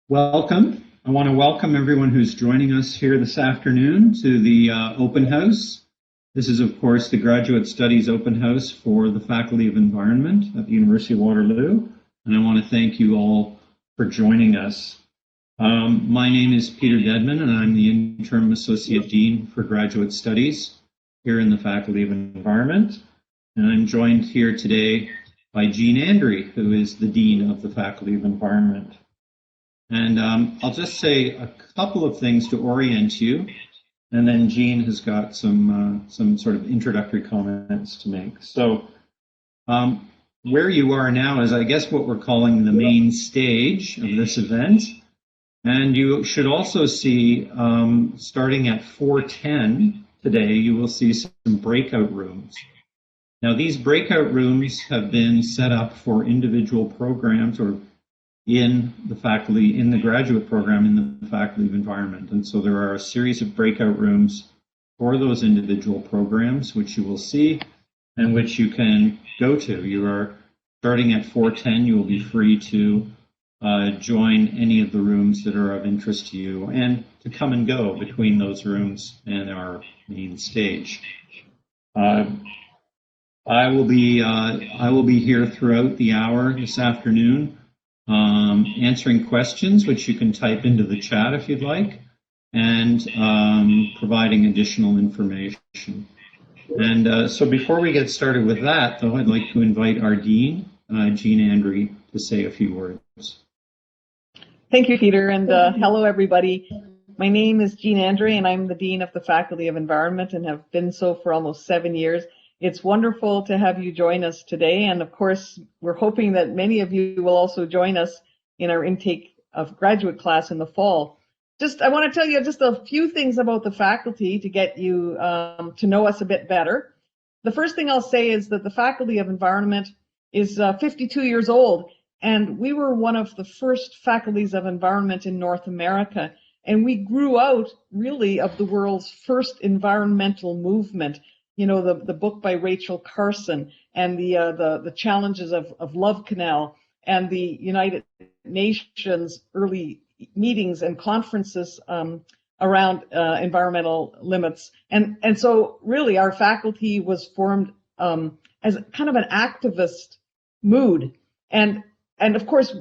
Welcome. I want to welcome everyone who's joining us here this afternoon to the open house. This is, of course, the Graduate Studies open house for the Faculty of Environment at the University of Waterloo. And I want to thank you all for joining us. My name is Peter Dedman, and I'm the Interim Associate Dean for Graduate Studies here in the Faculty of Environment. And I'm joined here today by Jean Andre, who is the Dean of the Faculty of Environment. And I'll just say a couple of things to orient you, and then Jean has got some sort of introductory comments to make. So where you are now is, I guess, what we're calling the main stage of this event. And you should also see, starting at 4:10 today, you will see some breakout rooms. Now, these breakout rooms have been set up for individual programs or in the faculty, in the graduate program, in the Faculty of Environment. And so there are a series of breakout rooms for those individual programs, which you will see and which you can go to. You are starting at 4:10, you will be free to join any of the rooms that are of interest to you and to come and go between those rooms and our main stage. I will be here throughout the hour this afternoon, answering questions, which you can type into the chat if you'd like, and providing additional information. And so before we get started with that, though, I'd like to invite our Dean, Jean Andre, to say a few words. Thank you, Peter, and hello, everybody. My name is Jean Andre, and I'm the Dean of the Faculty of Environment and have been so for almost 7 years. It's wonderful to have you join us today, and of course, we're hoping that many of you will also join us in our intake of graduate class in the fall. I want to tell you just a few things about the faculty to get you to know us a bit better. The first thing I'll say is that the Faculty of Environment is 52 years old, and we were one of the first faculties of environment in North America, and we grew out really of the world's first environmental movement. You know, the book by Rachel Carson and the challenges of Love Canal and the United Nations early meetings and conferences around environmental limits. And so really our faculty was formed as kind of an activist mood. And of course,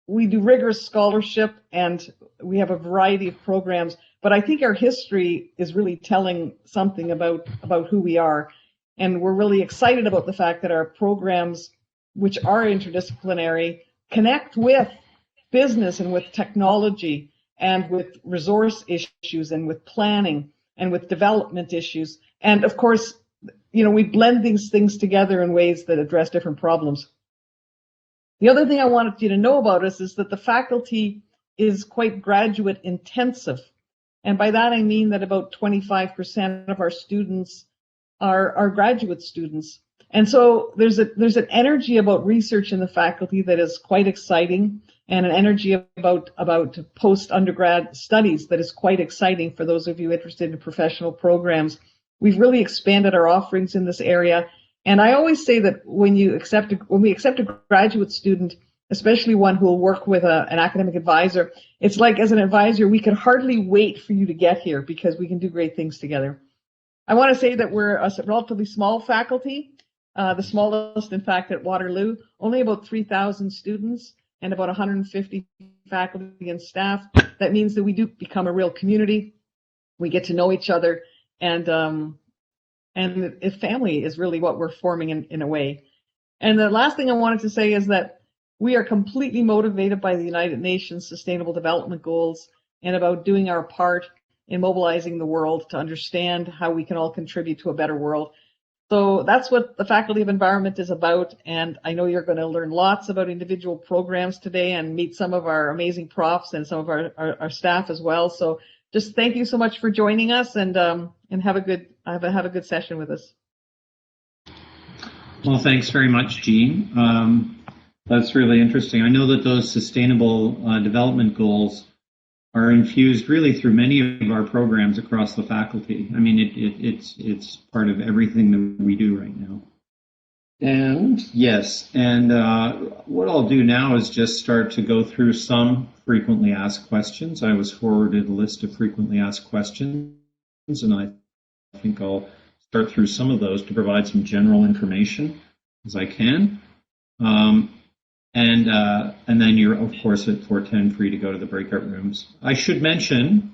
we do rigorous scholarship and we have a variety of programs, but I think our history is really telling something about who we are. And we're really excited about the fact that our programs, which are interdisciplinary, connect with business and with technology and with resource issues and with planning and with development issues. And of course, you know, we blend these things together in ways that address different problems. The other thing I wanted you to know about us is that the faculty is quite graduate intensive. And by that, I mean that about 25% of our students are graduate students. And so there's an energy about research in the faculty that is quite exciting, and an energy about post-undergrad studies that is quite exciting for those of you interested in professional programs. We've really expanded our offerings in this area. And I always say that when we accept a graduate student, especially one who will work with an academic advisor, it's like as an advisor, we can hardly wait for you to get here because we can do great things together. I want to say that we're a relatively small faculty, the smallest, in fact, at Waterloo, only about 3,000 students and about 150 faculty and staff. That means that we do become a real community. We get to know each other, and family is really what we're forming in a way. And the last thing I wanted to say is that we are completely motivated by the United Nations Sustainable Development Goals and about doing our part in mobilizing the world to understand how we can all contribute to a better world. So that's what the Faculty of Environment is about, and I know you're going to learn lots about individual programs today and meet some of our amazing profs and some of our staff as well. So just thank you so much for joining us, and have a good session with us. Well, thanks very much, Jean. That's really interesting. I know that those sustainable development goals are infused really through many of our programs across the faculty. I mean, it's part of everything that we do right now. And yes, and what I'll do now is just start to go through some frequently asked questions. I was forwarded a list of frequently asked questions, and I think I'll start through some of those to provide some general information as I can. And then you're, of course, at 410 free to go to the breakout rooms. I should mention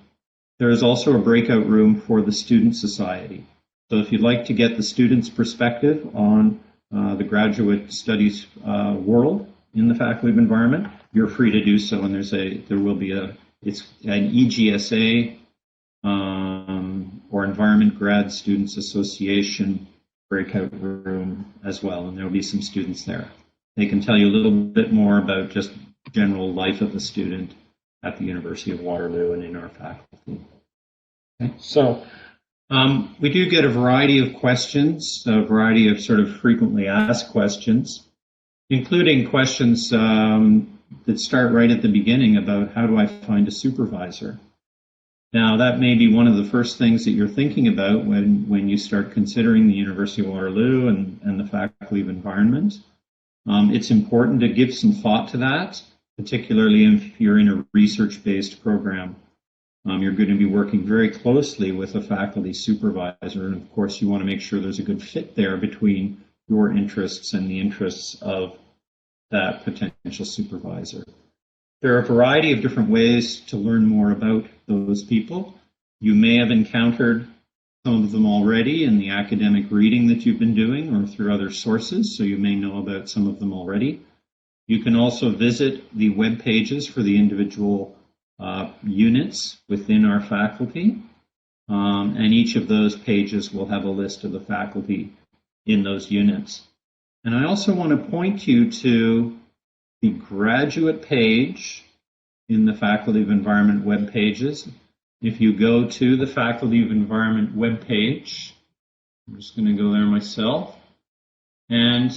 there is also a breakout room for the Student Society. So if you'd like to get the students' perspective on the graduate studies world in the Faculty of Environment, you're free to do so. And there will be it's an EGSA or Environment Grad Students Association breakout room as well, and there will be some students there. They can tell you a little bit more about just general life of the student at the University of Waterloo and in our faculty. Okay, so we do get a variety of questions, a variety of sort of frequently asked questions, including questions that start right at the beginning about how do I find a supervisor? Now, that may be one of the first things that you're thinking about when you start considering the University of Waterloo and the Faculty of Environment. It's important to give some thought to that, particularly if you're in a research-based program. You're going to be working very closely with a faculty supervisor, and of course you want to make sure there's a good fit there between your interests and the interests of that potential supervisor. There are a variety of different ways to learn more about those people. You may have encountered some of them already in the academic reading that you've been doing or through other sources, so you may know about some of them already. You can also visit the web pages for the individual units within our faculty, and each of those pages will have a list of the faculty in those units. And I also want to point you to the graduate page in the Faculty of Environment web pages. If you go to the Faculty of Environment web page, I'm just going to go there myself, and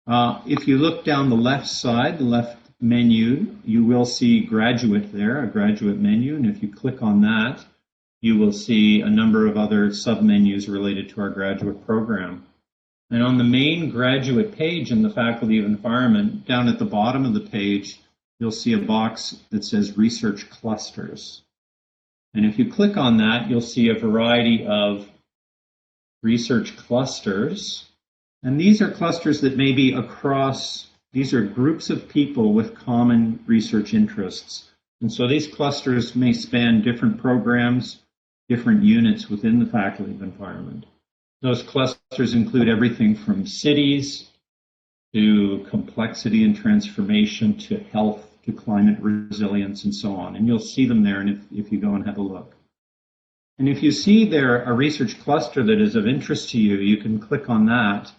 if you look down the left side, the left menu, you will see graduate there, a graduate menu, and if you click on that, you will see a number of other sub-menus related to our graduate program. And on the main graduate page in the Faculty of Environment, down at the bottom of the page, you'll see a box that says Research Clusters. And if you click on that, you'll see a variety of research clusters. And these are clusters that may be across, these are groups of people with common research interests. And so these clusters may span different programs, different units within the Faculty of Environment. Those clusters include everything from cities to complexity and transformation to health to climate resilience and so on. And you'll see them there and if you go and have a look. And if you see there a research cluster that is of interest to you, you can click on that,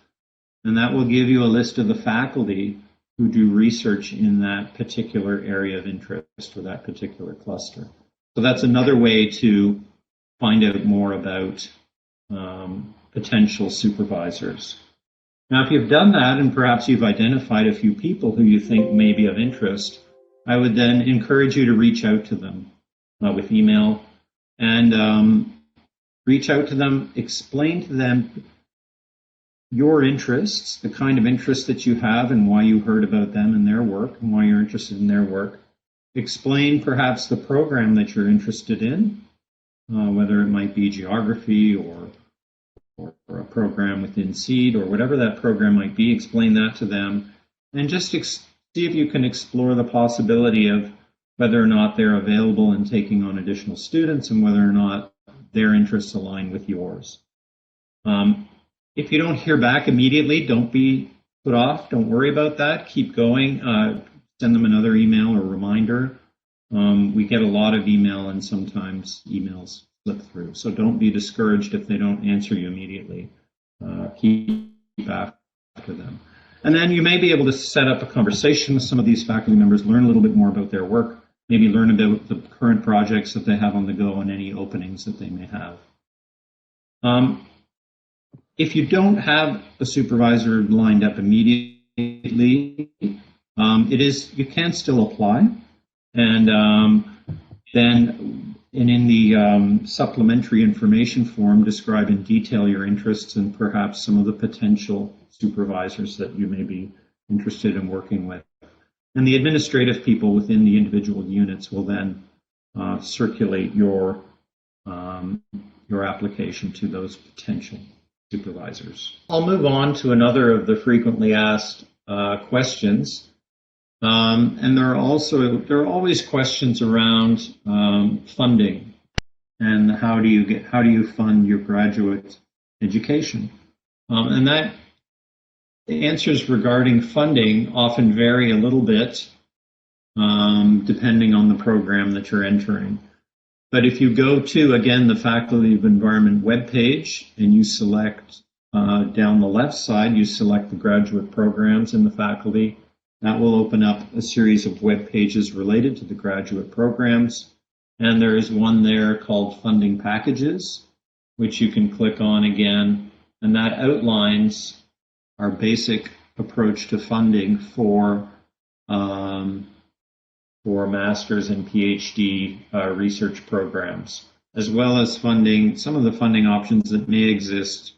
and that will give you a list of the faculty who do research in that particular area of interest or that particular cluster. So that's another way to find out more about potential supervisors. Now, if you've done that and perhaps you've identified a few people who you think may be of interest, I would then encourage you to reach out to them with email and reach out to them, explain to them your interests, the kind of interests that you have and why you heard about them and their work and why you're interested in their work. Explain perhaps the program that you're interested in, whether it might be geography or a program within SEED or whatever that program might be. Explain that to them and just see if you can explore the possibility of whether or not they're available in taking on additional students and whether or not their interests align with yours. If you don't hear back immediately, don't be put off. Don't worry about that. Keep going. Send them another email or reminder. We get a lot of email and sometimes emails slip through. So don't be discouraged if they don't answer you immediately. Keep after them. And then you may be able to set up a conversation with some of these faculty members, learn a little bit more about their work, maybe learn about the current projects that they have on the go and any openings that they may have. If you don't have a supervisor lined up immediately, you can still apply. And then in the supplementary information form, describe in detail your interests and perhaps some of the potential supervisors that you may be interested in working with. And the administrative people within the individual units will then circulate your application to those potential supervisors. I'll move on to another of the frequently asked questions. And there are always questions around funding and how do you fund your graduate education, and that the answers regarding funding often vary a little bit depending on the program that you're entering. But if you go to, again, the Faculty of Environment webpage and you select down the left side, you select the graduate programs in the faculty, that will open up a series of web pages related to the graduate programs. And there is one there called Funding Packages, which you can click on again, and that outlines our basic approach to funding for master's and PhD research programs, as well as funding, some of the funding options that may exist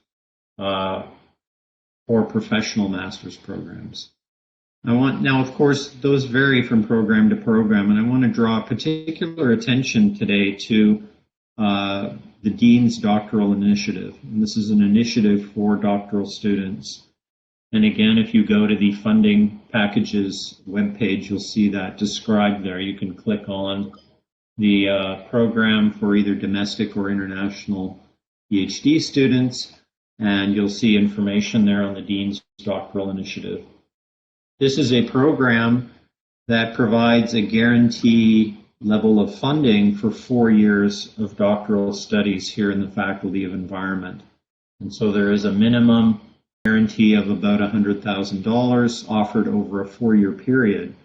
for professional master's programs. Now, of course, those vary from program to program, and I want to draw particular attention today to the Dean's Doctoral Initiative. And this is an initiative for doctoral students. And again, if you go to the Funding Packages webpage, you'll see that described there. You can click on the program for either domestic or international PhD students, and you'll see information there on the Dean's Doctoral Initiative. This is a program that provides a guarantee level of funding for 4 years of doctoral studies here in the Faculty of Environment. And so there is a minimum guarantee of about $100,000 offered over a 4-year period.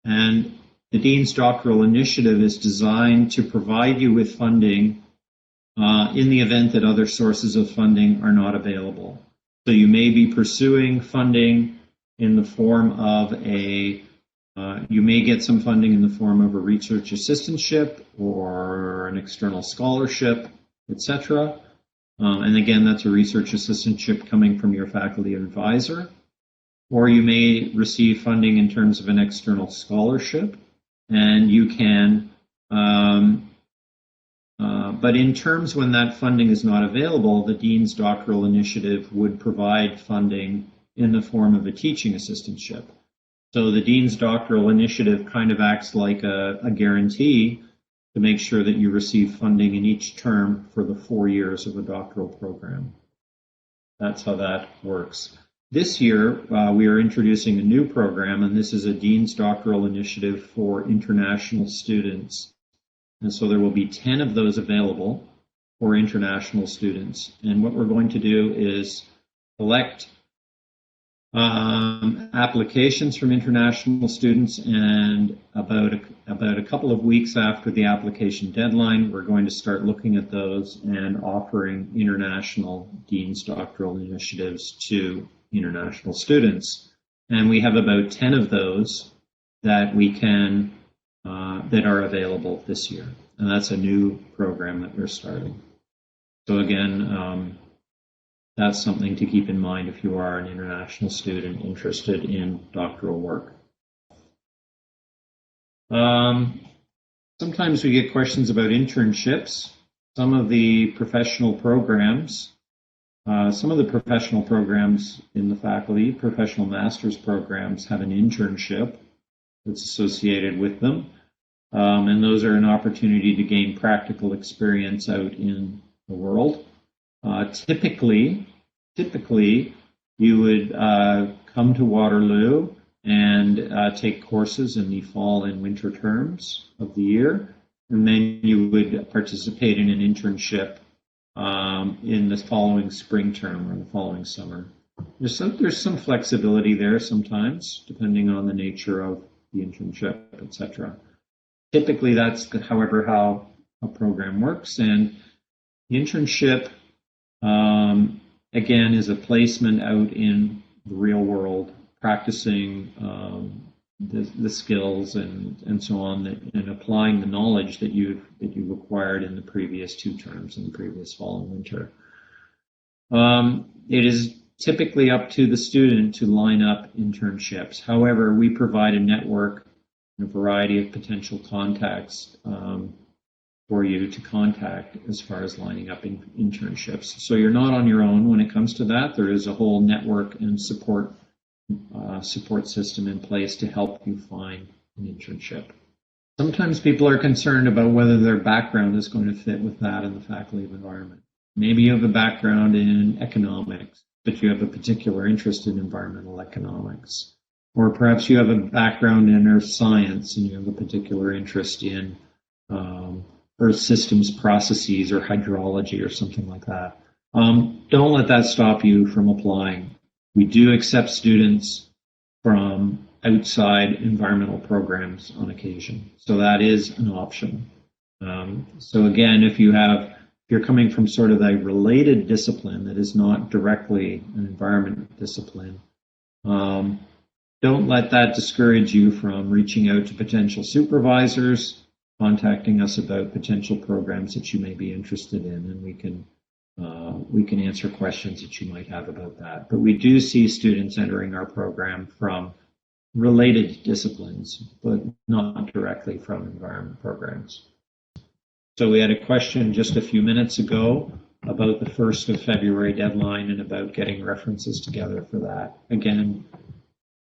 And the Dean's Doctoral Initiative is designed to provide you with funding in the event that other sources of funding are not available. So you may be pursuing funding in the form of you may get some funding in the form of a research assistantship or an external scholarship, etc. And again, that's a research assistantship coming from your faculty advisor. Or you may receive funding in terms of an external scholarship, and you can, but in terms when that funding is not available, the Dean's Doctoral Initiative would provide funding in the form of a teaching assistantship. So the Dean's Doctoral Initiative kind of acts like a guarantee to make sure that you receive funding in each term for the 4 years of a doctoral program. That's how that works. This year, we are introducing a new program, and this is a Dean's Doctoral Initiative for international students. And so there will be 10 of those available for international students. And what we're going to do is collect applications from international students, and about a couple of weeks after the application deadline, we're going to start looking at those and offering international Dean's Doctoral Initiatives to international students. And we have about 10 of those that we can that are available this year, and that's a new program that we're starting. So again, that's something to keep in mind if you are an international student interested in doctoral work. Sometimes we get questions about internships. Some of the professional programs in the faculty, professional master's programs, have an internship that's associated with them. And those are an opportunity to gain practical experience out in the world. Typically, you would come to Waterloo and take courses in the fall and winter terms of the year, and then you would participate in an internship in the following spring term or the following summer. There's some flexibility there sometimes, depending on the nature of the internship, etc. Typically, that's, however, how a program works, and the internship again, is a placement out in the real world, practicing the skills and so on, and applying the knowledge that you've acquired in the previous 2 terms, in the previous fall and winter. It is typically up to the student to line up internships. However, we provide a network and a variety of potential contacts for you to contact as far as lining up internships. So you're not on your own when it comes to that. There is a whole network and support system in place to help you find an internship. Sometimes people are concerned about whether their background is going to fit with that in the faculty of environment. Maybe you have a background in economics, but you have a particular interest in environmental economics. Or perhaps you have a background in earth science and you have a particular interest in earth systems processes or hydrology or something like that. Don't let that stop you from applying. We do accept students from outside environmental programs on occasion, so that is an option. So again, if you're coming from sort of a related discipline that is not directly an environment discipline, don't let that discourage you from reaching out to potential supervisors, contacting us about potential programs that you may be interested in, and we can answer questions that you might have about that. But we do see students entering our program from related disciplines, but not directly from environment programs. So we had a question just a few minutes ago about the 1st of February deadline and about getting references together for that. Again,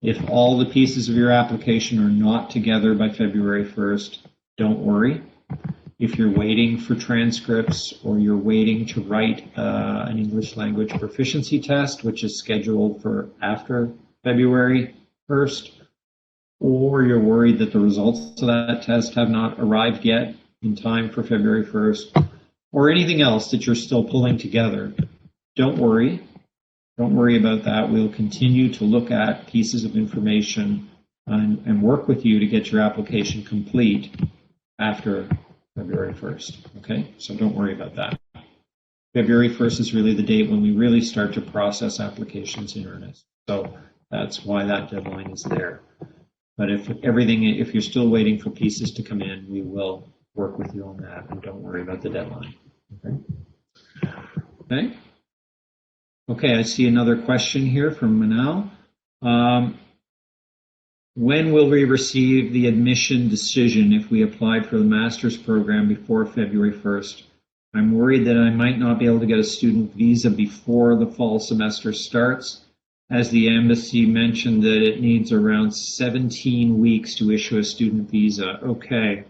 if all the pieces of your application are not together by February 1st, don't worry. If you're waiting for transcripts or you're waiting to write an English language proficiency test, which is scheduled for after February 1st, or you're worried that the results of that test have not arrived yet in time for February 1st, or anything else that you're still pulling together, don't worry. Don't worry about that. We'll continue to look at pieces of information and work with you to get your application complete after February 1st, okay? So don't worry about that. February 1st is really the date when we really start to process applications in earnest. So that's why that deadline is there. But if you're still waiting for pieces to come in, we will work with you on that, and don't worry about the deadline, okay? Okay, I see another question here from Manal. When will we receive the admission decision if we applied for the master's program before February 1st? I'm worried that I might not be able to get a student visa before the fall semester starts, as the embassy mentioned that it needs around 17 weeks to issue a student visa. Okay.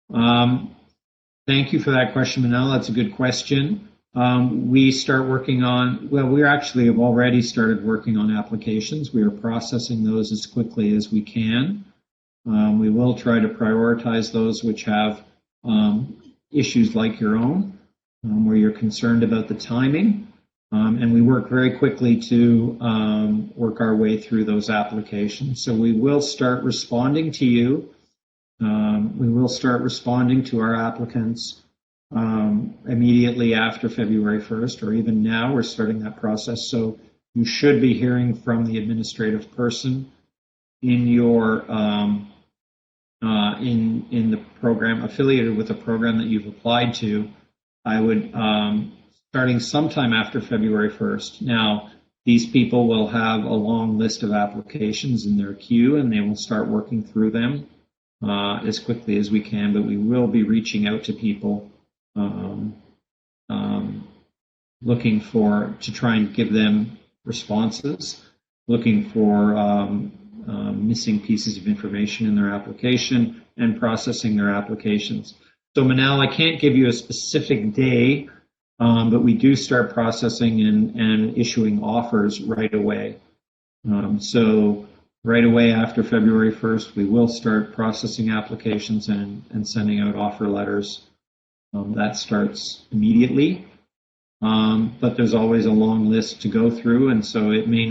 Thank you for that question, Manal. That's a good question. We start working on, well, we actually have already started working on applications. We are processing those as quickly as we can. We will try to prioritize those which have issues like your own, where you're concerned about the timing. And we work very quickly to work our way through those applications. So we will start responding to you. We will start responding to our applicants immediately after February 1st, or even now we're starting that process. So you should be hearing from the administrative person in your in the program, affiliated with the program that you've applied to. I would starting sometime after February 1st. Now, these people will have a long list of applications in their queue, and they will start working through them as quickly as we can, but we will be reaching out to people looking to try and give them responses, looking for missing pieces of information in their application, and processing their applications. So Manal, I can't give you a specific day, but we do start processing and issuing offers right away. So right away after February 1st, we will start processing applications and sending out offer letters. That starts immediately, but there's always a long list to go through, and so it may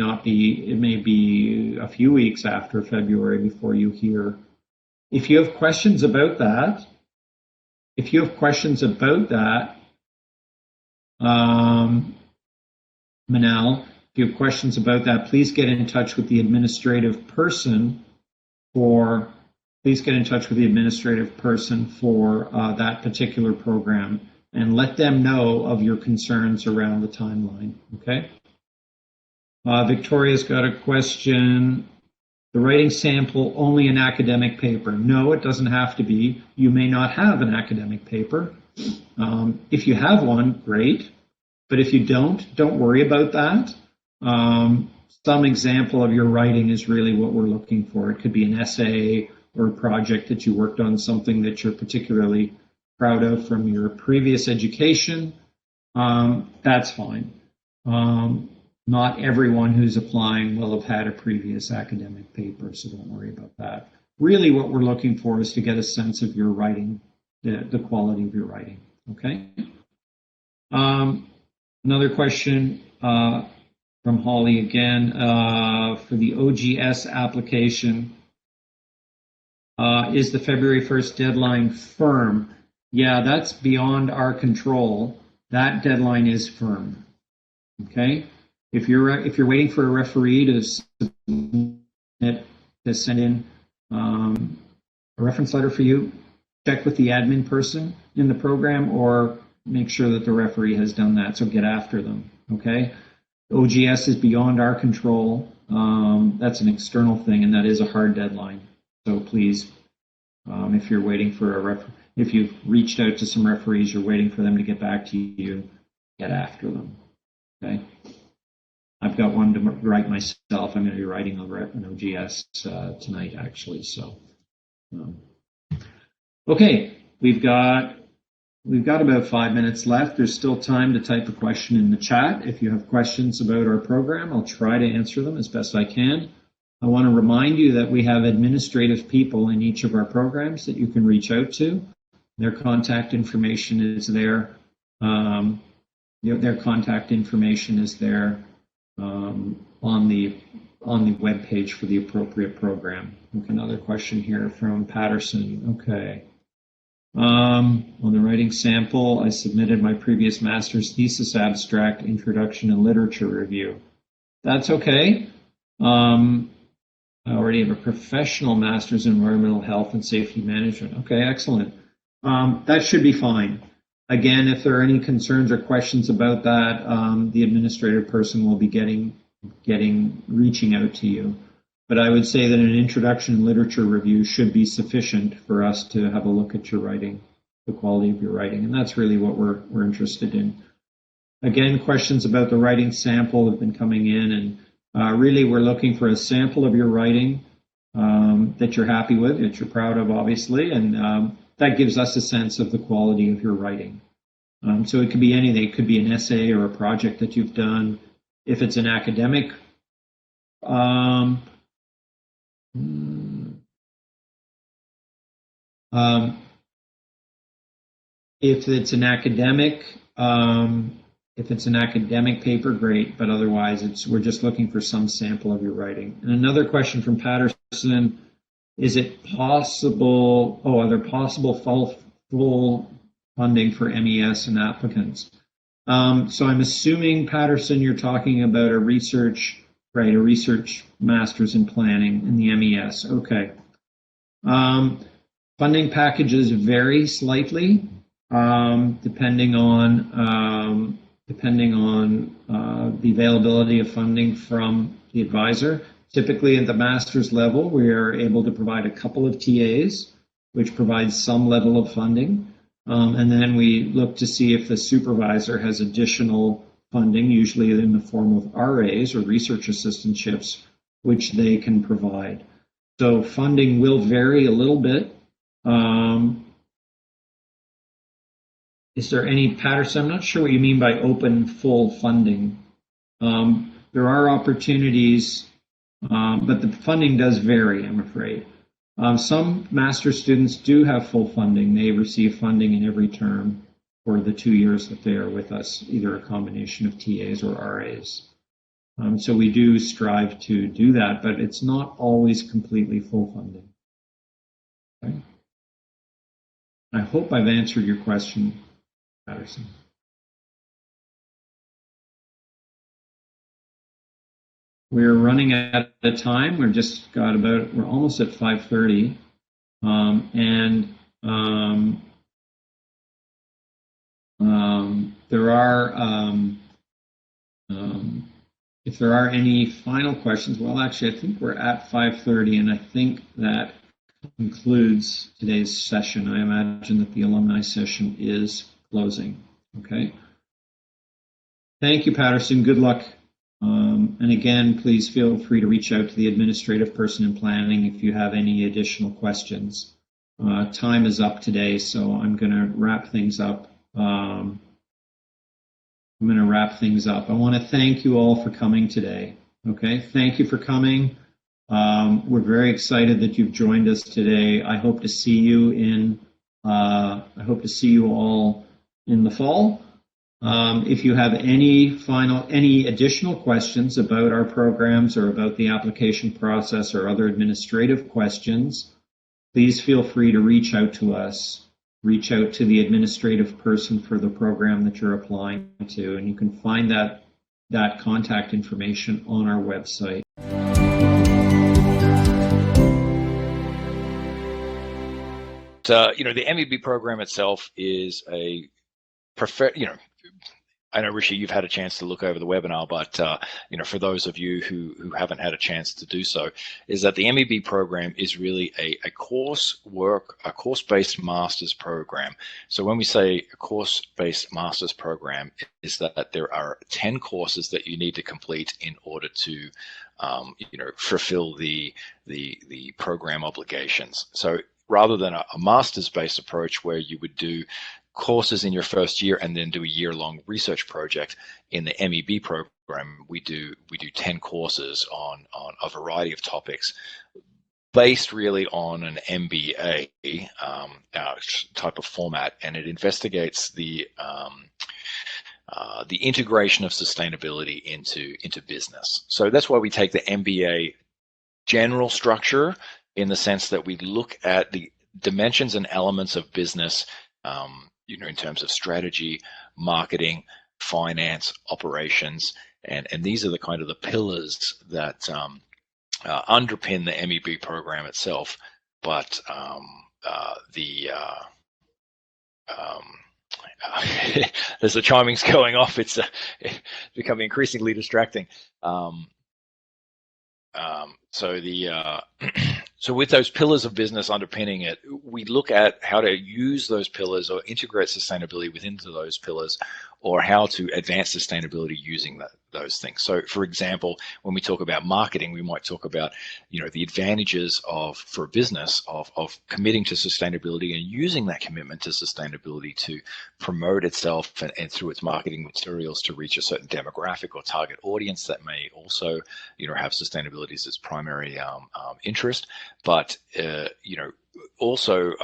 be a few weeks after February before you hear. If you have questions about that, Manal, if you have questions about that, please get in touch with the administrative person for, please get in touch with the administrative person for that particular program and let them know of your concerns around the timeline, okay? Victoria's got a question. The writing sample only an academic paper? No, it doesn't have to be. You may not have an academic paper. If you have one, great. But if you don't worry about that. Some example of your writing is really what we're looking for. It could be an essay or a project that you worked on, something that you're particularly proud of from your previous education. That's fine. Not everyone who's applying will have had a previous academic paper, so don't worry about that. Really what we're looking for is to get a sense of your writing, the quality of your writing, okay? Another question from Holly again, for the OGS application, is the February 1st deadline firm? Yeah, that's beyond our control. That deadline is firm, okay? If you're waiting for a referee to send in a reference letter for you, check with the admin person in the program or make sure that the referee has done that, so get after them, okay? OGS is beyond our control. That's an external thing, and that is a hard deadline. So please, if you're waiting for if you've reached out to some referees, you're waiting for them to get back to you, get after them, okay? I've got one to write myself. I'm going to be writing an OGS tonight, actually. So, okay, we've got about 5 minutes left. There's still time to type a question in the chat. If you have questions about our program, I'll try to answer them as best I can. I want to remind you that we have administrative people in each of our programs that you can reach out to. Their contact information is there. Their contact information is there on the web page for the appropriate program. Okay, another question here from Patterson. Okay. On the writing sample, I submitted my previous master's thesis abstract, introduction and literature review. That's okay. I already have a professional master's in environmental health and safety management. Okay, excellent. That should be fine. Again, if there are any concerns or questions about that, the administrative person will be reaching out to you. But I would say that an introduction and literature review should be sufficient for us to have a look at your writing, the quality of your writing, and that's really what we're interested in. Again, questions about the writing sample have been coming in, and really we're looking for a sample of your writing that you're happy with, that you're proud of, obviously, and that gives us a sense of the quality of your writing. So it could be anything. It could be an essay or a project that you've done. If it's an academic, if it's an academic paper, great. But otherwise, we're just looking for some sample of your writing. And another question from Patterson: is it possible? Are there possible full funding for MES and applicants? So I'm assuming, Patterson, you're talking about a research master's in planning in the MES. Okay. Funding packages vary slightly depending on the availability of funding from the advisor. Typically at the master's level, we are able to provide a couple of TAs, which provides some level of funding. And then we look to see if the supervisor has additional funding, usually in the form of RAs or research assistantships, which they can provide. So funding will vary a little bit. Is there any, Patterson, I'm not sure what you mean by open full funding. There are opportunities, but the funding does vary, I'm afraid. Some master's students do have full funding. They receive funding in every term for the 2 years that they are with us, either a combination of TAs or RAs. So we do strive to do that, but it's not always completely full funding. Okay. I hope I've answered your question, Patterson. We're running at a time. We're almost at 5:30, there are if there are any final questions. Well, actually, I think we're at 5:30, and I think that concludes today's session. I imagine that the alumni session is closing. Okay. Thank you, Patterson. Good luck. And again, please feel free to reach out to the administrative person in planning if you have any additional questions. Time is up today, so I'm going to wrap things up. I want to thank you all for coming today. Okay, thank you for coming. We're very excited that you've joined us today. I hope to see you all in the fall. If you have any additional questions about our programs or about the application process or other administrative questions, please feel free to reach out to us. Reach out to the administrative person for the program that you're applying to, and you can find that contact information on our website. The MEB program itself is a I know, Rishi, you've had a chance to look over the webinar, but for those of you who haven't had a chance to do so, is that the MEB program is really a course-based master's program. So when we say a course-based master's program, is that there are 10 courses that you need to complete in order to fulfill the program obligations. So rather than a master's-based approach where you would do courses in your first year and then do a year-long research project, in the MEB program we do 10 courses on a variety of topics based really on an MBA type of format, and it investigates the integration of sustainability into business. So that's why we take the MBA general structure, in the sense that we look at the dimensions and elements of business in terms of strategy, marketing, finance, operations, and these are the kind of the pillars that underpin the MEB program itself. But there's the chimings going off. It's becoming increasingly distracting. So with those pillars of business underpinning it, we look at how to use those pillars or integrate sustainability within those pillars, or how to advance sustainability using those things. So for example, when we talk about marketing, we might talk about the advantages for a business of committing to sustainability and using that commitment to sustainability to promote itself and through its marketing materials to reach a certain demographic or target audience that may also have sustainability as its primary interest. But also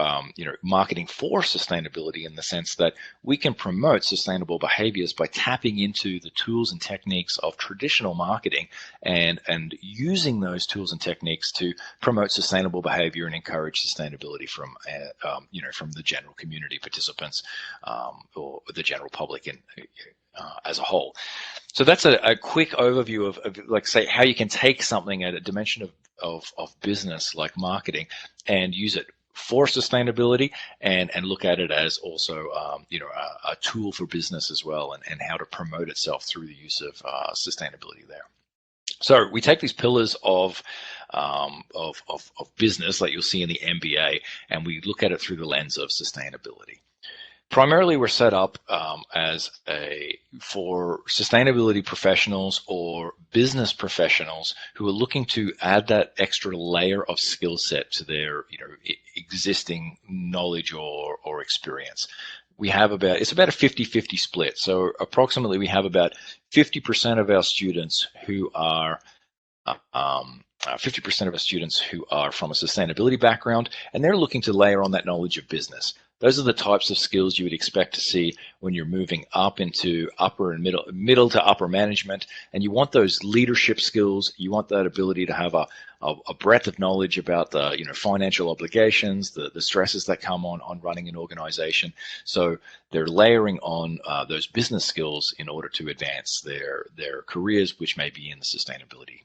marketing for sustainability, in the sense that we can promote sustainable behaviors by tapping into the tools and techniques of traditional marketing and using those tools and techniques to promote sustainable behavior and encourage sustainability from the general community participants or the general public as a whole. So that's a quick overview of like, say, how you can take something at a dimension of business like marketing and use it for sustainability, and look at it as also a tool for business as well, and how to promote itself through the use of sustainability there. So we take these pillars of business, like you'll see in the MBA, and we look at it through the lens of sustainability. Primarily, we're set up for sustainability professionals or business professionals who are looking to add that extra layer of skill set to their existing knowledge or experience. It's about a 50-50 split. So approximately we have about 50% of our students who are 50% of our students who are from a sustainability background, and they're looking to layer on that knowledge of business. Those are the types of skills you would expect to see when you're moving up into upper and middle to upper management. And you want those leadership skills. You want that ability to have a breadth of knowledge about the financial obligations, the stresses that come on running an organization. So they're layering on those business skills in order to advance their careers, which may be in the sustainability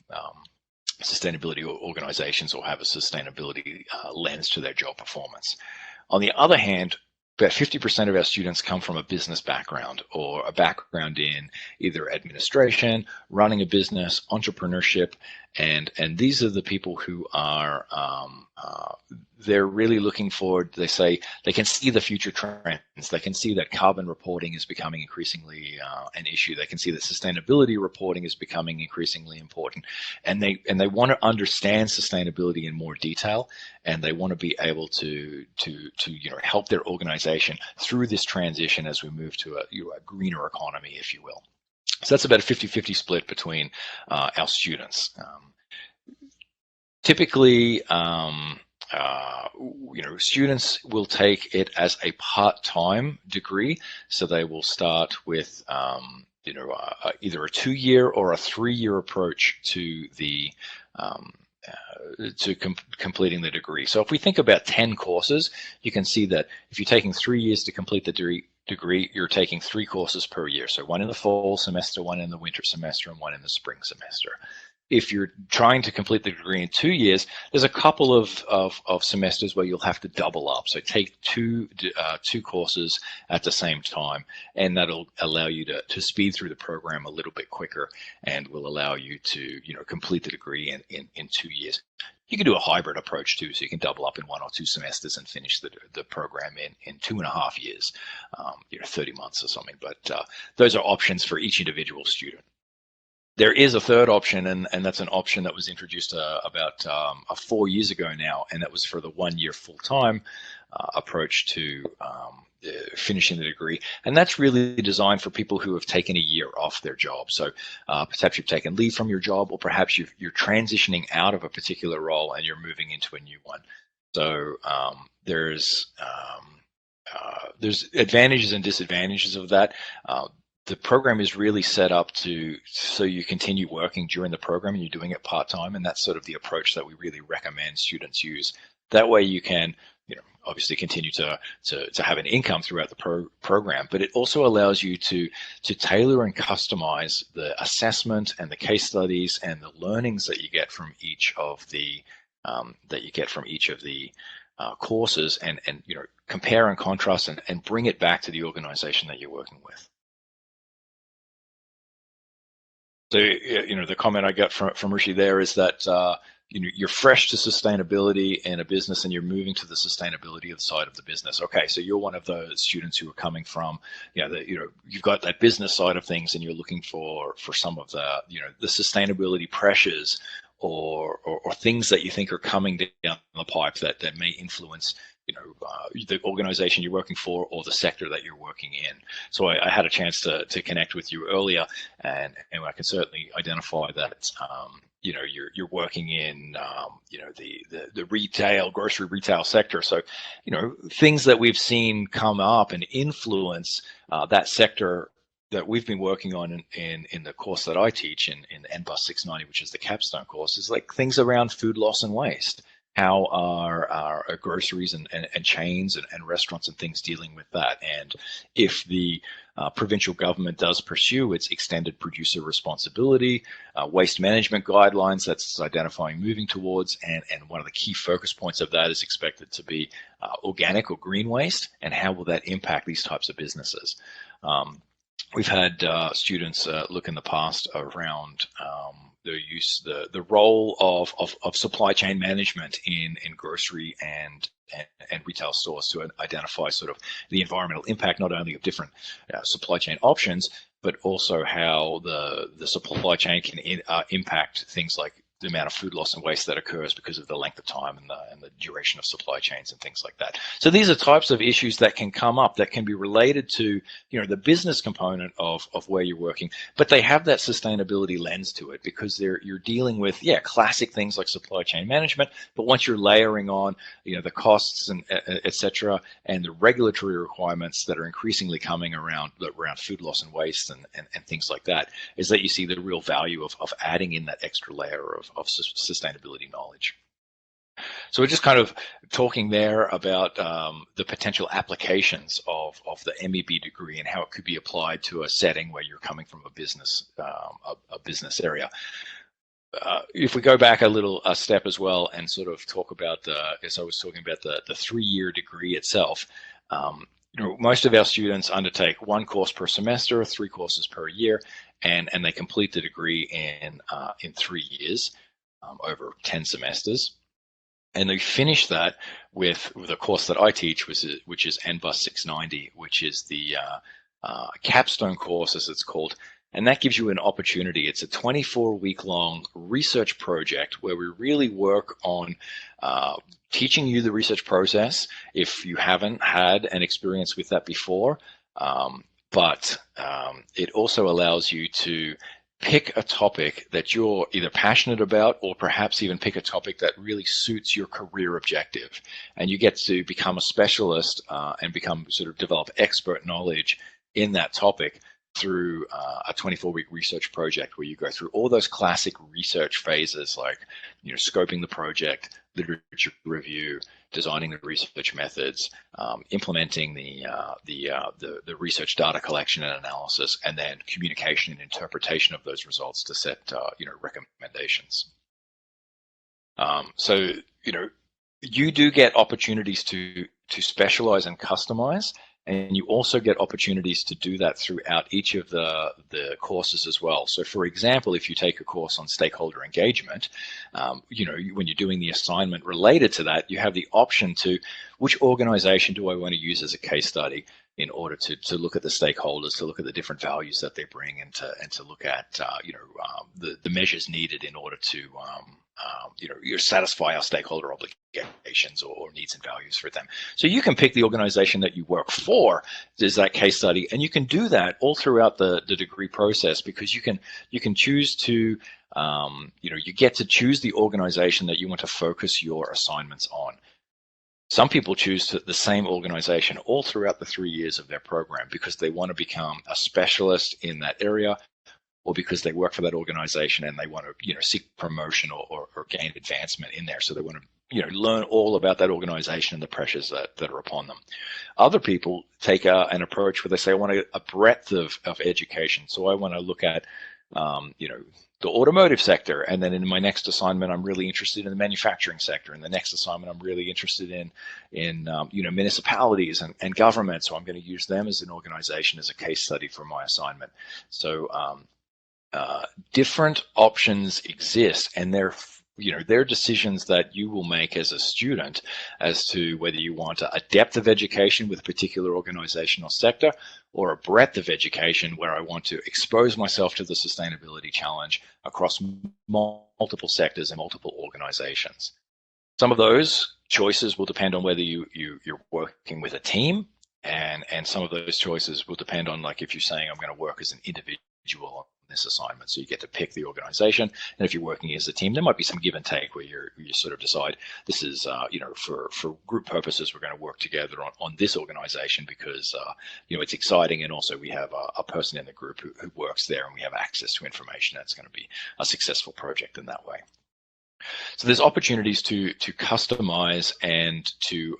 organizations or have a sustainability lens to their job performance. On the other hand, about 50% of our students come from a business background or a background in either administration, running a business, entrepreneurship, and these are the people who are they're really looking forward. They say they can see the future trends. They can see that carbon reporting is becoming increasingly an issue. They can see that sustainability reporting is becoming increasingly important, and they want to understand sustainability in more detail, and they want to be able to help their organization through this transition as we move to a greener economy, if you will. So that's about a 50-50 split between our students. Typically, students will take it as a part-time degree, so they will start with either a 2-year or a 3-year approach to the completing the degree. So if we think about 10 courses, you can see that if you're taking 3 years to complete the degree, you're taking 3 courses per year. So 1 in the fall semester, 1 in the winter semester, and 1 in the spring semester. If you're trying to complete the degree in 2 years, there's a couple of semesters where you'll have to double up. So take two courses at the same time, and that'll allow you to speed through the program a little bit quicker, and will allow you to complete the degree in 2 years. You can do a hybrid approach too, so you can double up in 1 or 2 semesters and finish the program in 2.5 years, 30 months or something. But those are options for each individual student. There is a third option, and that's an option that was introduced about 4 years ago now, and that was for the 1 year full-time approach to finishing the degree. And that's really designed for people who have taken a year off their job. So perhaps you've taken leave from your job, or perhaps you're transitioning out of a particular role and you're moving into a new one. So there's advantages and disadvantages of that. The program is really set up so you continue working during the program and you're doing it part-time, and that's sort of the approach that we really recommend students use. That way you can obviously continue to have an income throughout the program, but it also allows you to tailor and customize the assessment and the case studies and the learnings that you get from each of the courses, and compare and contrast and bring it back to the organization that you're working with. So, the comment I got from Rishi there is that, you're fresh to sustainability in a business and you're moving to the sustainability side of the business. Okay, so you're one of those students who are coming from, you've got that business side of things and you're looking for some of the, the sustainability pressures or things that you think are coming down the pipe that may influence the organization you're working for or the sector that you're working in. So I had a chance to connect with you earlier, and I can certainly identify that you're working in the grocery retail sector. So things that we've seen come up and influence that sector that we've been working on in the course that I teach in the NBUS 690, which is the capstone course, is like things around food loss and waste. How are groceries and chains and restaurants and things dealing with that? And if the provincial government does pursue its extended producer responsibility, waste management guidelines, that's identifying moving towards, and one of the key focus points of that is expected to be organic or green waste, and how will that impact these types of businesses? We've had students look in the past around the role of supply chain management in grocery and retail stores to identify sort of the environmental impact, not only of different supply chain options, but also how the supply chain can impact things like the amount of food loss and waste that occurs because of the length of time and the duration of supply chains and things like that. So these are types of issues that can come up that can be related to, you know, the business component of where you're working, but they have that sustainability lens to it because you're dealing with, yeah, classic things like supply chain management, but once you're layering on, you know, the costs and et cetera, and the regulatory requirements that are increasingly coming around food loss and waste and things like that, is that you see the real value of adding in that extra layer of sustainability knowledge. So we're just kind of talking there about the potential applications of the MEB degree and how it could be applied to a setting where you're coming from a business area. If we go back a step as well and sort of talk about as I was talking about the 3-year degree itself, you know, most of our students undertake 1 course per semester, 3 courses per year, and they complete the degree in 3 years over 10 semesters. And they finish that with a course that I teach, which is NBUS 690, which is the capstone course, as it's called. And that gives you an opportunity. It's a 24-week-long research project where we really work on teaching you the research process if you haven't had an experience with that before. But it also allows you to pick a topic that you're either passionate about or perhaps even pick a topic that really suits your career objective. And you get to become a specialist and develop expert knowledge in that topic through a 24-week research project where you go through all those classic research phases like, you know, scoping the project, literature review, designing the research methods, implementing the research data collection and analysis, and then communication and interpretation of those results to set you know, recommendations. So, you know, you do get opportunities to specialize and customize. And you also get opportunities to do that throughout each of the courses as well. So for example, if you take a course on stakeholder engagement, you know, when you're doing the assignment related to that, you have the option to, which organization do I want to use as a case study in order to look at the stakeholders, to look at the different values that they bring, and to look at, you know, the measures needed in order to, you know, satisfy our stakeholder obligations or needs and values for them. So you can pick the organization that you work for as that case study, and you can do that all throughout the degree process, because you can choose to, you know, you get to choose the organization that you want to focus your assignments on. Some people choose the same organization all throughout the 3 years of their program because they want to become a specialist in that area, or because they work for that organization and they want to, you know, seek promotion or gain advancement in there. So they want to, you know, learn all about that organization and the pressures that are upon them. Other people take an approach where they say, I want a breadth of education. So I want to look at, you know, the automotive sector, and then in my next assignment, I'm really interested in the manufacturing sector. In the next assignment, I'm really interested in you know, municipalities and government. So I'm going to use them as an organization as a case study for my assignment. So different options exist, and they're decisions that you will make as a student as to whether you want a depth of education with a particular organization or sector, or a breadth of education where I want to expose myself to the sustainability challenge across multiple sectors and multiple organizations. Some of those choices will depend on whether you're working with a team, and some of those choices will depend on, like, if you're saying I'm going to work as an individual on this assignment, so you get to pick the organization. And if you're working as a team, there might be some give and take where you sort of decide this is, you know, for group purposes, we're going to work together on this organization because, you know, it's exciting, and also we have a person in the group who works there, and we have access to information that's going to be a successful project in that way. So there's opportunities to customize and to,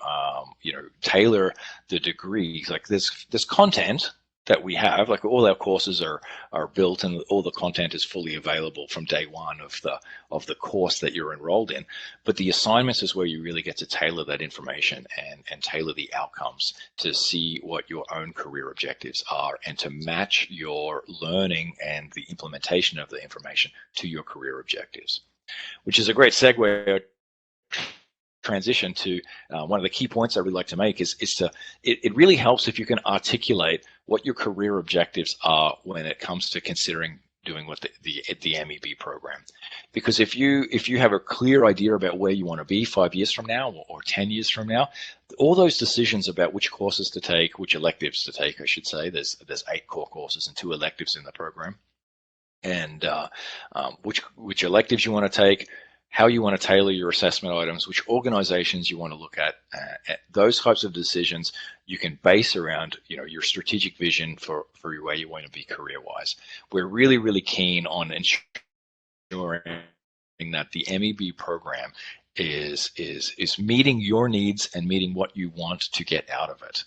you know, tailor the degree. Like there's content that we have, like all our courses are built, and all the content is fully available from day one of the course that you're enrolled in. But the assignments is where you really get to tailor that information and tailor the outcomes to see what your own career objectives are, and to match your learning and the implementation of the information to your career objectives, which is a great segue transition to one of the key points I would like to make is it really helps if you can articulate what your career objectives are when it comes to considering doing what the MEB program. Because if you have a clear idea about where you want to be 5 years from now or 10 years from now, all those decisions about which courses to take, which electives to take, I should say, there's 8 core courses and 2 electives in the program, and which electives you want to take, how you want to tailor your assessment items, which organizations you want to look at, those types of decisions you can base around your strategic vision for where you want to be career-wise. We're really, really keen on ensuring that the MEB program is meeting your needs and meeting what you want to get out of it.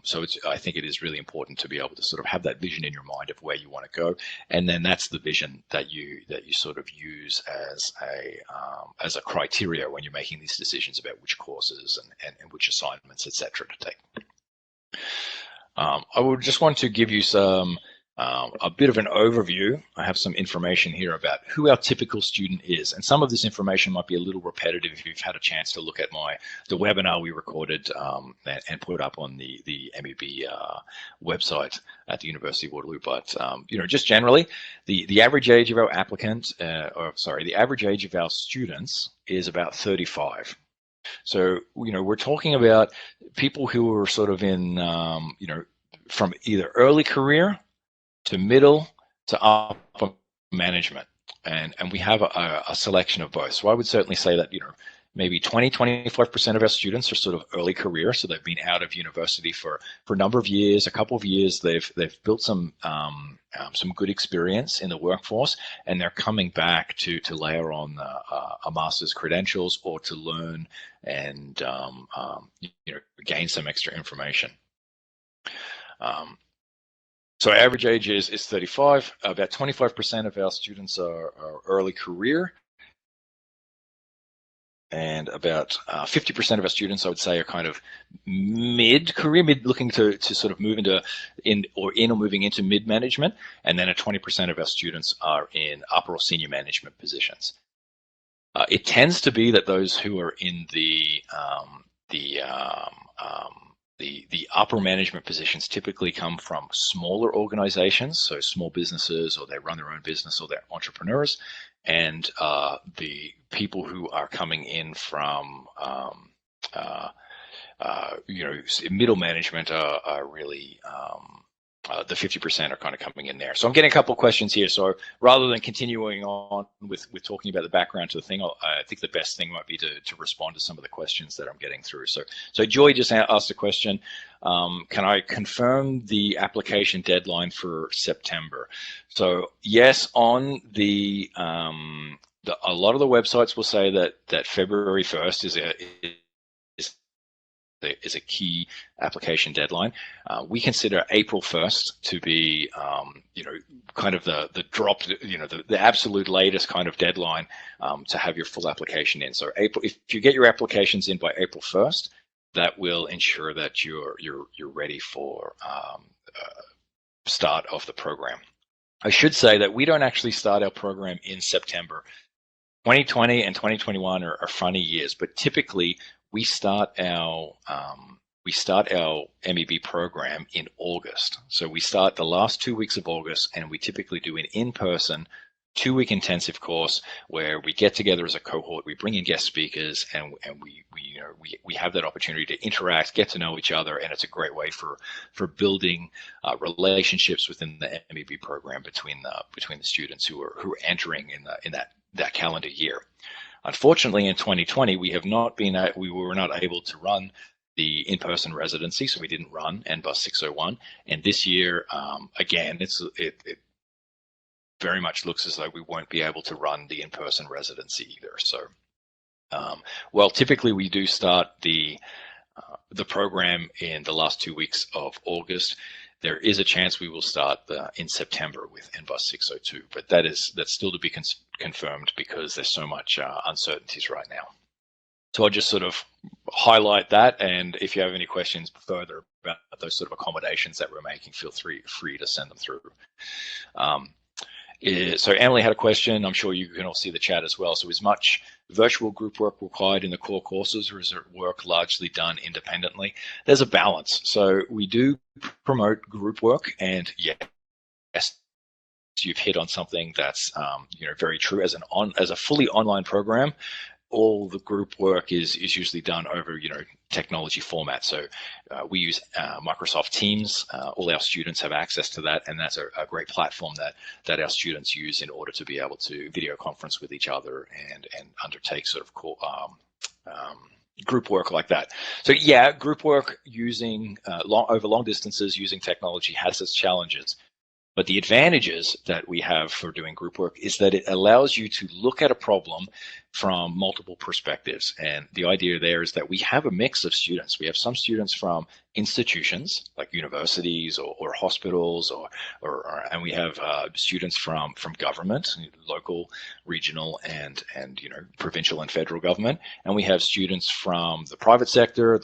So I think it is really important to be able to sort of have that vision in your mind of where you want to go, and then that's the vision that you sort of use as a criteria when you're making these decisions about which courses and which assignments, etc., to take. I would just want to give you a bit of an overview. I have some information here about who our typical student is, and some of this information might be a little repetitive if you've had a chance to look at the webinar we recorded and put up on the MEB website at the University of Waterloo. But just generally, the average age of our applicants, the average age of our students is about 35. So we're talking about people who are sort of in from either early career to middle to upper management, and we have a selection of both. So I would certainly say that maybe 20-25% of our students are sort of early career, so they've been out of university for a number of years, a couple of years. They've built some good experience in the workforce, and they're coming back to layer on a master's credentials or to learn and gain some extra information. So average age is 35. About 25% of our students are early career, and about 50% of our students, I would say, are kind of mid-career, looking to sort of move or moving into mid-management, and then 20% of our students are in upper or senior management positions. It tends to be that those who are in the upper management positions typically come from smaller organizations, so small businesses, or they run their own business, or they're entrepreneurs. And the people who are coming in from middle management are really the 50% are kind of coming in there. So I'm getting a couple of questions here. So rather than continuing on with talking about the background to the thing, I think the best thing might be to respond to some of the questions that I'm getting through. So Joy just asked a question. Can I confirm the application deadline for September? So yes, on a lot of the websites will say that February 1st is a key application deadline. We consider April 1st to be, kind of the drop, the absolute latest kind of deadline to have your full application in. So if you get your applications in by April 1st, that will ensure that you're ready for start of the program. I should say that we don't actually start our program in September. 2020 and 2021 are funny years, but typically we start our MEB program in August. So we start the last 2 weeks of August, and we typically do an in-person 2-week intensive course where we get together as a cohort, we bring in guest speakers, and we have that opportunity to interact, get to know each other, and it's a great way for building relationships within the MEB program between the students who are entering in that calendar year. Unfortunately, in 2020, we were not able to run the in-person residency, so we didn't run NBUS 601. And this year, again, it very much looks as though we won't be able to run the in-person residency either. So, well, typically we do start the program in the last 2 weeks of August. There is a chance we will start in September with NBUS 602, but that's still to be confirmed because there's so much uncertainties right now. So I'll just sort of highlight that, and if you have any questions further about those sort of accommodations that we're making, feel free to send them through. So Emily had a question. I'm sure you can all see the chat as well. So is much virtual group work required in the core courses, or is it work largely done independently? There's a balance. So we do promote group work, and yes, you've hit on something that's very true. As a fully online program, all the group work is usually done over technology format. So we use Microsoft Teams. All our students have access to that, and that's a great platform that our students use in order to be able to video conference with each other and undertake sort of group work like that. So yeah, group work using over long distances using technology has its challenges. But the advantages that we have for doing group work is that it allows you to look at a problem from multiple perspectives. And the idea there is that we have a mix of students. We have some students from institutions like universities or hospitals, and we have students from government, local, regional, and provincial and federal government. And we have students from the private sector,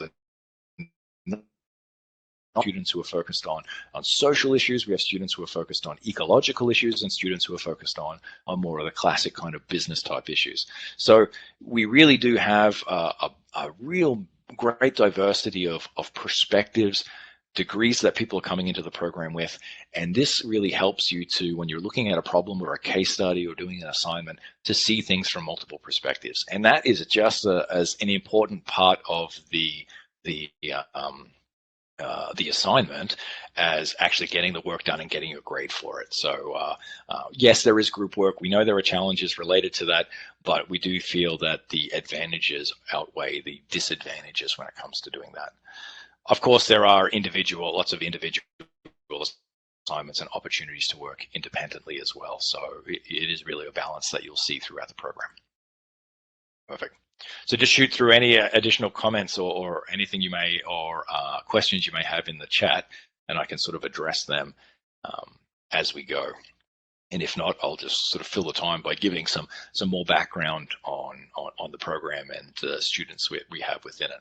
students who are focused on social issues. We have students who are focused on ecological issues, and students who are focused on more of the classic kind of business type issues. So we really do have a real great diversity of perspectives, degrees that people are coming into the program with. And this really helps you to, when you're looking at a problem or a case study or doing an assignment, to see things from multiple perspectives. And that is just as an important part of the assignment as actually getting the work done and getting a grade for it. So yes, there is group work. We know there are challenges related to that, but we do feel that the advantages outweigh the disadvantages when it comes to doing that. Of course, there are lots of individual assignments and opportunities to work independently as well. So it is really a balance that you'll see throughout the program. Perfect. So just shoot through any additional comments or anything you may, or questions you may have in the chat, and I can sort of address them as we go. And if not, I'll just sort of fill the time by giving some more background on the program and the students we have within it.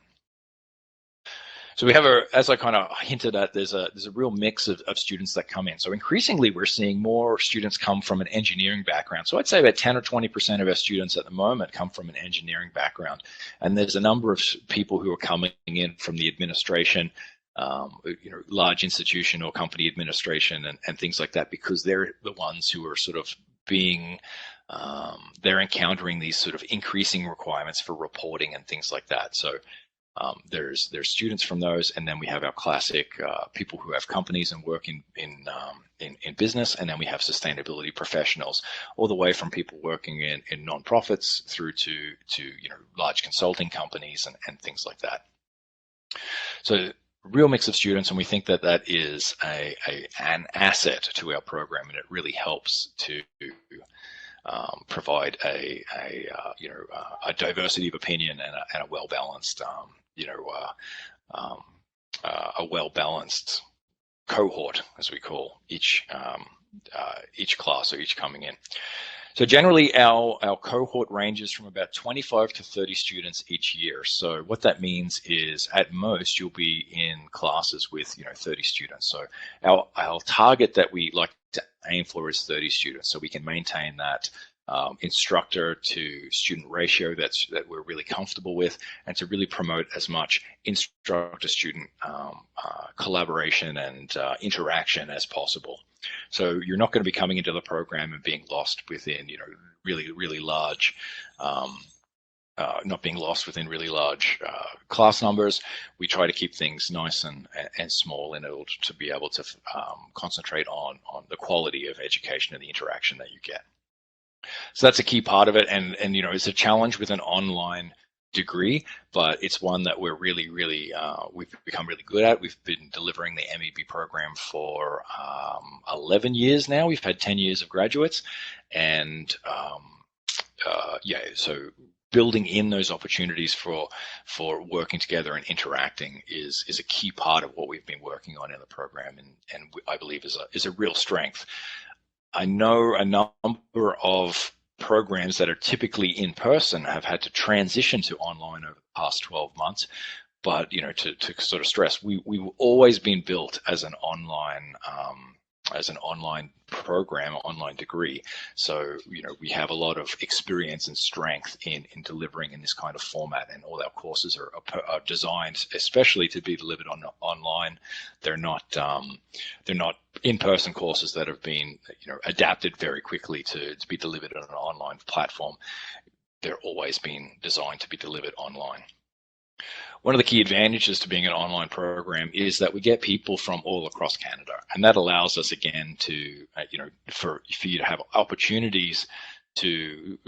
So we have as I kind of hinted at, there's a real mix of students that come in. So increasingly, we're seeing more students come from an engineering background. So I'd say about 10 or 20% of our students at the moment come from an engineering background. And there's a number of people who are coming in from the administration, large institution or company administration and things like that, because they're the ones who are sort of they're encountering these sort of increasing requirements for reporting and things like that. So there's students from those, and then we have our classic people who have companies and work in business, and then we have sustainability professionals, all the way from people working in non-profits through to large consulting companies and things like that. So real mix of students, and we think that is an asset to our program, and it really helps to provide a diversity of opinion and a well-balanced a well-balanced cohort, as we call each class or each coming in. So generally, our cohort ranges from about 25 to 30 students each year. So what that means is, at most, you'll be in classes with 30 students. So our target that we like to aim for is 30 students, so we can maintain that instructor to student ratio that we're really comfortable with, and to really promote as much instructor student collaboration and interaction as possible. So you're not going to be coming into the program and being lost within really large not being lost within really large class numbers. We try to keep things nice and small in order to be able to concentrate on the quality of education and the interaction that you get. So that's a key part of it, and it's a challenge with an online degree, but it's one that we're really we've become really good at. We've been delivering the MEB program for 11 years now. We've had 10 years of graduates, and so building in those opportunities for working together and interacting is a key part of what we've been working on in the program, and I believe is a real strength. I know a number of programs that are typically in person have had to transition to online over the past 12 months. But to sort of stress, we've always been built as an online as an online program, online degree. So, we have a lot of experience and strength in delivering in this kind of format, and all our courses are designed especially to be delivered online. They're not in-person courses that have been adapted very quickly to be delivered on an online platform. They're always been designed to be delivered online. One of the key advantages to being an online program is that we get people from all across Canada, and that allows us again to, for you to have opportunities to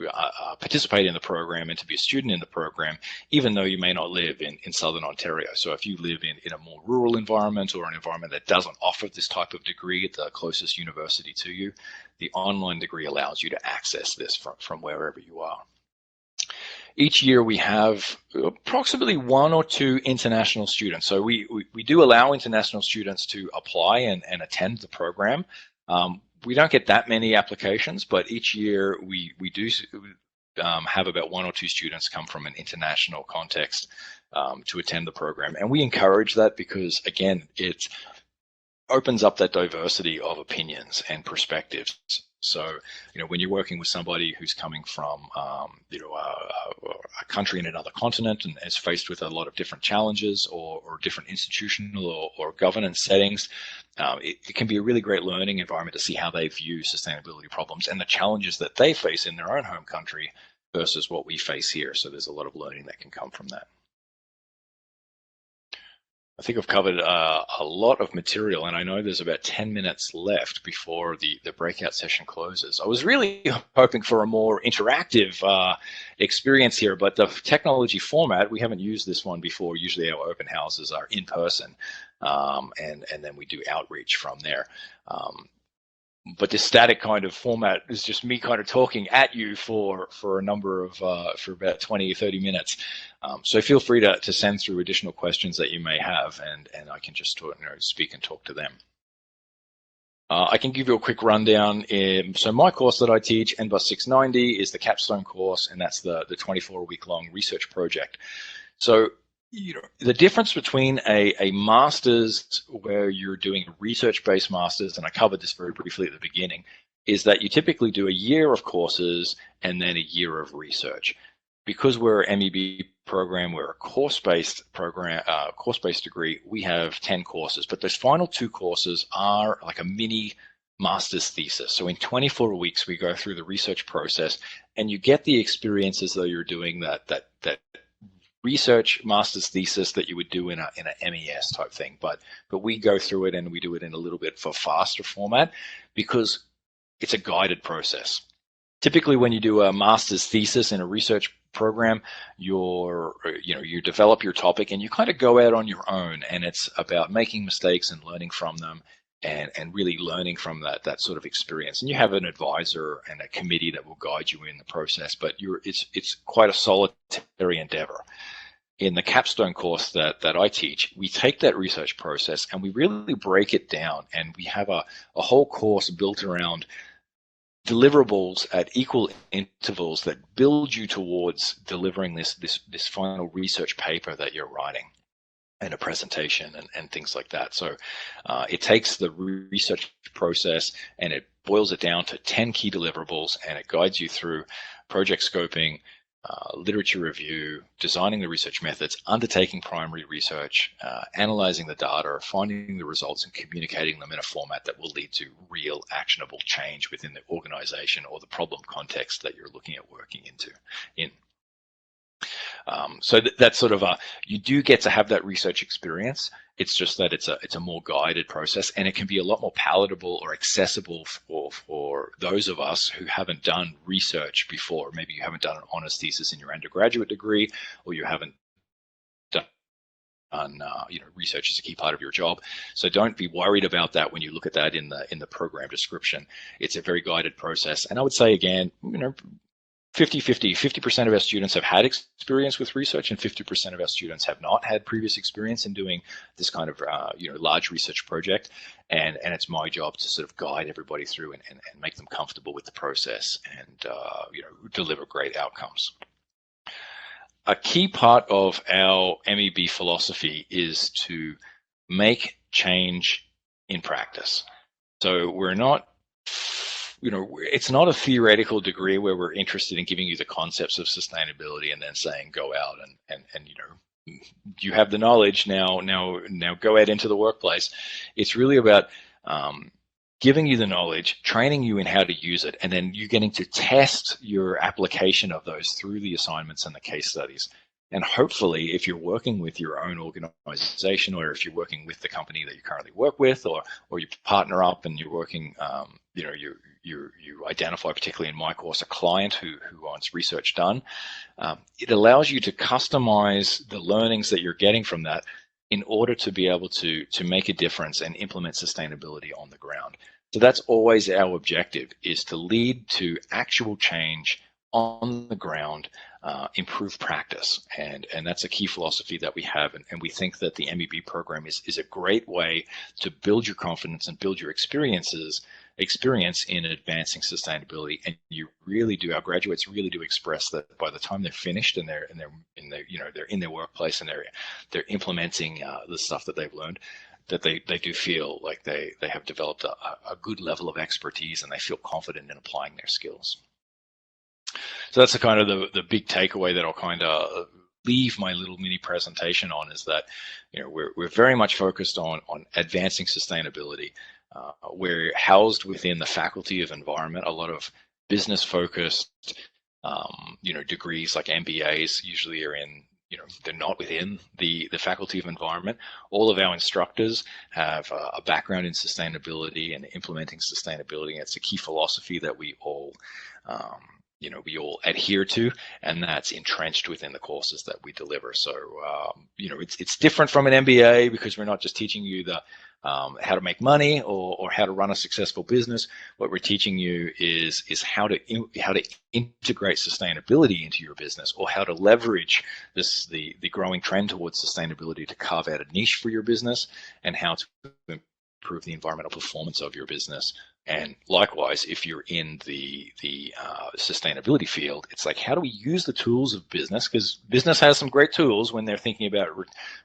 participate in the program and to be a student in the program, even though you may not live in Southern Ontario. So if you live in a more rural environment, or an environment that doesn't offer this type of degree at the closest university to you, the online degree allows you to access this from wherever you are. Each year we have approximately 1 or 2 international students. So we do allow international students to apply and attend the program. We don't get that many applications, but each year we do have about 1 or 2 students come from an international context to attend the program. And we encourage that because, again, it opens up that diversity of opinions and perspectives. So, when you're working with somebody who's coming from, a country in another continent and is faced with a lot of different challenges or different institutional or governance settings, it can be a really great learning environment to see how they view sustainability problems and the challenges that they face in their own home country versus what we face here. So there's a lot of learning that can come from that. I think I've covered a lot of material, and I know there's about 10 minutes left before the breakout session closes. I was really hoping for a more interactive experience here, but the technology format, we haven't used this one before. Usually our open houses are in person, and then we do outreach from there. But this static kind of format is just me kind of talking at you for a number of, for about 20 or 30 minutes. So feel free to send through additional questions that you may have, and I can just speak and talk to them. I can give you a quick rundown. So my course that I teach, NBUS 690, is the capstone course, and that's the 24-week-long research project. So the difference between a master's where you're doing a research-based master's, and I covered this very briefly at the beginning, is that you typically do a year of courses and then a year of research. Because we're an MEB program, we're a course-based program, course-based degree, we have 10 courses, but those final 2 courses are like a mini master's thesis. So in 24 weeks, we go through the research process, and you get the experience as though you're doing that research master's thesis that you would do in a MES type thing, but we go through it, and we do it in a little bit of a faster format because it's a guided process. Typically, when you do a master's thesis in a research program, you develop your topic and you kind of go out on your own, and it's about making mistakes and learning from them, and really learning from that sort of experience. And you have an advisor and a committee that will guide you in the process, but it's quite a solitary endeavor. In the capstone course that I teach, we take that research process and we really break it down, and we have a whole course built around deliverables at equal intervals that build you towards delivering this final research paper that you're writing, and a presentation and things like that. So it takes the research process and it boils it down to 10 key deliverables, and it guides you through project scoping, literature review, designing the research methods, undertaking primary research, analyzing the data, finding the results, and communicating them in a format that will lead to real actionable change within the organization or the problem context that you're looking at working in. So that's sort of you do get to have that research experience. It's just that it's a more guided process, and it can be a lot more palatable or accessible for those of us who haven't done research before. Maybe you haven't done an honors thesis in your undergraduate degree, or you haven't done research is a key part of your job. So don't be worried about that when you look at that in the program description. It's a very guided process, and I would say again, 50% of our students have had experience with research, and 50% of our students have not had previous experience in doing this kind of large research project, and it's my job to sort of guide everybody through and make them comfortable with the process and deliver great outcomes. A key part of our MEB philosophy is to make change in practice. So we're not, it's not a theoretical degree where we're interested in giving you the concepts of sustainability and then saying go out and you have the knowledge now go out into the workplace. It's really about giving you the knowledge, training you in how to use it, and then you getting to test your application of those through the assignments and the case studies. And hopefully, if you're working with your own organization, or if you're working with the company that you currently work with, or you partner up and you're working, you identify, particularly in my course, a client who wants research done, it allows you to customize the learnings that you're getting from that in order to be able to make a difference and implement sustainability on the ground. So that's always our objective, is to lead to actual change on the ground, improve practice. And that's a key philosophy that we have. And we think that the MEB program is a great way to build your confidence and build your experience in advancing sustainability. And you really do, our graduates really do express that by the time they're finished and they're in their workplace and they're implementing the stuff that they've learned, that they do feel like they have developed a good level of expertise and they feel confident in applying their skills. So that's the kind of the big takeaway that I'll kind of leave my little mini presentation on, is that we're very much focused on advancing sustainability. We're housed within the Faculty of Environment. A lot of business focused degrees like MBAs usually are in, they're not within the Faculty of Environment. All of our instructors have a background in sustainability and implementing sustainability. And it's a key philosophy that we all adhere to, and that's entrenched within the courses that we deliver. So, it's different from an MBA, because we're not just teaching you the how to make money or how to run a successful business. What we're teaching you is how to integrate sustainability into your business, or how to leverage the growing trend towards sustainability to carve out a niche for your business, and how to improve the environmental performance of your business. And likewise, if you're in the sustainability field, it's like, how do we use the tools of business? Because business has some great tools when they're thinking about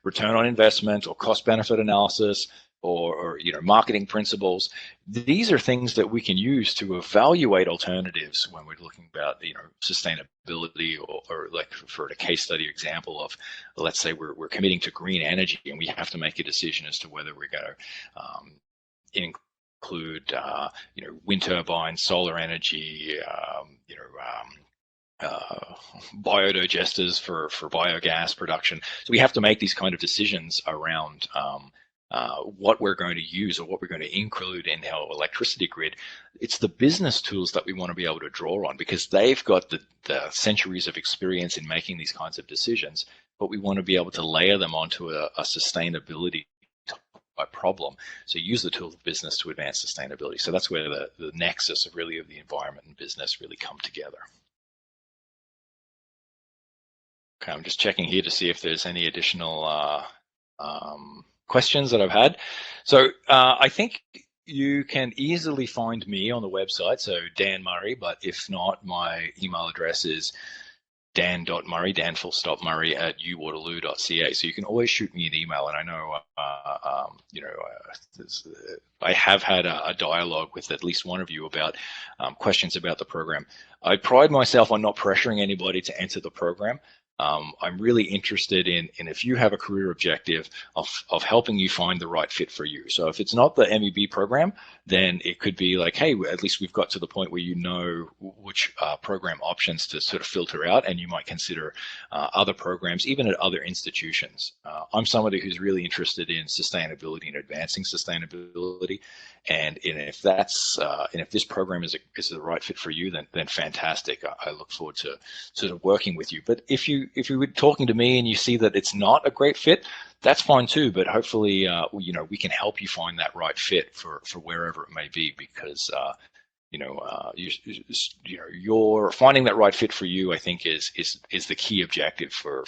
return on investment or cost benefit analysis or marketing principles. These are things that we can use to evaluate alternatives when we're looking about sustainability, or like for a case study example of, let's say we're committing to green energy and we have to make a decision as to whether we're going to include wind turbines, solar energy, biodigesters for biogas production. So we have to make these kind of decisions around what we're going to use or what we're going to include in our electricity grid. It's the business tools that we want to be able to draw on, because they've got the centuries of experience in making these kinds of decisions, but we want to be able to layer them onto a sustainability problem. So use the tools of business to advance sustainability. So that's where the nexus of the environment and business really come together. Okay, I'm just checking here to see if there's any additional questions that I've had. So I think you can easily find me on the website, so Dan Murray, but if not, my email address is dan.murray, dan_murray @uwaterloo.ca. So you can always shoot me an email, and I know, I have had a dialogue with at least one of you about questions about the program. I pride myself on not pressuring anybody to enter the program. I'm really interested in if you have a career objective of helping you find the right fit for you. So if it's not the MEB program, then it could be like, hey, at least we've got to the point where you know which program options to sort of filter out, and you might consider other programs, even at other institutions. I'm somebody who's really interested in sustainability and advancing sustainability, and if that's and if this program is the right fit for you, then fantastic. I look forward to sort of working with you. But if you were talking to me and you see that it's not a great fit, that's fine too. But hopefully, we can help you find that right fit for wherever it may be, because you're finding that right fit for you, I think, is the key objective for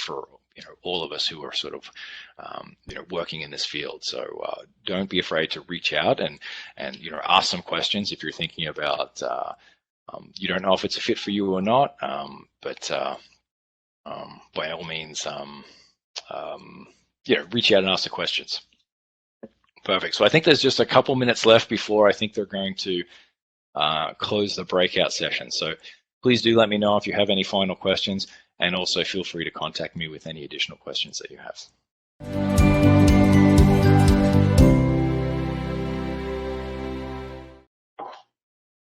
all of us who are sort of working in this field. So don't be afraid to reach out and ask some questions if you're thinking about you don't know if it's a fit for you or not. But by all means, reach out and ask the questions. Perfect. So I think there's just a couple minutes left before I think they're going to close the breakout session. So please do let me know if you have any final questions, and also feel free to contact me with any additional questions that you have.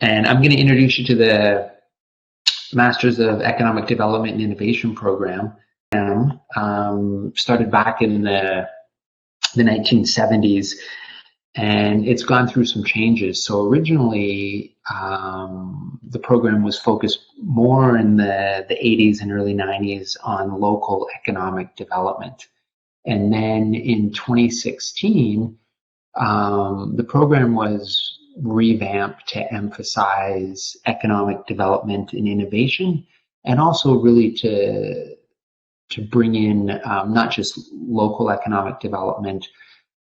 And I'm going to introduce you to the Masters of Economic Development and Innovation program. Started back in the 1970s, and it's gone through some changes. So originally, the program was focused more in the 80s and early 90s on local economic development. And then in 2016, the program was revamped to emphasize economic development and innovation, and also really to bring in not just local economic development,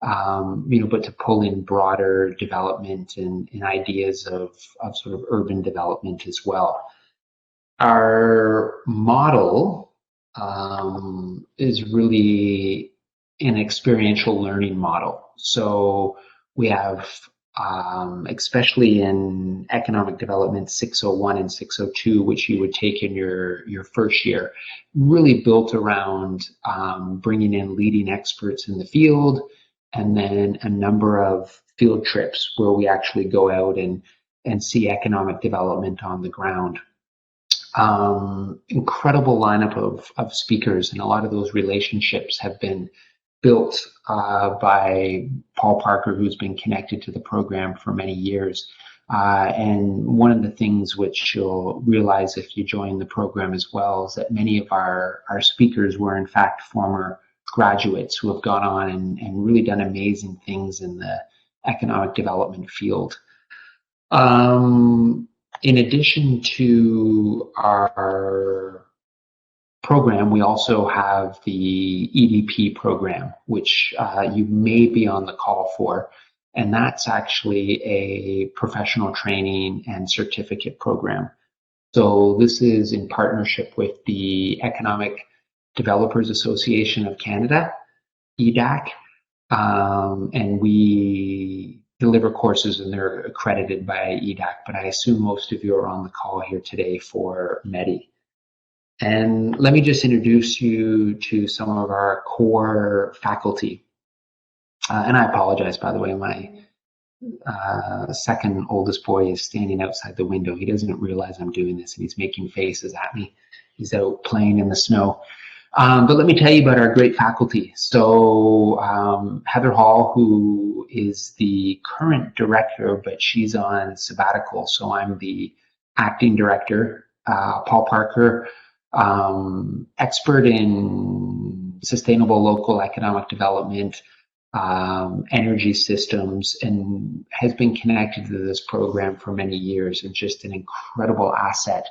but to pull in broader development and ideas of sort of urban development as well. Our model is really an experiential learning model. So we have, especially in economic development 601 and 602, which you would take in your first year, really built around bringing in leading experts in the field, and then a number of field trips where we actually go out and see economic development on the ground. Incredible lineup of speakers, and a lot of those relationships have been built by Paul Parker, who's been connected to the program for many years. And one of the things which you'll realize if you join the program as well is that many of our speakers were in fact former graduates who have gone on and really done amazing things in the economic development field. In addition to our program, we also have the EDP program, which you may be on the call for, and that's actually a professional training and certificate program. So this is in partnership with the Economic Developers Association of Canada, EDAC, and we deliver courses and they're accredited by EDAC, but I assume most of you are on the call here today for MEDI. And let me just introduce you to some of our core faculty. And I apologize, by the way, my second oldest boy is standing outside the window. He doesn't realize I'm doing this and he's making faces at me. He's out playing in the snow. But let me tell you about our great faculty. So Heather Hall, who is the current director, but she's on sabbatical, so I'm the acting director. Paul Parker, expert in sustainable local economic development, energy systems, and has been connected to this program for many years, and just an incredible asset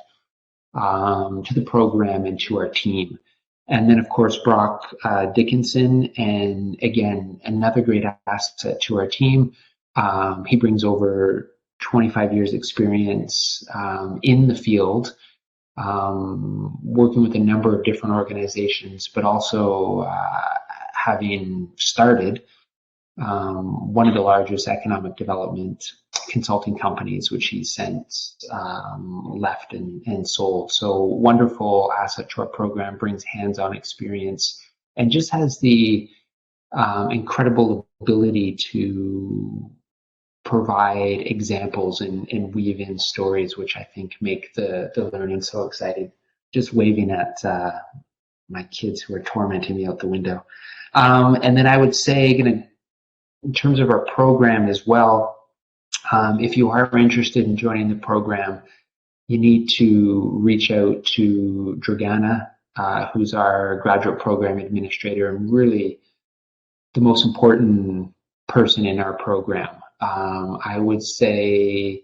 to the program and to our team. And then, of course, Brock Dickinson, and again, another great asset to our team. He brings over 25 years experience in the field, working with a number of different organizations, but also having started one of the largest economic development consulting companies, which he's since left and sold. So wonderful asset to our program, brings hands-on experience, and just has the incredible ability to provide examples and weave in stories, which I think make the learning so exciting. Just waving at my kids who are tormenting me out the window. And then I would say, in terms of our program as well, if you are interested in joining the program, you need to reach out to Dragana, who's our graduate program administrator and really the most important person in our program. I would say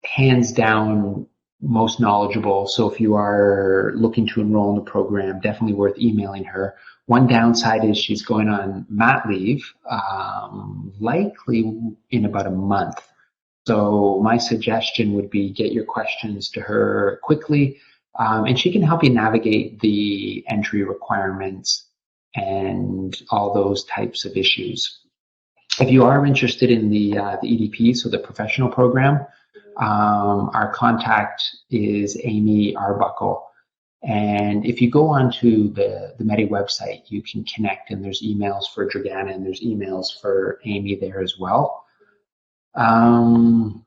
hands down most knowledgeable. So if you are looking to enroll in the program, definitely worth emailing her. One downside is she's going on mat leave, likely in about a month. So my suggestion would be get your questions to her quickly, and she can help you navigate the entry requirements and all those types of issues. If you are interested in the EDP, so the professional program, our contact is Amy Arbuckle. And if you go onto the MEDI website, you can connect, and there's emails for Dragana and there's emails for Amy there as well. I'm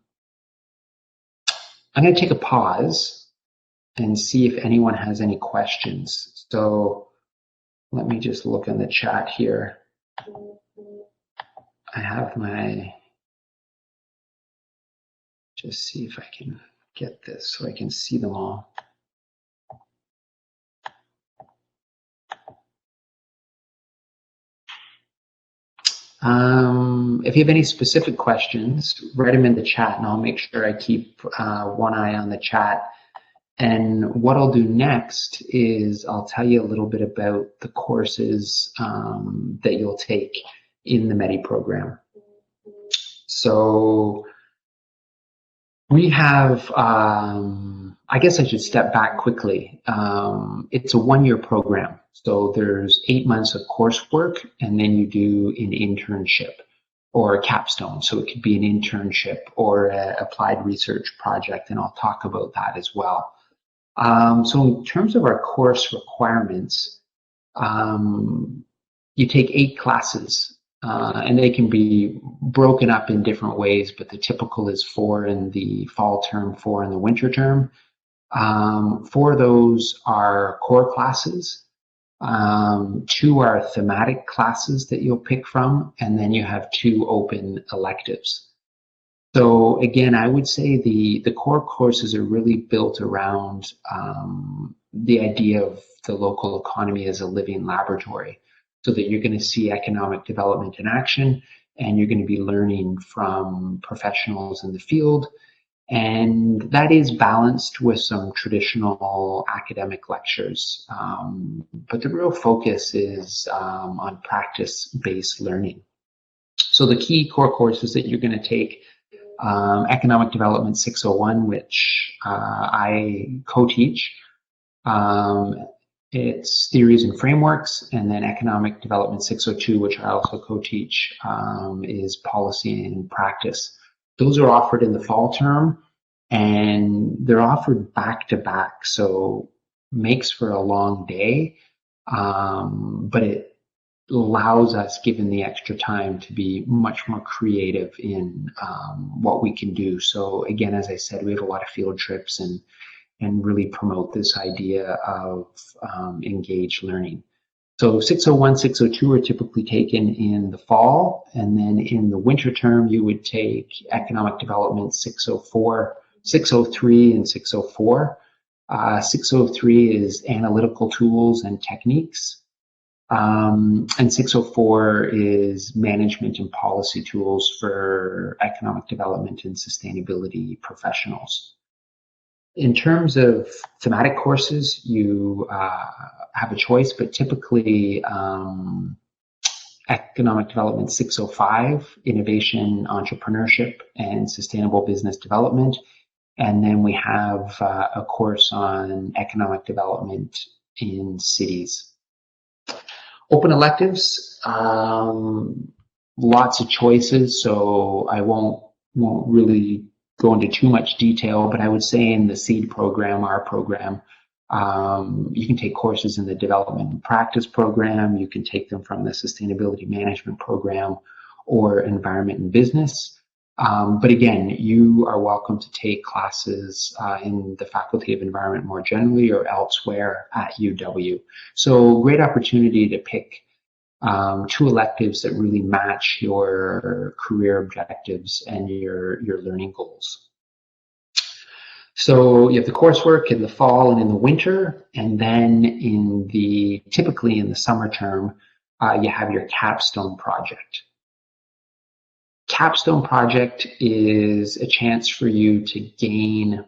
going to take a pause and see if anyone has any questions. So let me just look in the chat here. I have my, just see if I can get this so I can see them all. If you have any specific questions, write them in the chat, and I'll make sure I keep one eye on the chat. And what I'll do next is I'll tell you a little bit about the courses that you'll take in the MEDI program. So we have, I guess I should step back quickly. It's a one-year program. So there's 8 months of coursework, and then you do an internship or a capstone. So it could be an internship or an applied research project, and I'll talk about that as well. So in terms of our course requirements, you take 8 classes, and they can be broken up in different ways, but the typical is 4 in the fall term, 4 in the winter term. 4 of those are core classes. 2 are thematic classes that you'll pick from, and then you have 2 open electives. So again, I would say the core courses are really built around the idea of the local economy as a living laboratory, so that you're going to see economic development in action, and you're going to be learning from professionals in the field. And that is balanced with some traditional academic lectures. But the real focus is on practice-based learning. So the key core courses that you're going to take, Economic Development 601, which I co-teach. It's Theories and Frameworks, and then Economic Development 602, which I also co-teach, is Policy and Practice. Those are offered in the fall term, and they're offered back to back, so makes for a long day, but it allows us, given the extra time, to be much more creative in what we can do. So again, as I said, we have a lot of field trips and really promote this idea of engaged learning. So 601, 602 are typically taken in the fall, and then in the winter term, you would take Economic Development 604, 603, and 604. 603 is Analytical Tools and Techniques, and 604 is Management and Policy Tools for Economic Development and Sustainability Professionals. In terms of thematic courses, you have a choice, but typically Economic Development 605, Innovation, Entrepreneurship, and Sustainable Business Development. And then we have a course on Economic Development in Cities. Open electives, lots of choices, so I won't really go into too much detail, but I would say in the SEED program, our program, you can take courses in the Development and Practice program, you can take them from the Sustainability Management program or Environment and Business. But again, you are welcome to take classes in the Faculty of Environment more generally or elsewhere at UW. So great opportunity to pick 2 electives that really match your career objectives and your learning goals. So you have the coursework in the fall and in the winter, and then typically in the summer term, you have your capstone project. Capstone project is a chance for you to gain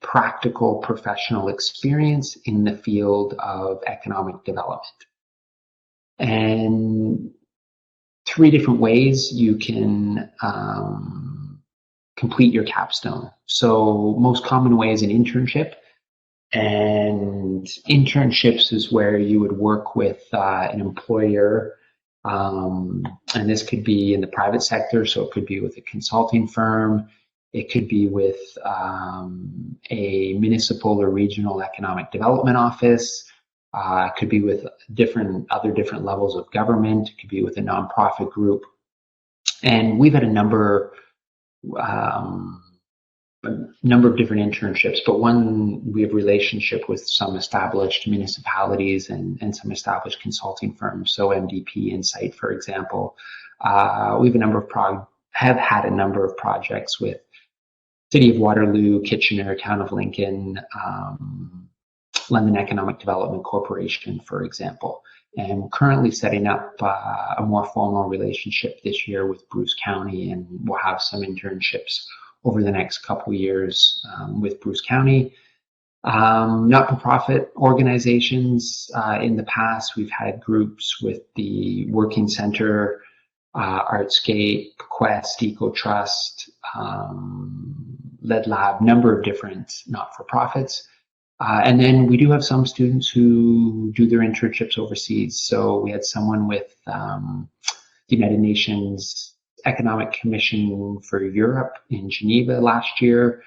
practical professional experience in the field of economic development. And 3 different ways you can complete your capstone. So most common way is an internship, and internships is where you would work with an employer And this could be in the private sector, so it could be with a consulting firm, it could be with a municipal or regional economic development office, it could be with other different levels of government, it could be with a nonprofit group. And we've had a number of different internships, but we have relationship with some established municipalities and some established consulting firms. So MDP Insight, for example. We have had a number of projects with City of Waterloo, Kitchener, Town of Lincoln, London Economic Development Corporation, for example. And currently setting up a more formal relationship this year with Bruce County, and we'll have some internships over the next couple of years with Bruce County. Not-for-profit organizations, in the past we've had groups with the Working Center, Artscape, Quest, Eco Trust, Lead Lab, number of different not-for-profits. And then we do have some students who do their internships overseas. So we had someone with the United Nations Economic Commission for Europe in Geneva last year,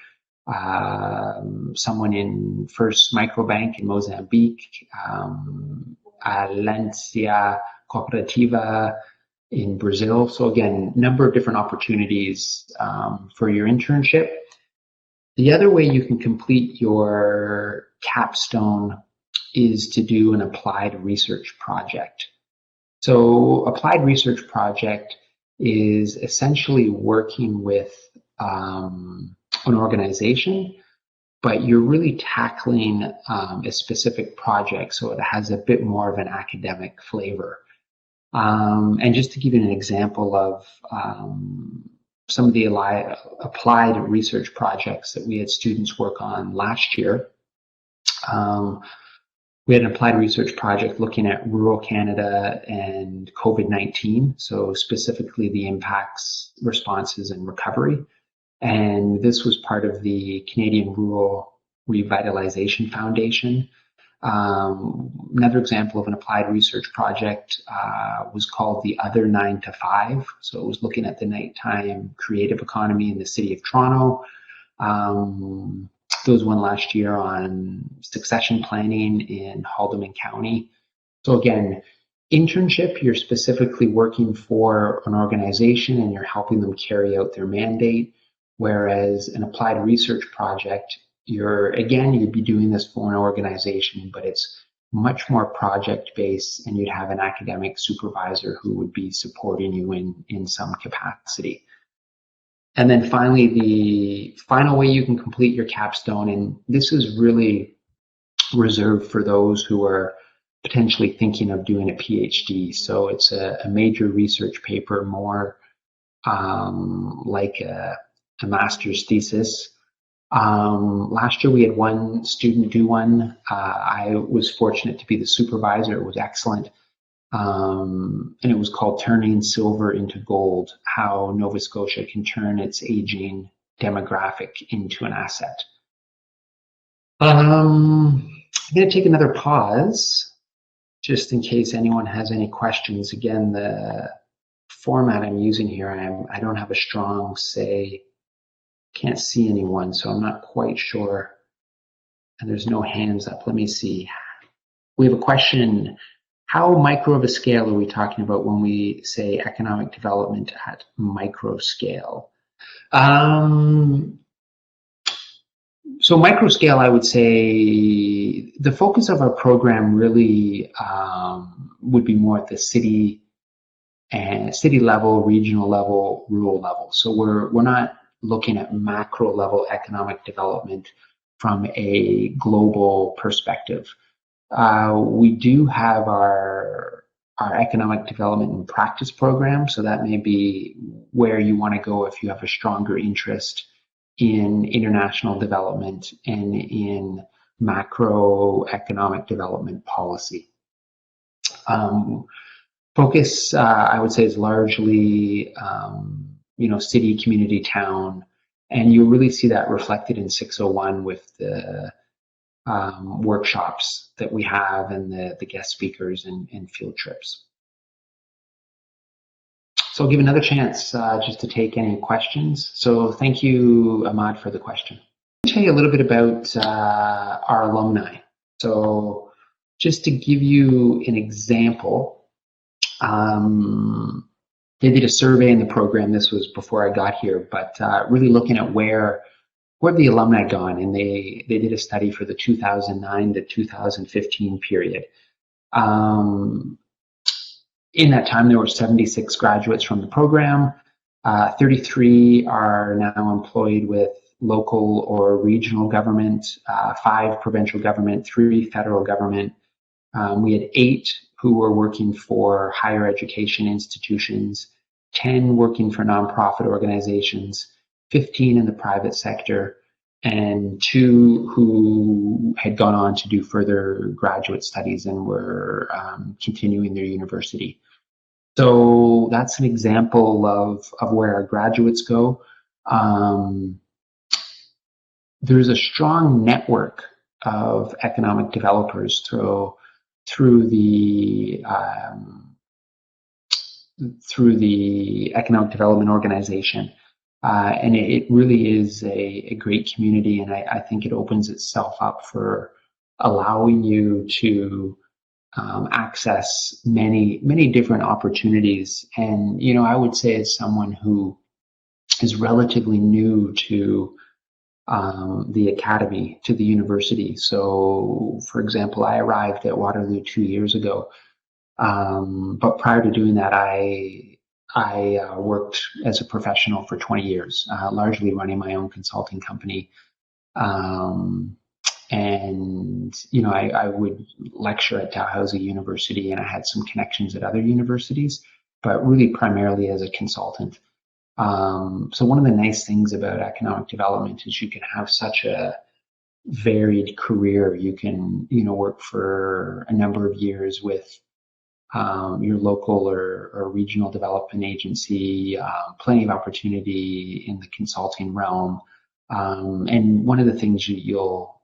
someone in First Microbank in Mozambique, Alencia Cooperativa in Brazil. So again, number of different opportunities for your internship. The other way you can complete your capstone is to do an applied research project. So applied research project is essentially working with an organization, but you're really tackling a specific project, so it has a bit more of an academic flavor. And just to give you an example of some of the applied research projects that we had students work on last year. We had an applied research project looking at rural Canada and COVID-19, so specifically the impacts, responses, and recovery. And this was part of the Canadian Rural Revitalization Foundation. Another example of an applied research project was called the Other 9 to 5. So it was looking at the nighttime creative economy in the city of Toronto. There was one last year on succession planning in Haldimand County. So again, internship, you're specifically working for an organization and you're helping them carry out their mandate. Whereas an applied research project, you'd be doing this for an organization, but it's much more project-based, and you'd have an academic supervisor who would be supporting you in some capacity. And then finally, the final way you can complete your capstone, and this is really reserved for those who are potentially thinking of doing a PhD. So it's a major research paper, more like a master's thesis. Last year we had one student do one. I was fortunate to be the supervisor. It was excellent. And it was called Turning Silver into Gold, How Nova Scotia Can Turn Its Aging Demographic into an Asset. I'm going to take another pause just in case anyone has any questions. Again, the format I'm using here, I don't have a strong say. Can't see anyone, so I'm not quite sure. And there's no hands up. Let me see. We have a question. How micro of a scale are we talking about when we say economic development at micro scale? So micro scale, I would say the focus of our program really would be more at the city level, regional level, rural level. So we're not looking at macro level economic development from a global perspective. We do have our economic development and practice program, so that may be where you want to go if you have a stronger interest in international development and in macroeconomic development policy. Focus, I would say, is largely city, community, town, and you'll really see that reflected in 601 with the workshops that we have and the guest speakers and field trips. So I'll give another chance just to take any questions. So thank you, Ahmad, for the question. I'll tell you a little bit about our alumni. So just to give you an example, they did a survey in the program. This was before I got here, but really looking at where the alumni gone, and they did a study for the 2009 to 2015 period. In that time, there were 76 graduates from the program. 33 are now employed with local or regional government, 5 provincial government, 3 federal government. We had 8 who were working for higher education institutions, 10 working for nonprofit organizations, 15 in the private sector, and 2 who had gone on to do further graduate studies and were continuing their university. So that's an example of where our graduates go. There's a strong network of economic developers through the Economic Development Organization. And it really is a great community, and I think it opens itself up for allowing you to access many different opportunities. And I would say, as someone who is relatively new to the academy, to the university. So, for example, I arrived at Waterloo 2 years ago, but prior to doing that, I worked as a professional for 20 years, largely running my own consulting company. And I would lecture at Dalhousie University, and I had some connections at other universities, but really primarily as a consultant. So one of the nice things about economic development is you can have such a varied career. You can work for a number of years with your local or regional development agency, plenty of opportunity in the consulting realm. And one of the things you'll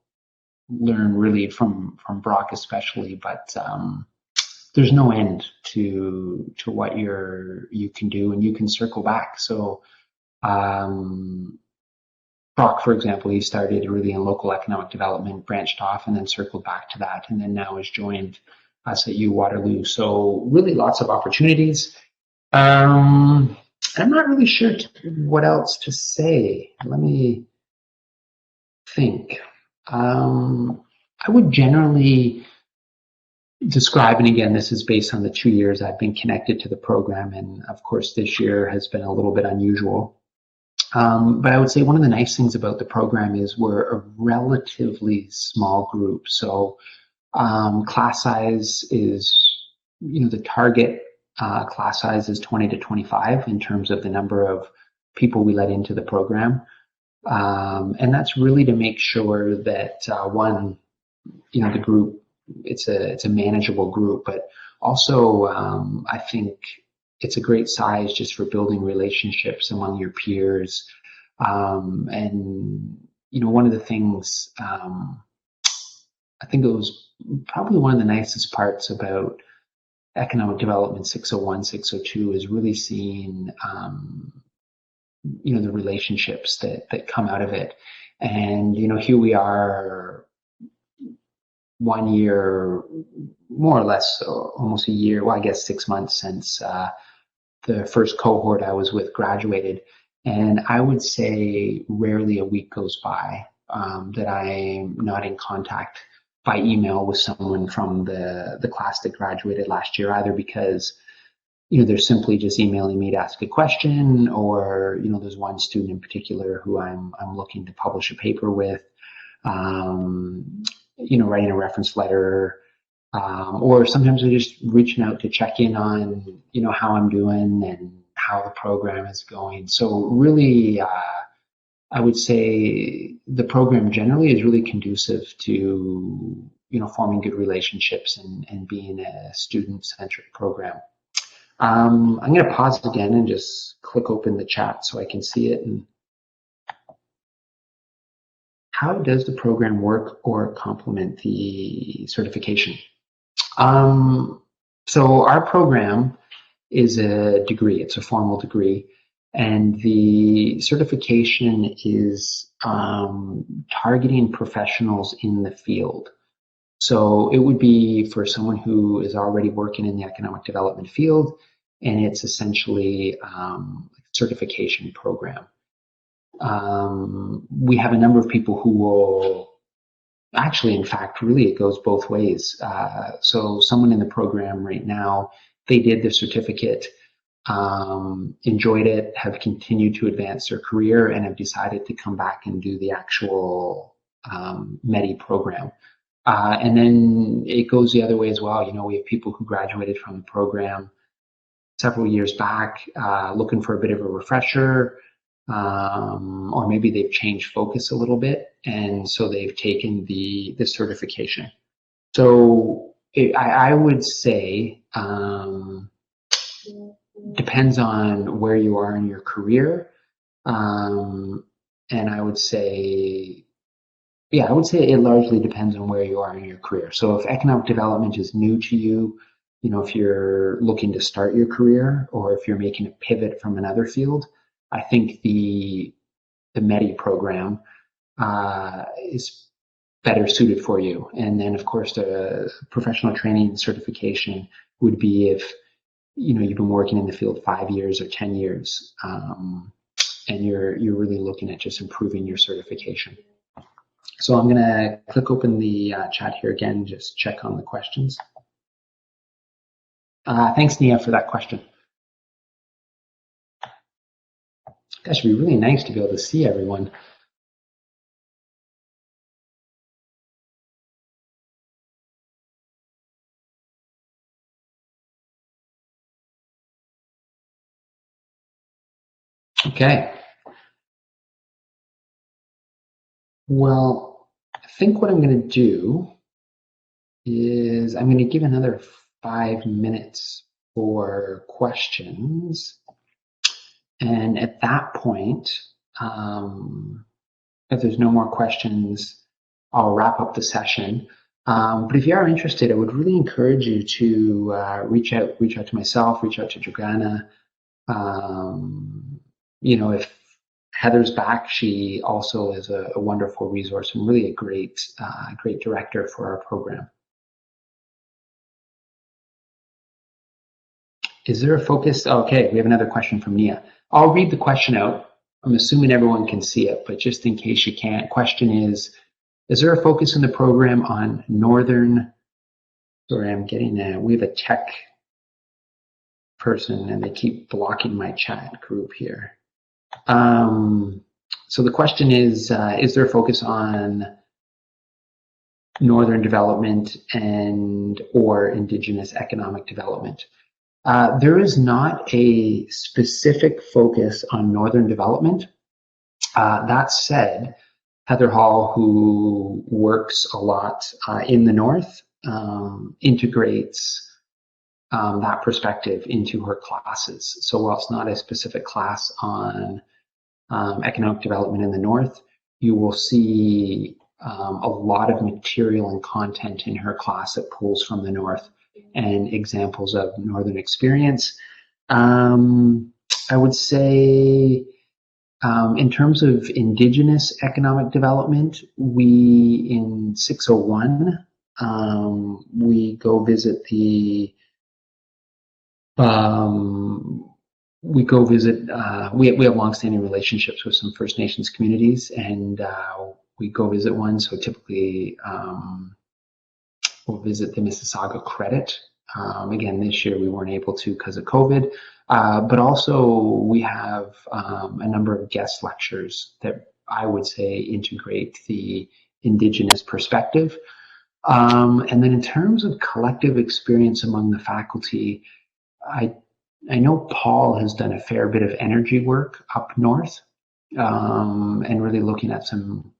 learn really from Brock especially, but there's no end to what you can do, and you can circle back. So Brock, for example, he started really in local economic development, branched off, and then circled back to that, and then now has joined us at Waterloo. So really lots of opportunities. I'm not really sure what else to say. Let me think. I would generally describe, and again, this is based on the 2 years I've been connected to the program, and of course this year has been a little bit unusual. But I would say one of the nice things about the program is we're a relatively small group. So class size is, the target class size is 20 to 25 in terms of the number of people we let into the program. And that's really to make sure that one, the group, it's a manageable group, but also I think it's a great size just for building relationships among your peers. And one of the things I think it was probably one of the nicest parts about Economic Development 601, 602 is really seeing the relationships that come out of it. And here we are 1 year, more or less, almost a year, well, I guess 6 months since the first cohort I was with graduated. And I would say rarely a week goes by that I'm not in contact by email with someone from the class that graduated last year, either because they're simply just emailing me to ask a question, or there's one student in particular who I'm looking to publish a paper with, writing a reference letter, or sometimes they're just reaching out to check in on how I'm doing and how the program is going. So really, I would say the program generally is really conducive to forming good relationships and being a student-centric program. I'm going to pause again and just click open the chat so I can see it. And how does the program work or complement the certification? So our program is a degree. It's a formal degree. And the certification is targeting professionals in the field. So it would be for someone who is already working in the economic development field, and it's essentially a certification program. We have a number of people who will actually, in fact, really it goes both ways. So someone in the program right now, they did the certificate, enjoyed it, have continued to advance their career, and have decided to come back and do the actual MEDI program. And then it goes the other way as well. You know, we have people who graduated from the program several years back, looking for a bit of a refresher, or maybe they've changed focus a little bit, and so they've taken the certification. So I would say depends on where you are in your career, and I would say, yeah, I would say it largely depends on where you are in your career. So if economic development is new to you, you know, if you're looking to start your career, or if you're making a pivot from another field, I think the MEDI program is better suited for you. And then, of course, the professional training certification would be if, you know, you've been working in the field 5 years or 10 years, and you're really looking at just improving your certification. So I'm going to click open the chat here again, just check on the questions. Thanks, Nia, for that question. That should be really nice to be able to see everyone. Okay. Well, I think what I'm going to do is I'm going to give another 5 minutes for questions. And at that point, if there's no more questions, I'll wrap up the session. But if you are interested, I would really encourage you to reach out to myself, reach out to Dragana. You know, if Heather's back, she also is a wonderful resource and really a great director for our program. Is there a focus? Okay, we have another question from Nia. I'll read the question out. I'm assuming everyone can see it, but just in case you can't, question is there a focus in the program on northern, sorry, I'm getting we have a tech person and they keep blocking my chat group here. So the question is there a focus on northern development and or indigenous economic development? There is not a specific focus on northern development. That said, Heather Hall, who works a lot in the north, integrates that perspective into her classes. So while it's not a specific class on economic development in the north, you will see a lot of material and content in her class that pulls from the north and examples of northern experience. I would say in terms of indigenous economic development, we in 601, we go visit we have longstanding relationships with some First Nations communities, and we go visit one. So typically we'll visit the Mississauga Credit. Again, this year we weren't able to because of COVID, but also we have a number of guest lectures that I would say integrate the Indigenous perspective. And then in terms of collective experience among the faculty, I know Paul has done a fair bit of energy work up north, and really looking at some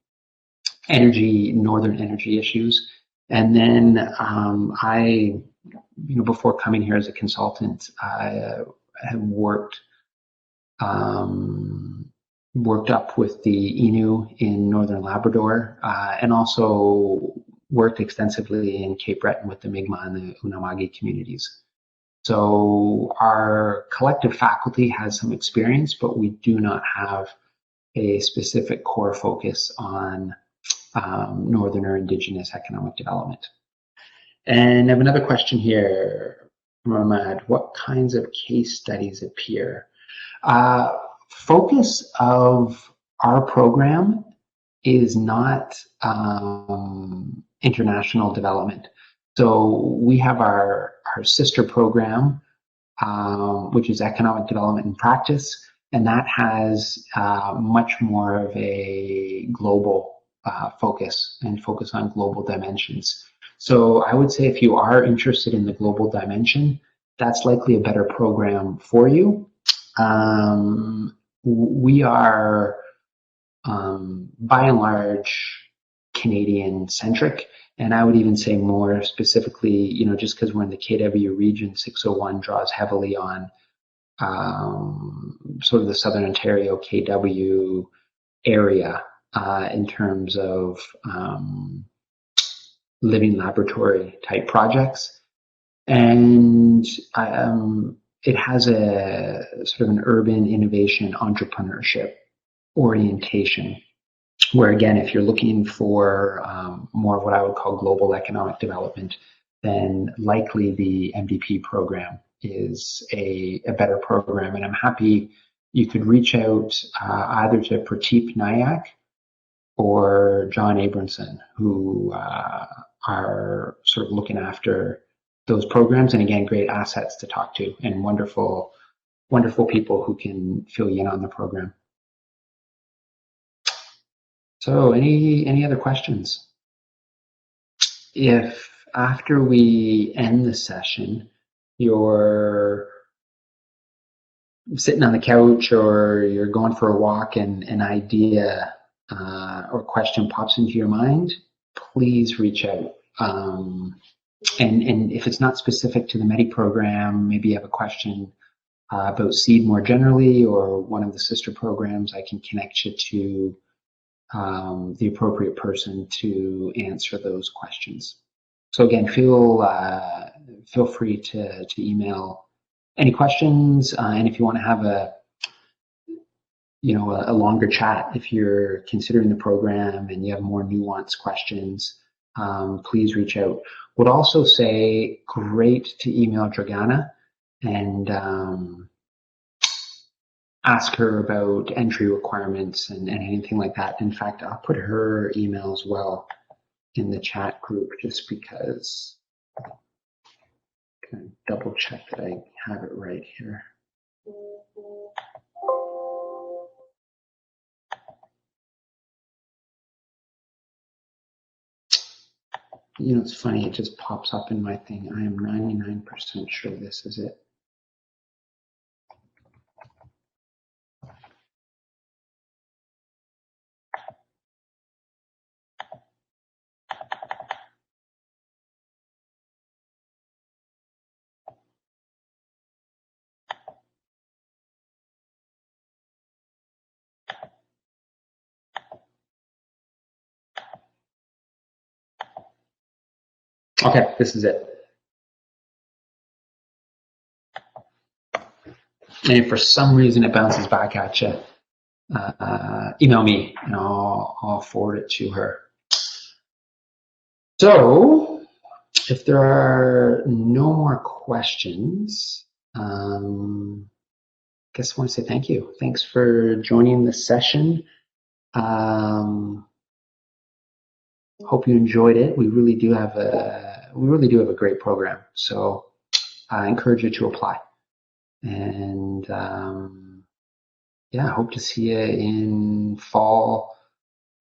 northern energy issues. And then before coming here as a consultant, I have worked up with the Innu in northern Labrador, and also worked extensively in Cape Breton with the Mi'kmaq and the Unama'ki communities. So our collective faculty has some experience, but we do not have a specific core focus on Northern or Indigenous economic development. And I have another question here from Ahmad. What kinds of case studies appear? Focus of our program is not international development. So we have our sister program, which is economic development and practice, and that has much more of a global focus and focus on global dimensions. So I would say if you are interested in the global dimension, that's likely a better program for you. We are, by and large, Canadian centric, and I would even say more specifically, you know, just because we're in the KW region, 601 draws heavily on sort of the Southern Ontario KW area in terms of living laboratory type projects, and it has a sort of an urban innovation entrepreneurship orientation, where again, if you're looking for more of what I would call global economic development, then likely the MDP program is a better program. And I'm happy you could reach out either to Prateep Nayak or John Abramson, who are sort of looking after those programs, and again, great assets to talk to and wonderful people who can fill you in on the program. So any other questions? If after we end the session, you're sitting on the couch or you're going for a walk and an idea or question pops into your mind, please reach out. And if it's not specific to the MEDI program, maybe you have a question about SEED more generally or one of the sister programs, I can connect you to the appropriate person to answer those questions. So again, feel free to email any questions, and if you want to have a longer chat, if you're considering the program and you have more nuanced questions, please reach out. Would also say great to email Dragana and ask her about entry requirements and anything like that. In fact, I'll put her email as well in the chat group just because. Can I double check that I have it right here? You know, it's funny, it just pops up in my thing. I am 99% sure this is it. Okay, this is it. And if for some reason it bounces back at you, email me and I'll forward it to her. So if there are no more questions, I guess I want to say thank you. Thanks for joining the session. Hope you enjoyed it. We really do have a great program. So I encourage you to apply. And yeah, I hope to see you in fall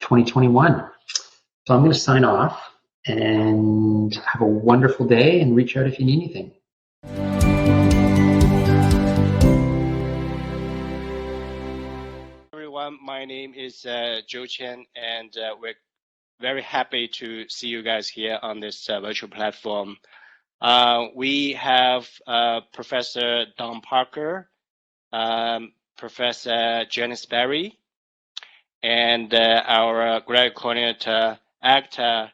2021. So I'm going to sign off and have a wonderful day and reach out if you need anything. Everyone, my name is Joe Chen, and we're very happy to see you guys here on this virtual platform. We have Professor Don Parker, Professor Janice Berry, and our grad coordinator, actor,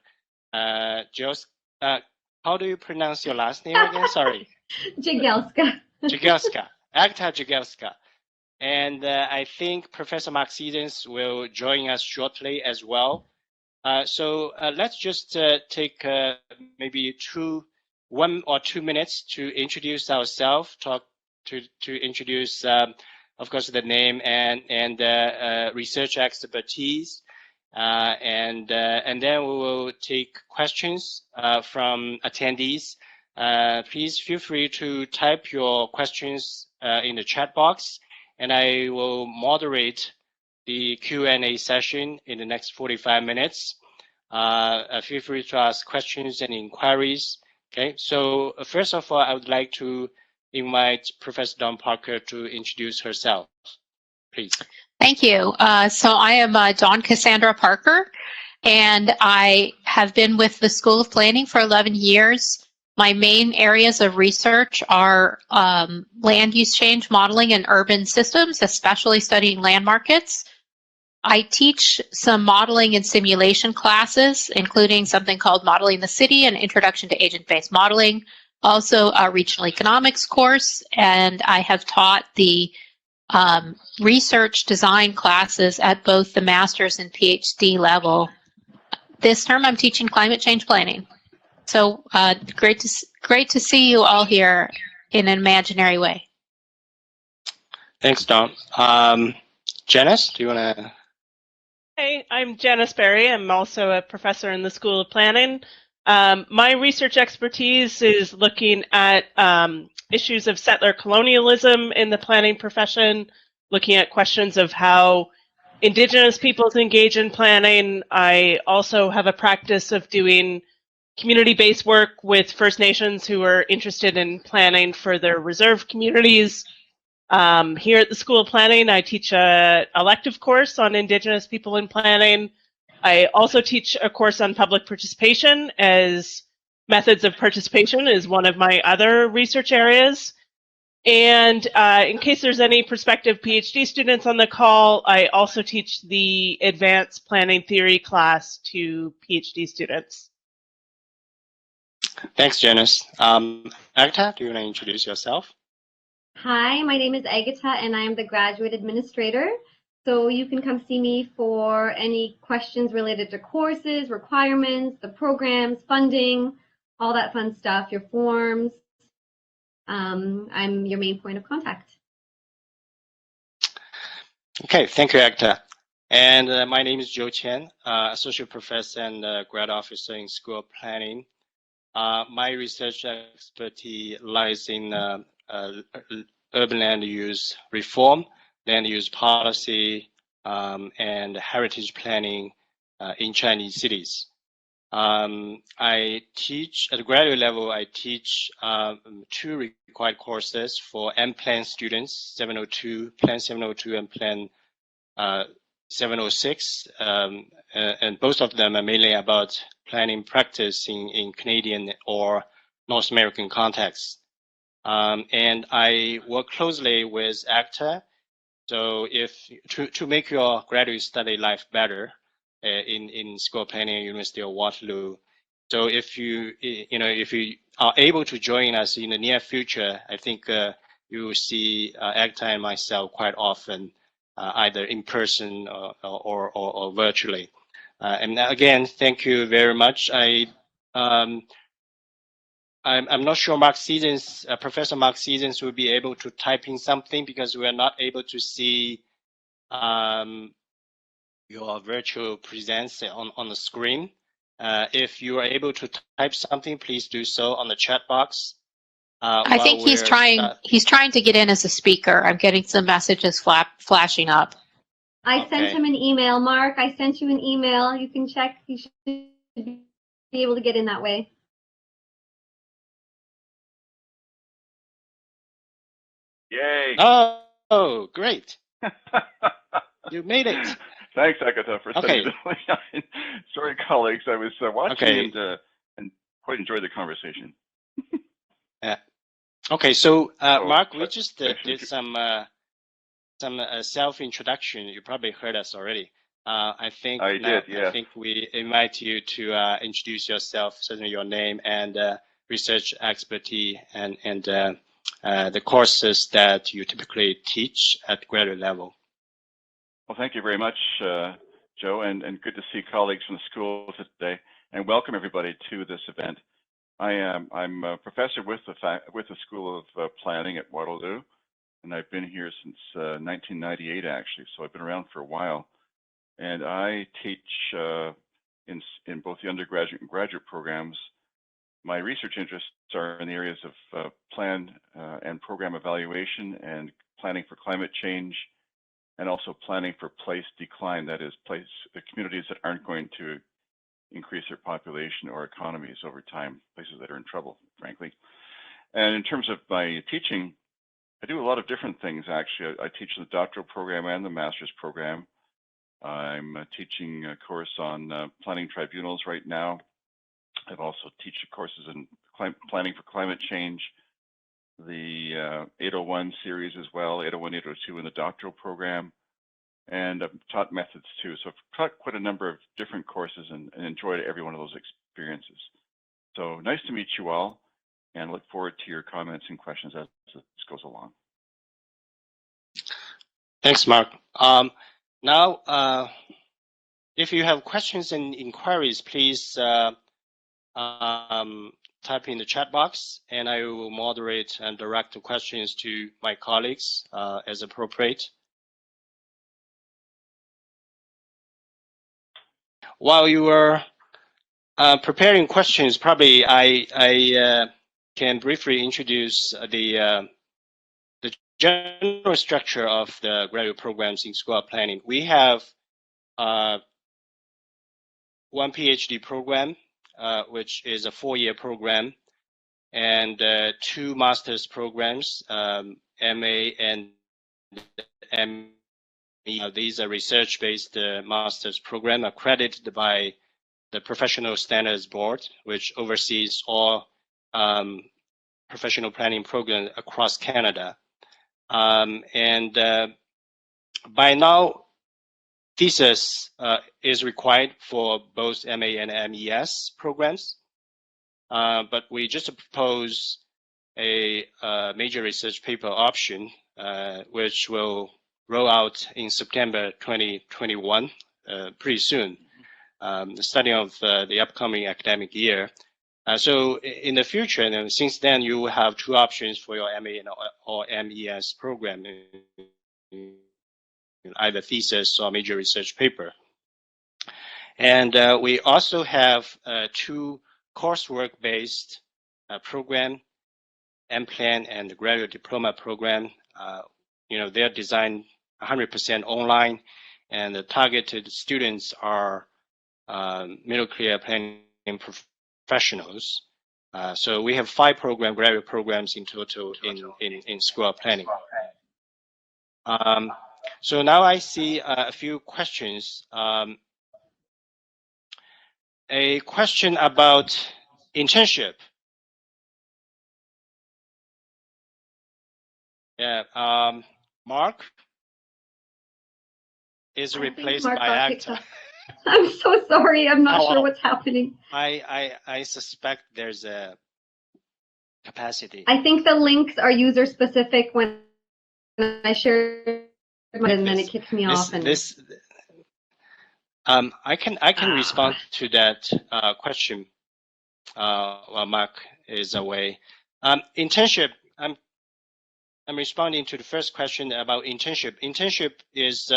how do you pronounce your last name again? Sorry. Jagielska. Jagielska. Agata Jagielska. And I think Professor Mark Seasons will join us shortly as well. So let's just take maybe 1 or 2 minutes to introduce ourselves, to introduce, of course, the name and research expertise, and then we will take questions from attendees. Please feel free to type your questions in the chat box, and I will moderate the Q&A session in the next 45 minutes. Feel free to ask questions and inquiries. Okay, so first of all, I would like to invite Professor Dawn Parker to introduce herself, please. Thank you. So I am Dawn Cassandra Parker, and I have been with the School of Planning for 11 years. My main areas of research are land use change modeling and urban systems, especially studying land markets. I teach some modeling and simulation classes, including something called Modeling the City and Introduction to Agent-Based Modeling, also a regional economics course, and I have taught the research design classes at both the master's and PhD level. This term I'm teaching climate change planning. So great to see you all here in an imaginary way. Thanks, Dawn. Janice, do you want to? Hey, I'm Janice Berry. I'm also a professor in the School of Planning. My research expertise is looking at issues of settler colonialism in the planning profession, looking at questions of how Indigenous peoples engage in planning. I also have a practice of doing community-based work with First Nations who are interested in planning for their reserve communities. Here at the School of Planning, I teach an elective course on Indigenous people in planning. I also teach a course on public participation, as methods of participation is one of my other research areas. And in case there's any prospective PhD students on the call, I also teach the advanced planning theory class to PhD students. Thanks, Janice. Agata, do you want to introduce yourself? Hi, my name is Agata, and I am the graduate administrator. So you can come see me for any questions related to courses, requirements, the programs, funding, all that fun stuff, your forms. I'm your main point of contact. Okay, thank you, Agata. And my name is Joe Chen, Associate Professor and Grad Officer in School of Planning. My research expertise lies in urban land use reform, land use policy, and heritage planning in Chinese cities. I teach at the graduate level. I teach 2 required courses for M-Plan students, 702, Plan 702, and Plan 706, and both of them are mainly about planning practice in Canadian or North American context. And I work closely with ACTA. So to make your graduate study life better in School of Planning at University of Waterloo. So if you are able to join us in the near future, I think you will see ACTA and myself quite often, either in person or virtually. And again, thank you very much. I'm not sure Professor Mark Seasons will be able to type in something because we are not able to see your virtual presence on the screen. If you are able to type something, please do so on the chat box. I think he's trying to get in as a speaker. I'm getting some messages flashing up. I sent him an email. Mark, I sent you an email. You can check. You should be able to get in that way. Yay! Oh, great! You made it. Thanks, Agata, for sending it. Sorry, colleagues. I was watching and quite enjoyed the conversation. Yeah. Okay, so Mark, we just did some self-introduction. You probably heard us already. I think I think we invite you to introduce yourself, certainly your name, and research expertise and the courses that you typically teach at graduate level. Well, thank you very much, Joe, and good to see colleagues from the school today, and welcome everybody to this event. I'm a professor with the School of Planning at Waterloo, and I've been here since 1998 actually, so I've been around for a while. And I teach in both the undergraduate and graduate programs. My research interests are in the areas of plan and program evaluation and planning for climate change, and also planning for place decline, that is, communities that aren't going to increase their population or economies over time, places that are in trouble, frankly. And in terms of my teaching, I do a lot of different things, actually. I teach the doctoral program and the master's program. I'm teaching a course on planning tribunals right now. I've also teach courses in planning for climate change, the 801 series as well, 801, 802 in the doctoral program, and I've taught methods too. So I've taught quite a number of different courses and enjoyed every one of those experiences. So nice to meet you all, and look forward to your comments and questions as this goes along. Thanks, Mark. Now, if you have questions and inquiries, please type in the chat box, and I will moderate and direct the questions to my colleagues as appropriate. While you are preparing questions, probably I can briefly introduce the general structure of the graduate programs in School of Planning. We have one PhD program, which is a 4-year program, and 2 master's programs, MA and ME. These are research-based master's program accredited by the Professional Standards Board, which oversees all professional planning programs across Canada. And by now, thesis is required for both MA and MES programs, but we just propose a major research paper option, which will roll out in September 2021, pretty soon, starting of the upcoming academic year. So in the future, and since then, you will have 2 options for your MA or MES program, either thesis or major research paper. And we also have 2 coursework-based program, M-Plan and the graduate diploma program. They're designed 100% online, and the targeted students are middle-career planning professionals. So we have 5 graduate programs in total in School of Planning. So now I see a few questions. A question about internship. Yeah, Mark is replaced by Agta. I'm so sorry. I'm not sure what's happening. I suspect there's a capacity. I think the links are user specific when I share and then it kicks me off. And I can respond to that question while Mark is away. Internship. I'm responding to the first question about internship. Internship is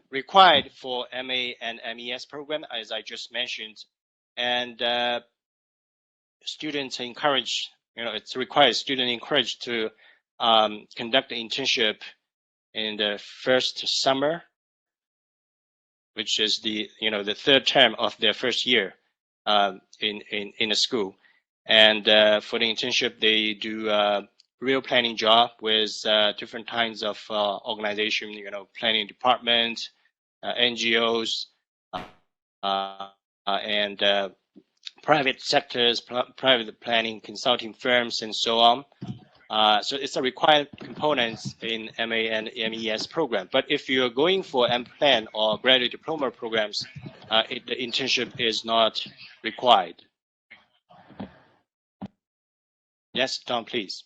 required for MA and MES program, as I just mentioned, and students encouraged. It's required. Students encouraged to conduct the internship in the first summer, which is the 3rd term of their first year in a school. And for the internship, they do real planning job with different kinds of organization, planning department, NGOs, and private sectors, private planning consulting firms, and so on. So it's a required component in MA and MES program. But if you're going for M-Plan or graduate diploma programs, the internship is not required. Yes, Don, please.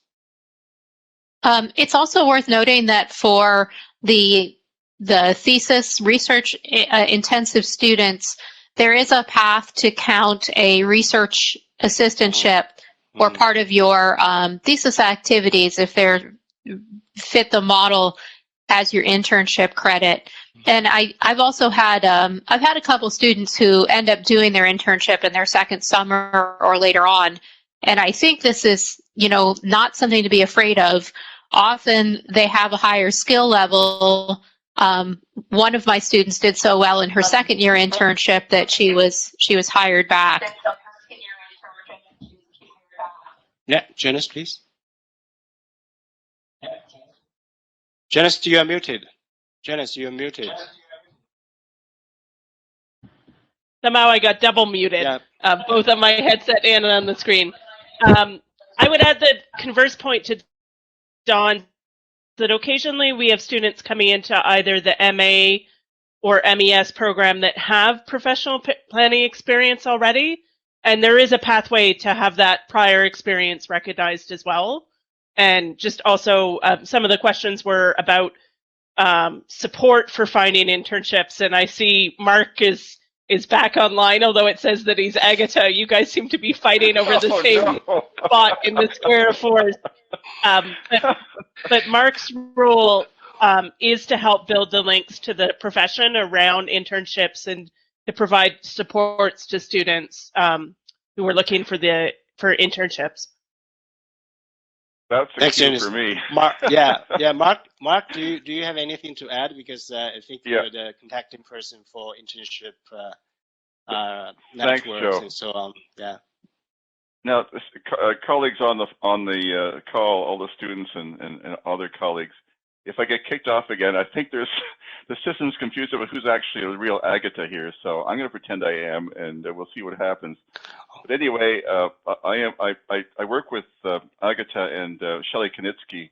It's also worth noting that for the thesis research intensive students, there is a path to count a research assistantship or part of your thesis activities if they're fit the model as your internship credit. And I've also had I've had a couple students who end up doing their internship in their second summer or later on. And I think this is, not something to be afraid of. Often they have a higher skill level. One of my students did so well in her second year internship that she was hired back. Yeah, Janice, please. Janice, you are muted. Janice, you are muted. Somehow I got double muted, Yeah. both on my headset and on the screen. I would add the converse point to Don, that occasionally we have students coming into either the MA or MES program that have professional planning experience already, and there is a pathway to have that prior experience recognized as well. And just also, some of the questions were about support for finding internships, and I see Mark is back online, although it says that he's Agatha. You guys seem to be fighting over the same spot in the square of fours. But Mark's role is to help build the links to the profession around internships and to provide supports to students who are looking for internships. That's a cue for me. Mark, Mark, do you have anything to add? Because I think you're the contacting person for internship networks Joe. and so on. Yeah. Now, colleagues on the call, all the students and other colleagues, if I get kicked off again, I think the system's confused about who's actually a real Agatha here. So I'm going to pretend I am, and we'll see what happens. But anyway, I work with Agatha and Shelley Knitsky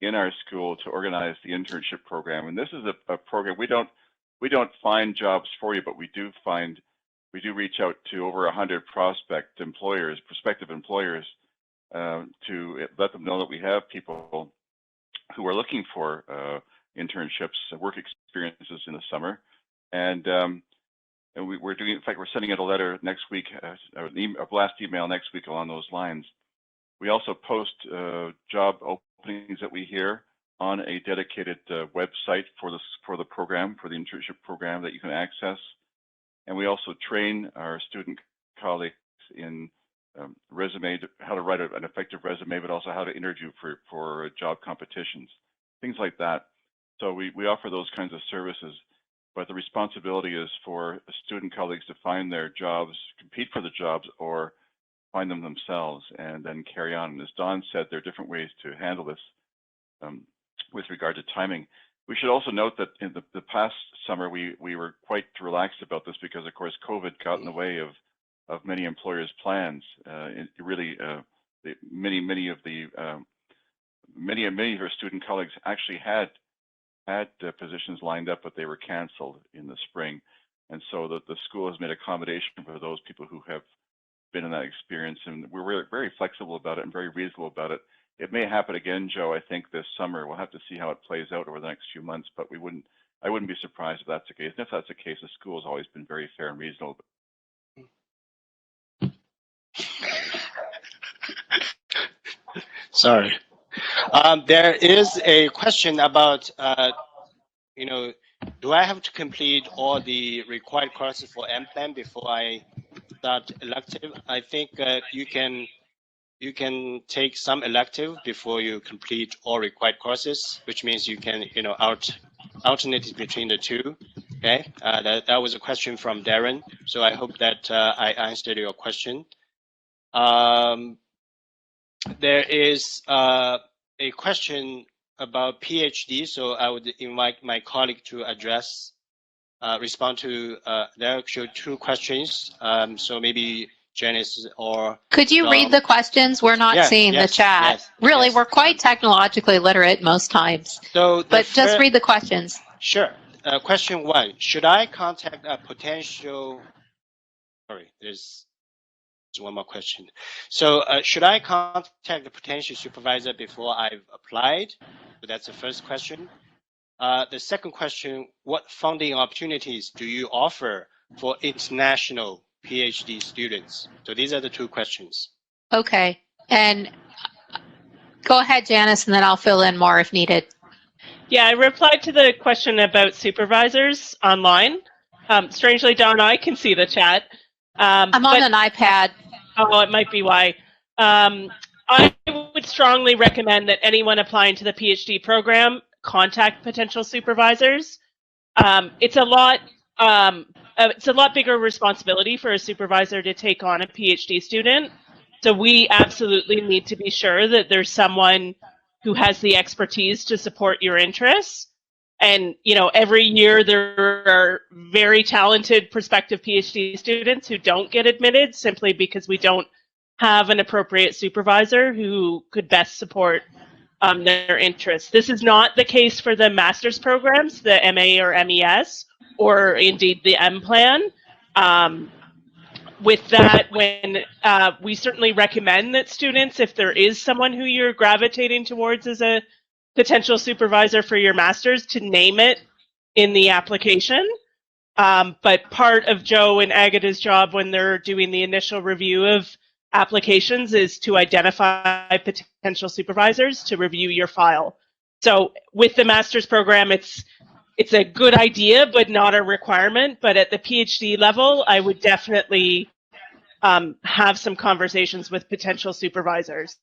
in our school to organize the internship program, and this is a program we don't find jobs for you, but we do reach out to over 100 prospective employers to let them know that we have people who are looking for internships, work experiences in the summer, and we're doing. In fact, we're sending out a letter next week, a blast email next week along those lines. We also post job openings that we hear on a dedicated website for the program, for the internship program that you can access. And we also train our student colleagues in how to write an effective resume, but also how to interview for job competitions, things like that. So we offer those kinds of services, but the responsibility is for student colleagues to find their jobs, compete for the jobs, or find them themselves and then carry on. And as Don said, there are different ways to handle this with regard to timing. We should also note that in the past summer, we were quite relaxed about this because, of course, COVID got in the way of many employers' plans. Many of our student colleagues actually had positions lined up, but they were canceled in the spring. And so the school has made accommodation for those people who have been in that experience. And we're very flexible about it and very reasonable about it. It may happen again, Joe, I think this summer. We'll have to see how it plays out over the next few months, but I wouldn't be surprised if that's the case. And if that's the case, the school has always been very fair and reasonable. Sorry. There is a question about, do I have to complete all the required courses for M-Plan before I start elective? I think you can take some elective before you complete all required courses, which means you can, alternate between the two. Okay, that was a question from Darren. So I hope that I answered your question. There is a question about PhD, so I would invite my colleague to respond to there are actually two questions. So maybe Janice or could you read the questions? We're not seeing the chat. Really, we're quite technologically literate most times. So but just read the questions. Sure. Question 1: should I contact a potential? Sorry, there's one more question. So should I contact the potential supervisor before I've applied? So that's the first question. The second question, what funding opportunities do you offer for international PhD students? So these are the two questions. Okay, and go ahead, Janice, and then I'll fill in more if needed. Yeah, I replied to the question about supervisors online. Strangely, Don, I can see the chat. I'm on an iPad. Oh, it might be why. I would strongly recommend that anyone applying to the PhD program contact potential supervisors. It's a lot bigger responsibility for a supervisor to take on a PhD student. So we absolutely need to be sure that there's someone who has the expertise to support your interests. And, you know, every year there are very talented prospective PhD students who don't get admitted simply because we don't have an appropriate supervisor who could best support their interests. This is not the case for the master's programs, the MA or MES, or indeed the M plan. With that, when we certainly recommend that students, if there is someone who you're gravitating towards as a potential supervisor for your master's, to name it in the application. But part of Joe and Agata's job when they're doing the initial review of applications is to identify potential supervisors to review your file. So with the master's program, it's a good idea, but not a requirement. But at the PhD level, I would definitely have some conversations with potential supervisors.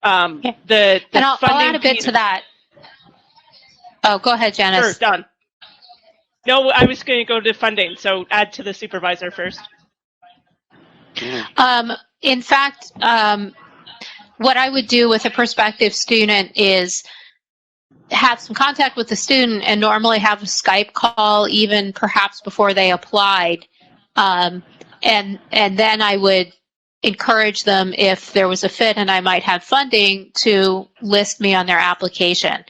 And I'll add a bit to that. Oh, go ahead, Janice. Sure, done. No, I was going to go to funding, so add to the supervisor first. In fact, what I would do with a prospective student is have some contact with the student and normally have a Skype call even perhaps before they applied. And then I would encourage them, if there was a fit and I might have funding, to list me on their application.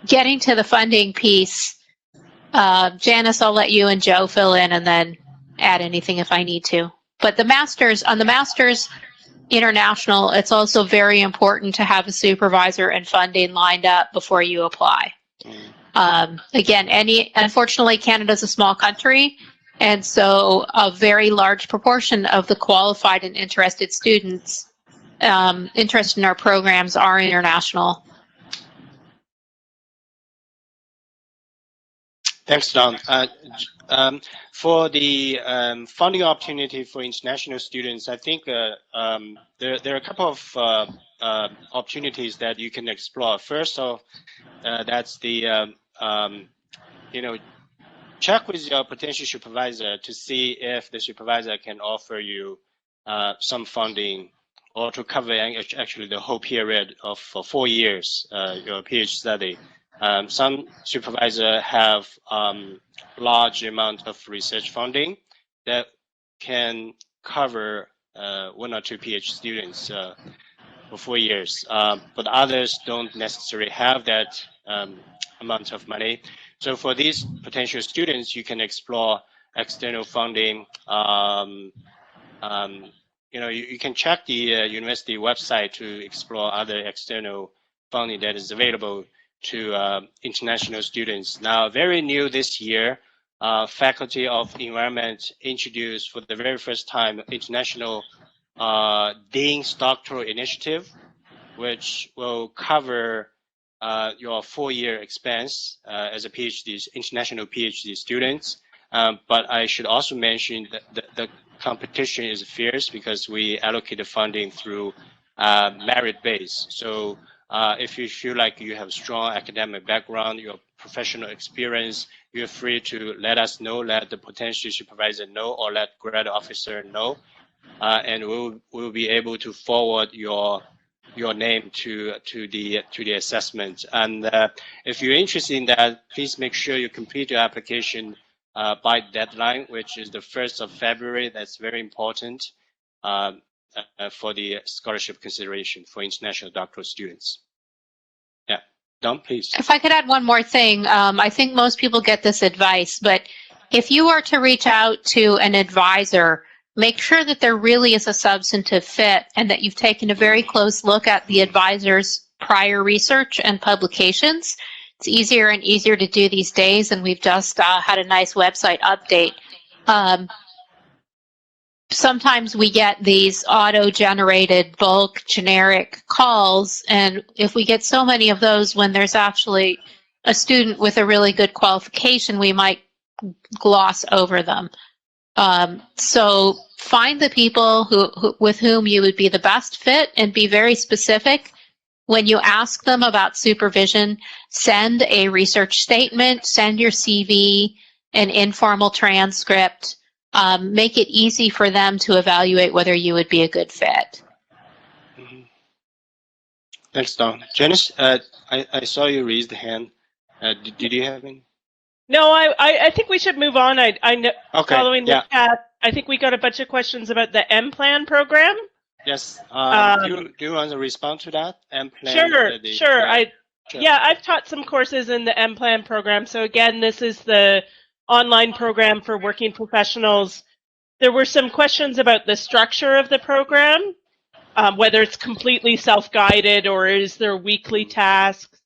Getting to the funding piece, Janice, I'll let you and Joe fill in and then add anything if I need to. But on the Masters International, it's also very important to have a supervisor and funding lined up before you apply. Again, unfortunately, Canada's a small country, and so a very large proportion of the qualified and interested students interested in our programs are international. Thanks, Don. For the funding opportunity for international students, I think there are a couple of opportunities that you can explore. First off, that's the check with your potential supervisor to see if the supervisor can offer you some funding or to cover actually the whole period of 4 years your PhD study. Some supervisors have large amount of research funding that can cover 1 or 2 PhD students for 4 years, but others don't necessarily have that amount of money. So for these potential students, you can explore external funding. You can check the university website to explore other external funding that is available to international students. Now, very new this year, Faculty of Environment introduced for the very first time International Dean's Doctoral Initiative, which will cover your 4-year expense as a PhD, international PhD students. But I should also mention that the competition is fierce because we allocate the funding through merit base. So if you feel like you have strong academic background, your professional experience, you're free to let us know, let the potential supervisor know, or let grad officer know, and we'll be able to forward your name to the assessment. And if you're interested in that, please make sure you complete your application by deadline, which is the 1st of February. That's very important for the scholarship consideration for international doctoral students. Yeah, Don, please. If I could add one more thing, I think most people get this advice, but if you are to reach out to an advisor, make sure that there really is a substantive fit and that you've taken a very close look at the advisor's prior research and publications. It's easier and easier to do these days, and we've just had a nice website update. Sometimes we get these auto-generated bulk generic calls, and if we get so many of those when there's actually a student with a really good qualification, we might gloss over them. So find the people with whom you would be the best fit and be very specific. When you ask them about supervision, send a research statement, send your CV, an informal transcript. Make it easy for them to evaluate whether you would be a good fit. Mm-hmm. Thanks, Dawn. Janice, I saw you raise the hand. Did you have any? No, I think we should move on. I know, okay. Following the chat, I think we got a bunch of questions about the M-Plan program. Yes. Do you want to respond to that? M-Plan? Sure. Yeah, I've taught some courses in the M-Plan program. So again, this is the online program for working professionals. There were some questions about the structure of the program, whether it's completely self-guided or is there weekly tasks.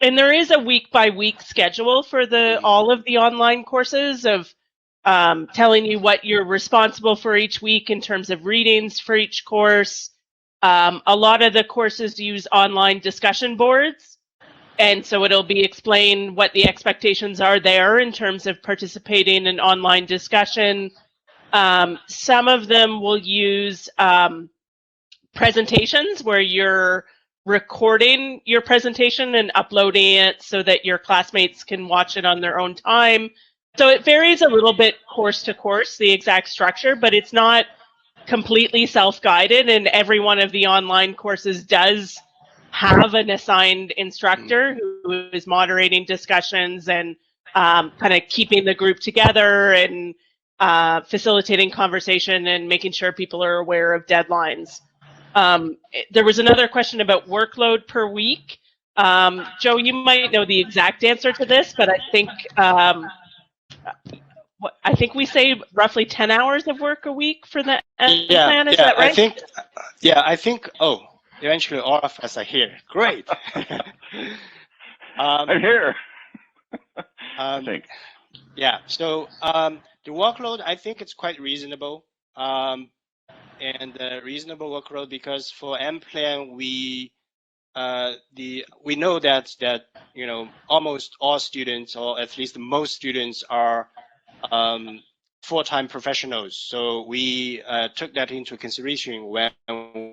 And there is a week-by-week schedule for all of the online courses of telling you what you're responsible for each week in terms of readings for each course. A lot of the courses use online discussion boards. And so it'll be explained what the expectations are there in terms of participating in online discussion. Some of them will use presentations where you're recording your presentation and uploading it so that your classmates can watch it on their own time. So it varies a little bit course to course, the exact structure, but it's not completely self-guided, and every one of the online courses does have an assigned instructor who is moderating discussions and kind of keeping the group together and facilitating conversation and making sure people are aware of deadlines. There was another question about workload per week. Joe, you might know the exact answer to this, but I think we say roughly 10 hours of work a week for the plan. Is that right? I think. Oh, eventually all of us are here. Great. I'm here. I think. Yeah. So the workload, I think it's quite reasonable. And reasonable workload because for M-Plan we know that almost all students, or at least most students, are full-time professionals. So we took that into consideration when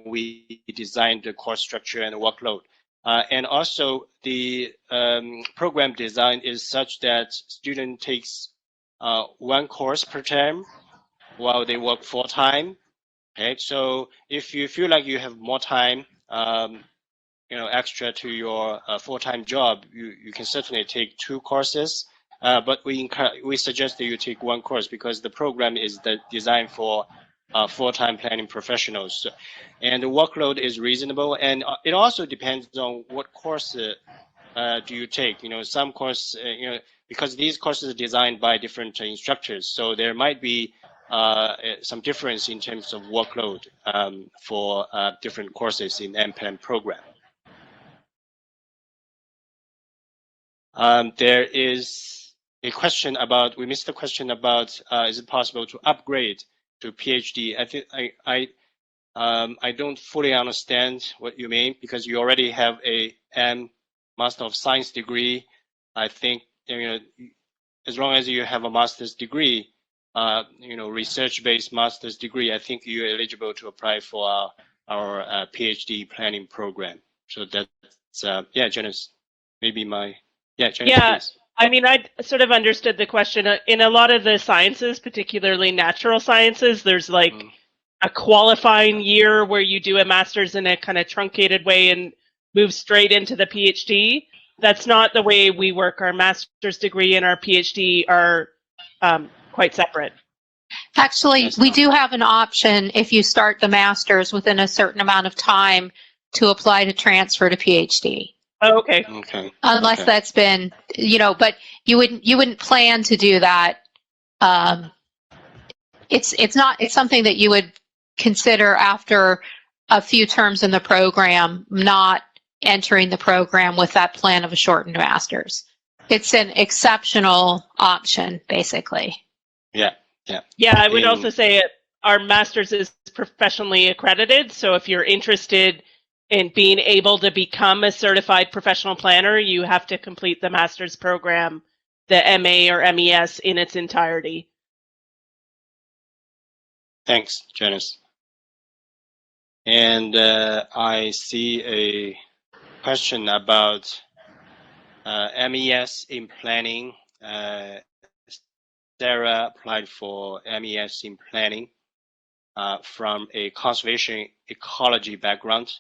we designed the course structure and the workload. And also the program design is such that student takes one course per term while they work full-time. Okay, so if you feel like you have more time, extra to your full-time job, you can certainly take 2 courses. But we suggest that you take 1 course because the program is designed for full-time planning professionals, and the workload is reasonable. And it also depends on what course do you take. Some course, because these courses are designed by different instructors, so there might be some difference in terms of workload for different courses in M-Plan program. There is a question about, we missed the question about, is it possible to upgrade to PhD? I think I don't fully understand what you mean because you already have a Master of Science degree. I think, as long as you have a master's degree, research-based master's degree, I think you're eligible to apply for our PhD planning program. So that's, Janice, maybe Janice, please. I mean, I sort of understood the question. In a lot of the sciences, particularly natural sciences, there's like a qualifying year where you do a master's in a kind of truncated way and move straight into the PhD. That's not the way we work. Our master's degree and our PhD are quite separate. Actually, we do have an option if you start the master's within a certain amount of time to apply to transfer to PhD. Oh, okay. Unless that's been, but you wouldn't plan to do that it's something that you would consider after a few terms in the program, not entering the program with that plan of a shortened master's. It's an exceptional option, basically. Yeah. Yeah, I would also say our master's is professionally accredited. So if you're interested in being able to become a certified professional planner, you have to complete the master's program, the MA or MES in its entirety. Thanks, Janice. And I see a question about MES in planning. Sarah applied for MES in planning from a conservation ecology background.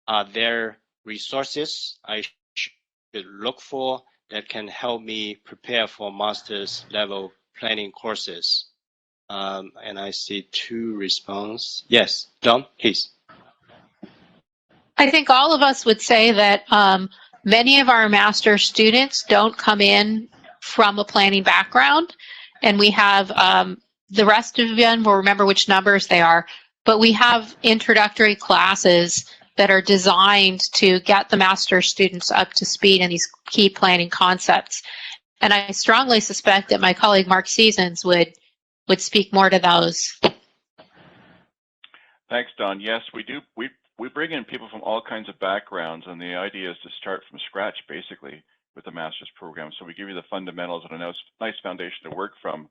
Are there resources I should look for that can help me prepare for master's level planning courses? And I see 2 responses. Yes, John, please. I think all of us would say that many of our master's students don't come in from a planning background, and we have the rest of them, we'll remember which numbers they are, but we have introductory classes that are designed to get the master's students up to speed in these key planning concepts. And I strongly suspect that my colleague Mark Seasons would speak more to those. Thanks, Don. Yes, we do. We bring in people from all kinds of backgrounds, and the idea is to start from scratch, basically, with the master's program. So we give you the fundamentals and a nice foundation to work from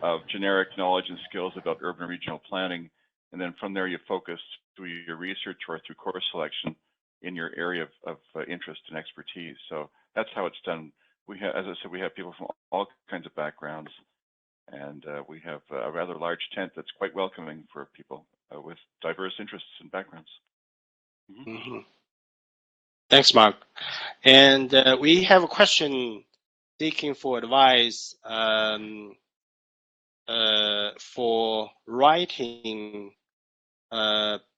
of generic knowledge and skills about urban and regional planning. And then from there, you focus through your research or through course selection in your area of interest and expertise. So that's how it's done. We have, as I said, we have people from all kinds of backgrounds, and we have a rather large tent that's quite welcoming for people with diverse interests and backgrounds. Mm-hmm. Thanks, Mark. And we have a question seeking for advice for writing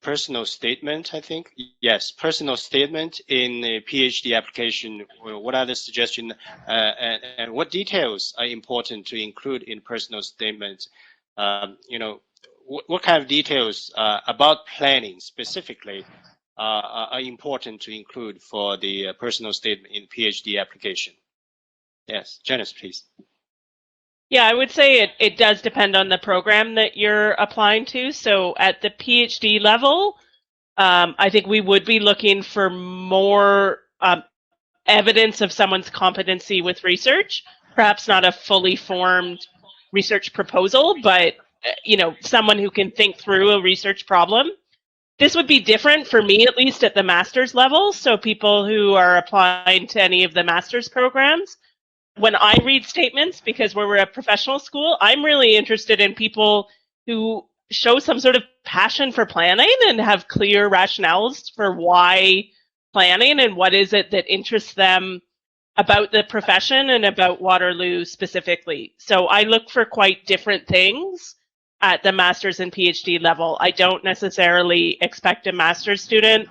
personal statement, I think. Yes, personal statement in a PhD application. What are the suggestions and what details are important to include in personal statement? You know, what kind of details about planning specifically are important to include for the personal statement in PhD application? Yes, Janice, please. Yeah, I would say it does depend on the program that you're applying to. So at the PhD level, I think we would be looking for more evidence of someone's competency with research, perhaps not a fully formed research proposal, but you know, someone who can think through a research problem. This would be different for me, at least at the master's level. So people who are applying to any of the master's programs, when I read statements, because we're a professional school, I'm really interested in people who show some sort of passion for planning and have clear rationales for why planning and what is it that interests them about the profession and about Waterloo specifically. So I look for quite different things at the master's and PhD level. I don't necessarily expect a master's student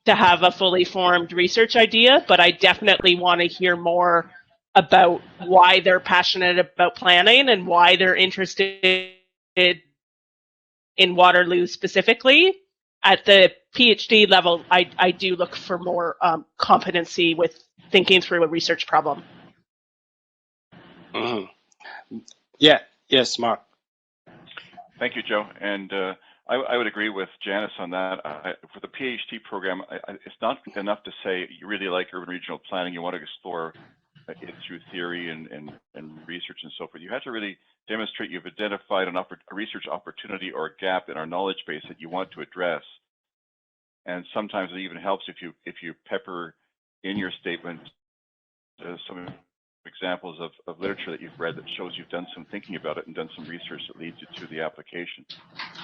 to have a fully formed research idea, but I definitely want to hear more about why they're passionate about planning and why they're interested in Waterloo specifically. At the PhD level, I do look for more competency with thinking through a research problem. Mm-hmm. Yeah, yes, Mark. Thank you, Joe. And I would agree with Janice on that. For the PhD program, it's not enough to say you really like urban regional planning, you want to explore it through theory and research and so forth. You have to really demonstrate you've identified a research opportunity or a gap in our knowledge base that you want to address. And sometimes it even helps if you pepper in your statement some examples of literature that you've read that shows you've done some thinking about it and done some research that leads you to the application.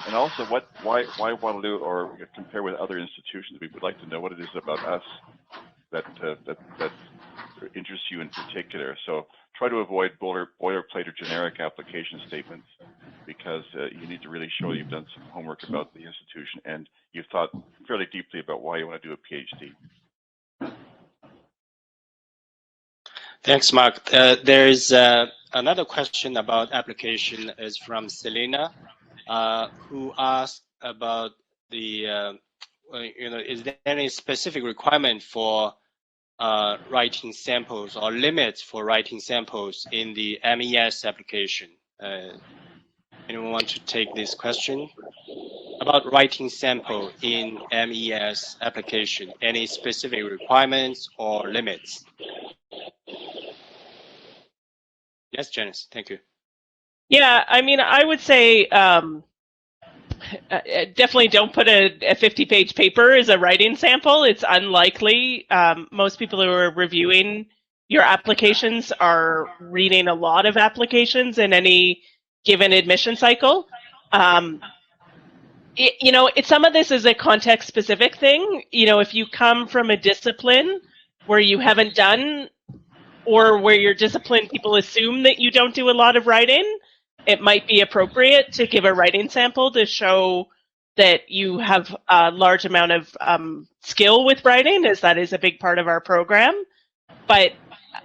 And also, why Waterloo, or compare with other institutions? We would like to know what it is about us that interests you in particular. So try to avoid boilerplate or generic application statements, because you need to really show you've done some homework about the institution and you've thought fairly deeply about why you want to do a PhD. Thanks, Mark. There's another question about application is from Selena, who asked about the, is there any specific requirement for writing samples or limits for writing samples in the MES application? Anyone want to take this question? About writing sample in MES application, any specific requirements or limits? Yes, Janice, thank you. Yeah, I mean, I would say definitely don't put a 50-page paper as a writing sample. It's unlikely. Most people who are reviewing your applications are reading a lot of applications in any given admission cycle. Some of this is a context-specific thing. If you come from a discipline where you haven't done, or where your discipline people assume that you don't do a lot of writing, it might be appropriate to give a writing sample to show that you have a large amount of skill with writing, as that is a big part of our program. But,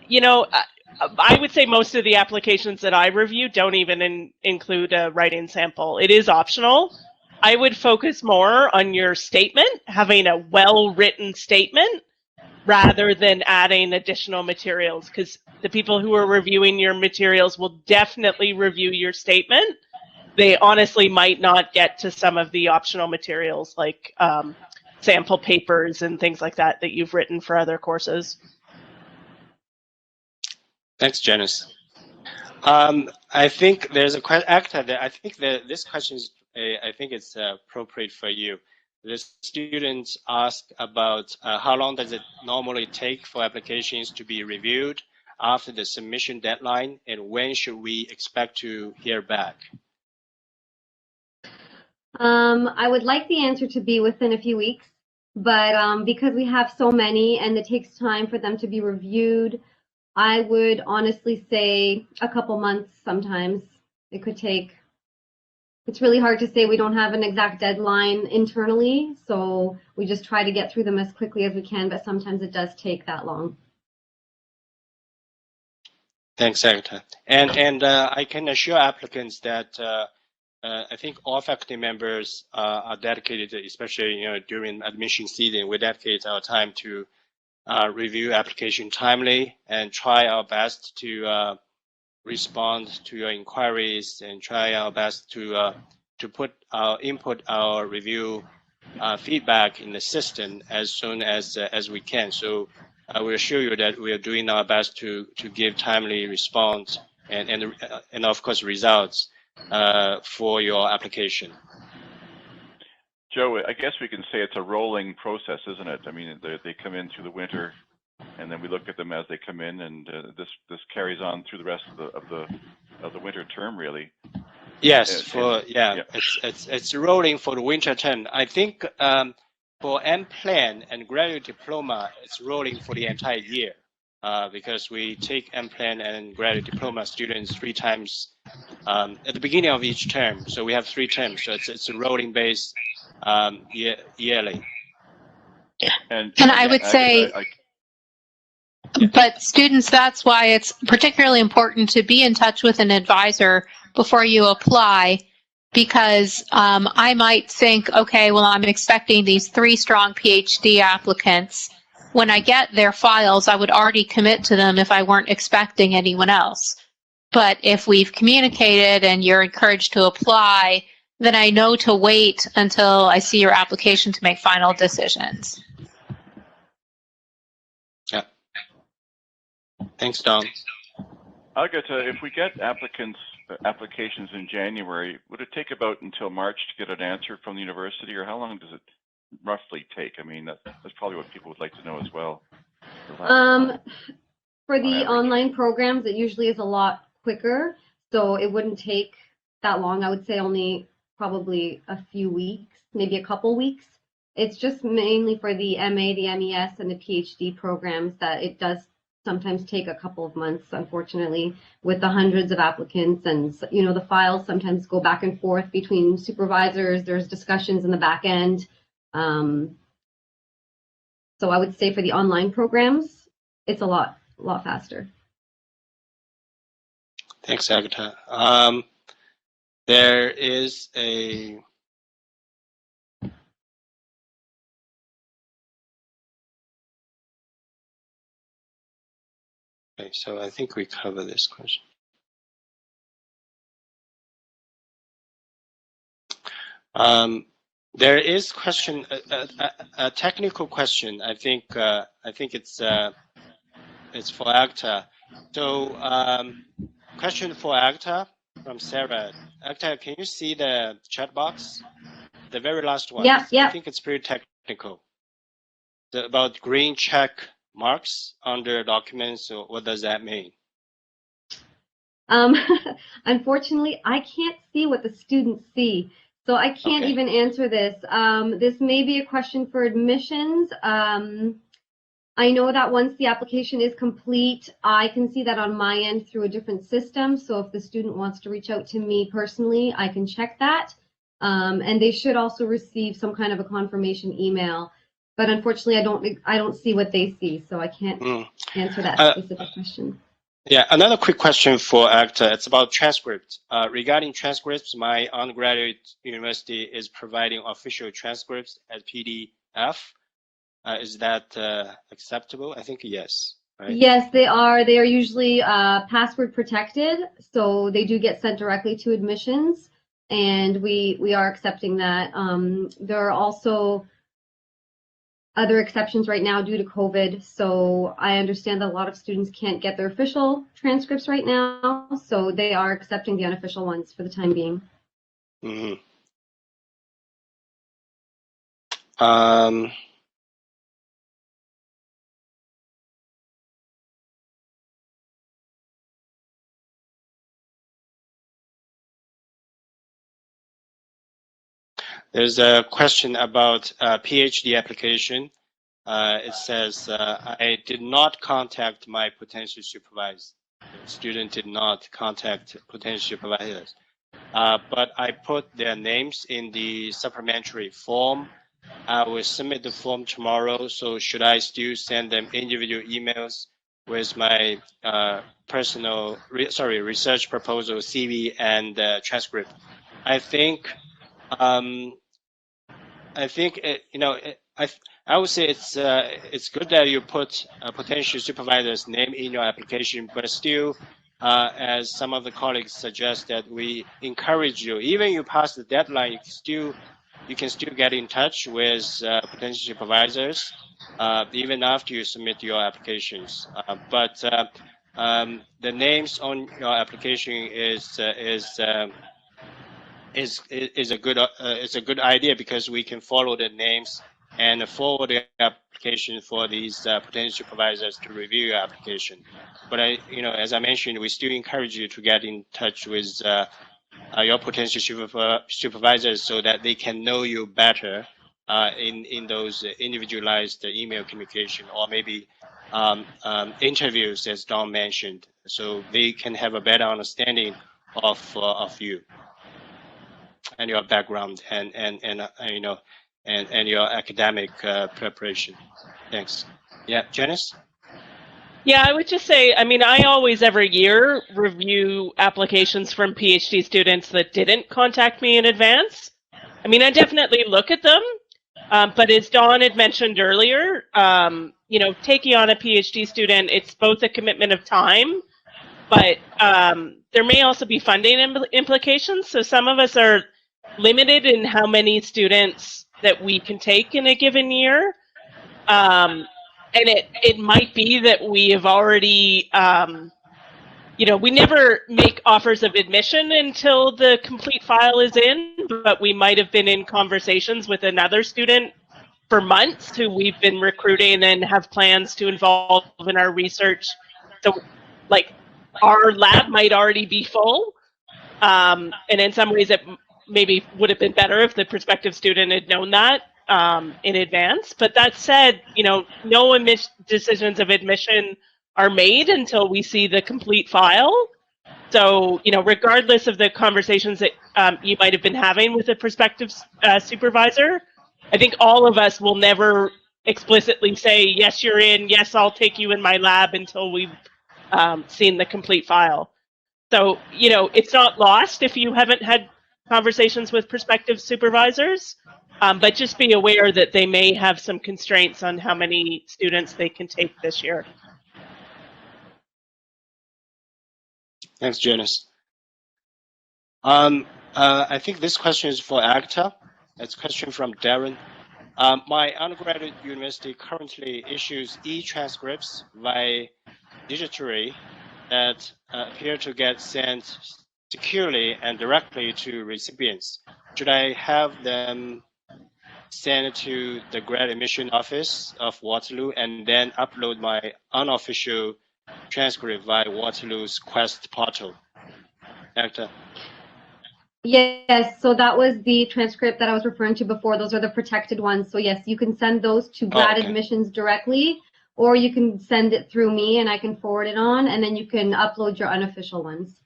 I would say most of the applications that I review don't even include a writing sample. It is optional. I would focus more on your statement, having a well-written statement, rather than adding additional materials, because the people who are reviewing your materials will definitely review your statement. They honestly might not get to some of the optional materials like sample papers and things like that that you've written for other courses. Thanks, Janice. I think there's a question, I think that this question is, I think it's appropriate for you. The students asked about how long does it normally take for applications to be reviewed after the submission deadline, and when should we expect to hear back? I would like the answer to be within a few weeks, but because we have so many and it takes time for them to be reviewed, I would honestly say a couple months sometimes. It could take. It's really hard to say. We don't have an exact deadline internally, so we just try to get through them as quickly as we can, but sometimes it does take that long. Thanks, Agatha. And I can assure applicants that I think all faculty members are dedicated, especially during admission season. We dedicate our time to review application timely and try our best to respond to your inquiries and try our best to put our input, our review feedback in the system as soon as we can. So I will assure you that we are doing our best to give timely response and of course results for your application. Joe, I guess we can say it's a rolling process, isn't it? I mean, they come in through the winter, and then we look at them as they come in, and this carries on through the rest of the winter term, really. Yes, it's rolling for the winter term. I think for M-Plan and graduate diploma, it's rolling for the entire year because we take M-Plan and graduate diploma students 3 times at the beginning of each term. So we have 3 terms. So it's a rolling base yearly. And I would say. But students, that's why it's particularly important to be in touch with an advisor before you apply, because I might think, okay, well, I'm expecting these 3 strong PhD applicants. When I get their files, I would already commit to them if I weren't expecting anyone else. But if we've communicated and you're encouraged to apply, then I know to wait until I see your application to make final decisions. Yeah. Thanks, Don. Agatha, if we get applications in January, would it take about until March to get an answer from the university, or how long does it roughly take? I mean, that's probably what people would like to know as well. For the online programs, it usually is a lot quicker, so it wouldn't take that long. I would say only probably a few weeks, maybe a couple weeks. It's just mainly for the MA, the MES, and the PhD programs that it does sometimes take a couple of months, unfortunately, with the hundreds of applicants. And, the files sometimes go back and forth between supervisors. There's discussions in the back end. So I would say for the online programs, it's a lot faster. Thanks, Agatha. There is a okay, so I think we covered this question. There is question, a technical question. I think it's for Agatha. So question for Agatha from Sarah. Agatha, can you see the chat box? The very last one. Yeah. I think it's pretty technical. About green check marks under documents. So what does that mean? Unfortunately, I can't see what the students see, so I can't even answer this. This may be a question for admissions. I know that once the application is complete, I can see that on my end through a different system. So if the student wants to reach out to me personally, I can check that. And they should also receive some kind of a confirmation email. But unfortunately, I don't see what they see, so I can't answer that specific question. Yeah, another quick question for Agatha. It's about transcripts. Regarding transcripts, my undergraduate university is providing official transcripts as PDF. Is that acceptable? I think yes. Right? Yes, they are. They are usually password protected, so they do get sent directly to admissions, and we are accepting that. There are also other exceptions right now due to COVID, so I understand that a lot of students can't get their official transcripts right now, so they are accepting the unofficial ones for the time being. Mm-hmm. There's a question about PhD application. It says, I did not contact my potential supervisor. The student did not contact potential supervisors, but I put their names in the supplementary form. I will submit the form tomorrow, so should I still send them individual emails with my personal, research proposal, CV, and transcript? I think I would say it's good that you put a potential supervisor's name in your application, but still, as some of the colleagues suggest, that we encourage you, even you pass the deadline, you can still get in touch with potential supervisors, even after you submit your applications. But the names on your application is a good idea, because we can follow the names and forward the application for these potential supervisors to review your application. But as I mentioned, we still encourage you to get in touch with your potential supervisors so that they can know you better in those individualized email communication, or maybe interviews, as Don mentioned, so they can have a better understanding of you and your background and your academic preparation. Thanks. Yeah, Janice? Yeah, I would just say, I always every year review applications from PhD students that didn't contact me in advance. I definitely look at them, but as Dawn had mentioned earlier, taking on a PhD student, it's both a commitment of time, but there may also be funding implications. So some of us are limited in how many students that we can take in a given year. And it might be that we have already, we never make offers of admission until the complete file is in, but we might have been in conversations with another student for months who we've been recruiting and have plans to involve in our research. So like our lab might already be full. And in some ways it maybe would have been better if the prospective student had known that in advance. But that said, no decisions of admission are made until we see the complete file. So, regardless of the conversations that you might have been having with a prospective supervisor, I think all of us will never explicitly say, yes, you're in, yes, I'll take you in my lab until we've seen the complete file. So, it's not lost if you haven't had conversations with prospective supervisors, but just be aware that they may have some constraints on how many students they can take this year. Thanks, Janice. I think this question is for ACTA. It's a question from Darren. My undergraduate university currently issues e-transcripts via digitally that appear to get sent securely and directly to recipients. Should I have them sent to the grad admission office of Waterloo and then upload my unofficial transcript via Waterloo's Quest portal? Actor. Yes, so that was the transcript that I was referring to before. Those are the protected ones. So yes, you can send those to grad admissions directly, or you can send it through me and I can forward it on, and then you can upload your unofficial ones.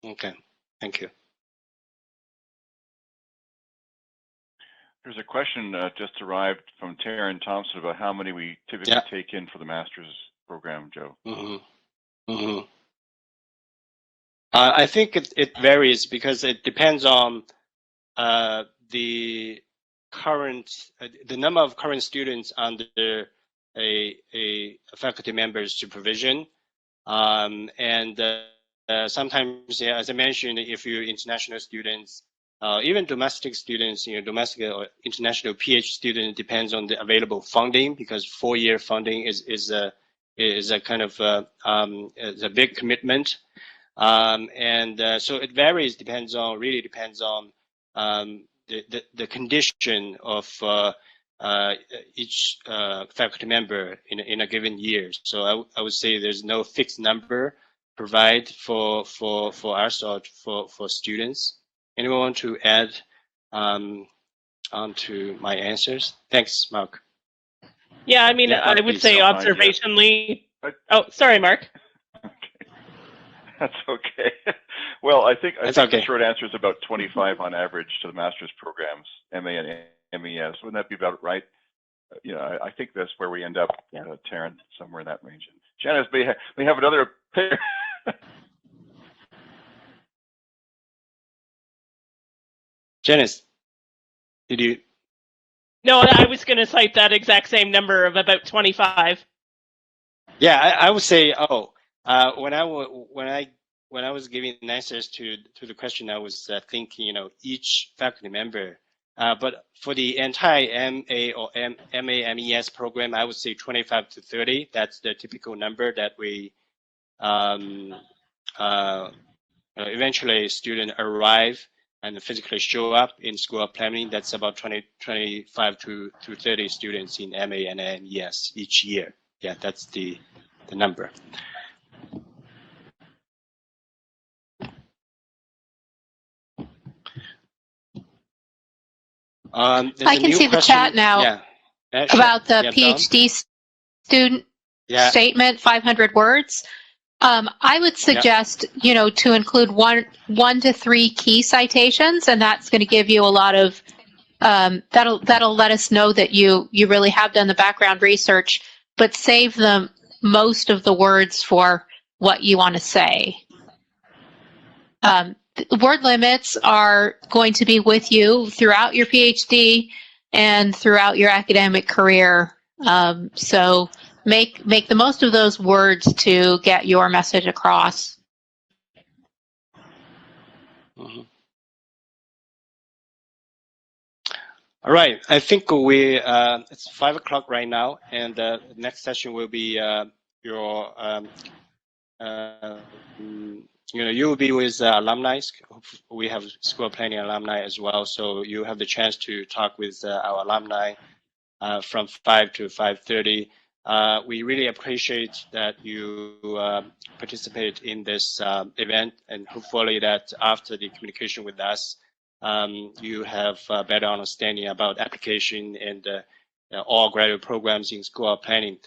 Okay, thank you. There's a question just arrived from Taryn Thompson about how many we typically take in for the master's program, Joe. I think it varies because it depends on the number of current students under a faculty member's supervision, and sometimes, as I mentioned, if you're international students, even domestic students, domestic or international PhD students, depends on the available funding, because 4-year funding is a kind of is a big commitment. So it varies, really depends on the condition of each faculty member in a given year. So I would say there's no fixed number provided for us or for students. Anyone want to add onto my answers? Thanks, Mark. Yeah, I mean, I would say observationally. Oh, sorry, Mark. That's okay. Well, I think okay. The short answer is about 25 on average to the master's programs, MA and MES. Wouldn't that be about right? I think that's where we end up, Taryn, somewhere in that range. Janice, we have another pair. Janice, did you? No, I was going to cite that exact same number of about 25. Yeah, I would say, when I was giving answers to the question, I was thinking, each faculty member. But for the entire MA or MA MES program, I would say 25 to 30. That's the typical number that we eventually students arrive and physically show up in School of Planning. That's about 25 to 30 students in MA and MES each year. Yeah, that's the number. I can see the chat now about the PhD student statement, 500 words. I would suggest, to include one to 3 key citations, and that's going to give you a lot of, that'll let us know that you really have done the background research, but save most of the words for what you want to say. Word limits are going to be with you throughout your PhD and throughout your academic career. So make the most of those words to get your message across. Mm-hmm. All right, I think it's 5 o'clock right now, and the next session will be you will be with alumni. We have School of Planning alumni as well, so you have the chance to talk with our alumni from 5 to 5:30. We really appreciate that you participate in this event, and hopefully that after the communication with us, you have a better understanding about application and all graduate programs in School of Planning.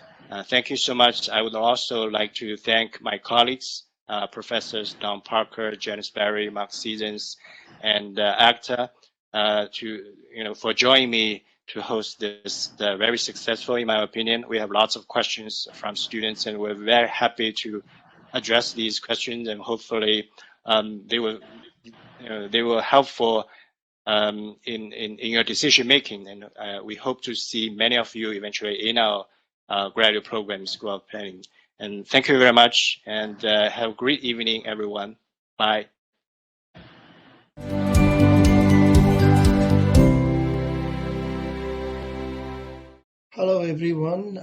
Thank you so much. I would also like to thank my colleagues, Professors Don Parker, Janice Barry, Mark Seasons, and ACTA, for joining me to host this very successful, in my opinion. We have lots of questions from students, and we're very happy to address these questions, and hopefully they will helpful in your decision making. And we hope to see many of you eventually in our graduate program, School of Planning. And thank you very much, and have a great evening, everyone. Bye. Hello, everyone.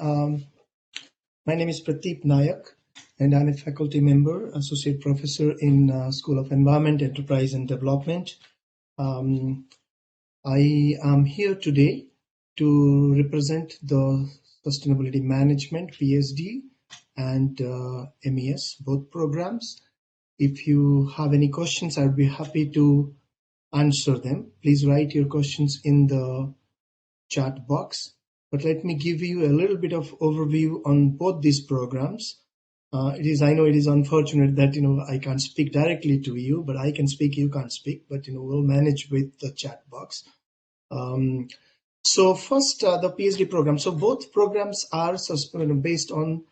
My name is Pradeep Nayak, and I'm a faculty member, associate professor in School of Environment, Enterprise and Development. I am here today to represent the Sustainability Management PhD and MES, both programs. If you have any questions, I'd be happy to answer them. Please write your questions in the chat box. But let me give you a little bit of overview on both these programs. I know it is unfortunate that I can't speak directly to you, but I can speak, you can't speak. But we'll manage with the chat box. So first, the PhD program. So both programs are based on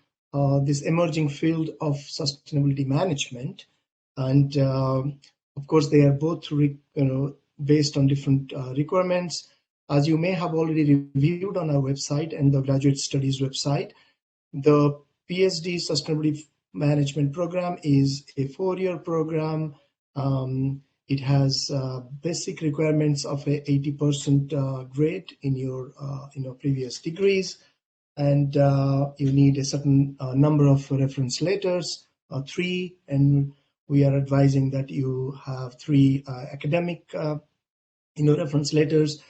this emerging field of sustainability management, and of course they are both based on different requirements. As you may have already reviewed on our website and the Graduate Studies website, the PhD Sustainability Management program is a 4-year program. It has basic requirements of a 80% grade in your previous degrees, and you need a certain number of reference letters, 3, and we are advising that you have 3 academic reference letters.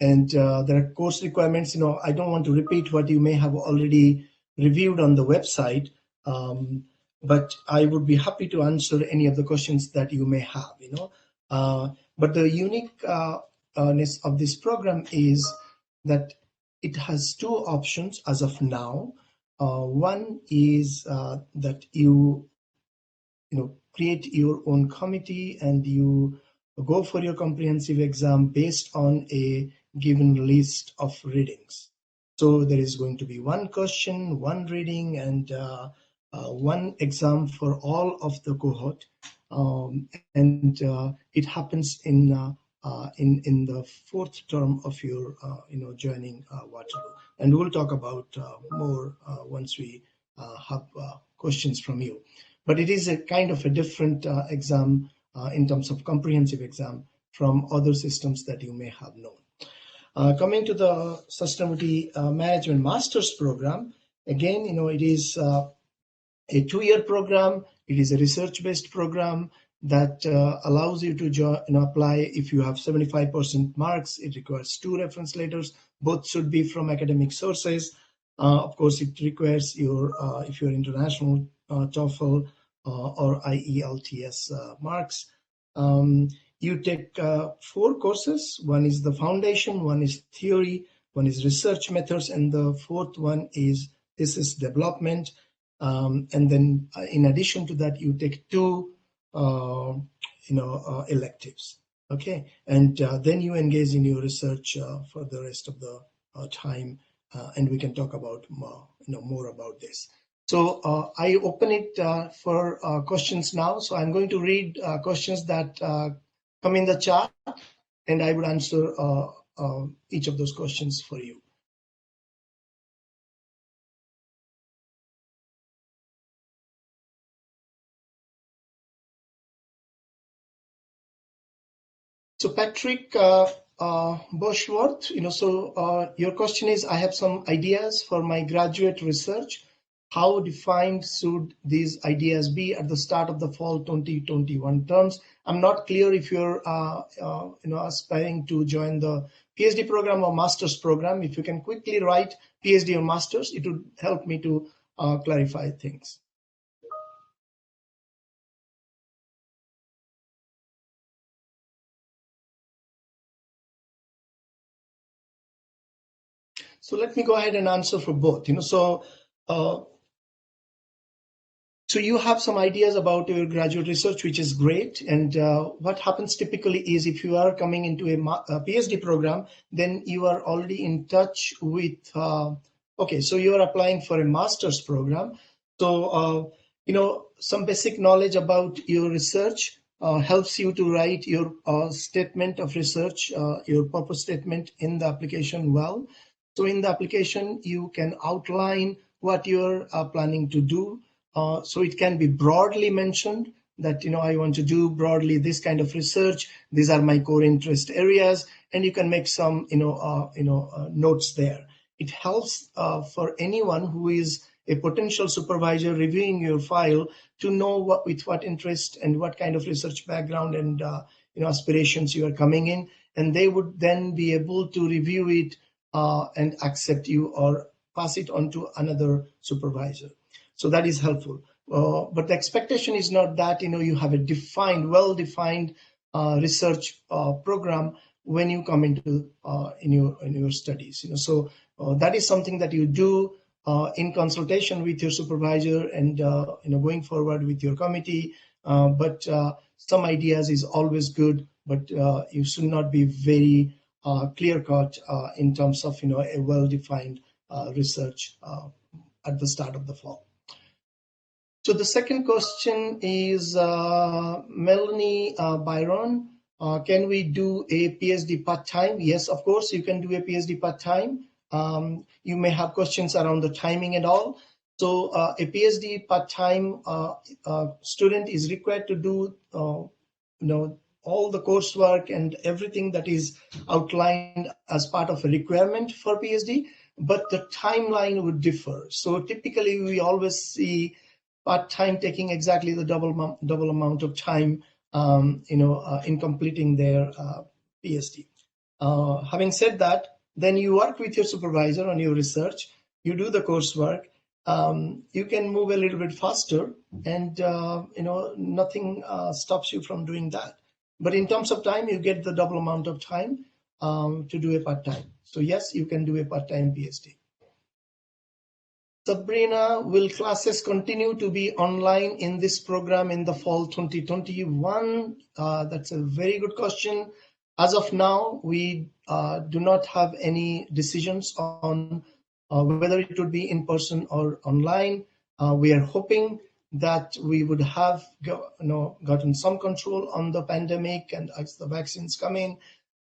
And there are course requirements. I don't want to repeat what you may have already reviewed on the website, but I would be happy to answer any of the questions that you may have. But the uniqueness of this program is that it has 2 options as of now. One is that you create your own committee and you go for your comprehensive exam based on a given list of readings. So there is going to be 1 question, 1 reading, and 1 exam for all of the cohort, and it happens in the 4th term of your joining Waterloo. And we'll talk about more once we have questions from you. But it is a kind of a different exam in terms of comprehensive exam from other systems that you may have known. Coming to the Sustainability Management Master's program, again, it is a 2-year program. It is a research-based program that allows you to apply. If you have 75% marks, it requires 2 reference letters. Both should be from academic sources. Of course, it requires if you're international, TOEFL or IELTS marks. You take 4 courses. 1 is the foundation, 1 is theory, 1 is research methods, and the 4th one is thesis development. And then in addition to that, you take 2 electives. Okay, and then you engage in your research for the rest of the time, and we can talk about more about this. So I open it for questions now. So I'm going to read questions that come in the chat, and I would answer each of those questions for you. So Patrick Bushworth, your question is, I have some ideas for my graduate research. How defined should these ideas be at the start of the fall 2021 terms? I'm not clear if you're aspiring to join the PhD program or master's program. If you can quickly write PhD or master's, it would help me to clarify things. So let me go ahead and answer for both. So you have some ideas about your graduate research, which is great. And what happens typically is if you are coming into a PhD program, then you are already in touch with, okay, so you are applying for a master's program. So, some basic knowledge about your research helps you to write your statement of research, your purpose statement in the application well. So in the application, you can outline what you're planning to do. So it can be broadly mentioned that, I want to do broadly this kind of research. These are my core interest areas, and you can make some, notes there. It helps for anyone who is a potential supervisor reviewing your file to know with what interest and what kind of research background and aspirations you are coming in, and they would then be able to review it and accept you or pass it on to another supervisor. So that is helpful. But the expectation is not that you have a well-defined research program when you come into in your studies. So that is something that you do in consultation with your supervisor and going forward with your committee. But some ideas is always good, but you should not be very clear-cut in terms of a well-defined research at the start of the fall. So the second question is Melanie Byron. Can we do a PhD part-time? Yes, of course, you can do a PhD part-time. You may have questions around the timing and all. So a PhD part-time student is required to do, all the coursework and everything that is outlined as part of a requirement for PhD, but the timeline would differ. So typically, we always see part-time taking exactly the double amount of time, in completing their PhD. Having said that, then you work with your supervisor on your research, you do the coursework, you can move a little bit faster, and nothing stops you from doing that. But in terms of time, you get the double amount of time to do a part-time. So yes, you can do a part-time PhD. Sabrina, will classes continue to be online in this program in the fall 2021? That's a very good question. As of now, we do not have any decisions on whether it would be in person or online. We are hoping that we would have gotten some control on the pandemic, and as the vaccines come in.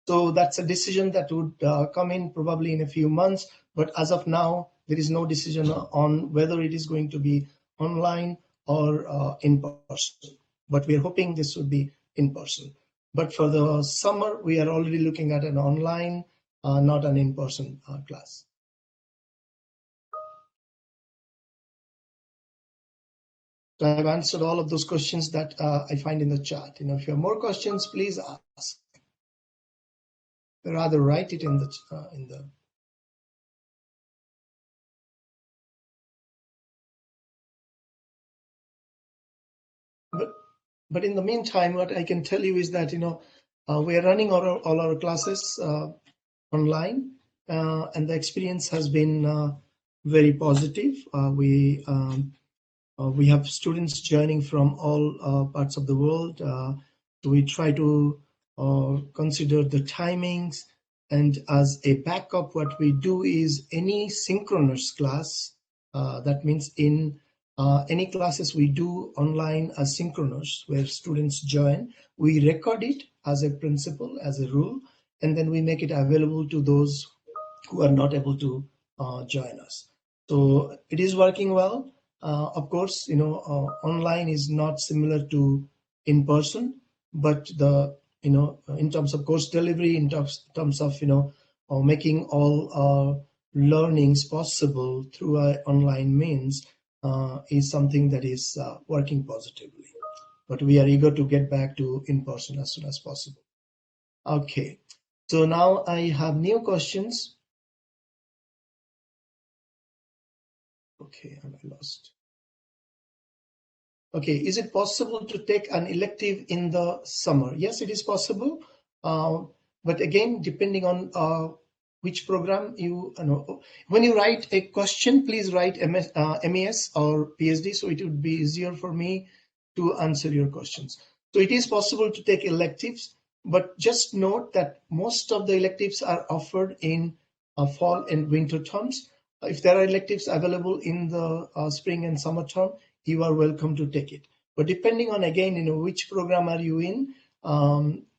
So that's a decision that would come in probably in a few months. But as of now, there is no decision on whether it is going to be online or in person. But we are hoping this would be in person. But for the summer, we are already looking at an online, not an in-person class. So I have answered all of those questions that I find in the chat. If you have more questions, please ask. Or rather, write it in the. But in the meantime, what I can tell you is that we are running all our classes online, and the experience has been very positive. We have students joining from all parts of the world. So we try to consider the timings, and as a backup, what we do is any synchronous class. That means in any classes we do online asynchronous, where students join, we record it as a principle, as a rule, and then we make it available to those who are not able to join us. So it is working well. Of course, online is not similar to in person, but in terms of course delivery, in terms of making all learnings possible through online means is something that is working positively. But we are eager to get back to in person as soon as possible. Okay, so now I have new questions. Okay, I lost. Okay, is it possible to take an elective in the summer? Yes, it is possible. But again, depending on which program you know. When you write a question, please write MES or PhD, so it would be easier for me to answer your questions. So it is possible to take electives, but just note that most of the electives are offered in fall and winter terms. If there are electives available in the spring and summer term, you are welcome to take it. But depending on, again, which program are you in,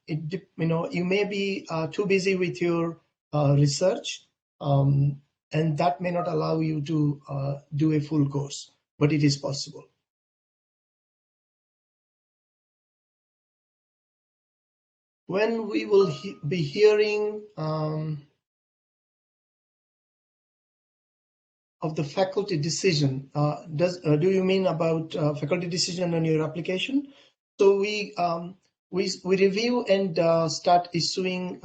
you may be too busy with your research, and that may not allow you to do a full course, but it is possible. When we will be hearing of the faculty decision, do you mean about faculty decision on your application? So we review and start issuing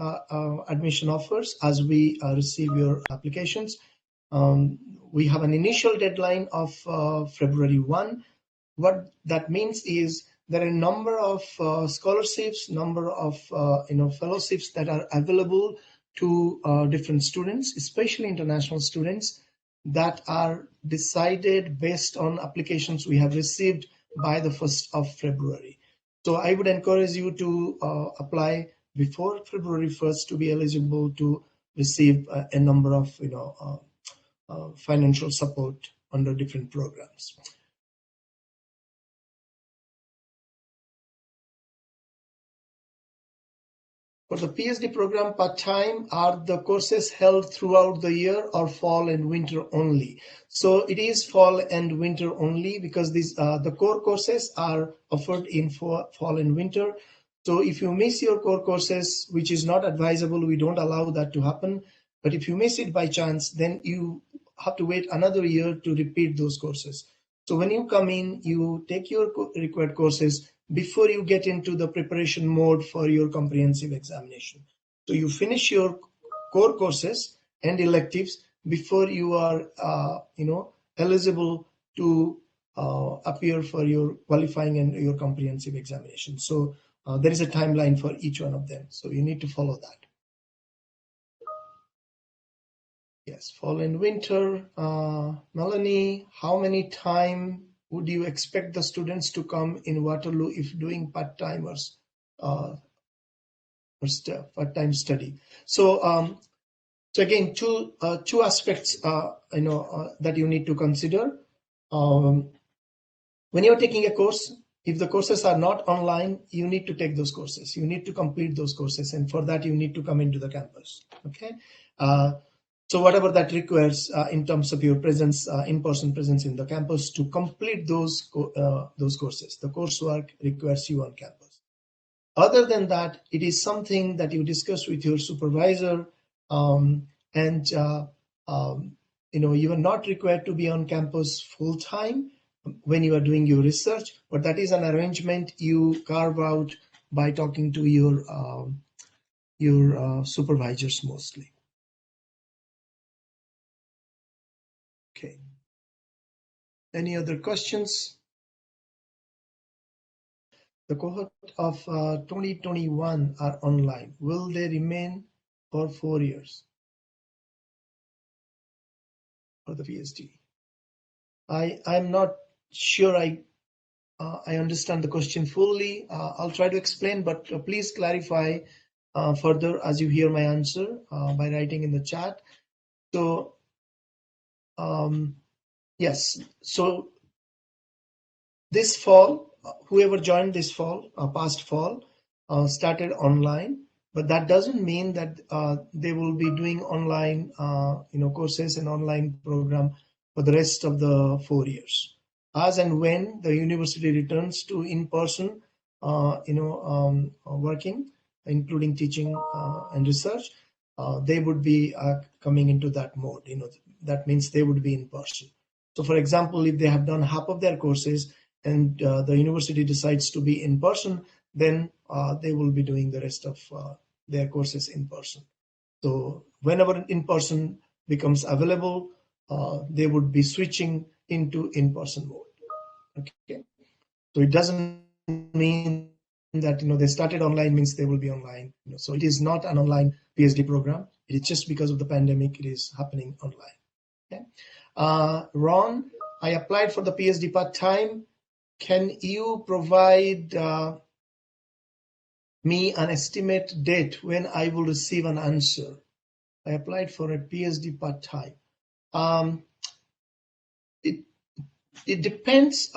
admission offers as we receive your applications. We have an initial deadline of February 1. What that means is there are a number of scholarships, number of fellowships that are available to different students, especially international students, that are decided based on applications we have received by the 1st of February. So I would encourage you to apply before February 1st to be eligible to receive a number of financial support under different programs. For the PhD program part-time, are the courses held throughout the year or fall and winter only? So it is fall and winter only, because these the core courses are offered in fall and winter. So if you miss your core courses, which is not advisable, we don't allow that to happen. But if you miss it by chance, then you have to wait another year to repeat those courses. So when you come in, you take your required courses before you get into the preparation mode for your comprehensive examination. So you finish your core courses and electives before you are eligible to appear for your qualifying and your comprehensive examination. So there is a timeline for each one of them, so you need to follow that. Yes, fall and winter. Melanie, how many time would you expect the students to come in Waterloo if doing part-timers or part-time study? So, so again, two aspects that you need to consider. When you're taking a course, if the courses are not online, you need to take those courses. You need to complete those courses, and for that you need to come into the campus. Okay. So whatever that requires in terms of your presence, in-person presence in the campus to complete those courses. The coursework requires you on campus. Other than that, it is something that you discuss with your supervisor, and you are not required to be on campus full time when you are doing your research, but that is an arrangement you carve out by talking to your supervisors mostly. Okay. Any other questions? The cohort of 2021 are online. Will they remain for 4 years for the PhD? I'm not sure I understand the question fully. I'll try to explain, but please clarify further as you hear my answer by writing in the chat. So yes, so this fall, whoever joined this fall, past fall, started online, but that doesn't mean that they will be doing online, courses and online program for the rest of the 4 years. As and when the university returns to in-person, working, including teaching and research, they would be coming into that mode. That means they would be in person. So, for example, if they have done half of their courses and the university decides to be in person, then they will be doing the rest of their courses in person. So whenever in person becomes available, they would be switching into in-person mode. Okay, so it doesn't mean that they started online means they will be online. So it is not an online PhD program. It is just because of the pandemic it is happening online. Okay, Ron, I applied for the PhD part-time. Can you provide me an estimate date when I will receive an answer? I applied for a PhD part-time. It depends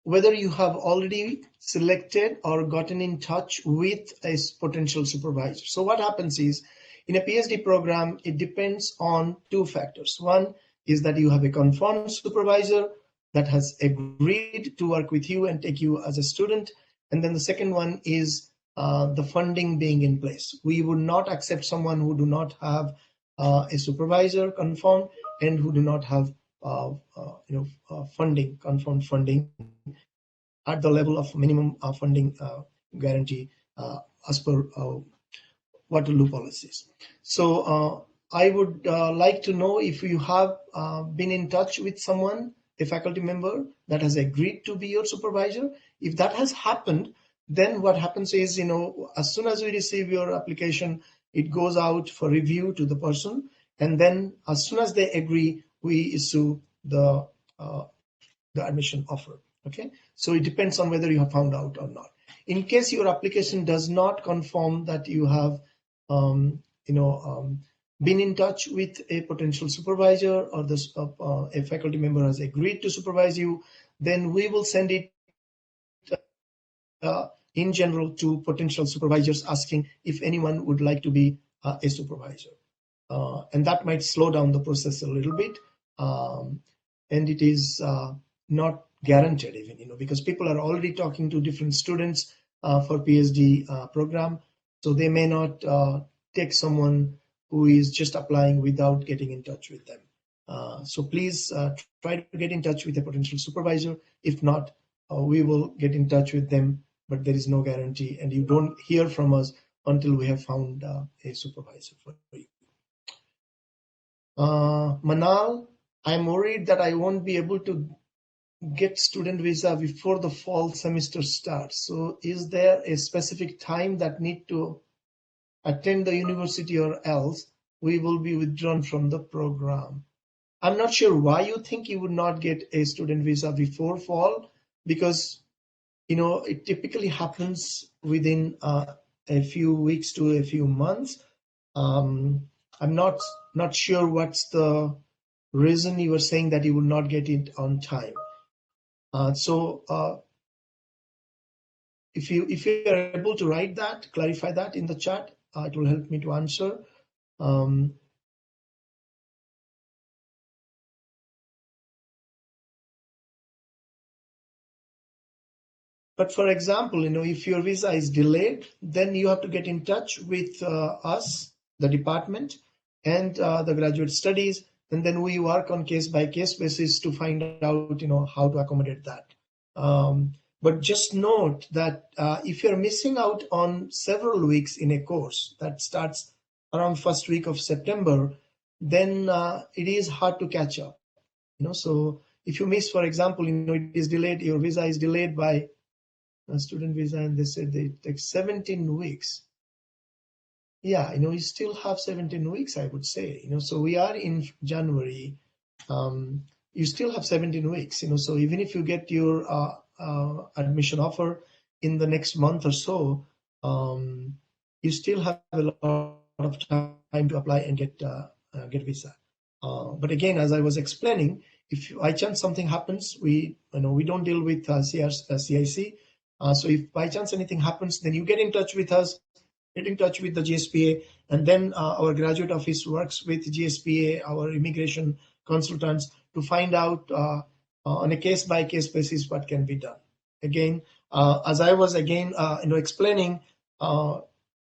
whether you have already selected or gotten in touch with a potential supervisor. So what happens is, in a PhD program, it depends on two factors. One is that you have a confirmed supervisor that has agreed to work with you and take you as a student. And then the second one is the funding being in place. We would not accept someone who do not have a supervisor confirmed and who do not have funding, confirmed funding at the level of minimum funding guarantee as per Waterloo policies. So I would like to know if you have been in touch with someone, a faculty member that has agreed to be your supervisor. If that has happened, then what happens is, as soon as we receive your application, it goes out for review to the person, and then as soon as they agree, we issue the admission offer. Okay, so it depends on whether you have found out or not. In case your application does not confirm that you have been in touch with a potential supervisor, or a faculty member has agreed to supervise you, then we will send it in general to potential supervisors asking if anyone would like to be a supervisor. And that might slow down the process a little bit. And it is not guaranteed even, because people are already talking to different students for PhD program. So they may not take someone who is just applying without getting in touch with them. So please try to get in touch with a potential supervisor. If not, we will get in touch with them, but there is no guarantee, and you don't hear from us until we have found a supervisor for you. Manal, I'm worried that I won't be able to get student visa before the fall semester starts. So is there a specific time that need to attend the university, or else we will be withdrawn from the program? I'm not sure why you think you would not get a student visa before fall, because it typically happens within a few weeks to a few months. I'm not sure what's the reason you were saying that you would not get it on time. So if you are able to write that, clarify that in the chat, it will help me to answer. But for example, if your visa is delayed, then you have to get in touch with us, the department, and the graduate studies, and then we work on case-by-case basis to find out, how to accommodate that. But just note that if you're missing out on several weeks in a course that starts around first week of September, then it is hard to catch up. So if you miss, for example, it is delayed, your visa is delayed by a student visa, and they said they take 17 weeks. Yeah, you still have 17 weeks, I would say. So we are in January. You still have 17 weeks. So even if you get your admission offer in the next month or so, you still have a lot of time to apply and get visa. But again, as I was explaining, if by chance something happens, we don't deal with CIC. So if by chance anything happens, then you get in touch with us, get in touch with the GSPA, and then our graduate office works with GSPA, our immigration consultants, to find out on a case-by-case basis what can be done. Again, as I was explaining,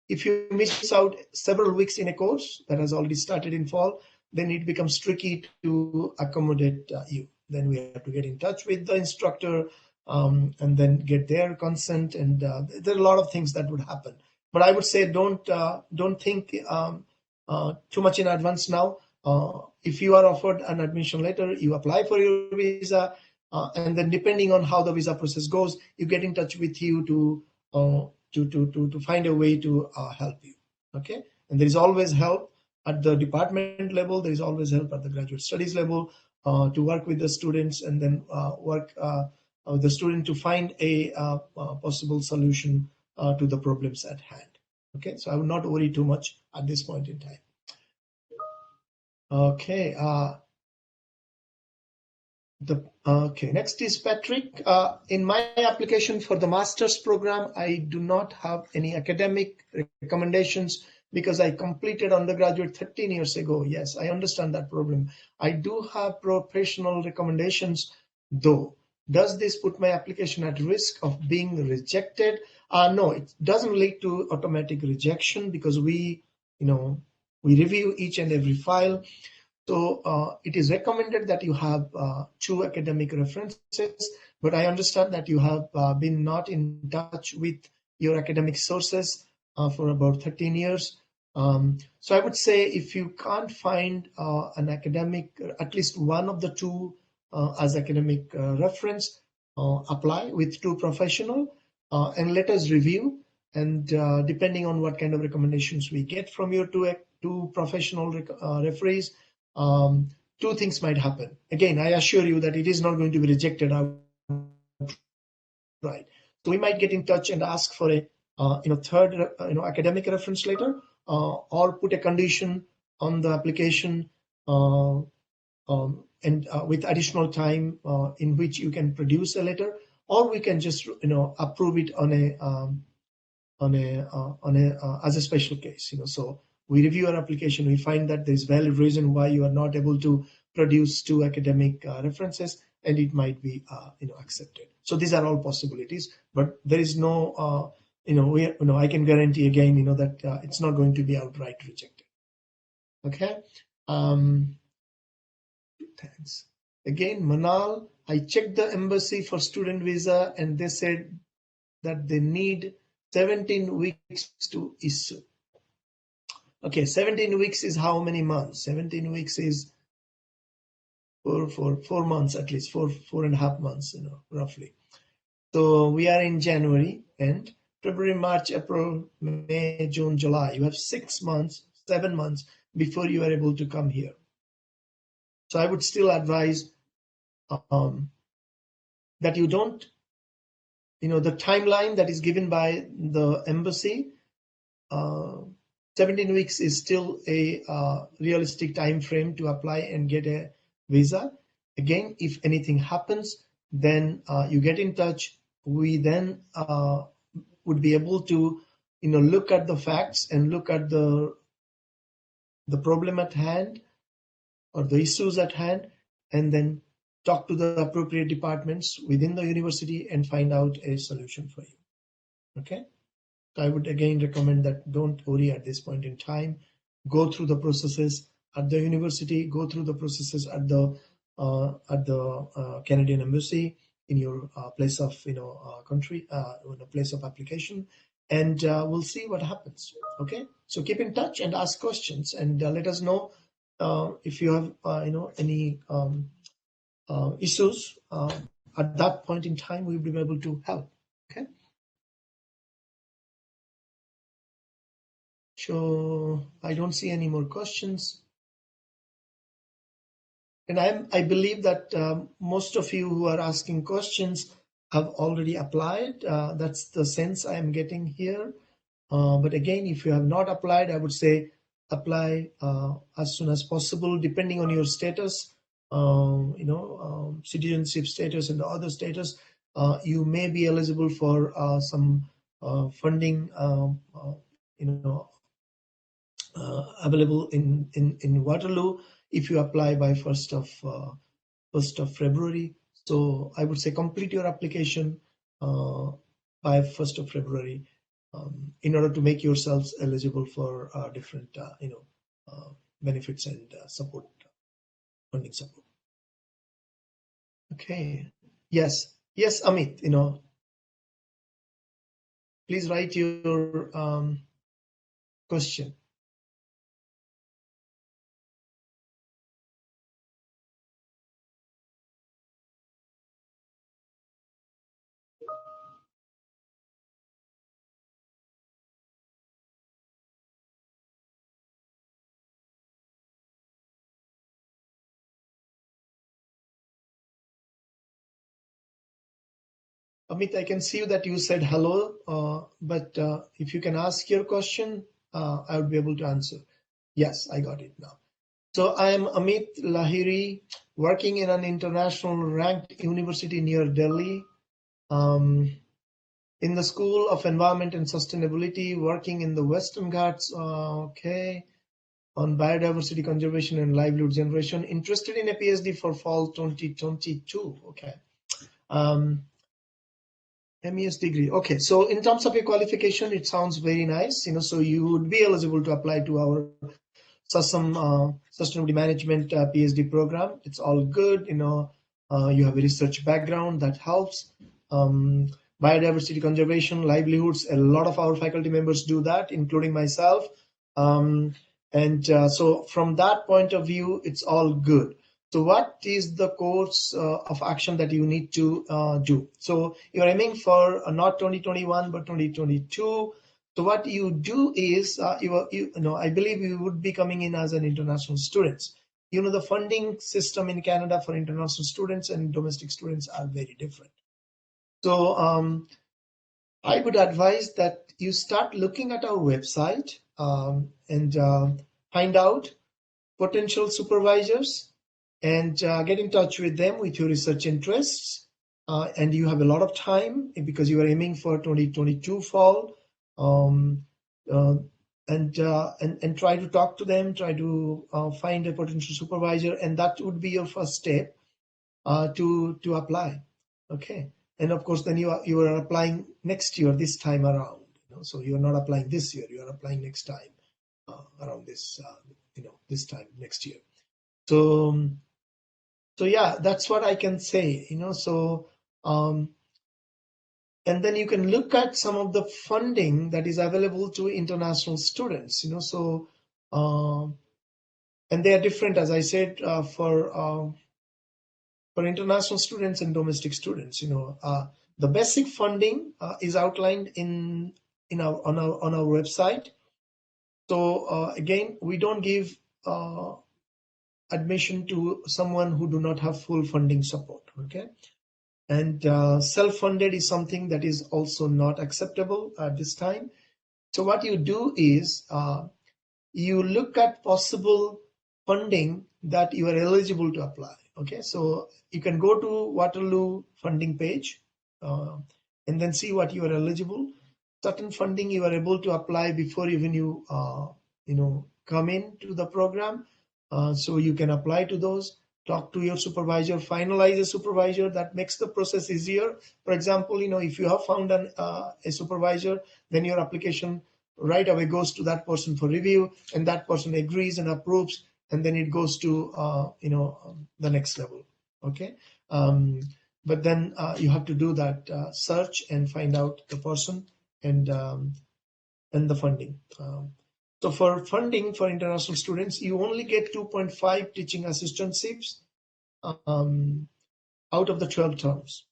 if you miss out several weeks in a course that has already started in fall, then it becomes tricky to accommodate you. Then we have to get in touch with the instructor and then get their consent, and there are a lot of things that would happen. But I would say don't think too much in advance now. If you are offered an admission letter, you apply for your visa, and then depending on how the visa process goes, you get in touch with you to find a way to help you. Okay, and there is always help at the department level. There is always help at the graduate studies level to work with the students, and then work with the student to find a possible solution to the problems at hand. Okay, so I would not worry too much at this point in time. Okay, Okay, next is Patrick. In my application for the master's program, I do not have any academic recommendations because I completed undergraduate 13 years ago. Yes, I understand that problem. I do have professional recommendations though. Does this put my application at risk of being rejected? No, it doesn't lead to automatic rejection because we review each and every file. So it is recommended that you have 2 academic references, but I understand that you have been not in touch with your academic sources for about 13 years. So I would say if you can't find an academic, at least one of the 2 as academic reference, apply with 2 professional and let us review. And depending on what kind of recommendations we get from your two professional referees, 2 things might happen. Again, I assure you that it is not going to be rejected outright. So we might get in touch and ask for a third academic reference later, or put a condition on the application and with additional time in which you can produce a letter, or we can just approve it as a special case. So we review our application, we find that there's valid reason why you are not able to produce 2 academic references, and it might be accepted. So these are all possibilities, but there is no I can guarantee again that it's not going to be outright rejected. Okay. Thanks. Again, Manal, I checked the embassy for student visa and they said that they need 17 weeks to issue. Okay, 17 weeks is how many months? 17 weeks is 4 months, at least 4.5 months, roughly. So we are in January and February, March, April, May, June, July. You have 6 months, 7 months before you are able to come here. So I would still advise that you don't, the timeline that is given by the embassy, 17 weeks is still a realistic time frame to apply and get a visa. Again, if anything happens, then you get in touch. We then would be able to look at the facts and look at the problem at hand or the issues at hand, and then talk to the appropriate departments within the university and find out a solution for you. Okay. I would again recommend that don't worry at this point in time. Go through the processes at the university, go through the processes at the Canadian embassy in your place of country, place of application, and we'll see what happens. Okay, so keep in touch and ask questions, and let us know if you have any issues. At that point in time, we'll be able to help. Okay. So I don't see any more questions. And I believe that most of you who are asking questions have already applied. That's the sense I am getting here. But again, if you have not applied, I would say apply as soon as possible, depending on your status, citizenship status and the other status. You may be eligible for some funding, available in Waterloo if you apply by 1st of February. So I would say complete your application by 1st of February in order to make yourselves eligible for different benefits and support, funding support. Okay. Yes, Amit. Please write your question. Amit, I can see that you said hello, but if you can ask your question, I would be able to answer. Yes, I got it now. So I am Amit Lahiri, working in an international ranked university near Delhi. In the School of Environment and Sustainability, working in the Western Ghats, okay, on biodiversity conservation and livelihood generation. Interested in a PhD for fall 2022, okay. MES degree, okay. So in terms of your qualification, it sounds very nice, so you would be eligible to apply to our sustainability management PhD program. It's all good, you have a research background that helps. Biodiversity conservation, livelihoods, a lot of our faculty members do that, including myself. So from that point of view, it's all good. So what is the course of action that you need to do? So you're aiming for not 2021, but 2022. So what you do is, I believe you would be coming in as an international students. The funding system in Canada for international students and domestic students are very different. So I would advise that you start looking at our website and find out potential supervisors and get in touch with them with your research interests. And you have a lot of time because you are aiming for 2022 fall. And try to talk to them, try to find a potential supervisor, and that would be your first step to apply. Okay, and of course then you are applying next year this time around. So you are not applying this year, you are applying next time around this this time next year. So yeah, that's what I can say. So and then you can look at some of the funding that is available to international students. So and they are different, as I said, for international students and domestic students. The basic funding is outlined on our website. So again, we don't give admission to someone who do not have full funding support. Okay, and self-funded is something that is also not acceptable at this time. So what you do is you look at possible funding that you are eligible to apply. Okay, so you can go to Waterloo funding page and then see what you are eligible. Certain funding you are able to apply before even you come into the program. So you can apply to those, talk to your supervisor, finalize a supervisor. That makes the process easier. For example, if you have found a supervisor, then your application right away goes to that person for review, and that person agrees and approves, and then it goes to the next level. Okay, but then you have to do that search and find out the person and the funding. So for funding for international students, you only get 2.5 teaching assistantships out of the 12 terms,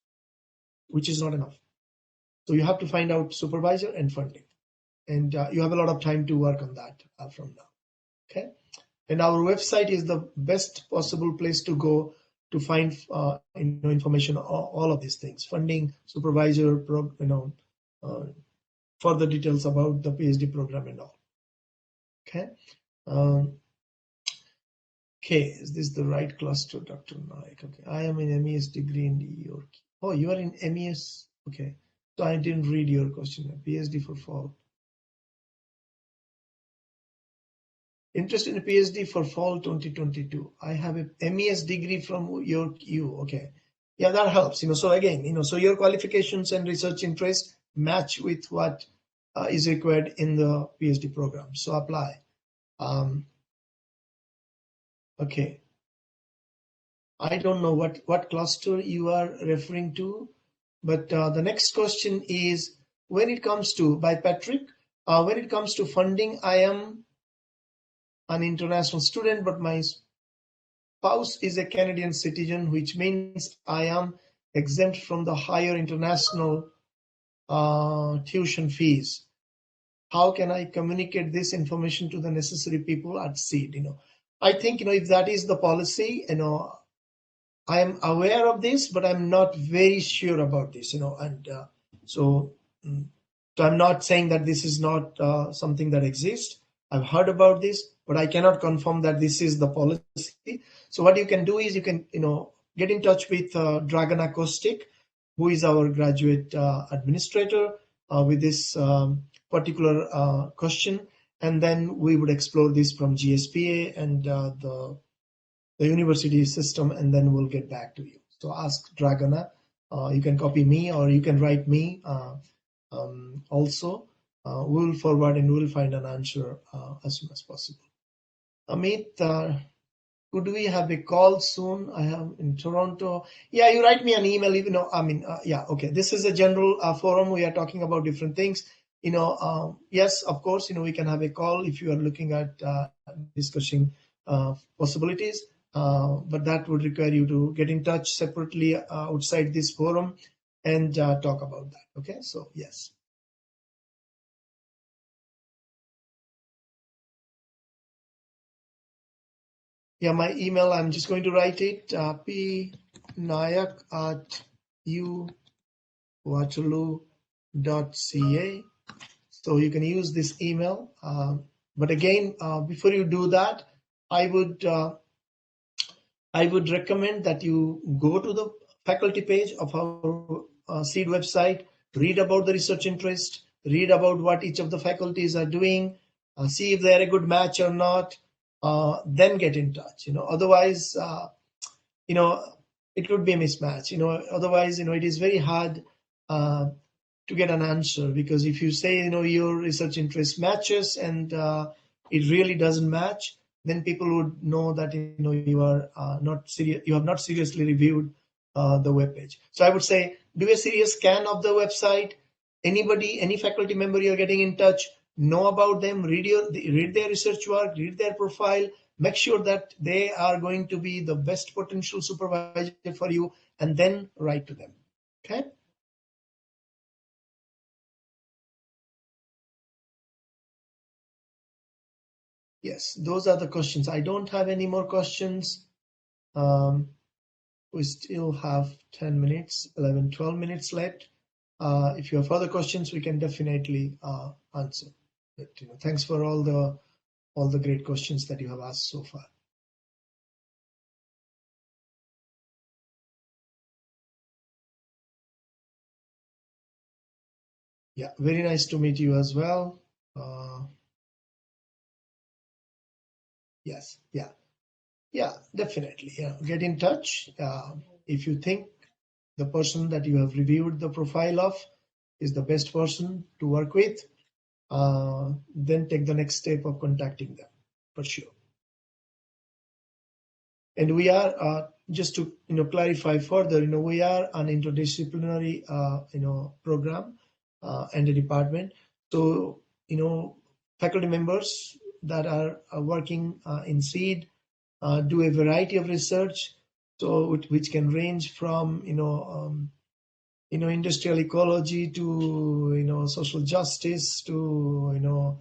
which is not enough. So you have to find out supervisor and funding, and you have a lot of time to work on that from now. Okay, and our website is the best possible place to go to find information on all of these things: funding, supervisor, further details about the PhD program and all. Okay. Okay, is this the right cluster, Dr. Naik? Okay, I am in MES degree in New York. Oh, you are in MES. Okay, so I didn't read your question. PhD for fall. Interested in a PhD for fall 2022. I have a MES degree from York U. Okay, yeah, that helps. So again, so your qualifications and research interests match with what is required in the PhD program. So apply. Okay. I don't know what cluster you are referring to, but the next question is, when it comes to, by Patrick, when it comes to funding, I am an international student, but my spouse is a Canadian citizen, which means I am exempt from the higher international tuition fees. How can I communicate this information to the necessary people at SEED? I think, if that is the policy, I am aware of this, but I'm not very sure about this, and so I'm not saying that this is not something that exists. I've heard about this, but I cannot confirm that this is the policy. So what you can do is you can get in touch with Dragan Acoustic, who is our graduate administrator with this particular question, and then we would explore this from GSPA and the university system, and then we'll get back to you. So ask Dragana. You can copy me or you can write me also. We'll forward and we'll find an answer as soon as possible. Amit, could we have a call soon? I am in Toronto. Yeah, you write me an email, yeah, okay. This is a general forum. We are talking about different things. Yes, of course, we can have a call if you are looking at discussing possibilities. But that would require you to get in touch separately outside this forum and talk about that. Okay, so yes. Yeah, my email, I'm just going to write it, pnayak@waterloo.ca. So you can use this email. But again, before you do that, I would recommend that you go to the faculty page of our SEED website, read about the research interest, read about what each of the faculties are doing, see if they're a good match or not, then get in touch. Otherwise, it could be a mismatch. Otherwise, it is very hard to get an answer, because if you say, your research interest matches and it really doesn't match, then people would know that you are not serious. You have not seriously reviewed the web page. So I would say do a serious scan of the website. Any faculty member you're getting in touch, know about them, read their research work, read their profile, make sure that they are going to be the best potential supervisor for you, and then write to them. Okay. Yes, those are the questions. I don't have any more questions. We still have 10 minutes, 11, 12 minutes left. If you have further questions, we can definitely answer. But, thanks for all the great questions that you have asked so far. Yeah, very nice to meet you as well. Yes, yeah, definitely. Get in touch. If you think the person that you have reviewed the profile of is the best person to work with, then take the next step of contacting them for sure. And we are just to clarify further, we are an interdisciplinary program and a department. So faculty members that are working in SEED do a variety of research, so which can range from industrial ecology to social justice to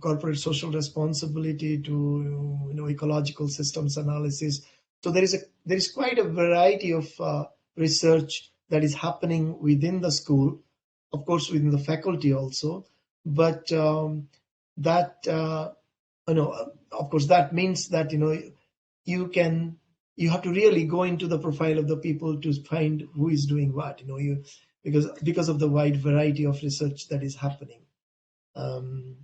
corporate social responsibility to ecological systems analysis. So there is quite a variety of research that is happening within the school, of course within the faculty also, but that of course that means that you have to really go into the profile of the people to find who is doing what, because of the wide variety of research that is happening. Of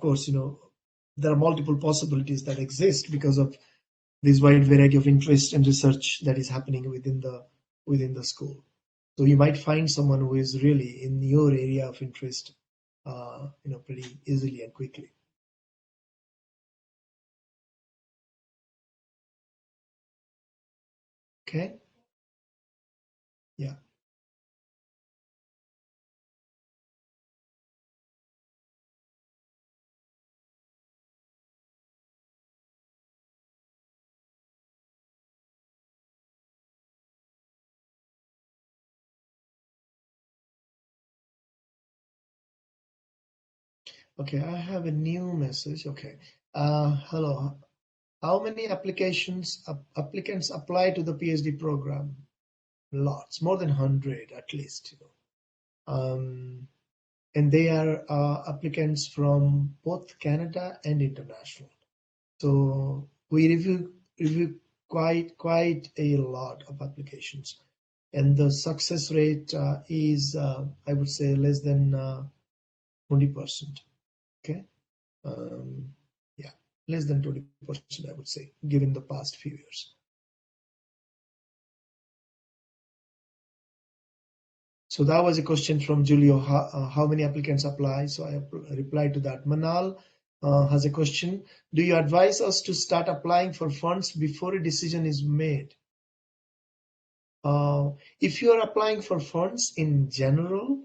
course, there are multiple possibilities that exist because of this wide variety of interest and research that is happening within the school. So you might find someone who is really in your area of interest, pretty easily and quickly. Okay. Yeah. Okay, I have a new message. Okay. Hello. How many applicants apply to the PhD program? Lots, more than 100 at least. and they are applicants from both Canada and international. So we review quite a lot of applications, and the success rate is I would say less than 20%. Okay, yeah, less than 20%, I would say, given the past few years. So that was a question from Julio, how many applicants apply? So I replied to that. Manal has a question. Do you advise us to start applying for funds before a decision is made? If you are applying for funds in general,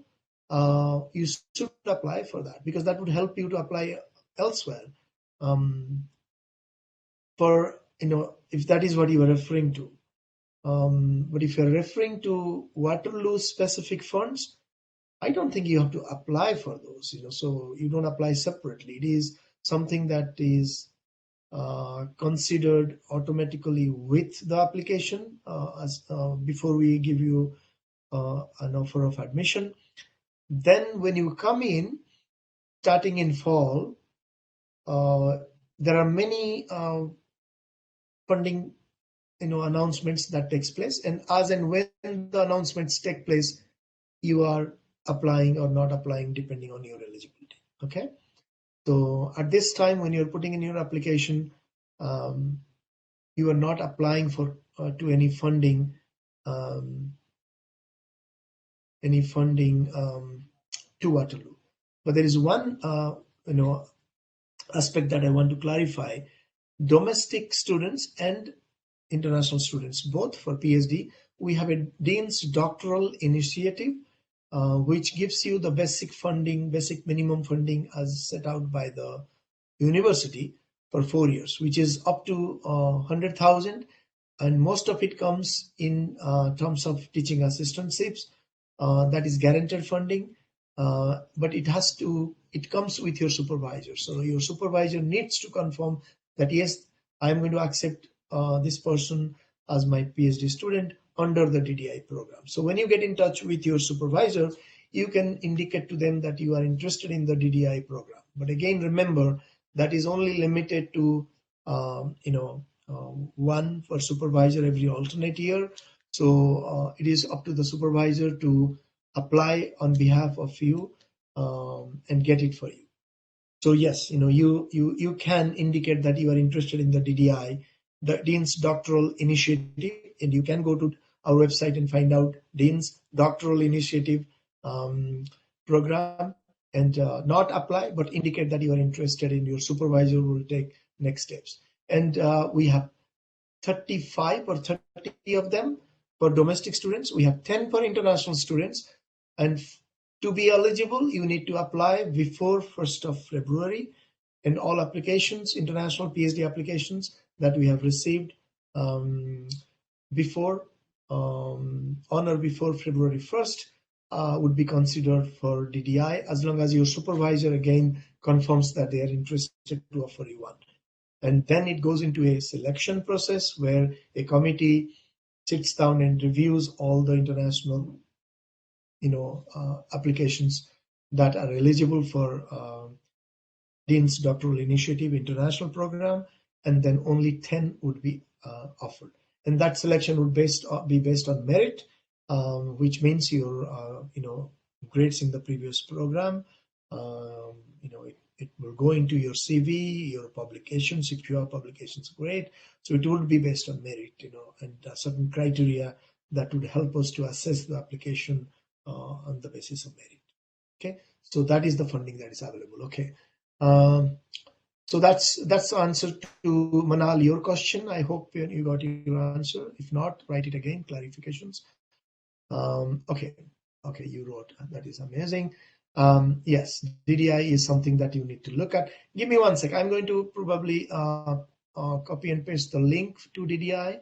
you should apply for that, because that would help you to apply elsewhere. For, if that is what you are referring to. But if you're referring to Waterloo specific funds, I don't think you have to apply for those, so you don't apply separately. It is something that is considered automatically with the application before we give you an offer of admission. Then when you come in, starting in fall, there are many funding announcements that takes place, and as and when the announcements take place, you are applying or not applying depending on your eligibility. Okay, so at this time when you're putting in your application, you are not applying for to any funding to Waterloo. But there is one aspect that I want to clarify. Domestic students and international students, both for PhD, we have a Dean's Doctoral Initiative, which gives you the basic minimum funding as set out by the university for 4 years, which is up to 100,000, and most of it comes in terms of teaching assistantships. That is guaranteed funding, but it comes with your supervisor. So your supervisor needs to confirm that yes, I'm going to accept this person as my PhD student under the DDI program. So when you get in touch with your supervisor, you can indicate to them that you are interested in the DDI program. But again, remember that is only limited to one for supervisor every alternate year. So it is up to the supervisor to apply on behalf of you and get it for you. So yes, you can indicate that you are interested in the DDI, the Dean's Doctoral Initiative, and you can go to our website and find out Dean's Doctoral Initiative program, and not apply, but indicate that you are interested, and your supervisor will take next steps. And we have 35 or 30 of them for domestic students. We have 10 for international students, and to be eligible, you need to apply before 1st of February, and all applications, international PhD applications that we have received before on or before February 1st would be considered for DDI, as long as your supervisor again confirms that they are interested to offer you one. And then it goes into a selection process where a committee sits down and reviews all the international applications that are eligible for Dean's Doctoral Initiative International Program, and then only 10 would be offered. And that selection would be based on merit, which means your grades in the previous program. It will go into your CV, your publications, if you have publications, great. So it would be based on merit, and certain criteria that would help us to assess the application on the basis of merit. Okay, so that is the funding that is available. Okay, so that's the answer to Manal, your question. I hope you got your answer. If not, write it again, clarifications. Okay, you wrote, that is amazing. Yes, DDI is something that you need to look at. Give me 1 sec. I'm going to probably copy and paste the link to DDI.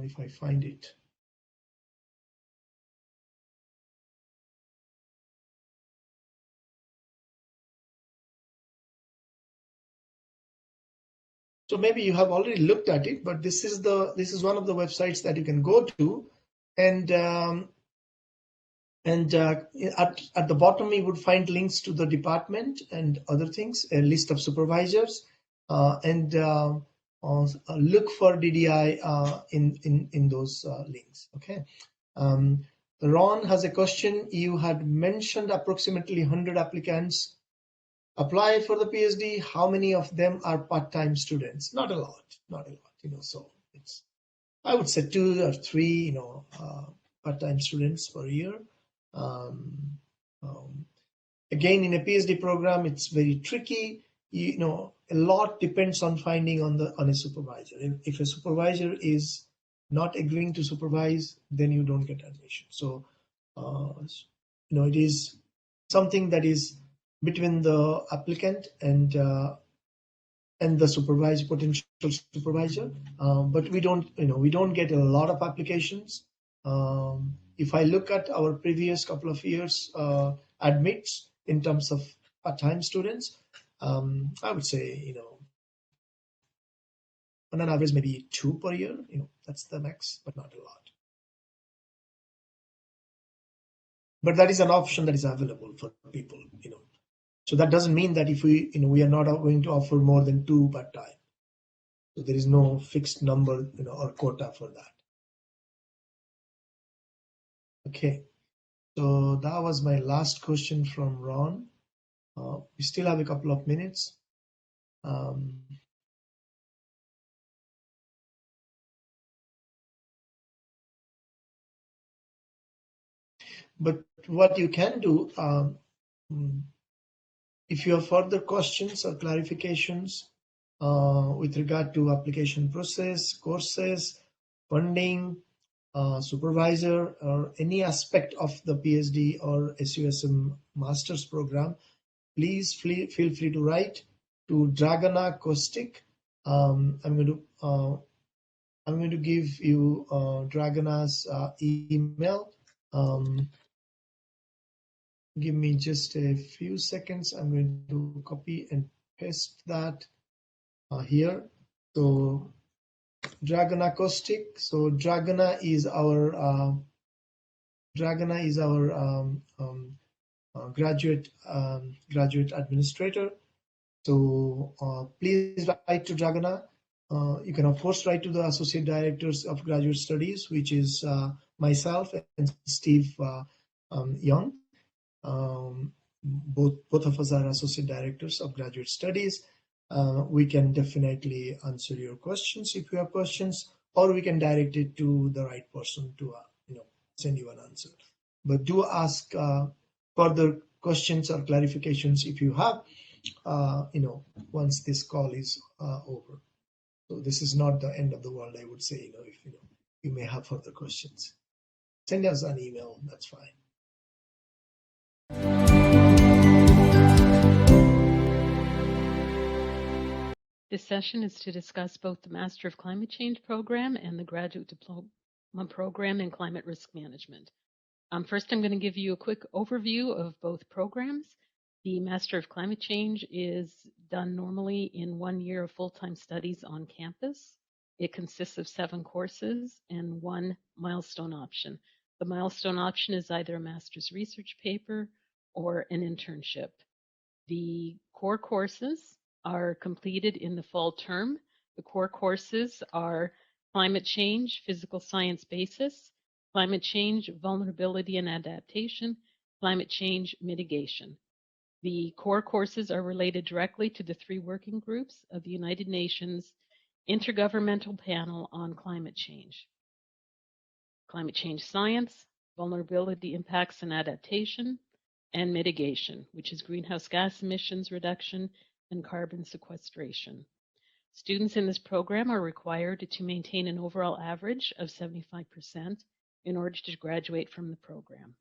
If I find it. So maybe you have already looked at it, but this is one of the websites that you can go to, and at the bottom you would find links to the department and other things, a list of supervisors, and look for DDI in those links. Okay. Ron has a question. You had mentioned approximately 100 applicants apply for the PhD. How many of them are part-time students? Not a lot, so it's, I would say 2 or 3, part-time students per year. Again, in a PhD program, it's very tricky. A lot depends on finding on a supervisor. If a supervisor is not agreeing to supervise, then you don't get admission. So, it is something that is between the applicant and the potential supervisor. But we don't get a lot of applications. If I look at our previous couple of years admits in terms of part-time students, I would say, on an average, maybe 2 per year, that's the max, but not a lot. But that is an option that is available for people, So that doesn't mean that if we are not going to offer more than 2 part-time. So there is no fixed number, or quota for that. Okay. So that was my last question from Ron. We still have a couple of minutes. But what you can do, if you have further questions or clarifications with regard to application process, courses, funding, supervisor, or any aspect of the PhD or SUSM master's program, please feel free to write to Dragana Kostic. I'm going to give you Dragana's email. Give me just a few seconds. I'm going to copy and paste that here. So Dragana Kostic. So Dragana is our graduate administrator. So please write to Dragana. You can of course write to the associate directors of graduate studies, which is myself and Steve Young. Both of us are associate directors of graduate studies. We can definitely answer your questions if you have questions, or we can direct it to the right person to send you an answer. But do ask further questions or clarifications if you have, once this call is over. So this is not the end of the world, I would say. If you may have further questions, send us an email. That's fine. This session is to discuss both the Master of Climate Change program and the Graduate Diploma program in Climate Risk Management. First, I'm going to give you a quick overview of both programs. The Master of Climate Change is done normally in 1 year of full-time studies on campus. It consists of 7 courses and 1 milestone option. The milestone option is either a master's research paper or an internship. The core courses are completed in the fall term. The core courses are Climate Change, Physical Science Basis, Climate Change, Vulnerability and Adaptation, Climate Change Mitigation. The core courses are related directly to the 3 working groups of the United Nations Intergovernmental Panel on Climate Change. Climate Change Science, Vulnerability, Impacts and Adaptation, and Mitigation, which is greenhouse gas emissions reduction and carbon sequestration. Students in this program are required to maintain an overall average of 75% in order to graduate from the program.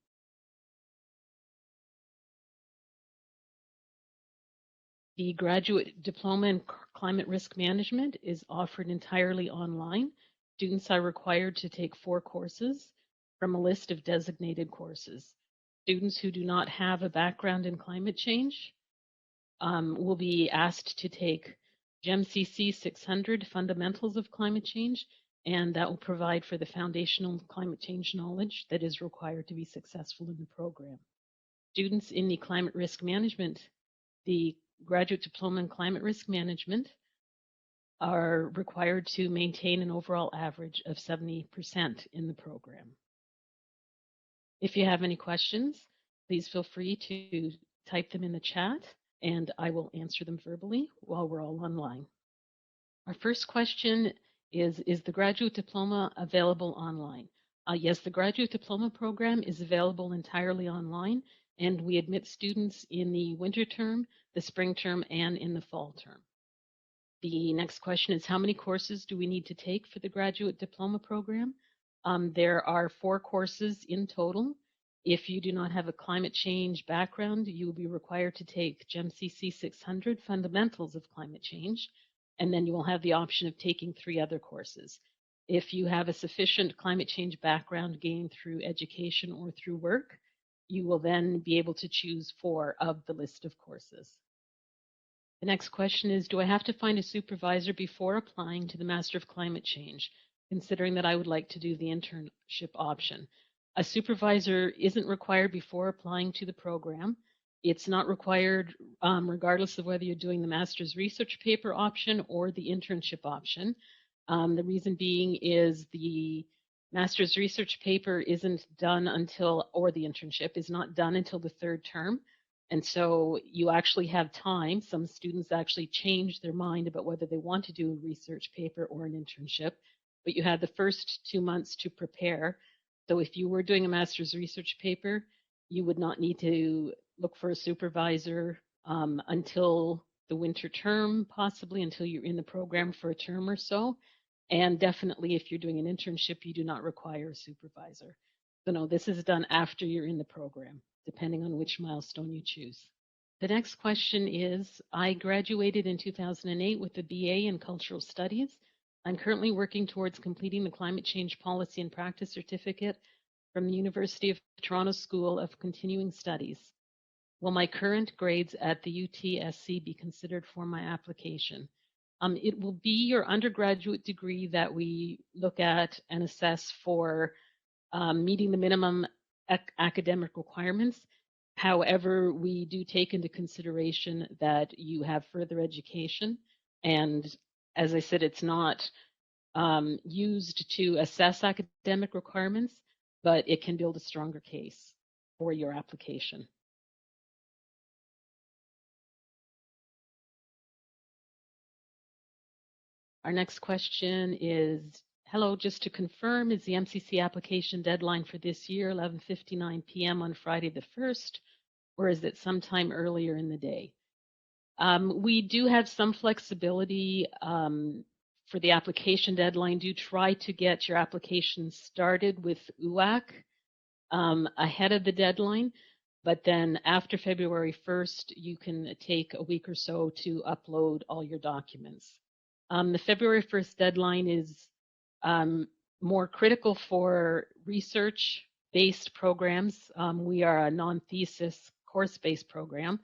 The Graduate Diploma in Climate Risk Management is offered entirely online. Students are required to take 4 courses from a list of designated courses. Students who do not have a background in climate change will be asked to take GEMCC 600 Fundamentals of Climate Change, and that will provide for the foundational climate change knowledge that is required to be successful in the program. Students in the climate risk management, the graduate diploma in climate risk management, are required to maintain an overall average of 70% in the program. If you have any questions, please feel free to type them in the chat and I will answer them verbally while we're all online. Our first question is the graduate diploma available online? Yes, the graduate diploma program is available entirely online, and we admit students in the winter term, the spring term, and in the fall term. The next question is, how many courses do we need to take for the graduate diploma program? There are 4 courses in total. If you do not have a climate change background, you will be required to take GEMCC 600 Fundamentals of Climate Change, and then you will have the option of taking 3 other courses. If you have a sufficient climate change background gained through education or through work, you will then be able to choose 4 of the list of courses. The next question is, do I have to find a supervisor before applying to the Master of Climate Change, considering that I would like to do the internship option? A supervisor isn't required before applying to the program. It's not required regardless of whether you're doing the master's research paper option or the internship option. The reason being is the master's research paper isn't done until, or the internship is not done until the 3rd term. And so you actually have time. Some students actually change their mind about whether they want to do a research paper or an internship, but you have the first 2 months to prepare. So if you were doing a master's research paper, you would not need to look for a supervisor until the winter term, possibly until you're in the program for a term or so. And definitely if you're doing an internship, you do not require a supervisor. So no, this is done after you're in the program, depending on which milestone you choose. The next question is, I graduated in 2008 with a BA in Cultural Studies. I'm currently working towards completing the Climate Change Policy and Practice Certificate from the University of Toronto School of Continuing Studies. Will my current grades at the UTSC be considered for my application? It will be your undergraduate degree that we look at and assess for meeting the minimum academic requirements. However, we do take into consideration that you have further education, and as I said, it's not used to assess academic requirements, but it can build a stronger case for your application. Our next question is, hello, just to confirm, is the MCC application deadline for this year 11:59 p.m. on Friday the 1st, or is it sometime earlier in the day? We do have some flexibility for the application deadline. Do try to get your application started with UAC ahead of the deadline, but then after February 1st, you can take a week or so to upload all your documents. The February 1st deadline is more critical for research-based programs. We are a non-thesis course-based program,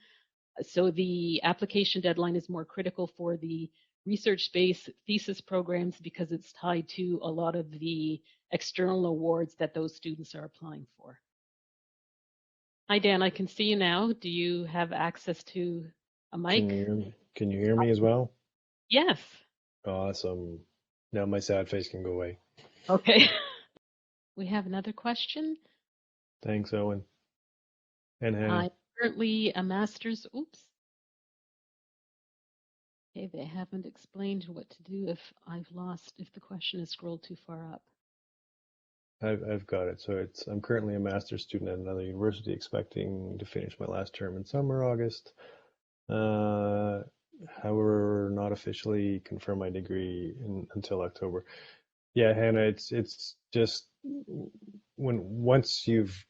so the application deadline is more critical for the research-based thesis programs because it's tied to a lot of the external awards that those students are applying for. Hi, Dan, I can see you now. Do you have access to a mic? Can you hear me? Can you hear me as well? Yes. Awesome. Now my sad face can go away. Okay. We have another question. Thanks, Owen. And Hannah. I'm currently a master's. Oops. Okay, they haven't explained what to do if the question is scrolled too far up. I've got it. So I'm currently a master's student at another university, expecting to finish my last term in summer, August. However, not officially confirm my degree until October. Yeah, Hannah, it's just once you've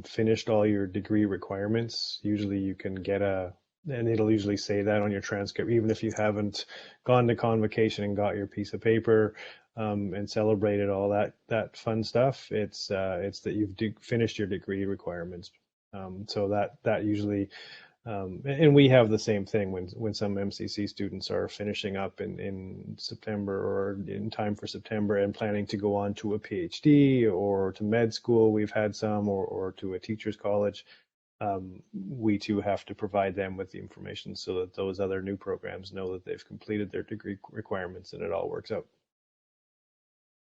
finished all your degree requirements, usually you can get and it'll usually say that on your transcript, even if you haven't gone to convocation and got your piece of paper and celebrated all that fun stuff. It's that you've finished your degree requirements. So that usually And we have the same thing when some MCC students are finishing up in September or in time for September and planning to go on to a PhD or to med school. We've had some, or to a teacher's college. We too have to provide them with the information so that those other new programs know that they've completed their degree requirements and it all works out.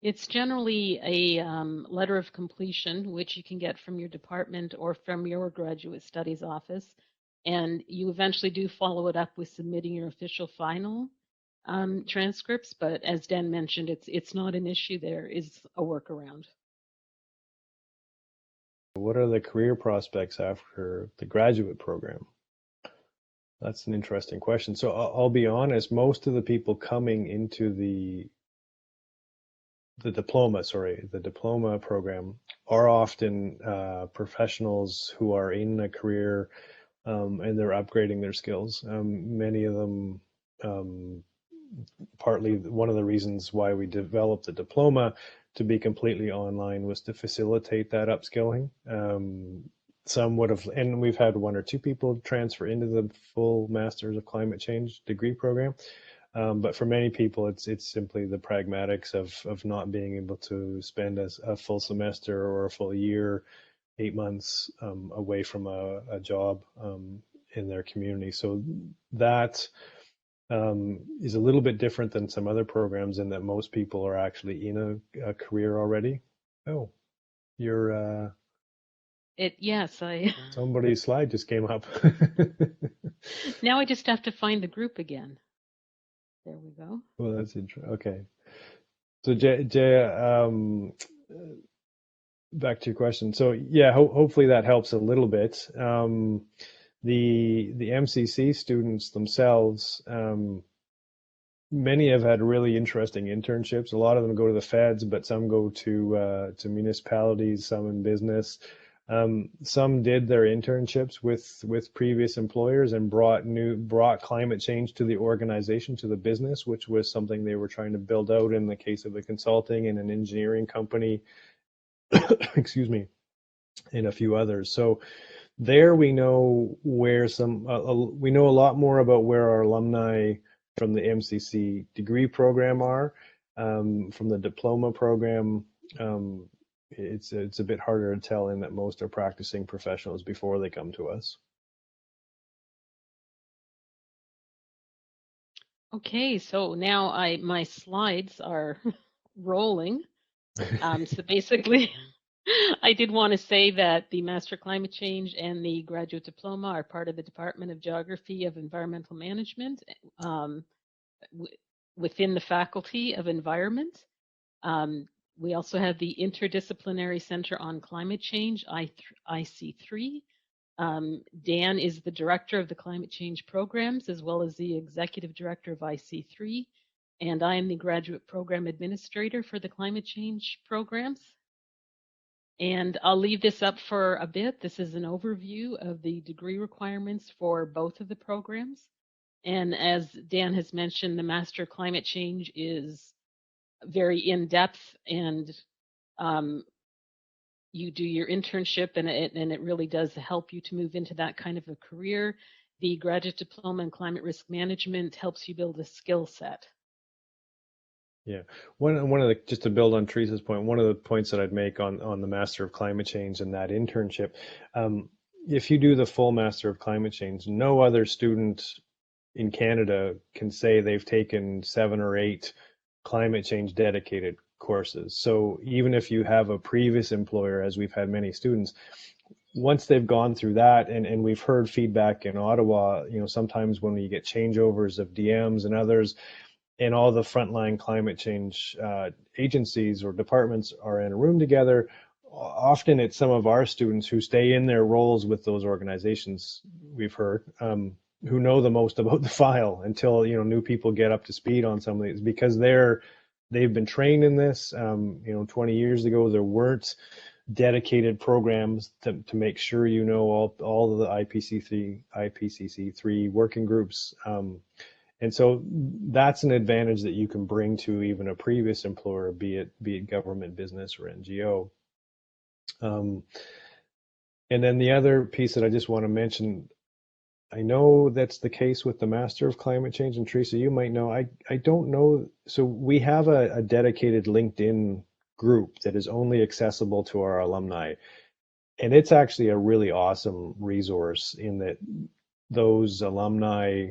It's generally a letter of completion, which you can get from your department or from your graduate studies office. And you eventually do follow it up with submitting your official final transcripts. But as Dan mentioned, it's not an issue. There is a workaround. What are the career prospects after the graduate program? That's an interesting question. So I'll be honest, most of the people coming into the diploma program are often professionals who are in a career and they're upgrading their skills. Many of them, partly one of the reasons why we developed the diploma to be completely online was to facilitate that upskilling. Some would have, and we've had 1 or 2 people transfer into the full Masters of Climate Change degree program. But for many people, it's simply the pragmatics of not being able to spend a full semester or a full year, 8 months away from a job in their community. So that is a little bit different than some other programs in that most people are actually in a career already. Oh, you're Yes, somebody's slide just came up. Now I just have to find the group again. There we go. Well, that's interesting. Okay. So Jay, back to your question. So yeah, hopefully that helps a little bit. The MCC students themselves, many have had really interesting internships. A lot of them go to the feds, but some go to municipalities, some in business. Some did their internships with previous employers and brought climate change to the organization, to the business, which was something they were trying to build out in the case of a consulting and an engineering company, excuse me, and a few others. So there we know where we know a lot more about where our alumni from the MCC degree program are. From the diploma program, it's a bit harder to tell in that most are practicing professionals before they come to us. Okay, so now my slides are rolling. So basically, I did want to say that the Master of Climate Change and the Graduate Diploma are part of the Department of Geography of Environmental Management within the Faculty of Environment. We also have the Interdisciplinary Center on Climate Change, IC3. Dan is the director of the climate change programs, as well as the executive director of IC3. And I am the graduate program administrator for the climate change programs. And I'll leave this up for a bit. This is an overview of the degree requirements for both of the programs. And as Dan has mentioned, the Master of Climate Change is very in-depth, and you do your internship, and it really does help you to move into that kind of a career. The Graduate Diploma in Climate Risk Management helps you build a skill set. Yeah, one of the, just to build on Teresa's point, one of the points that I'd make on the Master of Climate Change and that internship, if you do the full Master of Climate Change, no other student in Canada can say they've taken 7 or 8 climate change dedicated courses. So even if you have a previous employer, as we've had many students, once they've gone through that, and we've heard feedback in Ottawa, sometimes when we get changeovers of DMs and others, and all the frontline climate change agencies or departments are in a room together, often it's some of our students who stay in their roles with those organizations, we've heard, who know the most about the file until new people get up to speed on some of these, because they've been trained in this. 20 years ago there weren't dedicated programs to make sure all of the IPCC3 working groups, and so that's an advantage that you can bring to even a previous employer, be it government, business, or NGO. And then the other piece that I just want to mention, I know that's the case with the Master of Climate Change, and Teresa, you might know. I don't know. So we have a dedicated LinkedIn group that is only accessible to our alumni. And it's actually a really awesome resource in that those alumni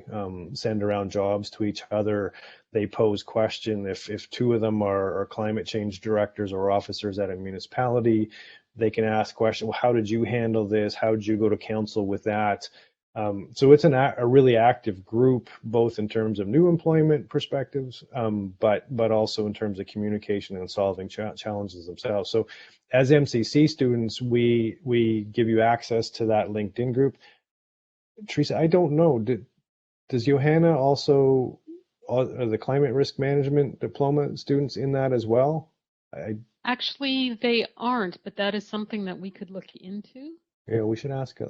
send around jobs to each other. They pose questions. If two of them are climate change directors or officers at a municipality, they can ask questions. Well, how did you handle this? How did you go to council with that? So it's a really active group, both in terms of new employment perspectives, but also in terms of communication and solving challenges themselves. So as MCC students, we give you access to that LinkedIn group. Teresa, I don't know. Does Johanna also, are the climate risk management diploma students in that as well? Actually, they aren't, but that is something that we could look into. Yeah, we should ask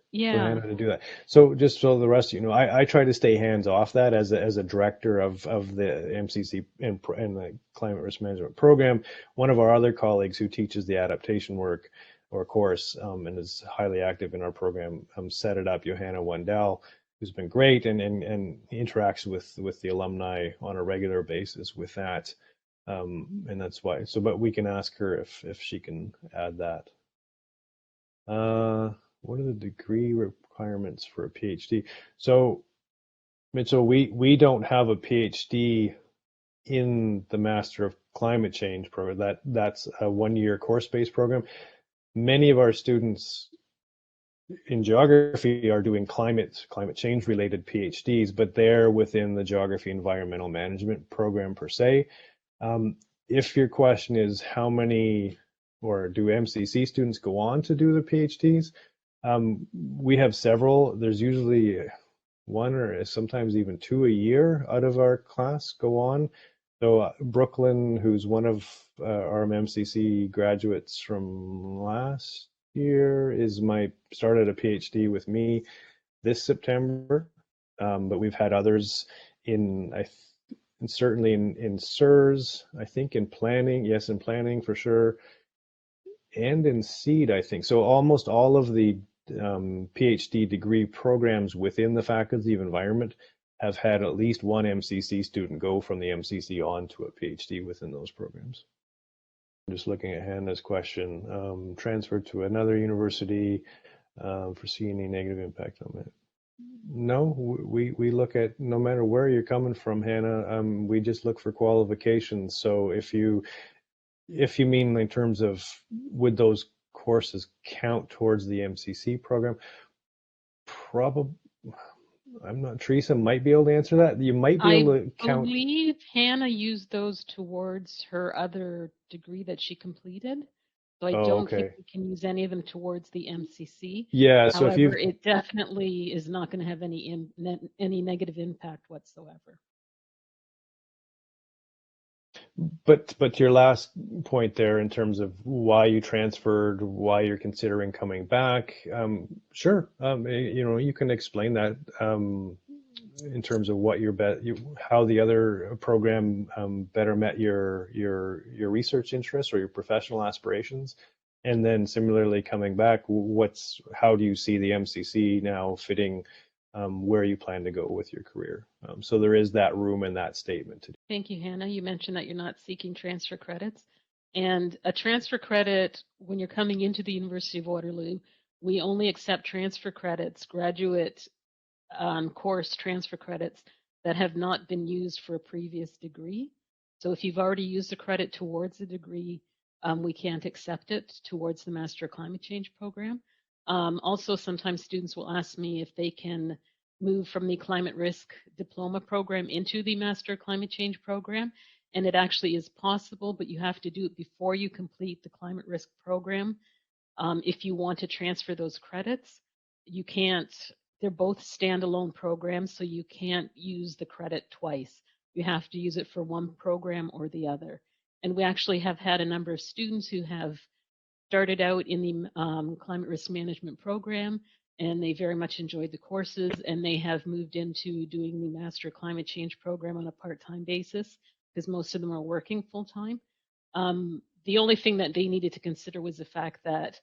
Yeah. Johanna to do that. So just so the rest of you know, I try to stay hands off that as a director of the MCC and the climate risk management program. One of our other colleagues who teaches the adaptation work or course and is highly active in our program set it up, Johanna Wendell, who's been great and interacts with the alumni on a regular basis with that. And that's why. So, but we can ask her if she can add that. What are the degree requirements for a PhD? So, Mitchell, we don't have a PhD in the Master of Climate Change program. That's a one-year course-based program. Many of our students in geography are doing climate change related PhDs, but they're within the geography environmental management program per se. If your question is how many or do MCC students go on to do the PhDs, we have several. There's usually one or sometimes even two a year out of our class go on. So Brooklyn, who's one of our MCC graduates from last year, started a PhD with me this September, but we've had others in certainly in SIRS, I think in planning, yes, in planning for sure, and in SEED, I think. So almost all of the PhD degree programs within the Faculty of Environment have had at least one MCC student go from the MCC on to a PhD within those programs. I'm just looking at Hannah's question. Transfer to another university, foresee any negative impact on that? No, we look at, no matter where you're coming from, Hannah, we just look for qualifications. So if you mean in terms of would those courses count towards the MCC program, probably, I'm not, Teresa might be able to answer that. You might be able to count. I believe Hannah used those towards her other degree that she completed. So I don't think we can use any of them towards the MCC. Yeah, so however, it definitely is not going to have any negative impact whatsoever. But your last point there in terms of why you transferred, why you're considering coming back, sure, you can explain that in terms of what how the other program better met your research interests or your professional aspirations, and then similarly coming back, how do you see the MCC now fitting where you plan to go with your career? So there is that room in that statement to do. Thank you, Hannah. You mentioned that you're not seeking transfer credits, and a transfer credit when you're coming into the University of Waterloo, we only accept transfer credits, graduate course transfer credits that have not been used for a previous degree. So if you've already used a credit towards a degree, we can't accept it towards the Master of Climate Change program. Also, sometimes students will ask me if they can move from the climate risk diploma program into the Master of Climate Change program. And it actually is possible, but you have to do it before you complete the climate risk program. If you want to transfer those credits, you can't. They're both standalone programs, so you can't use the credit twice. You have to use it for one program or the other. And we actually have had a number of students who have started out in the climate risk management program, and they very much enjoyed the courses, and they have moved into doing the Master Climate Change program on a part-time basis because most of them are working full-time. The only thing that they needed to consider was the fact that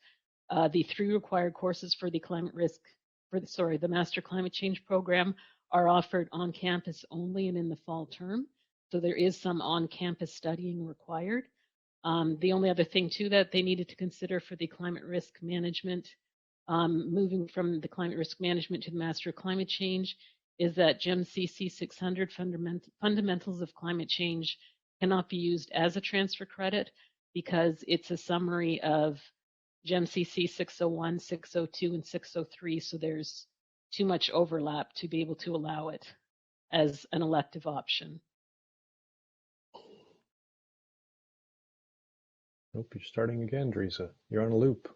the 3 required courses for the climate risk the Master Climate Change program are offered on campus only and in the fall term. So there is some on-campus studying required. The only other thing too that they needed to consider for the climate risk management, moving from the climate risk management to the Master of Climate Change, is that GEM-CC 600 Fundamentals of Climate Change cannot be used as a transfer credit because it's a summary of GEM-CC 601, 602, and 603, so there's too much overlap to be able to allow it as an elective option. Nope, you're starting again, Teresa. You're on a loop.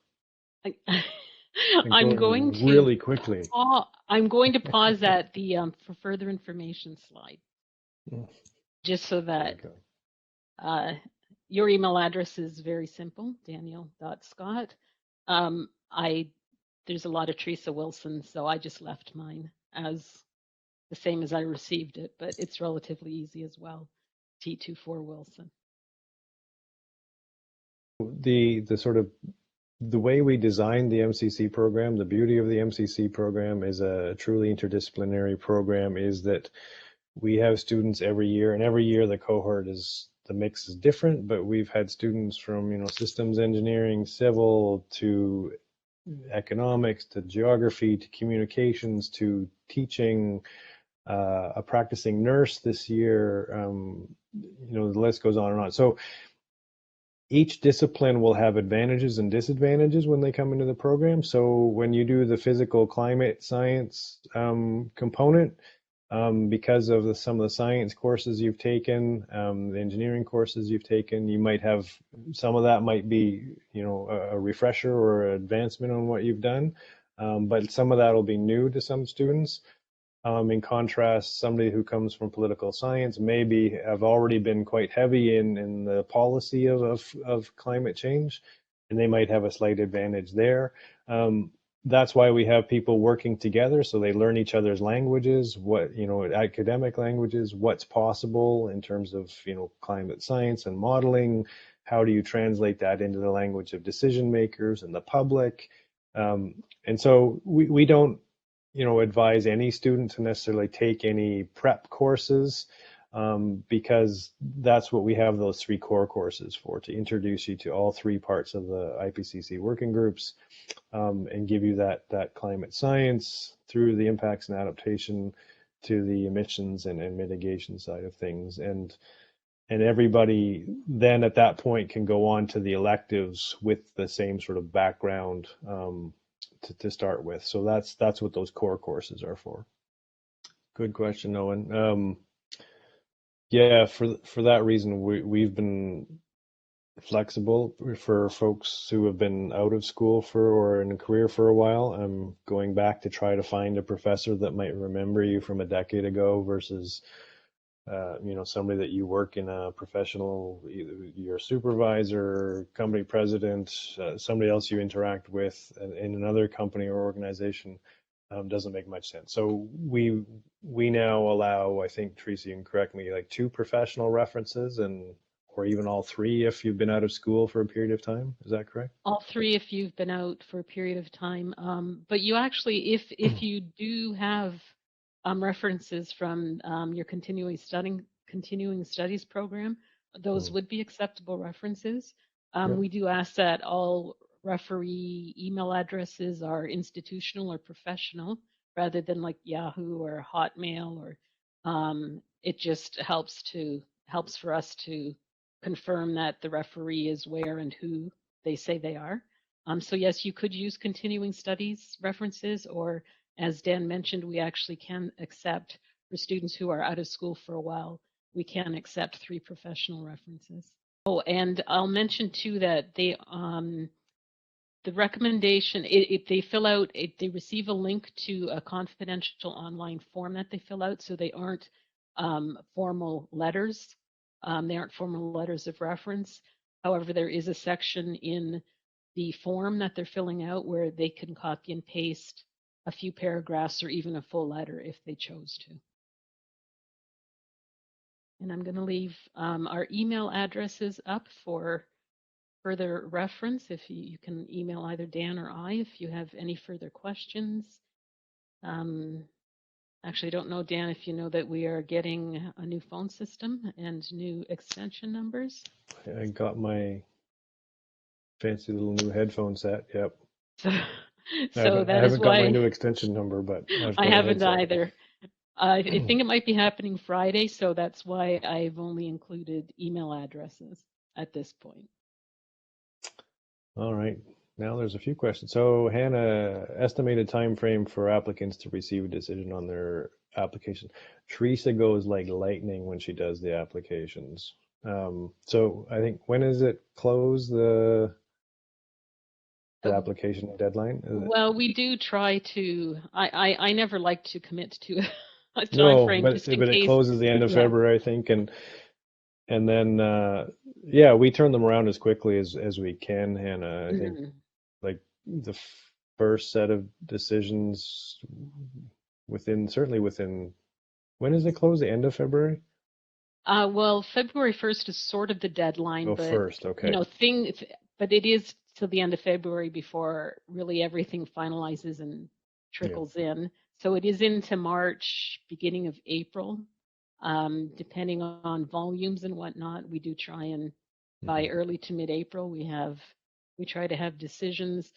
I'm going to really quickly. I'm going to pause at the for further information slide, just so that your email address is very simple, daniel.scott. There's a lot of Teresa Wilson, so I just left mine as the same as I received it, but it's relatively easy as well, T24 Wilson. The way we designed the MCC program, the beauty of the MCC program is a truly interdisciplinary program, is that we have students every year, and every year the mix is different, but we've had students from, systems engineering, civil, to economics, to geography, to communications, to teaching, a practicing nurse this year, the list goes on and on. So each discipline will have advantages and disadvantages when they come into the program. So when you do the physical climate science component, because of some of the science courses you've taken, the engineering courses you've taken, you might have some of that might be, a refresher or advancement on what you've done, but some of that will be new to some students. In contrast, somebody who comes from political science maybe have already been quite heavy in the policy of climate change, and they might have a slight advantage there. That's why we have people working together, so they learn each other's languages, academic languages, what's possible in terms of, climate science and modeling. How do you translate that into the language of decision makers and the public? And so we don't, advise any student to necessarily take any prep courses, because that's what we have those 3 core courses for, to introduce you to all 3 parts of the IPCC working groups, and give you that climate science through the impacts and adaptation to the emissions and mitigation side of things. And everybody then at that point can go on to the electives with the same sort of background to start with. So that's what those core courses are for. Good question, Owen. Yeah, for that reason, we've been flexible for folks who have been out of school or in a career for a while. I'm going back to try to find a professor that might remember you from a decade ago versus somebody that you work in a professional, either your supervisor, company president, somebody else you interact with in another company or organization, doesn't make much sense. So we now allow, I think, Teresa, you can correct me, like 2 professional references, or even all 3 if you've been out of school for a period of time. Is that correct? All 3 if you've been out for a period of time. But you actually, if you do have references from your continuing studies program, those would be acceptable references. We do ask that all referee email addresses are institutional or professional rather than like Yahoo or Hotmail, or it just helps for us to confirm that the referee is where and who they say they are. So yes, you could use continuing studies references, or as Dan mentioned, we actually can accept, for students who are out of school for a while, we can accept 3 professional references. Oh, and I'll mention too that the recommendation, if they fill out, if they receive a link to a confidential online form that they fill out, so they aren't formal letters. They aren't formal letters of reference. However, there is a section in the form that they're filling out where they can copy and paste a few paragraphs or even a full letter if they chose to. And I'm going to leave our email addresses up for further reference. If you can email either Dan or I if you have any further questions. Actually, I don't know, Dan, if you know that we are getting a new phone system and new extension numbers. I got my fancy little new headphone set. Yep. So I that is haven't got my why new extension number, but I've I got a haven't headset. either. I think it might be happening Friday, so that's why I've only included email addresses at this point. All right. Now there's a few questions. So Hannah, estimated time frame for applicants to receive a decision on their application. Teresa goes like lightning when she does the applications. So I think, when is it close, the application deadline? Well, we do try to. I never like to commit to a time No, frame but just in it case. closes the end of Yeah. February, I think, and then yeah, we turn them around as quickly as we can, Hannah. I think like the first set of decisions certainly within, when does it close? The end of February? Well, February 1st is sort of the deadline, Oh, but first, okay. you know, but it is till the end of February before really everything finalizes and trickles in. So it is into March, beginning of April, depending on volumes and whatnot. We do try and by early to mid-April, we try to have decisions.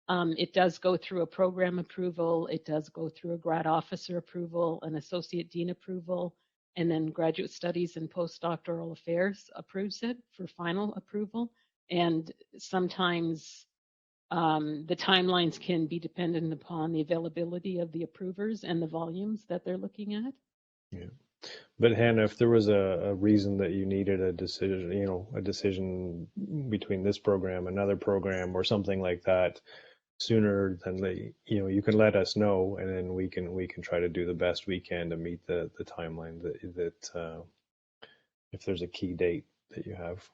It does go through a program approval. It does go through a grad officer approval, an associate dean approval, and then Graduate Studies and Postdoctoral Affairs approves it for final approval. And sometimes the timelines can be dependent upon the availability of the approvers and the volumes that they're looking at. Yeah. But Hannah, if there was a reason that you needed a decision, you know, a decision between this program, another program, or something like that, sooner than you know, you can let us know, and then we can try to do the best we can to meet the timeline that if there's a key date that you have.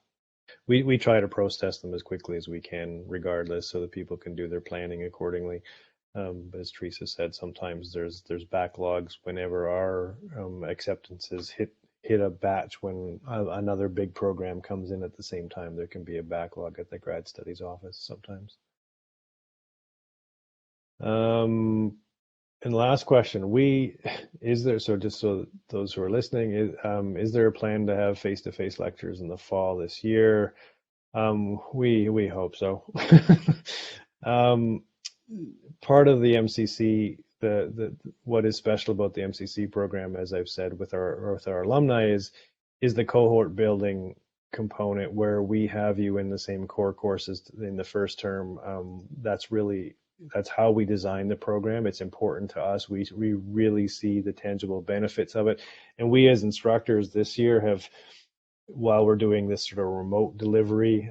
We try to process them as quickly as we can, regardless, so that people can do their planning accordingly. But as Teresa said, sometimes there's backlogs whenever our acceptances hit a batch. When another big program comes in at the same time, there can be a backlog at the grad studies office sometimes. And last question, just so those who are listening, is there a plan to have face-to-face lectures in the fall this year? We hope so. Part of the MCC, what is special about the MCC program, as I've said with our alumni, is the cohort building component, where we have you in the same core courses in the first term. That's how we design the program. It's important to us. We really see the tangible benefits of it. And we as instructors this year have, while we're doing this sort of remote delivery,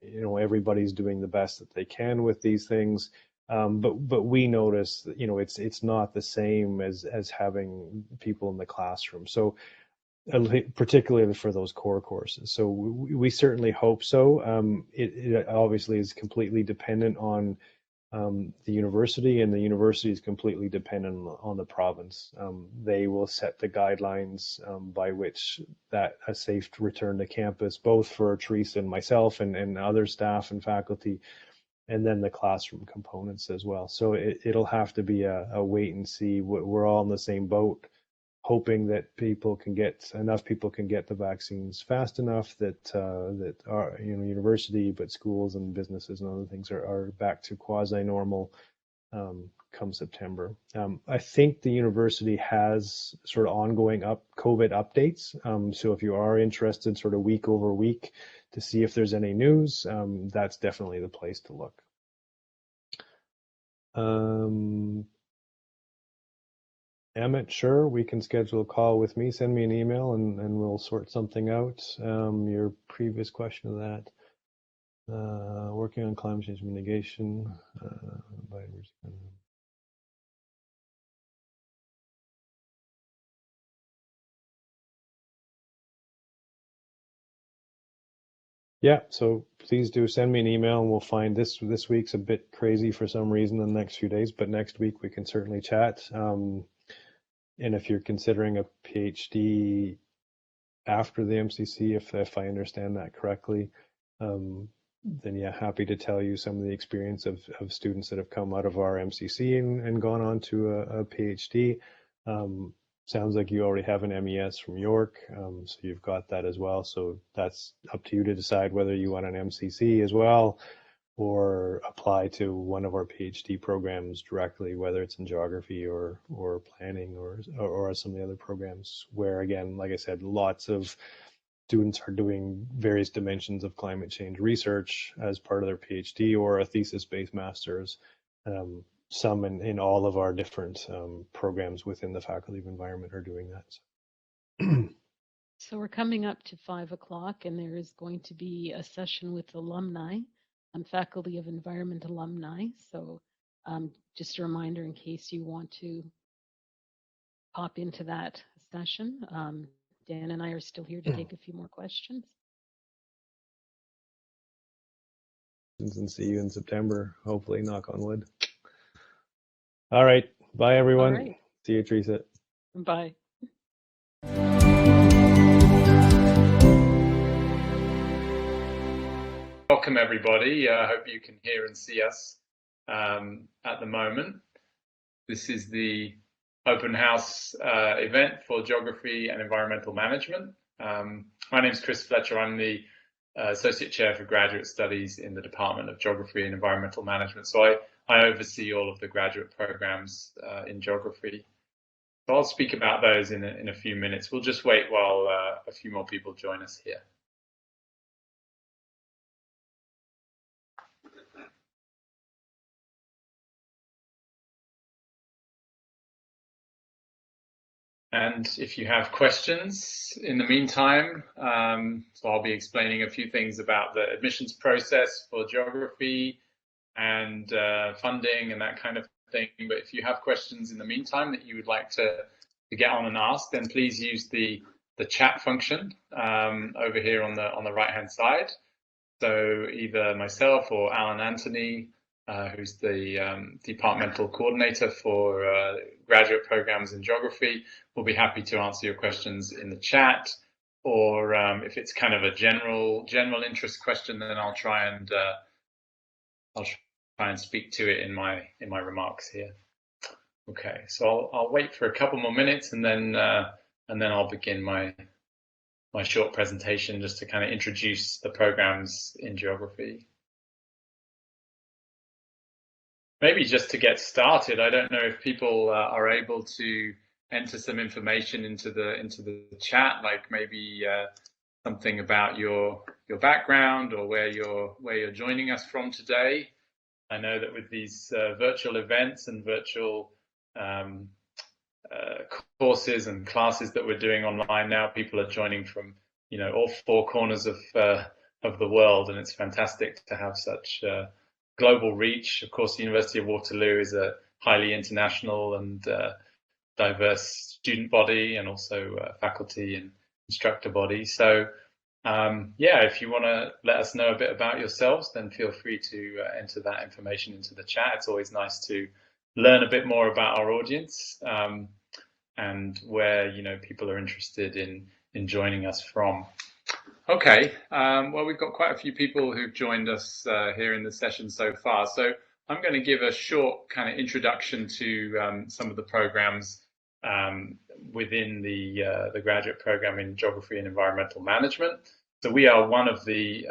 you know, everybody's doing the best that they can with these things. But we notice that, you know, it's not the same as having people in the classroom. So particularly for those core courses. So we certainly hope so. It obviously is completely dependent on the university, and the university is completely dependent on the province. They will set the guidelines by which that a safe return to campus, both for Teresa and myself and other staff and faculty, and then the classroom components as well. So it'll have to be a wait and see. We're all in the same boat, hoping that enough people can get the vaccines fast enough that our, you know, university, but schools and businesses and other things are back to quasi-normal come September. I think the university has sort of ongoing COVID updates. So if you are interested sort of week over week to see if there's any news, that's definitely the place to look. Emmett, sure, we can schedule a call with me. Send me an email and we'll sort something out. Your previous question of that. Working on climate change mitigation. Yeah, so please do send me an email, and we'll find this week's a bit crazy for some reason in the next few days, but next week we can certainly chat. And if you're considering a PhD after the MCC, if I understand that correctly, yeah, happy to tell you some of the experience of students that have come out of our MCC and gone on to a PhD. Sounds like you already have an MES from York, so you've got that as well. So that's up to you to decide whether you want an MCC as well, or apply to one of our PhD programs directly, whether it's in geography or planning or some of the other programs where, again, like I said, lots of students are doing various dimensions of climate change research as part of their PhD or a thesis-based master's. Some in all of our different programs within the Faculty of Environment are doing that. So we're coming up to 5 o'clock, and there is going to be a session with alumni, Faculty of Environment alumni. So just a reminder in case you want to pop into that session. Dan and I are still here to take a few more questions. And see you in September, hopefully, knock on wood. All right. Bye, everyone. All right. See you, Teresa. Bye. Welcome, everybody. I hope you can hear and see us at the moment. This is the open house event for geography and environmental management. My name is Chris Fletcher. I'm the Associate Chair for Graduate Studies in the Department of Geography and Environmental Management. So I oversee all of the graduate programs in geography. So I'll speak about those in a few minutes. We'll just wait while a few more people join us here. And if you have questions in the meantime, so I'll be explaining a few things about the admissions process for geography and funding and that kind of thing. But if you have questions in the meantime that you would like to get on and ask, then please use the chat function over here on the right-hand side. So either myself or Alan Anthony, who's the departmental coordinator for graduate programs in geography, will be happy to answer your questions in the chat. Or if it's kind of a general interest question, then I'll try and speak to it in my remarks here. Okay, so I'll wait for a couple more minutes and then I'll begin my short presentation just to kind of introduce the programs in geography. Maybe just to get started, I don't know if people are able to enter some information into the chat, like maybe something about your background or where you're joining us from today. I know that with these virtual events and virtual courses and classes that we're doing online now, people are joining from all four corners of the world, and it's fantastic to have such global reach. Of course, the University of Waterloo is a highly international and diverse student body, and also faculty and instructor body. So yeah, if you want to let us know a bit about yourselves, then feel free to enter that information into the chat. It's always nice to learn a bit more about our audience and where people are interested in joining us from. Okay, well, we've got quite a few people who've joined us here in the session so far. So I'm going to give a short kind of introduction to some of the programs within the graduate program in geography and environmental management. So we are one of the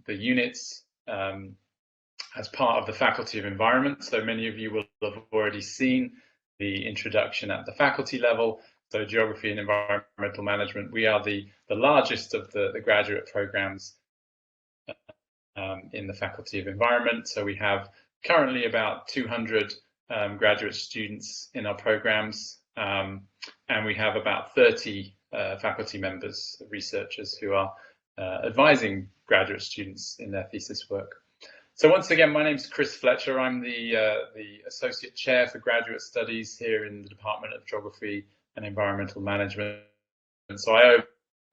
units as part of the Faculty of Environment. So many of you will have already seen the introduction at the faculty level. So geography and environmental management, we are the largest of the graduate programs in the Faculty of Environment. So we have currently about 200 graduate students in our programs, and we have about 30 faculty members, researchers who are advising graduate students in their thesis work. So once again, my name is Chris Fletcher. I'm the Associate Chair for Graduate Studies here in the Department of Geography and Environmental Management. And so I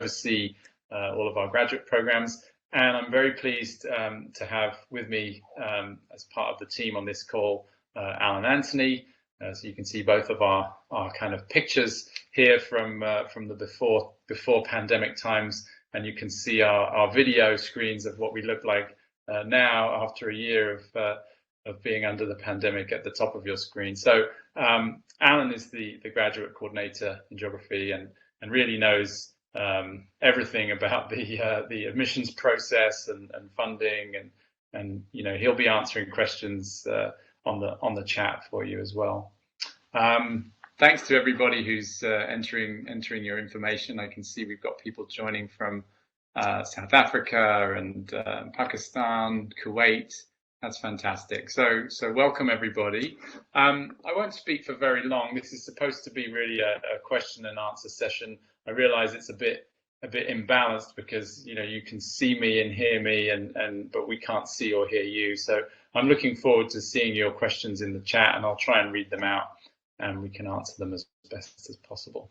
oversee all of our graduate programs, and I'm very pleased to have with me as part of the team on this call, Alan Anthony. So you can see both of our kind of pictures here from the before pandemic times, and you can see our video screens of what we look like now after a year of being under the pandemic at the top of your screen. So Alan is the graduate coordinator in geography and really knows everything about the admissions process and funding, and he'll be answering questions on the chat for you as well. Thanks to everybody who's entering your information. I can see we've got people joining from South Africa and Pakistan, Kuwait. That's fantastic. So welcome everybody. I won't speak for very long. This is supposed to be really a question and answer session. I realize it's a bit imbalanced because you can see me and hear me, but we can't see or hear you. So I'm looking forward to seeing your questions in the chat, and I'll try and read them out and we can answer them as best as possible.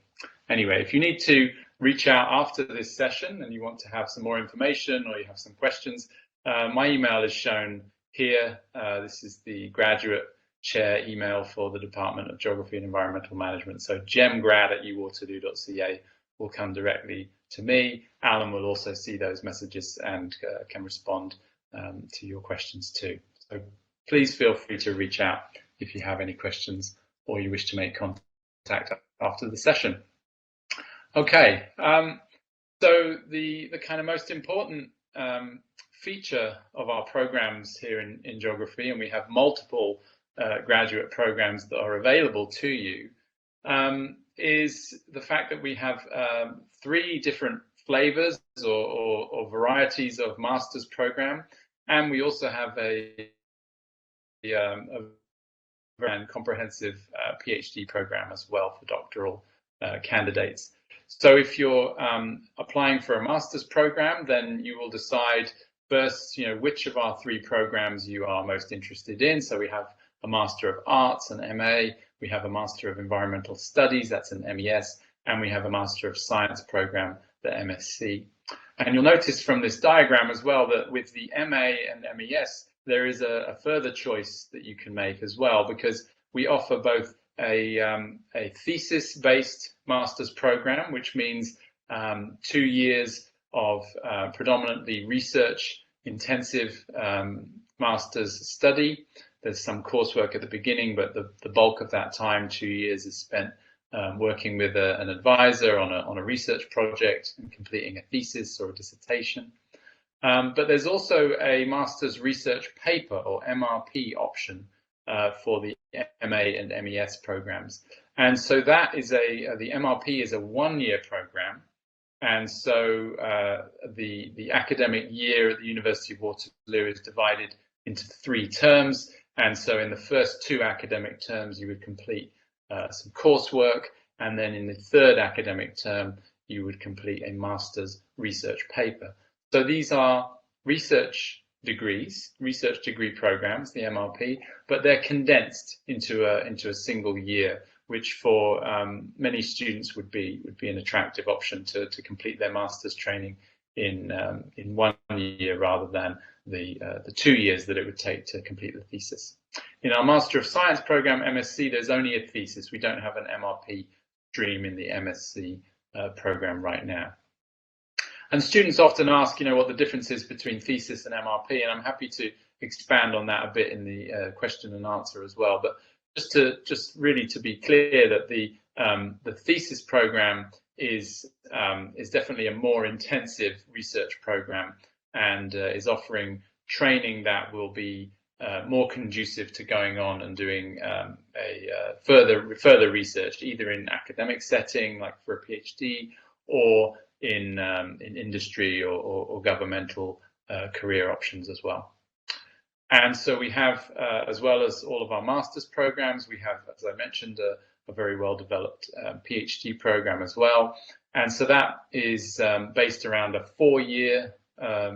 Anyway, if you need to reach out after this session and you want to have some more information or you have some questions, my email is shown here. This is the graduate chair email for the Department of Geography and Environmental Management. So gemgrad@uwaterloo.ca will come directly to me. Alan will also see those messages and can respond to your questions too. So please feel free to reach out if you have any questions or you wish to make contact after the session. Okay, so the kind of most important feature of our programs here in geography, and we have multiple graduate programs that are available to you, is the fact that we have 3 different flavors or varieties of master's program, and we also have a very comprehensive PhD program as well for doctoral candidates. So if you're applying for a master's program, then you will decide first, which of our 3 programs you are most interested in. So we have a Master of Arts, an MA, we have a Master of Environmental Studies, that's an MES, and we have a Master of Science program, the MSc. And you'll notice from this diagram as well that with the MA and MES, there is a further choice that you can make as well, because we offer both a thesis-based master's program, which means 2 years of predominantly research-intensive master's study. There's some coursework at the beginning, but the bulk of that time, 2 years, is spent working with an advisor on a research project and completing a thesis or a dissertation. But there's also a master's research paper or MRP option for the MA and MES programs. And so that is the MRP is a 1-year program. And so the academic year at the University of Waterloo is divided into 3 terms. And so in the first 2 academic terms, you would complete some coursework. And then in the 3rd academic term, you would complete a master's research paper. So these are research degrees, research degree programs, the MRP, but they're condensed into a single year, which for many students would be an attractive option to complete their master's training in 1 year rather than the 2 years that it would take to complete the thesis. In our Master of Science program, MSc, there's only a thesis. We don't have an MRP stream in the MSc program right now. And students often ask, what the difference is between thesis and MRP, and I'm happy to expand on that a bit in the question and answer as well. But just really to be clear that the thesis program is definitely a more intensive research program and is offering training that will be more conducive to going on and doing further research, either in academic setting, like for a PhD, or in industry or governmental career options as well. And so we have, as well as all of our master's programs, we have, as I mentioned, a very well-developed PhD program as well. And so that is based around a 4-year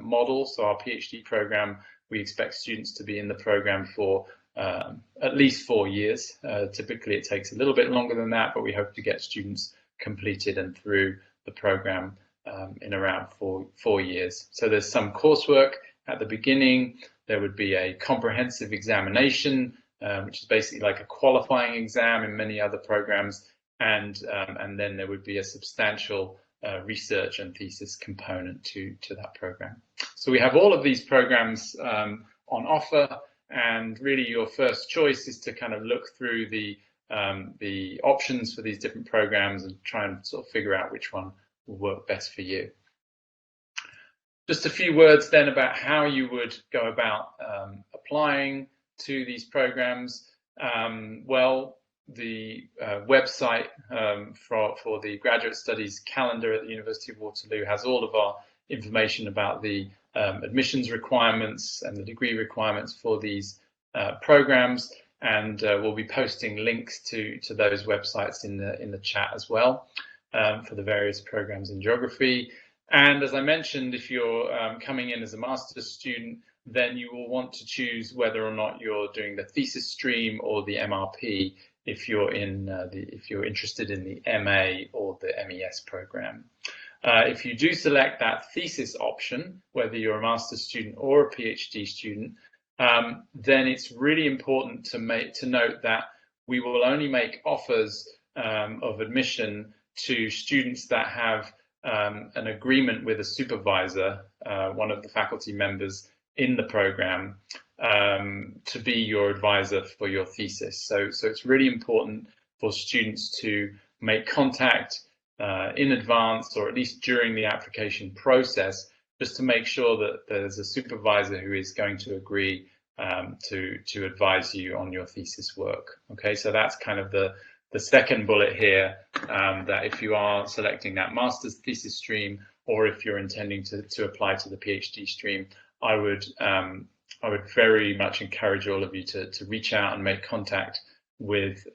model. So our PhD program, we expect students to be in the program for at least 4 years. Typically, it takes a little bit longer than that, but we hope to get students completed and through the program in around 4 years. So there's some coursework at the beginning. There would be a comprehensive examination, which is basically like a qualifying exam in many other programs, and then there would be a substantial research and thesis component to that program. So we have all of these programs on offer, and really your first choice is to kind of look through the options for these different programs and try and sort of figure out which one will work best for you. Just a few words then about how you would go about applying to these programs. Well, the website for the graduate studies calendar at the University of Waterloo has all of our information about the admissions requirements and the degree requirements for these programs, and we'll be posting links to those websites in the chat as well for the various programs in geography. And as I mentioned, if you're coming in as a master's student, then you will want to choose whether or not you're doing the thesis stream or the MRP if you're interested in the MA or the MES program. If you do select that thesis option, whether you're a master's student or a PhD student, then it's really important to note that we will only make offers of admission to students that have an agreement with a supervisor, one of the faculty members in the program, to be your advisor for your thesis. So it's really important for students to make contact in advance, or at least during the application process, just to make sure that there's a supervisor who is going to agree to advise you on your thesis work. Okay, so that's kind of the second bullet here, that if you are selecting that master's thesis stream, or if you're intending to apply to the PhD stream, I would very much encourage all of you to reach out and make contact with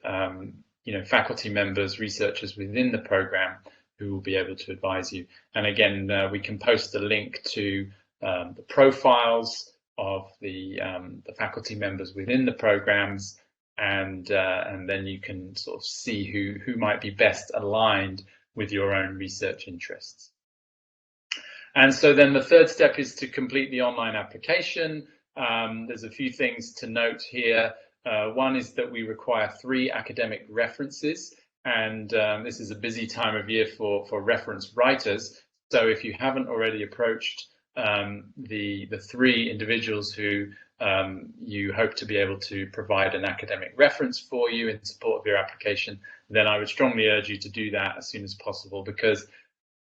faculty members, researchers within the program who will be able to advise you. And again, we can post a link to the profiles of the faculty members within the programs, and then you can sort of see who might be best aligned with your own research interests. And so then the third step is to complete the online application. There's a few things to note here. One is that we require 3 academic references, and this is a busy time of year for reference writers. So if you haven't already approached the 3 individuals who you hope to be able to provide an academic reference for you in support of your application, then I would strongly urge you to do that as soon as possible, because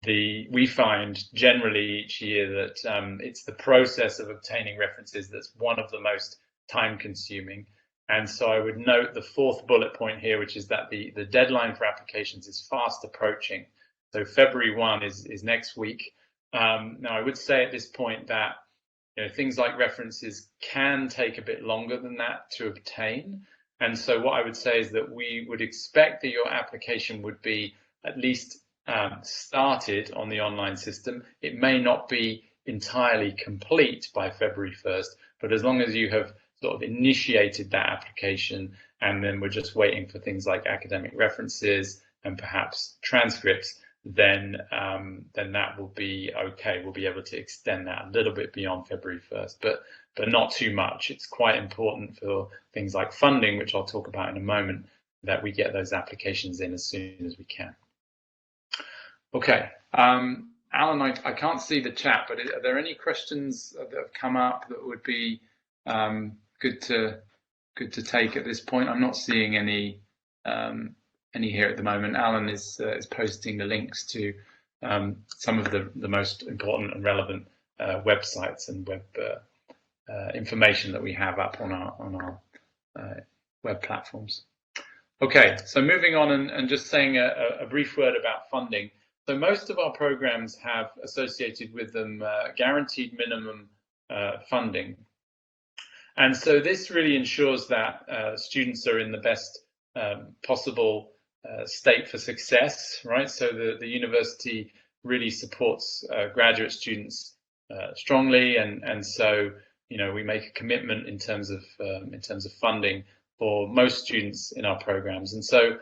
we find generally each year that it's the process of obtaining references that's one of the most time consuming. And so I would note the 4th bullet point here, which is that the deadline for applications is fast approaching. So February 1 is next week. Now I would say at this point that things like references can take a bit longer than that to obtain. And so what I would say is that we would expect that your application would be at least started on the online system. It may not be entirely complete by February 1st, but as long as you have sort of initiated that application, and then we're just waiting for things like academic references and perhaps transcripts, then that will be okay. We'll be able to extend that a little bit beyond February 1st, but not too much. It's quite important for things like funding, which I'll talk about in a moment, that we get those applications in as soon as we can. Okay, Alan, I can't see the chat, but are there any questions that have come up that would be good to take at this point? I'm not seeing any here at the moment. Alan is posting the links to some of the most important and relevant websites and web information that we have up on our web platforms. Okay, so moving on and just saying a brief word about funding. So most of our programs have associated with them guaranteed minimum funding. And so this really ensures that students are in the best possible state for success, right? So the university really supports graduate students strongly, and so we make a commitment in terms of funding for most students in our programs. And so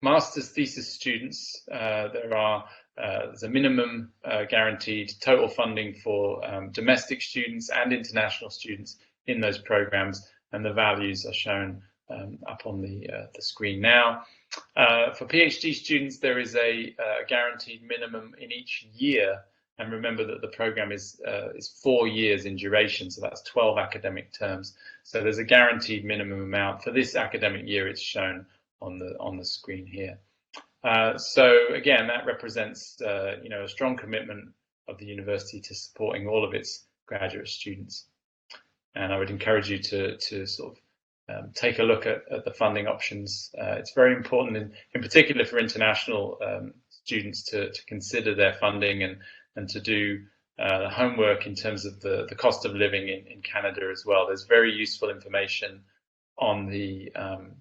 master's thesis students, there's a minimum guaranteed total funding for domestic students and international students in those programs, and the values are shown up on the screen now. For PhD students, there is a guaranteed minimum in each year. And remember that the program is 4 years in duration, so that's 12 academic terms. So there's a guaranteed minimum amount. For this academic year, it's shown on the screen here. So again, that represents a strong commitment of the university to supporting all of its graduate students. And I would encourage you to sort of take a look at the funding options. It's very important, in particular for international students, to consider their funding and to do homework in terms of the cost of living in Canada as well. There's very useful information on the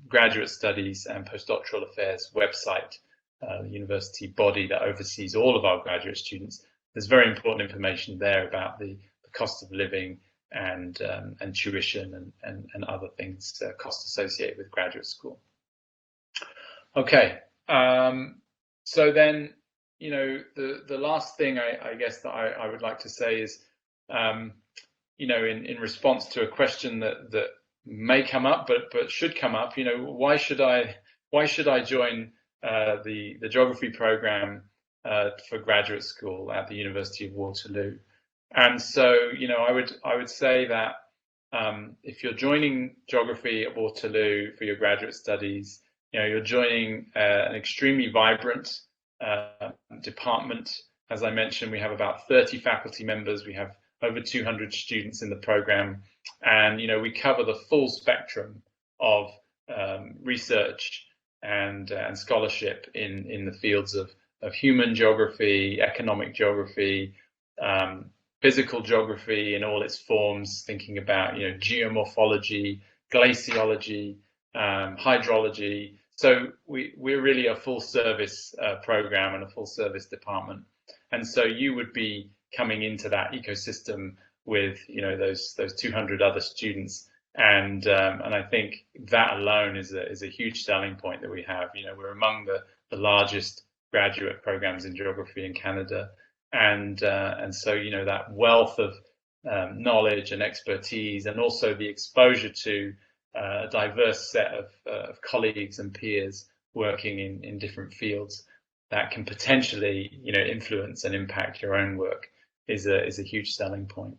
Graduate Studies and Postdoctoral Affairs website, the university body that oversees all of our graduate students. There's very important information there about the cost of living and tuition and other things, costs associated with graduate school. Okay, so then, the last thing I guess that I would like to say is, in response to a question that may come up, but should come up, why should I join the geography program for graduate school at the University of Waterloo? And so, I would say that if you're joining geography at Waterloo for your graduate studies, you're joining an extremely vibrant department. As I mentioned, we have about 30 faculty members. We have over 200 students in the program, and we cover the full spectrum of research and scholarship in the fields of human geography, economic geography, physical geography in all its forms, thinking about geomorphology, glaciology, hydrology. So we're really a full service program and a full service department. And so you would be coming into that ecosystem with those 200 other students, and I think that alone is a huge selling point that we have. We're among the largest graduate programs in geography in Canada, and so that wealth of knowledge and expertise, and also the exposure to a diverse set of colleagues and peers working in different fields that can potentially influence and impact your own work is a huge selling point.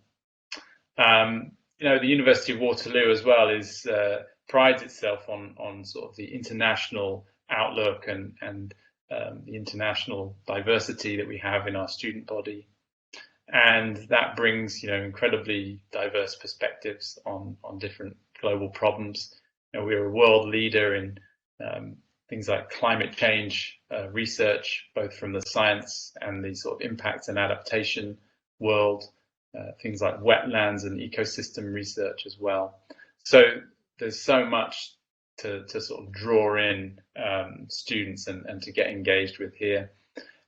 The University of Waterloo as well prides itself on sort of the international outlook and the international diversity that we have in our student body, and that brings incredibly diverse perspectives on different global problems. We're a world leader in things like climate change research, both from the science and the sort of impact and adaptation world, things like wetlands and ecosystem research as well. So there's so much to sort of draw in students and to get engaged with here.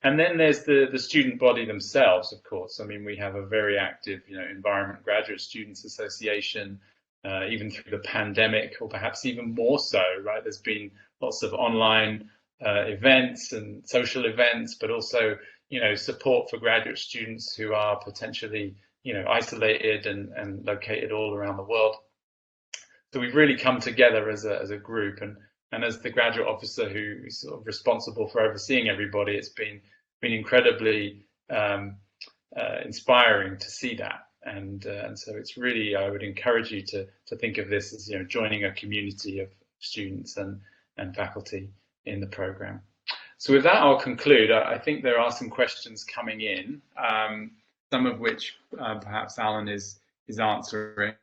And then there's the student body themselves, of course. I mean, we have a very active Environment Graduate Students Association, even through the pandemic, or perhaps even more so, right? There's been lots of online events and social events, but also support for graduate students who are potentially isolated and located all around the world. So we've really come together as a group, and as the graduate officer who is sort of responsible for overseeing everybody, it's been incredibly inspiring to see that. And so it's really, I would encourage you to think of this as joining a community of students and faculty in the program. So with that, I'll conclude. I think there are some questions coming in, some of which perhaps Alan is answering.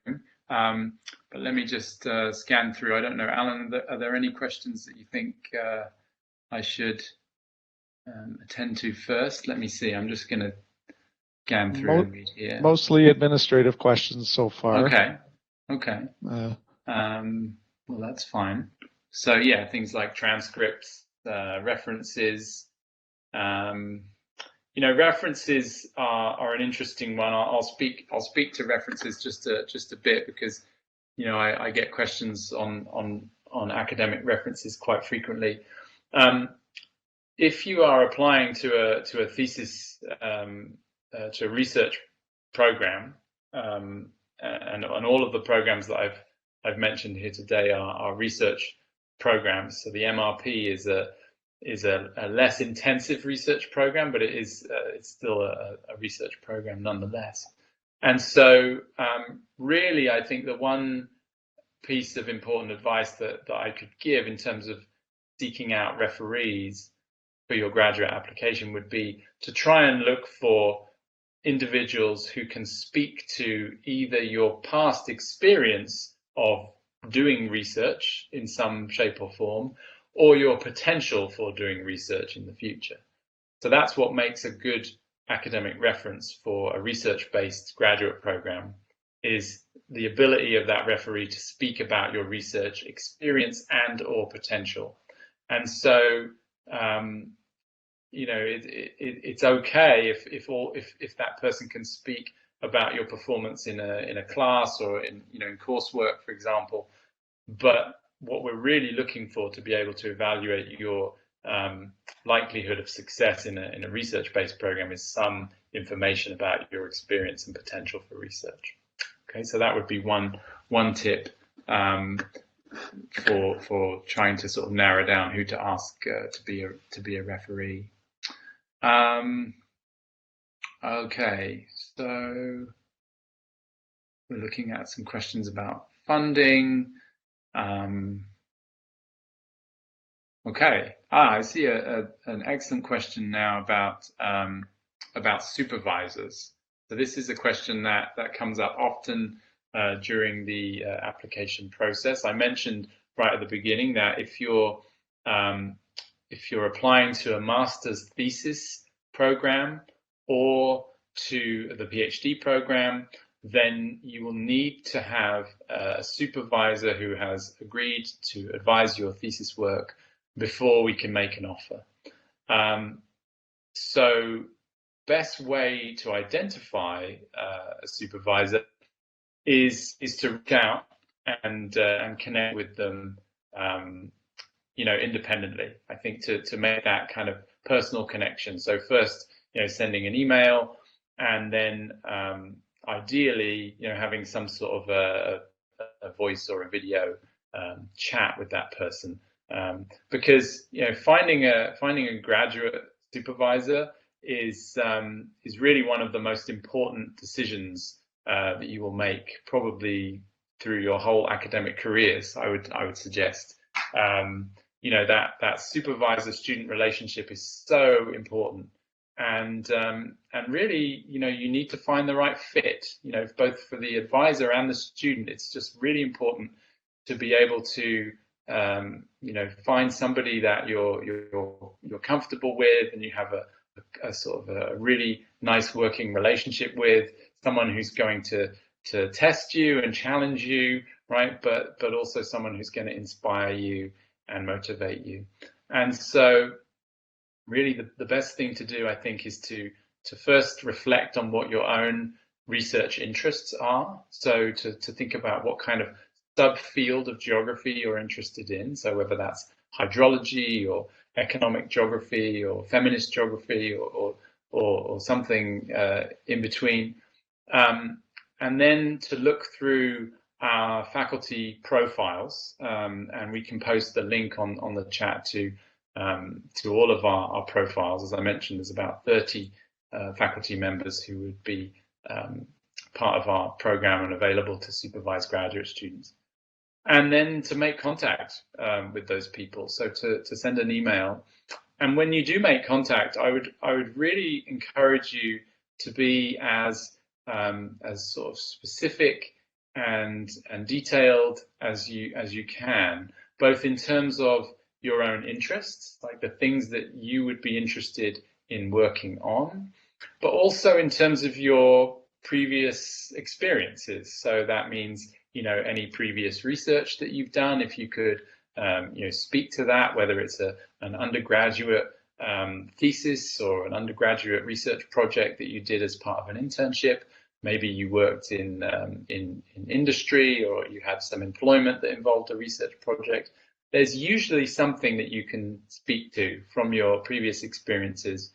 But let me just scan through. I don't know, Alan, are there any questions that you think I should attend to first? Let me see. I'm just going to scan through and read here. Mostly administrative questions so far. Okay. Well, that's fine. So yeah, things like transcripts, references. References are an interesting one. I'll speak to references just a bit, because I get questions on academic references quite frequently. If you are applying to a thesis, to a research program, and all of the programs that I've mentioned here today are research programs. So the MRP is a less intensive research program, but it's still a research program nonetheless. And so really, I think the one piece of important advice that I could give in terms of seeking out referees for your graduate application would be to try and look for individuals who can speak to either your past experience of doing research in some shape or form, or your potential for doing research in the future. So that's what makes a good academic reference for a research-based graduate program, is the ability of that referee to speak about your research experience and or potential. And so you know, it's okay if that person can speak about your performance in a class or in coursework, for example. But what we're really looking for to be able to evaluate your likelihood of success in a research-based program is some information about your experience and potential for research. Okay, so that would be one tip for trying to sort of narrow down who to ask to be a referee. Okay, so we're looking at some questions about funding. Okay, I see an excellent question now about supervisors. So this is a question that comes up often during the application process. I mentioned right at the beginning that if you're applying to a master's thesis program or to the PhD program, then you will need to have a supervisor who has agreed to advise your thesis work before we can make an offer. So best way to identify a supervisor is to reach out and connect with them independently. I think to make that kind of personal connection. So first, sending an email, and then ideally, having some sort of a voice or a video chat with that person, because finding a graduate supervisor is really one of the most important decisions that you will make probably through your whole academic careers. I would suggest. That supervisor-student relationship is so important, and really, you need to find the right fit. Both for the advisor and the student, it's just really important to be able to, find somebody that you're comfortable with, and you have a sort of a really nice working relationship with, someone who's going to test you and challenge you, right? But also someone who's going to inspire you and motivate you. And so really the best thing to do, I think, is to first reflect on what your own research interests are. So to think about what kind of subfield of geography you're interested in. So whether that's hydrology or economic geography or feminist geography or something in between. And then to look through our faculty profiles, and we can post the link on the chat to all of our profiles. As I mentioned, there's about 30 faculty members who would be part of our program and available to supervise graduate students. And then to make contact with those people, so to send an email. And when you do make contact, I would really encourage you to be as sort of specific and detailed as you can, both in terms of your own interests, like the things that you would be interested in working on, but also in terms of your previous experiences. So that means, any previous research that you've done, if you could, speak to that, whether it's an undergraduate thesis or an undergraduate research project that you did as part of an internship. Maybe you worked in industry, or you had some employment that involved a research project. There's usually something that you can speak to from your previous experiences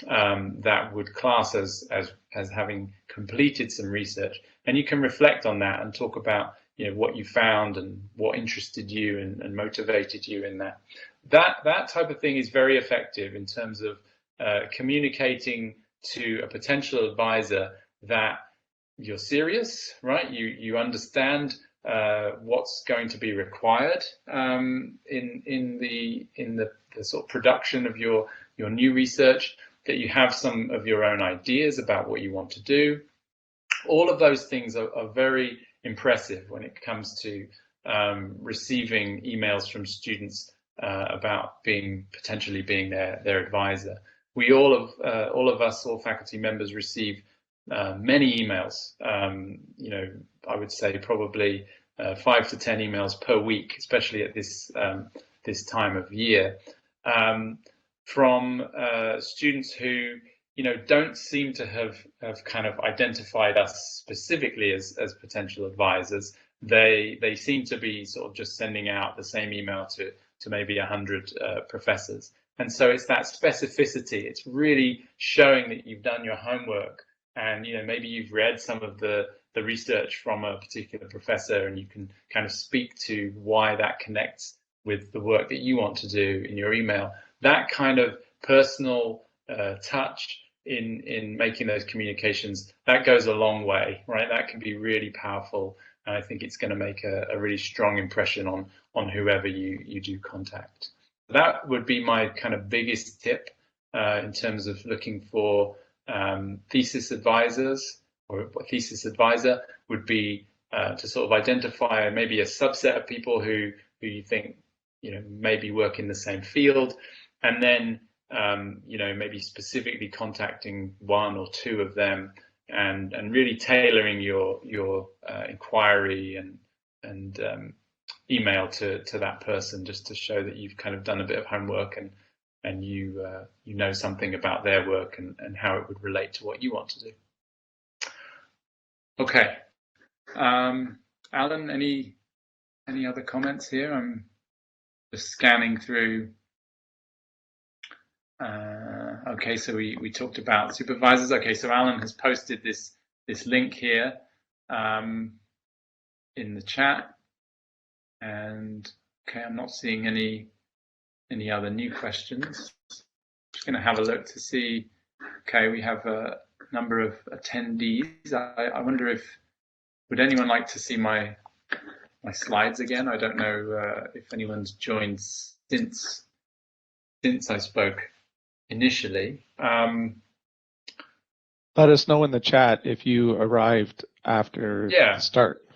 that would class as having completed some research, and you can reflect on that and talk about what you found and what interested you and motivated you in that. That type of thing is very effective in terms of communicating to a potential advisor that you're serious, right? You understand what's going to be required in the sort of production of your new research, that you have some of your own ideas about what you want to do. All of those things are very impressive when it comes to receiving emails from students about potentially being their advisor. We all faculty members receive many emails. I would say probably 5 to 10 emails per week, especially at this time of year, from students who don't seem to have kind of identified us specifically as potential advisors. They seem to be sort of just sending out the same email to maybe 100 professors. And so it's that specificity. It's really showing that you've done your homework, and maybe you've read some of the research from a particular professor, and you can kind of speak to why that connects with the work that you want to do in your email. That kind of personal touch in making those communications, that goes a long way, right? That can be really powerful, and I think it's going to make a really strong impression on whoever you do contact. That would be my kind of biggest tip in terms of looking for thesis advisors, or a thesis advisor would be to sort of identify maybe a subset of people who you think maybe work in the same field, and then maybe specifically contacting 1 or 2 of them, and really tailoring your inquiry and email to that person, just to show that you've kind of done a bit of homework and you know something about their work and how it would relate to what you want to do. Okay, Alan, any other comments here? I'm just scanning through. Okay, so we talked about supervisors. Okay, so Alan has posted this link here in the chat, and okay, I'm not seeing any other new questions. Just going to have a look to see. Okay, we have a number of attendees. I wonder would anyone like to see my slides again? I don't know if anyone's joined since I spoke initially. Let us know in the chat if you arrived after the start.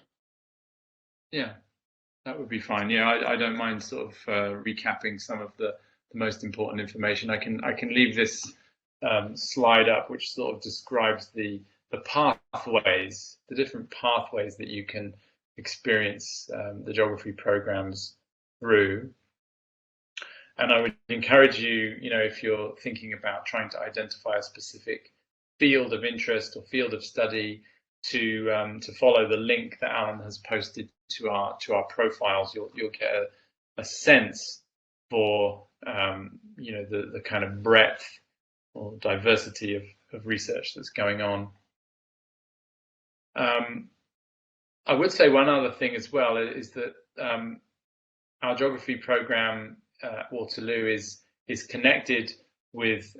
Yeah, that would be fine. Yeah, I don't mind sort of recapping some of the most important information. I can leave this slide up, which sort of describes the pathways, the different pathways that you can experience the geography programs through. And I would encourage you, if you're thinking about trying to identify a specific field of interest or field of study, to follow the link that Alan has posted to our profiles. You'll get a sense for the kind of breadth or diversity of research that's going on. I would say one other thing as well is that our geography program at Waterloo is connected with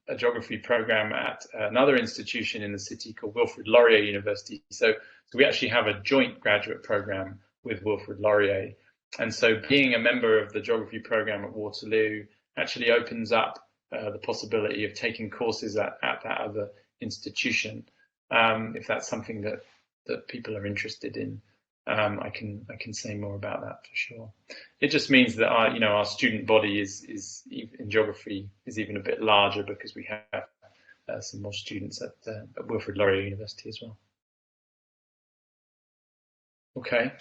a geography program at another institution in the city called Wilfrid Laurier University. So we actually have a joint graduate program with Wilfrid Laurier. And so being a member of the geography program at Waterloo actually opens up the possibility of taking courses at that other institution, if that's something that people are interested in. I can say more about that for sure. It just means that our student body is in geography is even a bit larger, because we have some more students at Wilfrid Laurier University as well. Okay.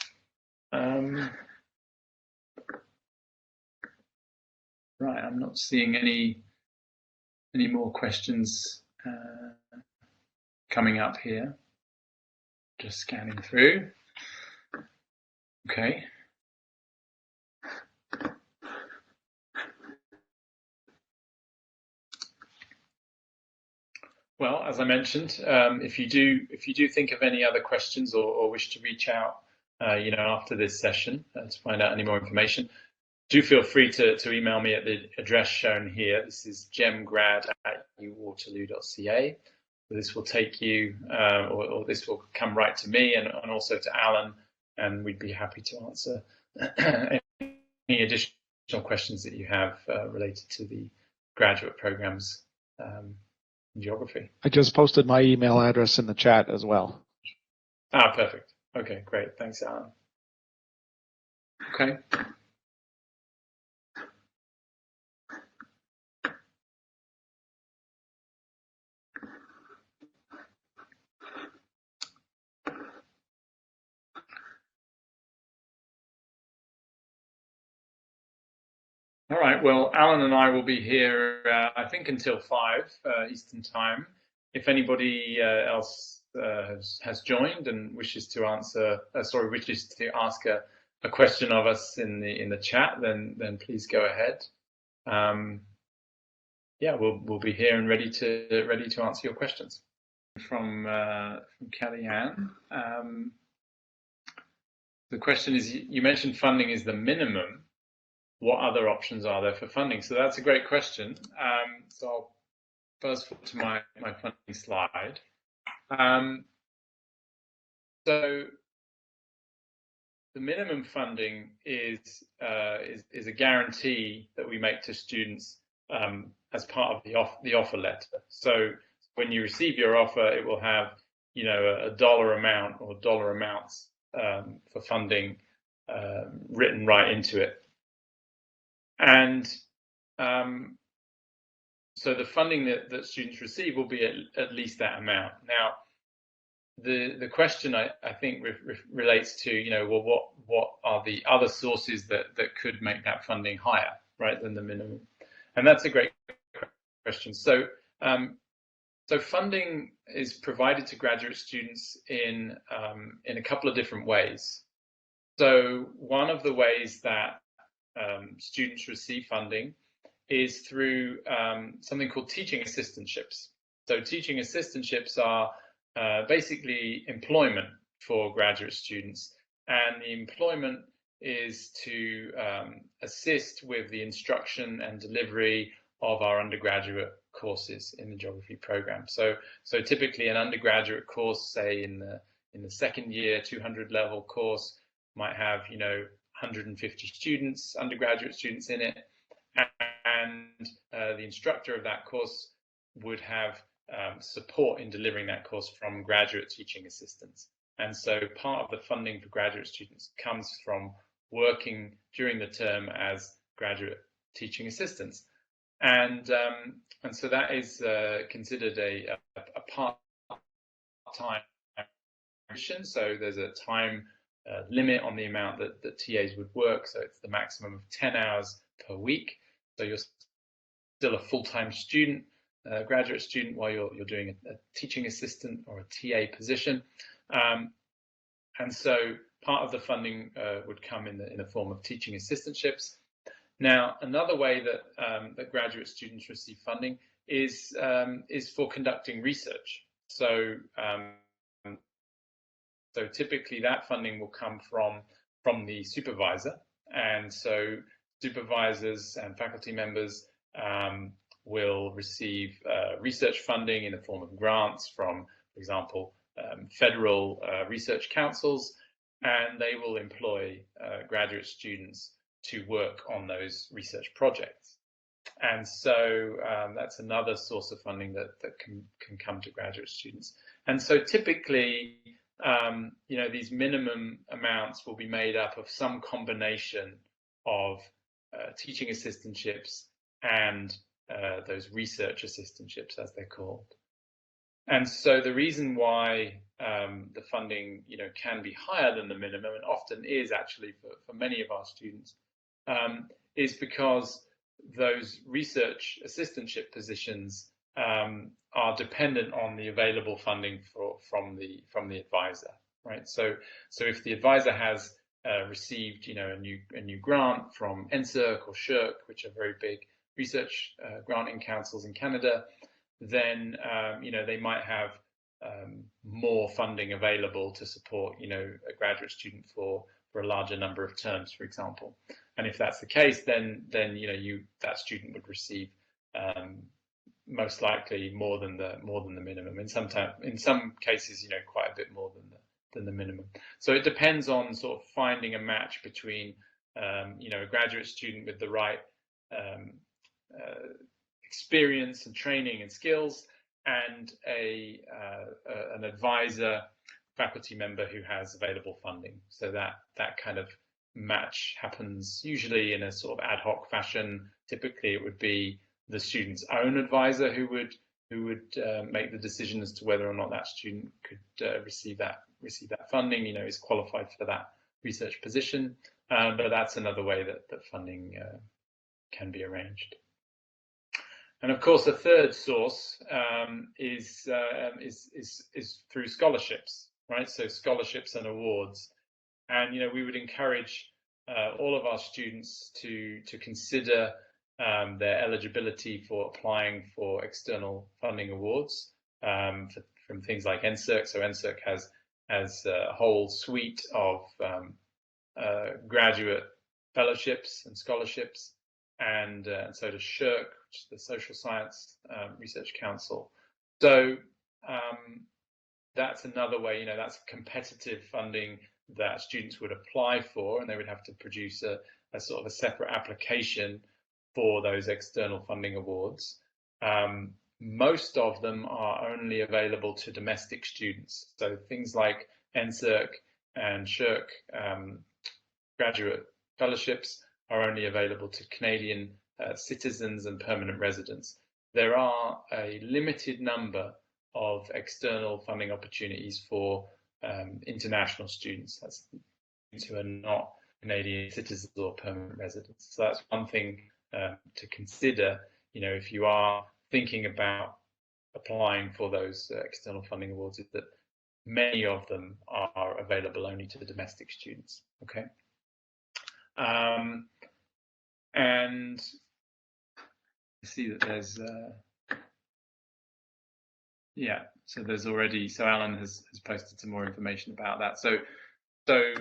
Right, I'm not seeing any more questions coming up here. Just scanning through. Okay. Well, as I mentioned, if you do think of any other questions or wish to reach out after this session to find out any more information. Do feel free to email me at the address shown here. This is gemgrad@uwaterloo.ca. This will take you, or this will come right to me and also to Alan, and we'd be happy to answer any additional questions that you have related to the graduate programs in geography. I just posted my email address in the chat as well. Ah, perfect. Okay, great. Thanks, Alan. Okay. All right, well, Alan and I will be here, I think, until 5 Eastern Time. If anybody else has joined and wishes to answer, wishes to ask a question of us in the chat, then please go ahead. Yeah, we'll be here and ready to answer your questions. From Kellyanne, the question is: you mentioned funding is the minimum. What other options are there for funding? So that's a great question. So I'll first flip to my funding slide. So the minimum funding is a guarantee that we make to students as part of the offer letter. So when you receive your offer, it will have, a dollar amount or dollar amounts for funding written right into it. And so the funding that students receive will be at least that amount. Now, the question I think relates to, well, what are the other sources that could make that funding higher, right, than the minimum? And that's a great question. So funding is provided to graduate students in a couple of different ways. So one of the ways that students receive funding is through something called teaching assistantships. So teaching assistantships are basically employment for graduate students, and the employment is to assist with the instruction and delivery of our undergraduate courses in the geography program. So typically an undergraduate course, say in the second year 200 level course, might have 150 students, undergraduate students in it, and the instructor of that course would have support in delivering that course from graduate teaching assistants. And so part of the funding for graduate students comes from working during the term as graduate teaching assistants. And so that is considered a part-time position. So there's a time limit on the amount that TAs would work. So it's the maximum of 10 hours per week. So you're still a full-time student, graduate student, while you're doing a teaching assistant or a TA position. And so part of the funding would come in the form of teaching assistantships. Now, another way that that graduate students receive funding is for conducting research. So typically that funding will come from the supervisor, and so supervisors and faculty members will receive research funding in the form of grants from, for example, federal research councils, and they will employ graduate students to work on those research projects. And so that's another source of funding that can come to graduate students. And so typically, these minimum amounts will be made up of some combination of teaching assistantships and those research assistantships, as they're called. And so the reason why the funding, can be higher than the minimum, and often is actually for many of our students, is because those research assistantship positions are dependent on the available funding from the advisor, right? So if the advisor has received, a new grant from NSERC or SHERC, which are very big research granting councils in Canada, then they might have more funding available to support, a graduate student for a larger number of terms, for example. And if that's the case, then that student would receive most likely more than the minimum. In some cases, quite a bit more than the minimum. So it depends on sort of finding a match between a graduate student with the right experience and training and skills, and an advisor, faculty member who has available funding. So that kind of match happens usually in a sort of ad hoc fashion. Typically, it would be the student's own advisor who would make the decision as to whether or not that student could receive that funding. Is qualified for that research position. But that's another way that funding can be arranged. And of course, a third source is through scholarships, right? So scholarships and awards, and we would encourage all of our students to consider their eligibility for applying for external funding awards from things like NSERC. So NSERC has a whole suite of graduate fellowships and scholarships, and so does SSHRC, which is the Social Science Research Council. So that's another way, that's competitive funding that students would apply for, and they would have to produce a sort of a separate application for those external funding awards. Most of them are only available to domestic students. So things like NSERC and SSHRC graduate fellowships are only available to Canadian citizens and permanent residents. There are a limited number of external funding opportunities for international students. That's students who are not Canadian citizens or permanent residents. So that's one thing to consider, if you are thinking about applying for those external funding awards, is that many of them are available only to the domestic students. Okay. And I see that there's so there's already, so Alan has posted some more information about that. So there's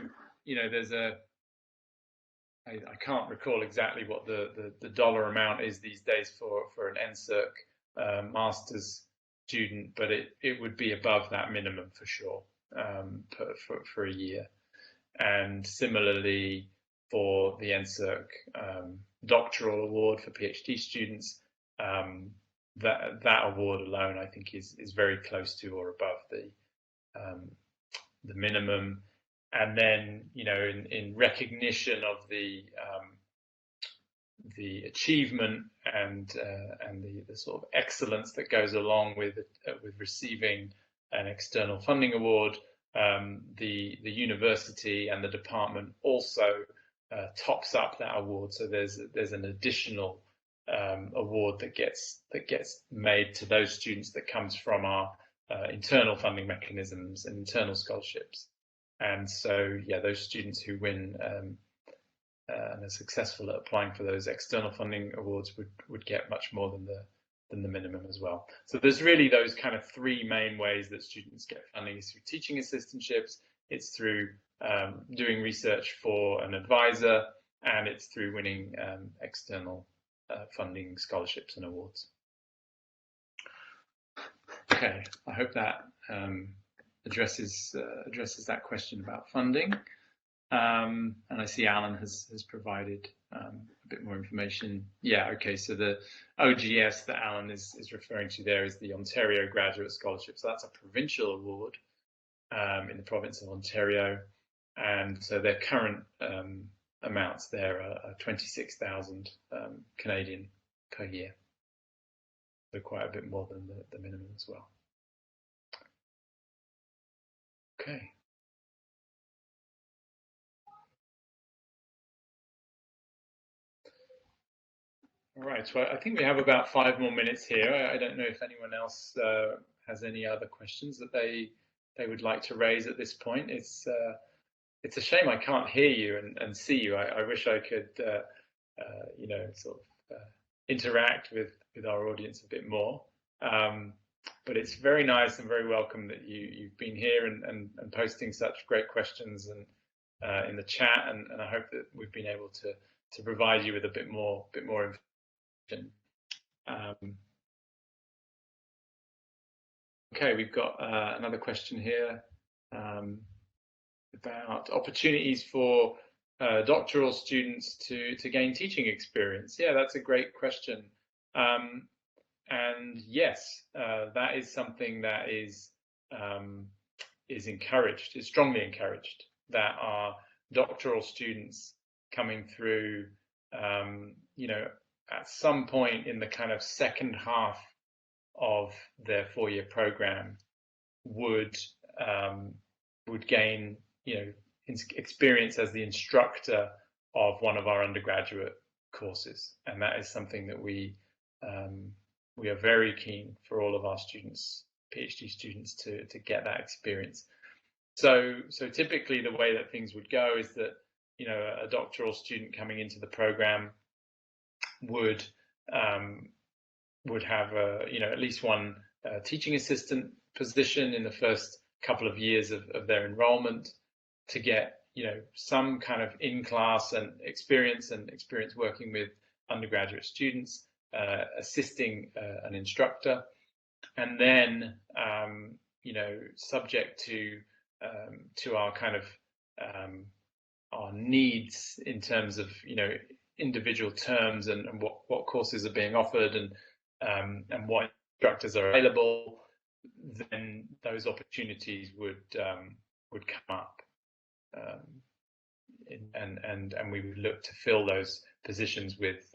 I can't recall exactly what the dollar amount is these days for an NSERC master's student, but it would be above that minimum for sure for a year. And similarly, for the NSERC doctoral award for PhD students, that award alone, I think, is very close to or above the minimum. And then, in recognition of the achievement and the sort of excellence that goes along with receiving an external funding award, the university and the department also tops up that award. So there's an additional award that gets made to those students that comes from our internal funding mechanisms and internal scholarships. And so, those students who win and are successful at applying for those external funding awards would get much more than the minimum as well. So there's really those kind of three main ways that students get funding. It's through teaching assistantships, it's through doing research for an advisor, and it's through winning external funding scholarships and awards. Okay, I hope that addresses that question about funding. And I see Alan has provided a bit more information. Yeah, okay, so the OGS that Alan is referring to there is the Ontario Graduate Scholarship. So that's a provincial award in the province of Ontario. And so their current amounts there are 26,000 Canadian per year. So quite a bit more than the minimum as well. Okay. All right, so I think we have about 5 more minutes here. I don't know if anyone else has any other questions that they would like to raise at this point. It's a shame I can't hear you and see you. I wish I could, sort of interact with our audience a bit more. but it's very nice and very welcome that you've been here and posting such great questions and in the chat, and I hope that we've been able to provide you with a bit more information. Okay, we've got another question here about opportunities for doctoral students to gain teaching experience. Yeah, that's a great question. And yes, that is something that is encouraged, is strongly encouraged, that our doctoral students coming through, you know, at some point in the kind of second half of their 4-year program would gain, you know, experience as the instructor of one of our undergraduate courses, and that is something that we are very keen for all of our students, PhD students, to get that experience. So typically the way that things would go is that, you know, a doctoral student coming into the program would have you know, at least one teaching assistant position in the first couple of years of their enrollment, to get, you know, some kind of in-class and experience working with undergraduate students, assisting an instructor, and then you know, subject to our kind of our needs in terms of, you know, individual terms and what courses are being offered and what instructors are available, then those opportunities would come up, and we would look to fill those positions with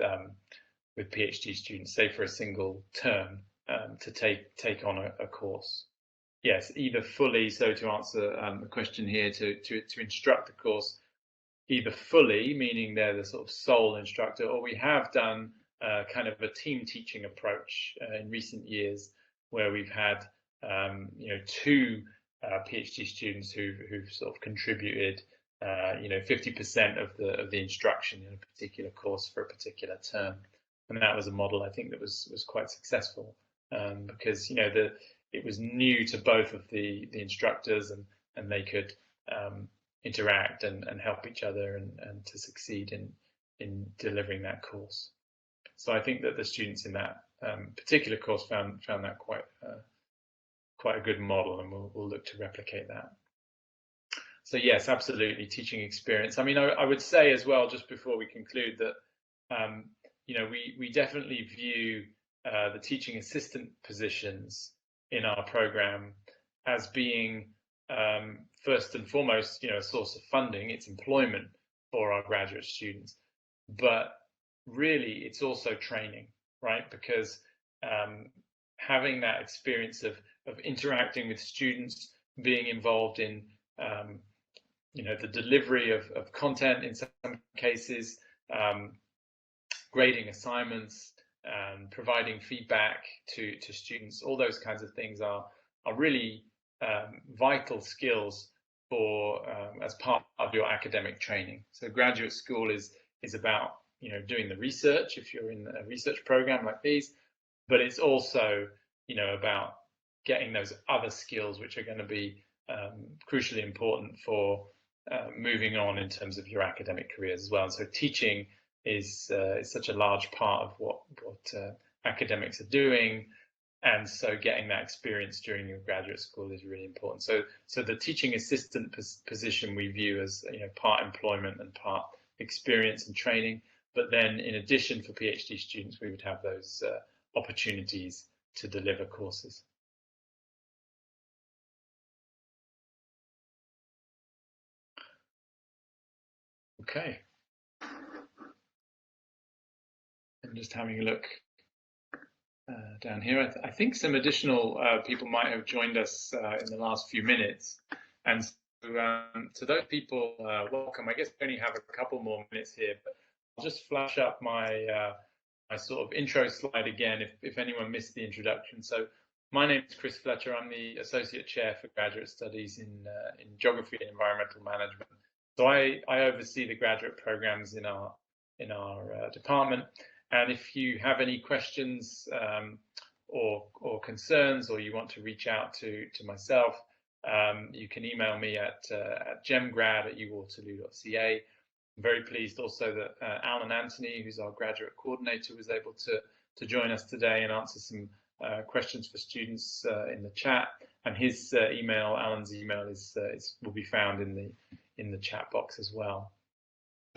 PhD students, say for a single term, to take on a course. Yes, either fully, so to answer the question here, to instruct the course, either fully, meaning they're the sort of sole instructor, or we have done kind of a team teaching approach in recent years, where we've had you know, 2 PhD students who've sort of contributed you know, 50% of the instruction in a particular course for a particular term, and that was a model I think that was quite successful, because, you know, it was new to both of the instructors, and they could interact and help each other and to succeed in delivering that course. So I think that the students in that particular course found that quite a good model, and we'll look to replicate that. So yes, absolutely, teaching experience. I mean, I would say as well, just before we conclude, that you know, we definitely view the teaching assistant positions in our program as being first and foremost, you know, a source of funding. It's employment for our graduate students, but really it's also training, right? Because having that experience of interacting with students, being involved in you know, the delivery of content in some cases, grading assignments, providing feedback to students, all those kinds of things are really vital skills for as part of your academic training. So graduate school is about, you know, doing the research if you're in a research program like these, but it's also, you know, about getting those other skills which are going to be crucially important for moving on in terms of your academic careers as well. And so teaching is such a large part of what academics are doing, and so getting that experience during your graduate school is really important. So the teaching assistant position we view as, you know, part employment and part experience and training, but then in addition, for PhD students, we would have those opportunities to deliver courses. Okay. I'm just having a look down here. I think some additional people might have joined us in the last few minutes, and so, to those people, welcome. I guess we only have a couple more minutes here, but I'll just flash up my my sort of intro slide again if anyone missed the introduction. So my name is Chris Fletcher. I'm the Associate Chair for Graduate Studies in Geography and Environmental Management. So I oversee the graduate programs in our department. And if you have any questions or concerns, or you want to reach out to myself, you can email me at gemgrad@uwaterloo.ca. I'm very pleased also that Alan Anthony, who's our graduate coordinator, was able to join us today and answer some questions for students in the chat. And his email, Alan's email, will be found in the chat box as well.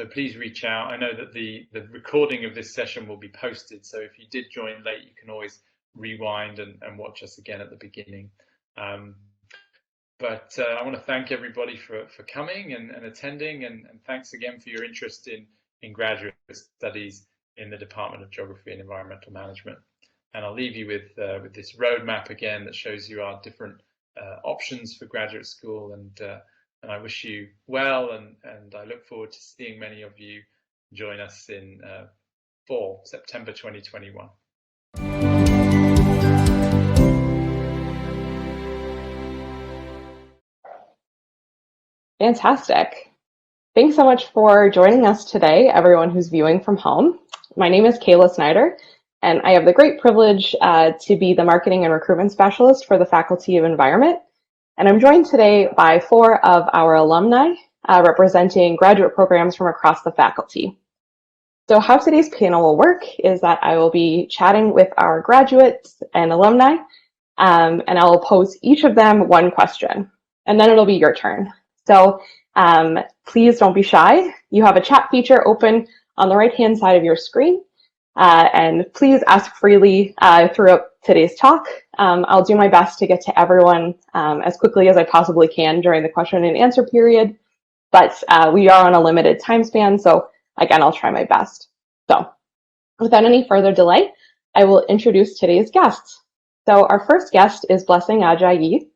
So please reach out. I know that the recording of this session will be posted, so if you did join late, you can always rewind and watch us again at the beginning. But I want to thank everybody for coming and attending, and thanks again for your interest in graduate studies in the Department of Geography and Environmental Management. And I'll leave you with this roadmap again that shows you our different options for graduate school, and I wish you well, and I look forward to seeing many of you join us in fall, September 2021. Fantastic. Thanks so much for joining us today, everyone who's viewing from home. My name is Kayla Snyder, and I have the great privilege to be the Marketing and Recruitment Specialist for the Faculty of Environment. And I'm joined today by 4 of our alumni representing graduate programs from across the faculty. So how today's panel will work is that I will be chatting with our graduates and alumni, and I will pose each of them one question, and then it'll be your turn. So please don't be shy. You have a chat feature open on the right-hand side of your screen, and please ask freely throughout today's talk. I'll do my best to get to everyone as quickly as I possibly can during the question and answer period, but we are on a limited time span, so again, I'll try my best. So without any further delay, I will introduce today's guests. So our first guest is Blessing Ajayi.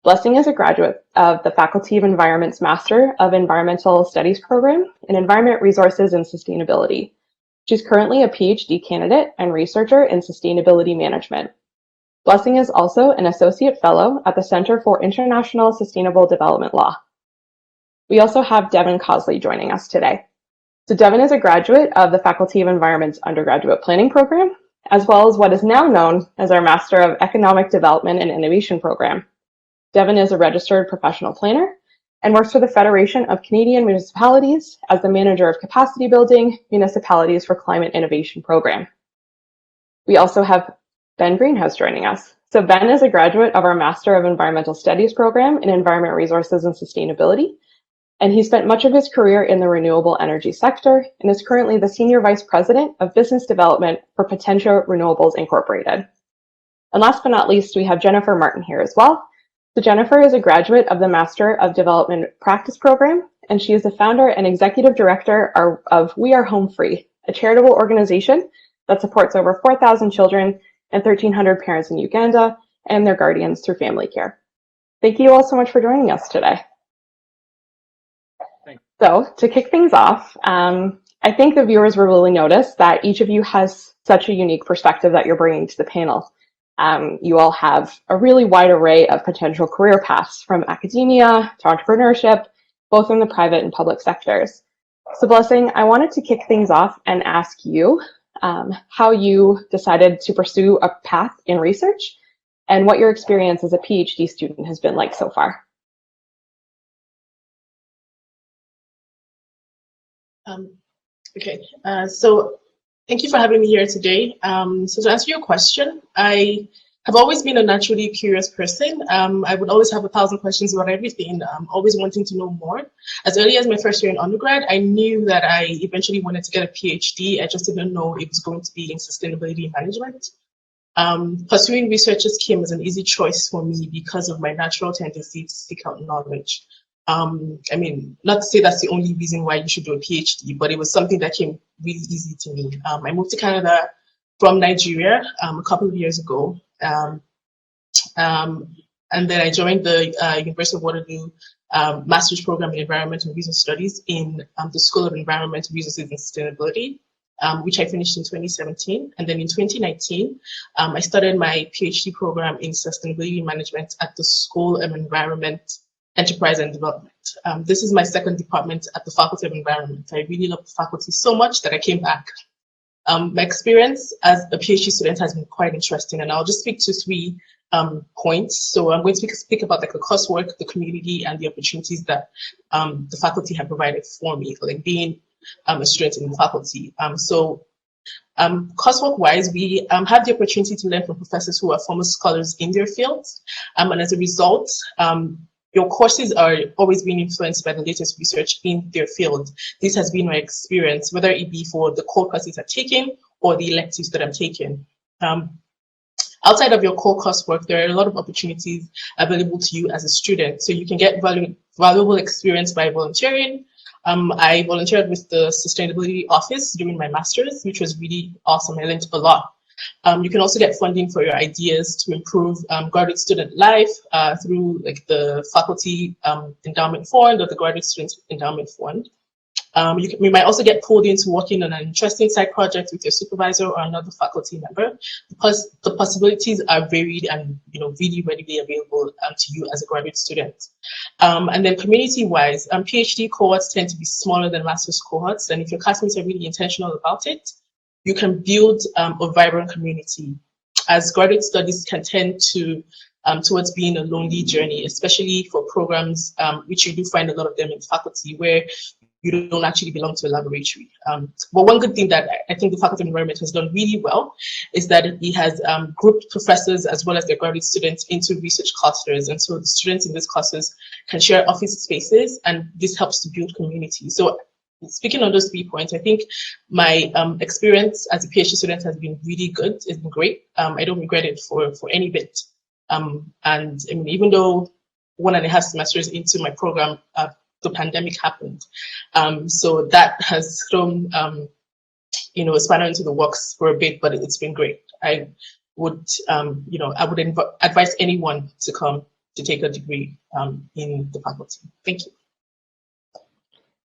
Blessing is a graduate of the Faculty of Environment's Master of Environmental Studies program in Environment, Resources, and Sustainability. She's currently a PhD candidate and researcher in sustainability management. Blessing is also an associate fellow at the Center for International Sustainable Development Law. We also have Devin Cosley joining us today. So Devin is a graduate of the Faculty of Environment's undergraduate planning program, as well as what is now known as our Master of Economic Development and Innovation program. Devin is a registered professional planner and works for the Federation of Canadian Municipalities as the Manager of Capacity Building Municipalities for Climate Innovation Program. We also have Ben Greenhouse joining us. So Ben is a graduate of our Master of Environmental Studies program in Environment, Resources, and Sustainability, and he spent much of his career in the renewable energy sector and is currently the Senior Vice President of Business Development for Potentia Renewables Incorporated. And last but not least, we have Jennifer Martin here as well. So Jennifer is a graduate of the Master of Development Practice program, and she is the founder and executive director of We Are Home Free, a charitable organization that supports over 4,000 children and 1,300 parents in Uganda and their guardians through family care. Thank you all so much for joining us today. Thanks. So to kick things off, I think the viewers will really notice that each of you has such a unique perspective that you're bringing to the panel. You all have a really wide array of potential career paths, from academia to entrepreneurship, both in the private and public sectors. So Blessing, I wanted to kick things off and ask you how you decided to pursue a path in research and what your experience as a PhD student has been like so far. So thank you for having me here today. So to answer your question, I have always been a naturally curious person. I would always have 1,000 questions about everything, always wanting to know more. As early as my first year in undergrad, I knew that I eventually wanted to get a PhD. I just didn't know it was going to be in sustainability management. Pursuing research just came as an easy choice for me because of my natural tendency to seek out knowledge. I mean, not to say that's the only reason why you should do a PhD, but it was something that came really easy to me. I moved to Canada from Nigeria a couple of years ago. And then I joined the University of Waterloo master's program in Environment and Resource Studies in the School of Environment, Resources and Sustainability, which I finished in 2017. And then in 2019, I started my PhD program in Sustainability Management at the School of Environment, Enterprise and Development. This is my second department at the Faculty of Environment. I really love the faculty so much that I came back. My experience as a PhD student has been quite interesting, and I'll just speak to 3 points. So I'm going to speak about like the coursework, the community, and the opportunities that the faculty have provided for me, like being a student in the faculty. Coursework-wise, we have the opportunity to learn from professors who are former scholars in their fields, and as a result, your courses are always being influenced by the latest research in their field. This has been my experience, whether it be for the core courses I'm taking or the electives that I'm taking. Outside of your core coursework, there are a lot of opportunities available to you as a student. So you can get valuable experience by volunteering. I volunteered with the Sustainability Office during my master's, which was really awesome. I learned a lot. You can also get funding for your ideas to improve graduate student life through like the Faculty Endowment Fund or the Graduate Student Endowment Fund. You might also get pulled into working on an interesting side project with your supervisor or another faculty member, because the possibilities are varied and really readily available to you as a graduate student. And then community-wise, PhD cohorts tend to be smaller than master's cohorts, and if your classmates are really intentional about it, you can build a vibrant community, as graduate studies can tend to towards being a lonely journey, especially for programs which you do find a lot of them in faculty where you don't actually belong to a laboratory. But one good thing that I think the Faculty of Environment has done really well is that it has grouped professors as well as their graduate students into research clusters. And so the students in these clusters can share office spaces, and this helps to build community. So speaking on those 3 points, I think my experience as a PhD student has been really good. It's been great. I don't regret it for any bit. And I mean, even though 1.5 semesters into my program, the pandemic happened. So that has thrown, a spanner into the works for a bit, but it's been great. I would, advise anyone to come to take a degree in the faculty. Thank you.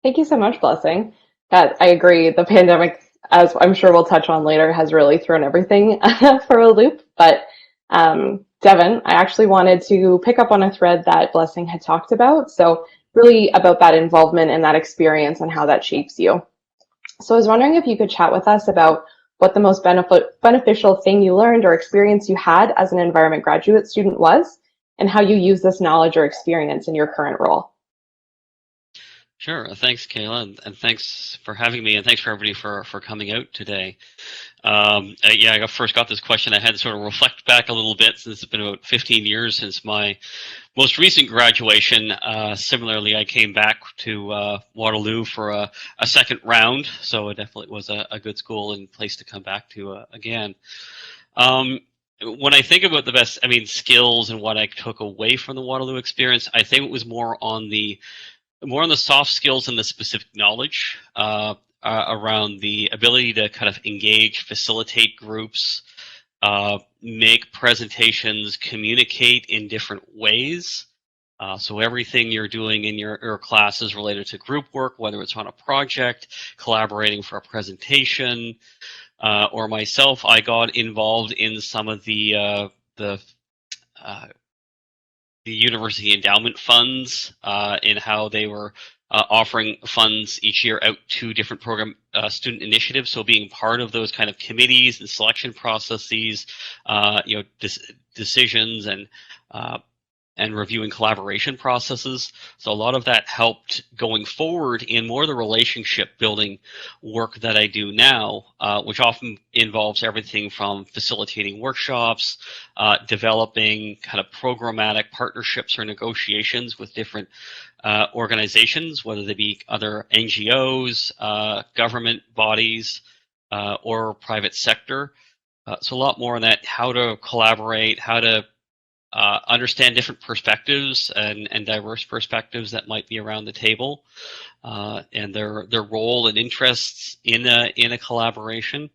Thank you so much, Blessing. I agree. The pandemic, as I'm sure we'll touch on later, has really thrown everything for a loop. But Devin, I actually wanted to pick up on a thread that Blessing had talked about. So really about that involvement and that experience and how that shapes you. So I was wondering if you could chat with us about what the most beneficial thing you learned or experience you had as an environment graduate student was, and how you use this knowledge or experience in your current role. Sure. Thanks, Kayla, and thanks for having me, and thanks for everybody for coming out today. Yeah, I first got this question. I had to sort of reflect back a little bit, since it's been about 15 years since my most recent graduation. Similarly, I came back to Waterloo for a second round, so it definitely was a good school and place to come back to again. When I think about the best, skills and what I took away from the Waterloo experience, I think it was more on the soft skills and the specific knowledge around the ability to kind of engage, facilitate groups, make presentations, communicate in different ways. So everything you're doing in your class is related to group work, whether it's on a project, collaborating for a presentation, or myself, I got involved in some of the university endowment funds in how they were offering funds each year out to different program student initiatives. So being part of those kind of committees and selection processes, decisions and reviewing collaboration processes. So a lot of that helped going forward in more of the relationship building work that I do now, which often involves everything from facilitating workshops, developing kind of programmatic partnerships or negotiations with different organizations, whether they be other NGOs, government bodies, or private sector. So a lot more on that, how to collaborate, how to understand different perspectives and diverse perspectives that might be around the table, and their role and interests in a collaboration.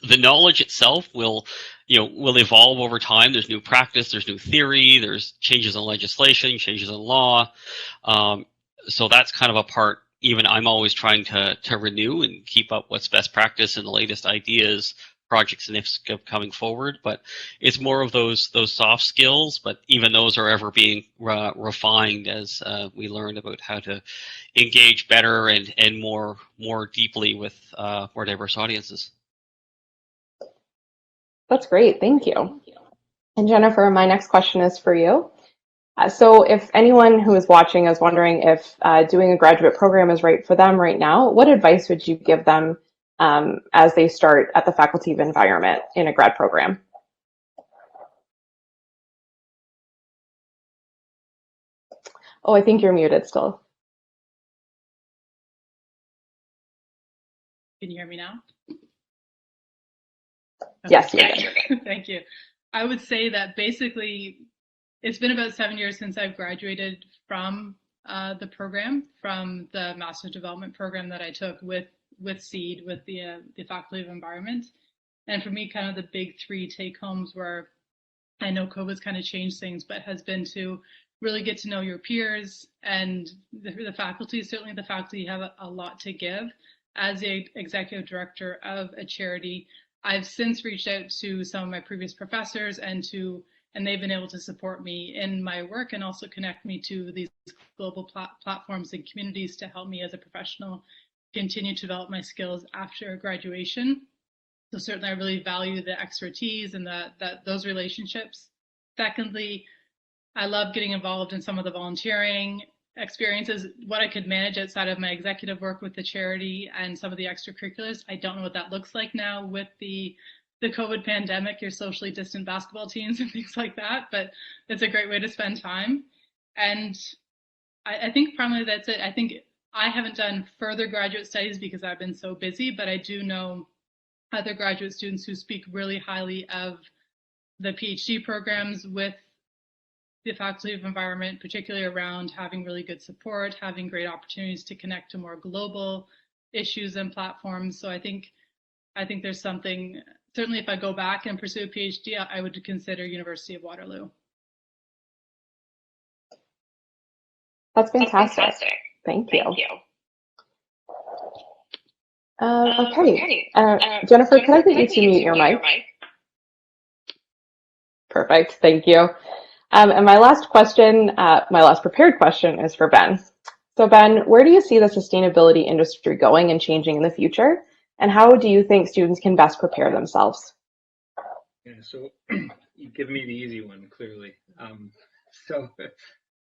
The knowledge itself will evolve over time. There's new practice, there's new theory, there's changes in legislation, changes in law. So that's kind of a part even I'm always trying to renew and keep up what's best practice and the latest ideas projects and ifs coming forward, but it's more of those soft skills. But even those are ever being refined as we learn about how to engage better and more deeply with more diverse audiences. That's great, thank you. And Jennifer, my next question is for you. So if anyone who is watching is wondering if doing a graduate program is right for them right now, what advice would you give them as they start at the Faculty of Environment in a grad program? Oh, I think you're muted still. Can you hear me now? Yes, Thank you. I would say that basically it's been about 7 years since I've graduated from the program, from the Master Development program that I took with SEED, with the Faculty of Environment. And for me, kind of the big three take-homes were, I know COVID's kind of changed things, but has been to really get to know your peers and the faculty. Certainly the faculty have a lot to give. As the executive director of a charity, I've since reached out to some of my previous professors and they've been able to support me in my work and also connect me to these global platforms and communities to help me as a professional continue to develop my skills after graduation. So certainly I really value the expertise and those relationships. Secondly, I love getting involved in some of the volunteering experiences, what I could manage outside of my executive work with the charity and some of the extracurriculars. I don't know what that looks like now with the COVID pandemic, your socially distant basketball teams and things like that, but it's a great way to spend time. And I think primarily that's it. I think I haven't done further graduate studies because I've been so busy, but I do know other graduate students who speak really highly of the PhD programs with the Faculty of Environment, particularly around having really good support, having great opportunities to connect to more global issues and platforms. So I think there's something, certainly if I go back and pursue a PhD, I would consider University of Waterloo. That's fantastic. Thank you. Okay. Jennifer, can I get you to mute your mic? Perfect. Thank you. And my last question, my last prepared question is for Ben. So Ben, where do you see the sustainability industry going and changing in the future? And how do you think students can best prepare themselves? Yeah, so you've given me the easy one, clearly. So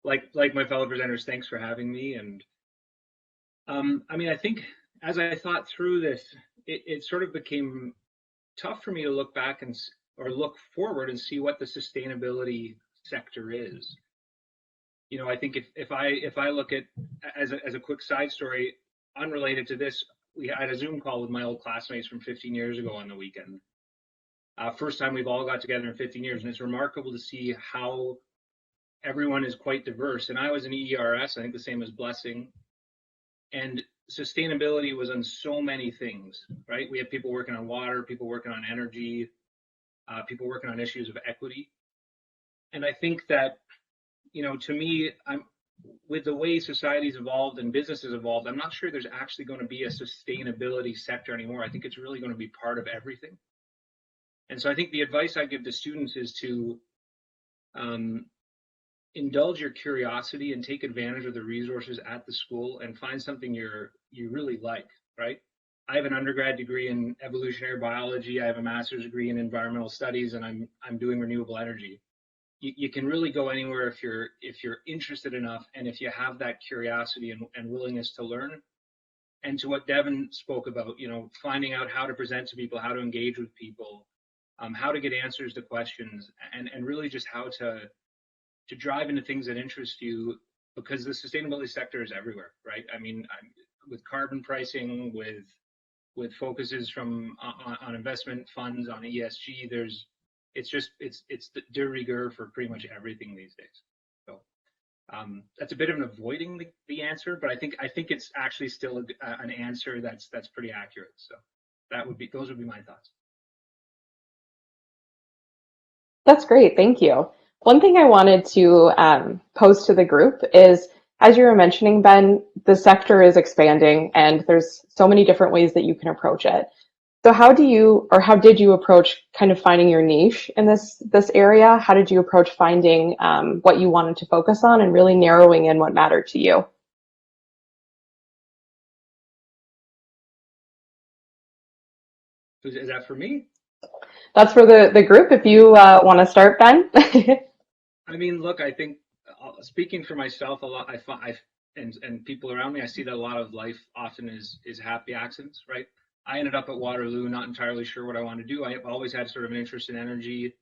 like my fellow presenters, thanks for having me. And I mean, I think as I thought through this, it sort of became tough for me to look back or look forward and see what the sustainability sector is. You know, I think if I look at as a quick side story, unrelated to this, we had a Zoom call with my old classmates from 15 years ago on the weekend. First time we've all got together in 15 years, and it's remarkable to see how everyone is quite diverse. And I was in ERS, I think the same as Blessing, and sustainability was on so many things, right? We had people working on water, people working on energy, people working on issues of equity. And I think that, you know, to me, with the way society's evolved and businesses evolved, I'm not sure there's actually going to be a sustainability sector anymore. I think it's really going to be part of everything. And so I think the advice I give to students is to indulge your curiosity and take advantage of the resources at the school and find something you really like, right? I have an undergrad degree in evolutionary biology. I have a master's degree in environmental studies, and I'm doing renewable energy. You can really go anywhere if you're interested enough, and if you have that curiosity and willingness to learn. And to what Devin spoke about, you know, finding out how to present to people, how to engage with people, how to get answers to questions, and really just how to drive into things that interest you, because the sustainability sector is everywhere, right? I mean, with carbon pricing, with focuses on investment funds, on ESG, it's the de rigueur for pretty much everything these days. So that's a bit of an avoiding the answer, but I think it's actually still an answer that's pretty accurate. So those would be my thoughts. That's great, thank you. One thing I wanted to pose to the group is, as you were mentioning, Ben, the sector is expanding and there's so many different ways that you can approach it. So how did you approach kind of finding your niche in this area? How did you approach finding what you wanted to focus on and really narrowing in what mattered to you? Is that for me? That's for the group. If you want to start, Ben. I mean, look, I think speaking for myself, a lot, and people around me, I see that a lot of life often is happy accidents, right? I ended up at Waterloo, not entirely sure what I want to do. I've always had sort of an interest in energy.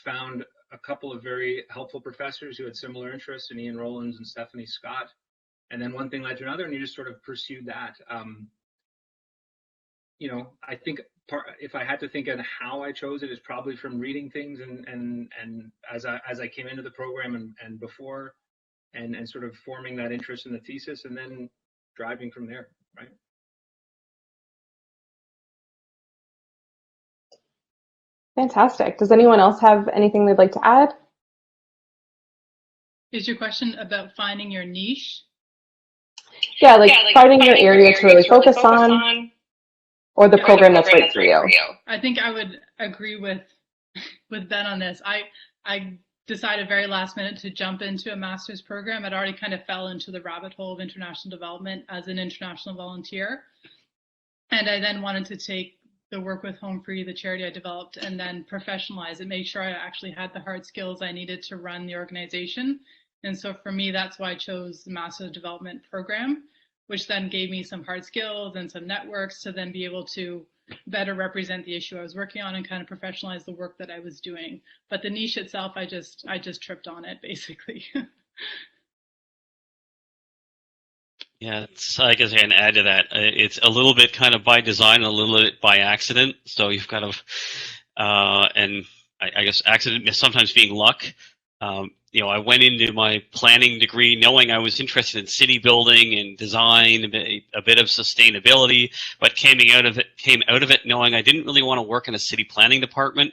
Found a couple of very helpful professors who had similar interests, in Ian Rowlands and Stephanie Scott. And then one thing led to another, and you just sort of pursued that. You know, I think if I had to think on how I chose it, is probably from reading things and as I came into the program and before, and sort of forming that interest in the thesis, and then driving from there, right? Fantastic. Does anyone else have anything they'd like to add? Is your question about finding your niche? Yeah, like finding your area to really focus on, or the program that's right for you. I think I would agree with Ben on this. I decided very last minute to jump into a master's program. I'd already kind of fell into the rabbit hole of international development as an international volunteer. And I then wanted to take the work with Home Free, the charity I developed, and then professionalize it, make sure I actually had the hard skills I needed to run the organization. And so for me, that's why I chose the Master Development Program, which then gave me some hard skills and some networks to then be able to better represent the issue I was working on and kind of professionalize the work that I was doing. But the niche itself, I just tripped on it, basically. Yeah, I guess I can add to that. It's a little bit kind of by design, and a little bit by accident. So you've got to, and I guess accident sometimes being luck. You know, I went into my planning degree knowing I was interested in city building and design, a bit of sustainability, but came out of it knowing I didn't really want to work in a city planning department,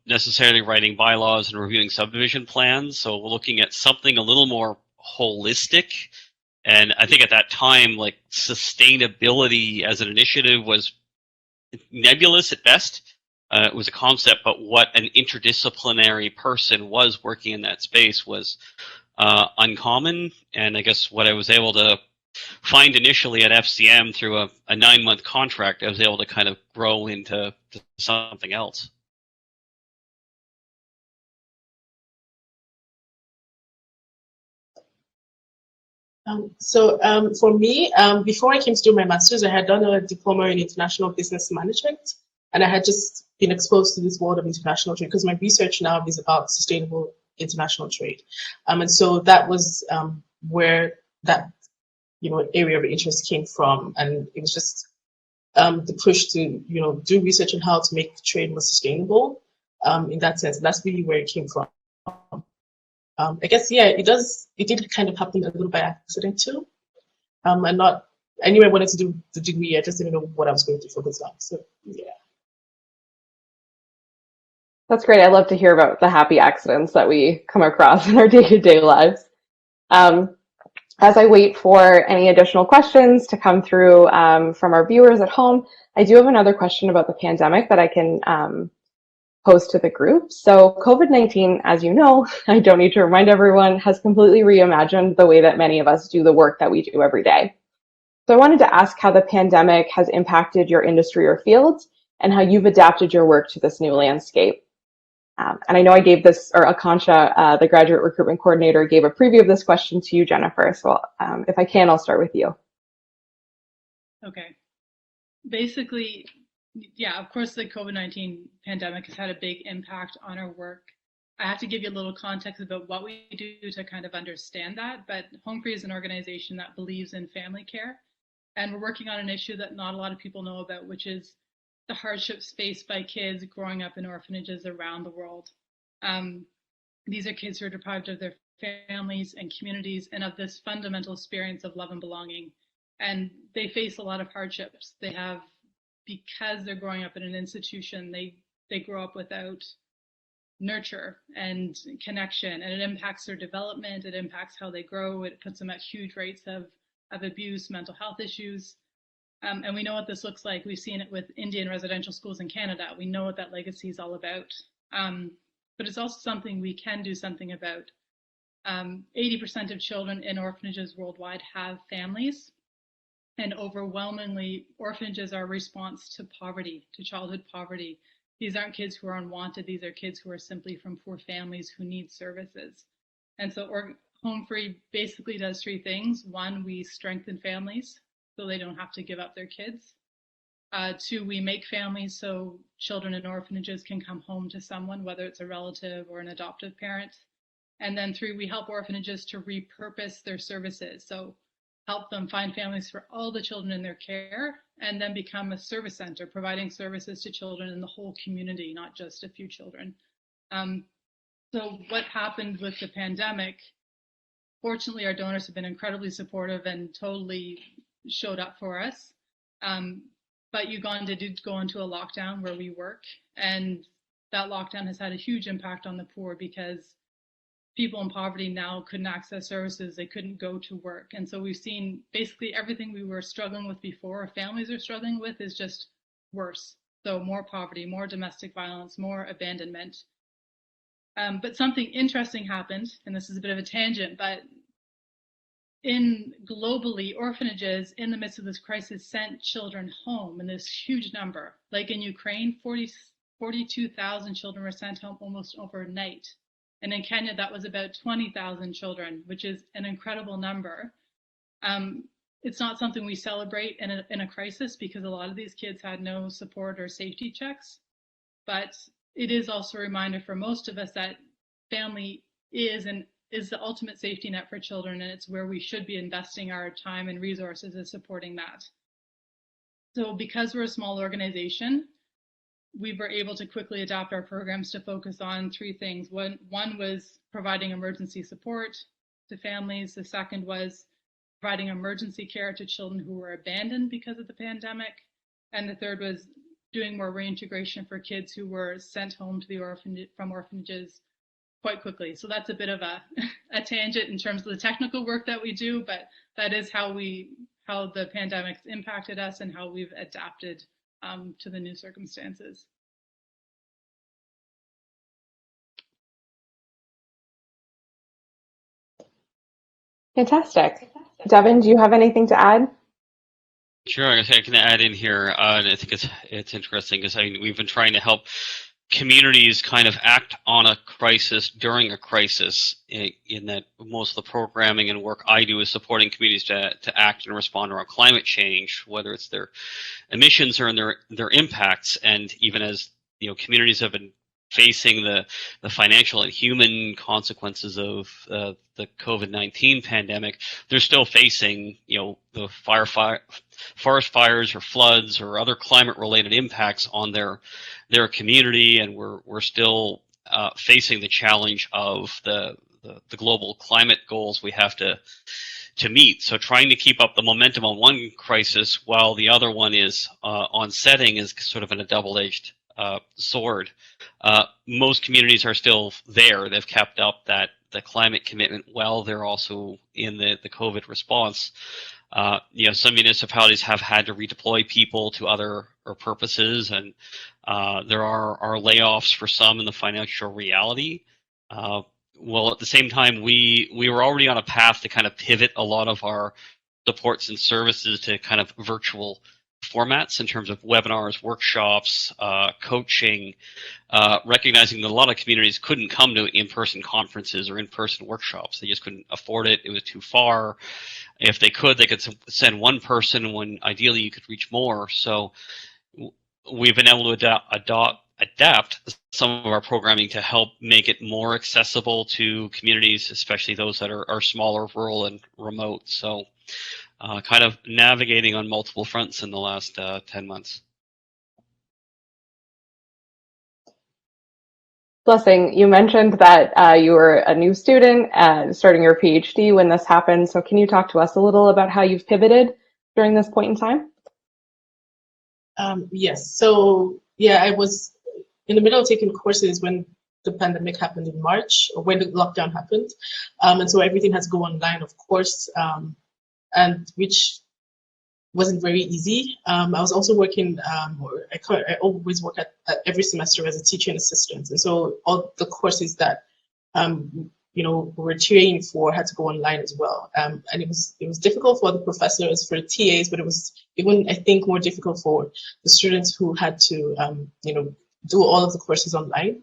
necessarily writing bylaws and reviewing subdivision plans. So we're looking at something a little more holistic. And I think at that time, like, sustainability as an initiative was nebulous at best. It was a concept, but what an interdisciplinary person was working in that space was uncommon. And I guess what I was able to find initially at FCM through a 9-month contract, I was able to kind of grow into something else. For me, before I came to do my master's, I had done a diploma in international business management, and I had just been exposed to this world of international trade because my research now is about sustainable international trade, and so that was where that area of interest came from, and it was just the push to do research on how to make trade more sustainable. In that sense, that's really where it came from. I guess, yeah, it did kind of happen a little by accident too. I knew I wanted to do the degree, I just didn't know what I was going to focus on. So, yeah. That's great. I love to hear about the happy accidents that we come across in our day-to-day lives. As I wait for any additional questions to come through from our viewers at home, I do have another question about the pandemic that I can pose to the group. So COVID-19, as you know, I don't need to remind everyone, has completely reimagined the way that many of us do the work that we do every day. So I wanted to ask how the pandemic has impacted your industry or fields and how you've adapted your work to this new landscape. And I know I gave this, or Akansha, the graduate recruitment coordinator, gave a preview of this question to you, Jennifer. So if I can, I'll start with you. Okay. Basically, yeah, of course, the COVID-19 pandemic has had a big impact on our work. I have to give you a little context about what we do to kind of understand that, but Home Free is an organization that believes in family care, and we're working on an issue that not a lot of people know about, which is the hardships faced by kids growing up in orphanages around the world. These are kids who are deprived of their families and communities and of this fundamental experience of love and belonging, and they face a lot of hardships. They have, because they're growing up in an institution, they grow up without nurture and connection, and it impacts their development, it impacts how they grow, it puts them at huge rates of abuse, mental health issues. And we know what this looks like. We've seen it with Indian residential schools in Canada. We know what that legacy is all about. But it's also something we can do something about. 80% of children in orphanages worldwide have families. And overwhelmingly, orphanages are a response to poverty, to childhood poverty. These aren't kids who are unwanted. These are kids who are simply from poor families who need services. And so Home Free basically does three things. One, we strengthen families so they don't have to give up their kids. Two, we make families so children in orphanages can come home to someone, whether it's a relative or an adoptive parent. And then three, we help orphanages to repurpose their services. So help them find families for all the children in their care, and then become a service center, providing services to children in the whole community, not just a few children. So what happened with the pandemic, fortunately, our donors have been incredibly supportive and totally showed up for us. But Uganda did go into a lockdown where we work, and that lockdown has had a huge impact on the poor because people in poverty now couldn't access services, they couldn't go to work. And so we've seen basically everything we were struggling with before, or families are struggling with, is just worse. So more poverty, more domestic violence, more abandonment. But something interesting happened, and this is a bit of a tangent, but globally, orphanages in the midst of this crisis sent children home in this huge number. Like in Ukraine, 42,000 children were sent home almost overnight. And in Kenya, that was about 20,000 children, which is an incredible number. It's not something we celebrate in a crisis because a lot of these kids had no support or safety checks. But it is also a reminder for most of us that family is the ultimate safety net for children, and it's where we should be investing our time and resources is supporting that. So because we're a small organization, we were able to quickly adapt our programs to focus on three things. One was providing emergency support to families. The second was providing emergency care to children who were abandoned because of the pandemic. And the third was doing more reintegration for kids who were sent home to from orphanages quite quickly. So that's a bit of a tangent in terms of the technical work that we do, but that is how the pandemic's impacted us and how we've adapted to the new circumstances. Fantastic. Devin, do you have anything to add? Sure, I can add in here, and I think it's interesting because we've been trying to help communities kind of act on a crisis during a crisis. In that most of the programming and work I do is supporting communities to act and respond around climate change, whether it's their emissions or in their impacts. And even as communities have been facing the financial and human consequences of the COVID-19 pandemic, they're still facing the forest fires or floods or other climate-related impacts on their community, and we're still facing the challenge of the global climate goals we have to meet. So trying to keep up the momentum on one crisis while the other one is onsetting is sort of a double-edged sword. Most communities are still there. They've kept up the climate commitment while they're also in the COVID response. Some municipalities have had to redeploy people to other purposes, and there are layoffs for some in the financial reality. Well, at the same time, we were already on a path to kind of pivot a lot of our supports and services to kind of virtual formats in terms of webinars, workshops, coaching, recognizing that a lot of communities couldn't come to in-person conferences or in-person workshops. They just couldn't afford it. It was too far. If they could send one person when ideally you could reach more. So we've been able to adapt some of our programming to help make it more accessible to communities, especially those that are smaller, rural, and remote. So kind of navigating on multiple fronts in the last 10 months. Blessing, you mentioned that you were a new student starting your PhD when this happened. So can you talk to us a little about how you've pivoted during this point in time? Yes. So yeah, I was in the middle of taking courses when the pandemic happened in March, or when the lockdown happened. And so everything has to go online, of course, and which wasn't very easy. I was also working, I always work at every semester as a teaching assistant. And so all the courses that, you know, we were tutoring for had to go online as well. And it was difficult for the professors, for the TAs, but it was even, I think, more difficult for the students who had to, you know, do all of the courses online.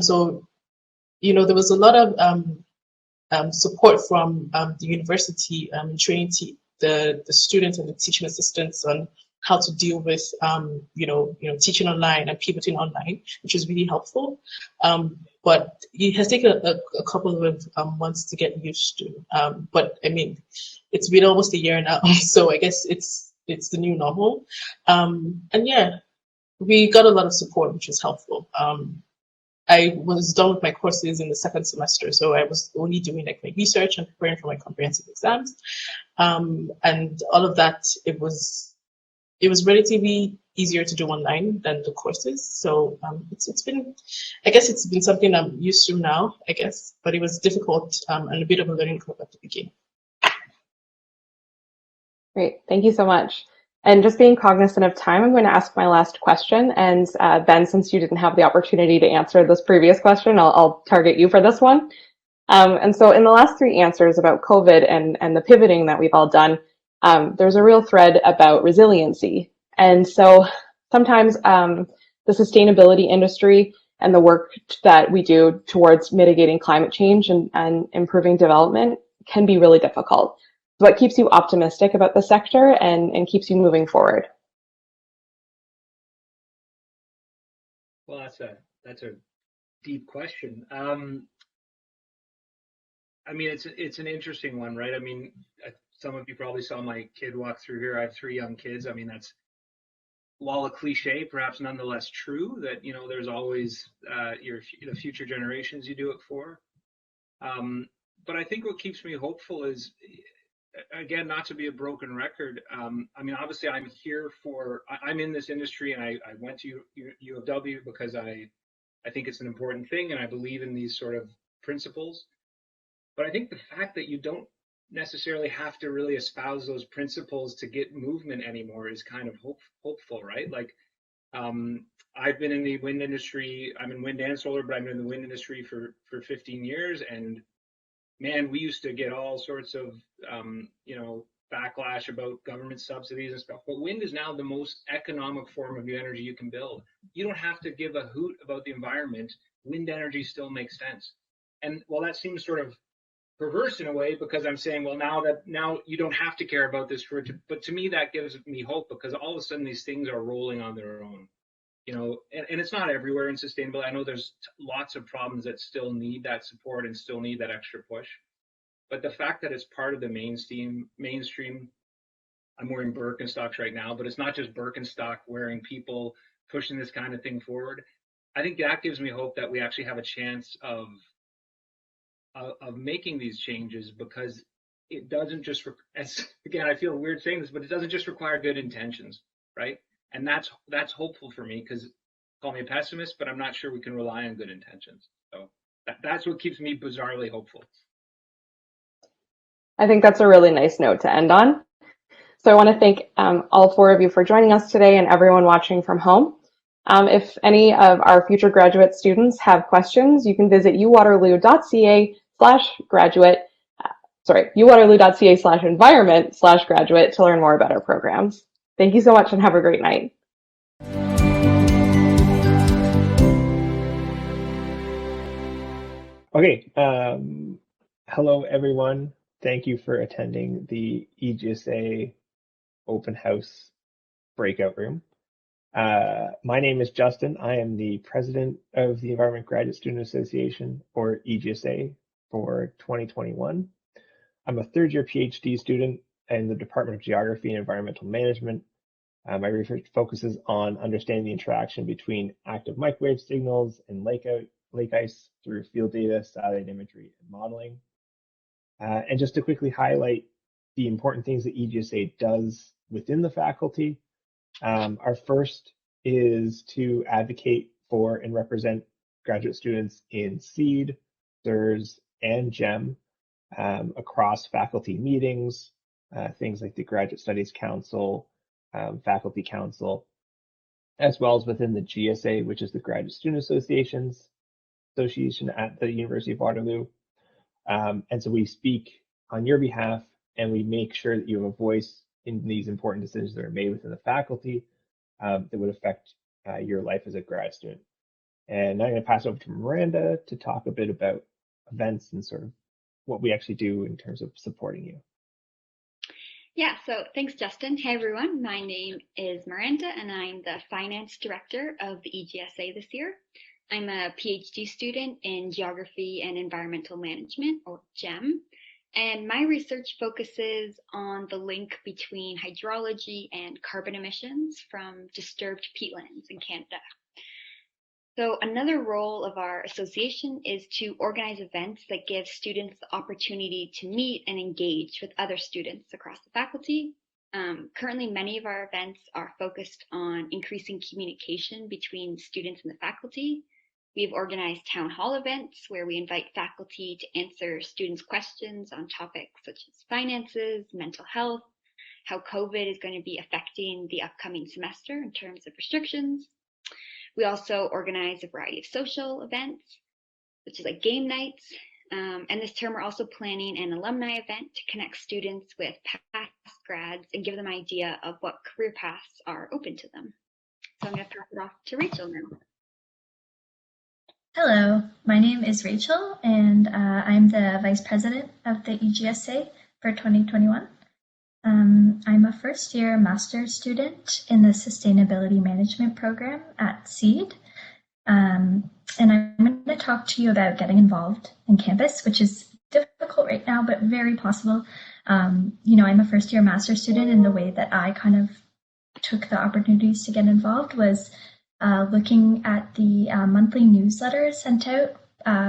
So, you know, there was a lot of support from the university training the students and the teaching assistants on how to deal with you know teaching online and pivoting online, which is really helpful. But it has taken a couple of months to get used to. But I mean, it's been almost a year now, so I guess it's the new normal. And yeah, we got a lot of support, which is helpful. I was done with my courses in the second semester, so I was only doing like my research and preparing for my comprehensive exams, and all of that. It was relatively easier to do online than the courses. So it's been, I guess it's been something I'm used to now, I guess, but it was difficult and a bit of a learning curve at the beginning. Great, thank you so much. And just being cognizant of time, I'm going to ask my last question. And Ben, since you didn't have the opportunity to answer this previous question, I'll target you for this one. And so in the last three answers about COVID and the pivoting that we've all done, there's a real thread about resiliency. And so sometimes the sustainability industry and the work that we do towards mitigating climate change and improving development can be really difficult. What keeps you optimistic about the sector and keeps you moving forward? Well, that's a deep question. I mean, it's an interesting one, right? I mean, some of you probably saw my kid walk through here. I have 3 young kids. I mean, that's, while a cliche, perhaps nonetheless true, that, you know, there's always the future generations you do it for. But I think what keeps me hopeful is, again, not to be a broken record. I mean, obviously, I'm in this industry, and I went to U of W because I think it's an important thing, and I believe in these sort of principles. But I think the fact that you don't necessarily have to really espouse those principles to get movement anymore is kind of hopeful, right? Like, I've been in the wind industry. I'm in wind and solar, but I've been in the wind industry for 15 years, and man, we used to get all sorts of, you know, backlash about government subsidies and stuff. But wind is now the most economic form of new energy you can build. You don't have to give a hoot about the environment. Wind energy still makes sense. And while that seems sort of perverse in a way, because I'm saying, well, now you don't have to care about this but to me that gives me hope, because all of a sudden these things are rolling on their own. You know, and it's not everywhere in sustainability. I know there's lots of problems that still need that support and still need that extra push. But the fact that it's part of the mainstream, I'm wearing Birkenstocks right now, but it's not just Birkenstock wearing people pushing this kind of thing forward. I think that gives me hope that we actually have a chance of making these changes, because it doesn't just, again, I feel weird saying this, but it doesn't just require good intentions, right? And that's hopeful for me, because call me a pessimist, but I'm not sure we can rely on good intentions. So that's what keeps me bizarrely hopeful. I think that's a really nice note to end on. So I want to thank all 4 of you for joining us today, and everyone watching from home. If any of our future graduate students have questions, you can visit uwaterloo.ca/graduate, uwaterloo.ca/environment/graduate to learn more about our programs. Thank you so much and have a great night. Okay, hello everyone. Thank you for attending the EGSA open house breakout room. My name is Justin. I am the president of the Environment Graduate Student Association, or EGSA, for 2021. I'm a third-year PhD student in the Department of Geography and Environmental Management. My research focuses on understanding the interaction between active microwave signals and lake ice through field data, satellite imagery, and modeling. And just to quickly highlight the important things that EGSA does within the faculty, our first is to advocate for and represent graduate students in SEED, SIRS, and GEM across faculty meetings, things like the Graduate Studies Council, faculty council, as well as within the GSA, which is the Graduate Student Association at the University of Waterloo. And so we speak on your behalf, and we make sure that you have a voice in these important decisions that are made within the faculty that would affect your life as a grad student. And now I'm going to pass over to Miranda to talk a bit about events and sort of what we actually do in terms of supporting you. Yeah, so thanks, Justin. Hey, everyone. My name is Miranda, and I'm the Finance Director of the EGSA this year. I'm a PhD student in Geography and Environmental Management, or GEM, and my research focuses on the link between hydrology and carbon emissions from disturbed peatlands in Canada. So another role of our association is to organize events that give students the opportunity to meet and engage with other students across the faculty. Currently, many of our events are focused on increasing communication between students and the faculty. We've organized town hall events where we invite faculty to answer students' questions on topics such as finances, mental health, how COVID is going to be affecting the upcoming semester in terms of restrictions. We also organize a variety of social events, such as like game nights. And this term, we're also planning an alumni event to connect students with past grads and give them an idea of what career paths are open to them. So I'm going to pass it off to Rachel now. Hello, my name is Rachel, and I'm the Vice President of the EGSA for 2021. I'm a first-year master's student in the Sustainability Management program at SEED, and I'm going to talk to you about getting involved in campus, which is difficult right now, but very possible. You know, I'm a first-year master's student, and the way that I kind of took the opportunities to get involved was looking at the monthly newsletters sent out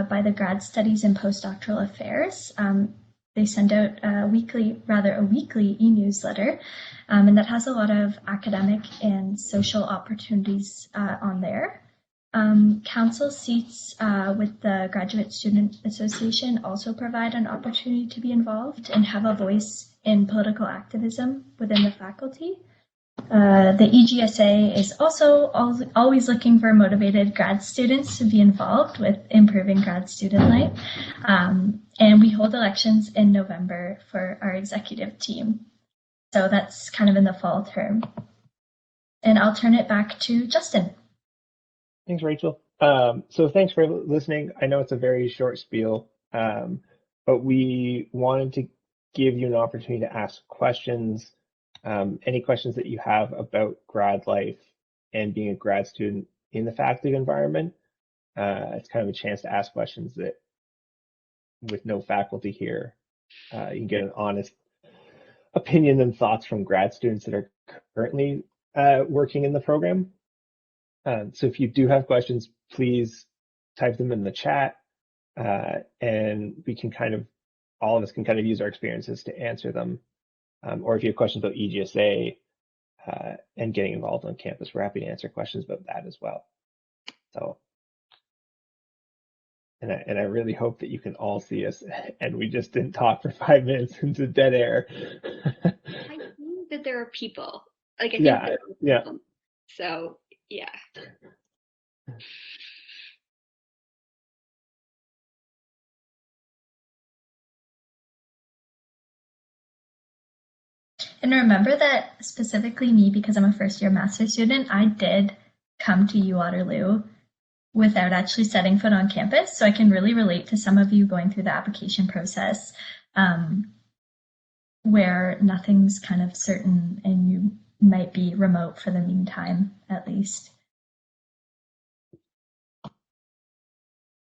by the Grad Studies and Postdoctoral Affairs. They send out a weekly e-newsletter, and that has a lot of academic and social opportunities on there. Council seats with the Graduate Student Association also provide an opportunity to be involved and have a voice in political activism within the faculty. The EGSA is also always looking for motivated grad students to be involved with improving grad student life. And we hold elections in November for our executive team. So that's kind of in the fall term. And I'll turn it back to Justin. Thanks, Rachel. So thanks for listening. I know it's a very short spiel, but we wanted to give you an opportunity to ask questions. Any questions that you have about grad life and being a grad student in the faculty environment. It's kind of a chance to ask questions that, with no faculty here, you can get an honest opinion and thoughts from grad students that are currently working in the program. So if you do have questions, please type them in the chat, and we can all of us can kind of use our experiences to answer them. Or if you have questions about EGSA and getting involved on campus, we're happy to answer questions about that as well. So, and I really hope that you can all see us, and we just didn't talk for 5 minutes into dead air. I think that there are people. Like, I think Yeah, there are yeah. people. So, yeah. And remember that specifically me, because I'm a first-year master's student, I did come to Waterloo without actually setting foot on campus. So I can really relate to some of you going through the application process where nothing's kind of certain and you might be remote for the meantime, at least.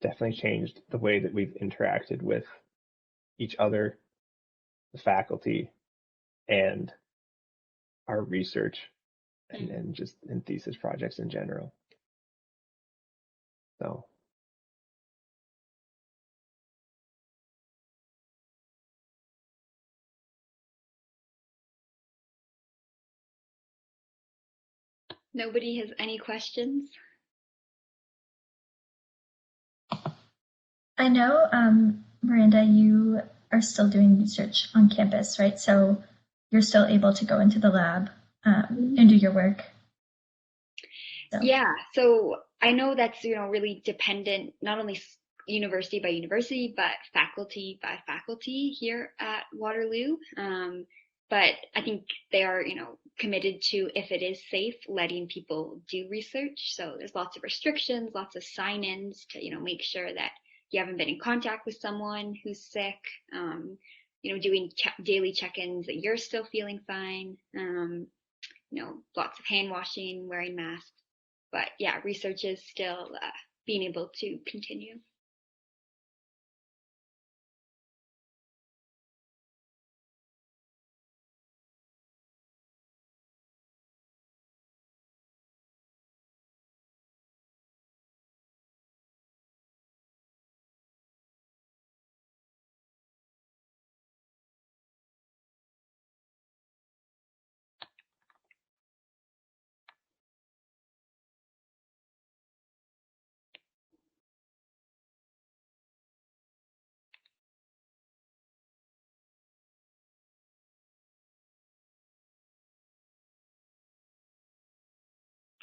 Definitely changed the way that we've interacted with each other, the faculty, and our research and just in thesis projects in general. So Nobody has any questions? I know, Miranda, you are still doing research on campus, right? So you're still able to go into the lab and do your work. So. Yeah, so I know that's really dependent, not only university by university, but faculty by faculty here at Waterloo. But I think they are committed to, if it is safe, letting people do research. So there's lots of restrictions, lots of sign-ins to make sure that you haven't been in contact with someone who's sick. Doing daily check-ins that you're still feeling fine. Lots of hand washing, wearing masks. But yeah, research is still being able to continue.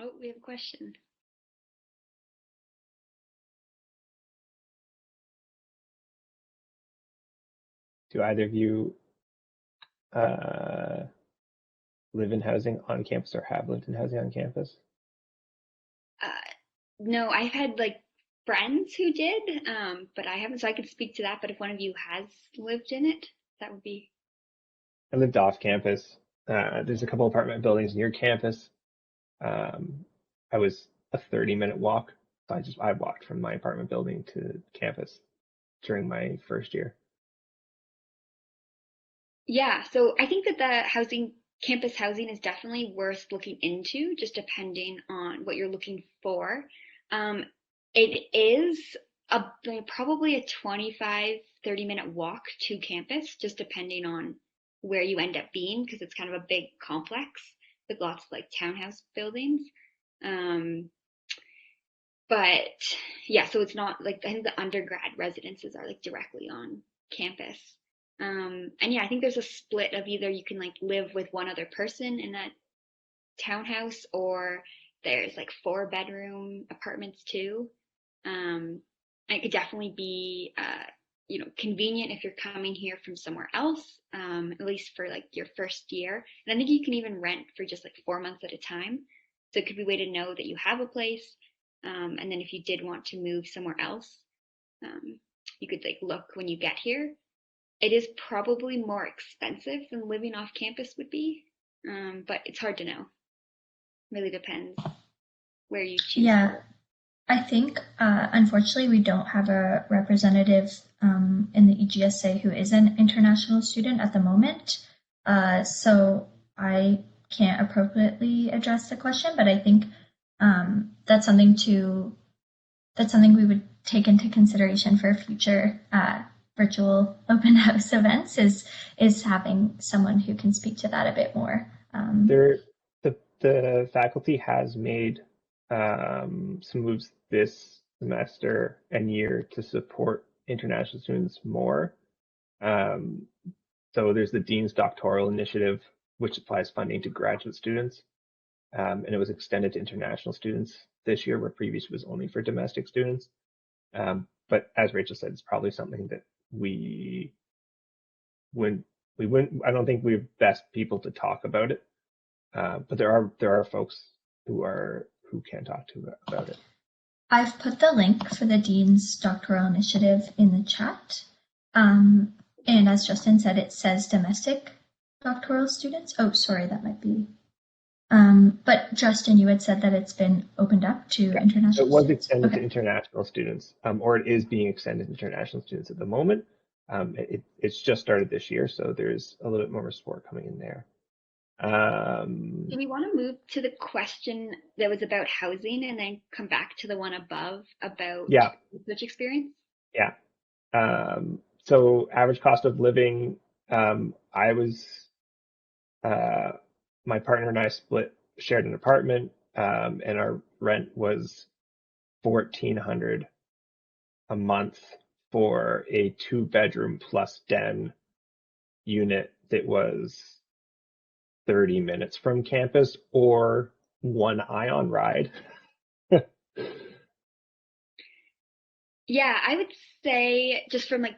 Oh, we have a question. Do either of you live in housing on campus or have lived in housing on campus? No, I've had friends who did, but I haven't, so I could speak to that. But if one of you has lived in it, that would be. I lived off campus. There's a couple apartment buildings near campus. I was a 30-minute walk. So I walked from my apartment building to campus during my first year. Yeah, so I think that the campus housing is definitely worth looking into, just depending on what you're looking for. It is probably a 25, 30-minute walk to campus, just depending on where you end up being, because it's kind of a big complex with lots of townhouse buildings. But yeah, so it's not I think the undergrad residences are directly on campus. And yeah, I think there's a split of either you can live with one other person in that townhouse, or there's 4-bedroom apartments too. And it could definitely be convenient if you're coming here from somewhere else, at least for your first year. And I think you can even rent for just 4 months at a time. So it could be a way to know that you have a place. And then if you did want to move somewhere else, you could look when you get here. It is probably more expensive than living off campus would be, but it's hard to know. Really depends where you choose. Yeah, I think unfortunately we don't have a representative in the EGSA who is an international student at the moment, so I can't appropriately address the question. But I think that's something we would take into consideration for future virtual open house events, is having someone who can speak to that a bit more. The faculty has made some moves this semester and year to support international students more. So there's the Dean's Doctoral Initiative, which applies funding to graduate students, and it was extended to international students this year, where previously was only for domestic students. But as Rachel said, it's probably something that we wouldn't. I don't think we're best people to talk about it. But there are folks who can talk to about it. I've put the link for the Dean's Doctoral Initiative in the chat. And as Justin said, it says domestic doctoral students. Oh, sorry, that might be. But Justin, you had said that it's been opened up to international students. It was extended to international students, or it is being extended to international students at the moment. It's just started this year, so there's a little bit more support coming in there. Do we want to move to the question that was about housing and then come back to the one above about research experience? Yeah. So average cost of living, my partner and I shared an apartment, and our rent was $1,400 a month for a 2-bedroom plus den unit that was 30 minutes from campus or one ion ride? Yeah, I would say just from like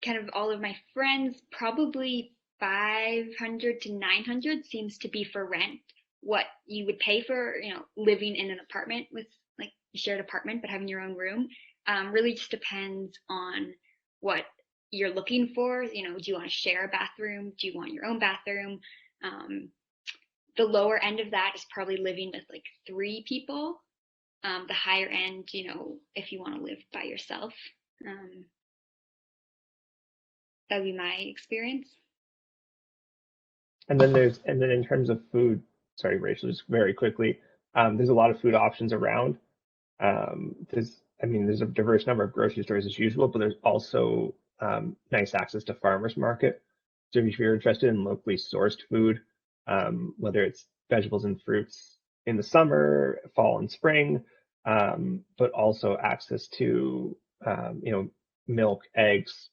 kind of all of my friends, probably 500 to 900 seems to be for rent. What you would pay for, living in an apartment with like a shared apartment, but having your own room, really just depends on what you're looking for. Do you want to share a bathroom? Do you want your own bathroom? The lower end of that is probably living with like 3 people. The higher end, if you want to live by yourself. That would be my experience. And then in terms of food, sorry, Rachel, just very quickly, there's a lot of food options around. There's a diverse number of grocery stores as usual, but there's also nice access to farmers market. So if you're interested in locally sourced food, whether it's vegetables and fruits in the summer, fall and spring, but also access to milk, eggs,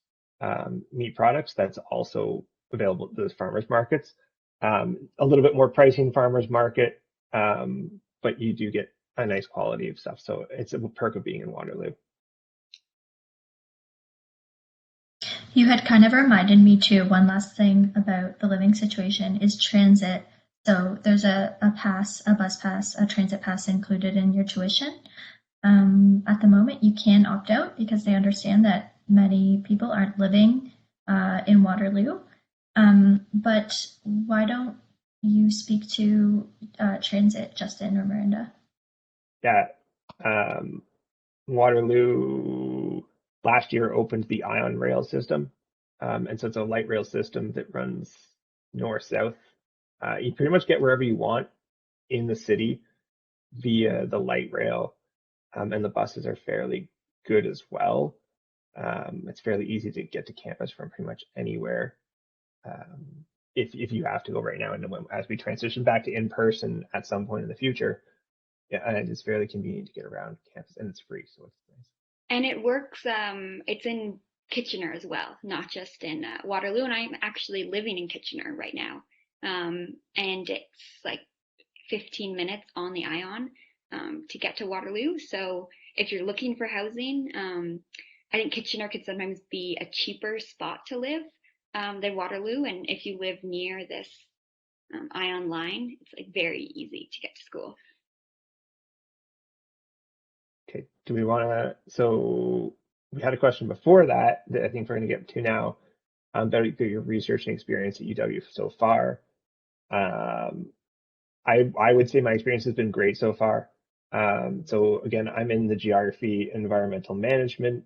meat products, that's also available at those farmers markets. A little bit more pricey in farmers market, but you do get a nice quality of stuff. So it's a perk of being in Waterloo. You had kind of reminded me too, one last thing about the living situation is transit. So there's a bus pass, a transit pass included in your tuition. At the moment, you can opt out because they understand that many people aren't living in Waterloo. But why don't you speak to transit, Justin or Miranda? Yeah, Waterloo last year opened the Ion Rail system, and so it's a light rail system that runs north-south. You pretty much get wherever you want in the city via the light rail, and the buses are fairly good as well. It's fairly easy to get to campus from pretty much anywhere. If you have to go right now, and as we transition back to in-person at some point in the future, yeah, it's fairly convenient to get around campus, and it's free, so it's nice. And it works. It's in Kitchener as well, not just in Waterloo. And I'm actually living in Kitchener right now, and it's like 15 minutes on the Ion to get to Waterloo. So if you're looking for housing, I think Kitchener could sometimes be a cheaper spot to live than Waterloo. And if you live near this Ion line, it's like very easy to get to school. Okay, do we want to, so we had a question before that I think we're going to get to now about your research and experience at UW so far. I would say my experience has been great so far. So again, I'm in the geography environmental management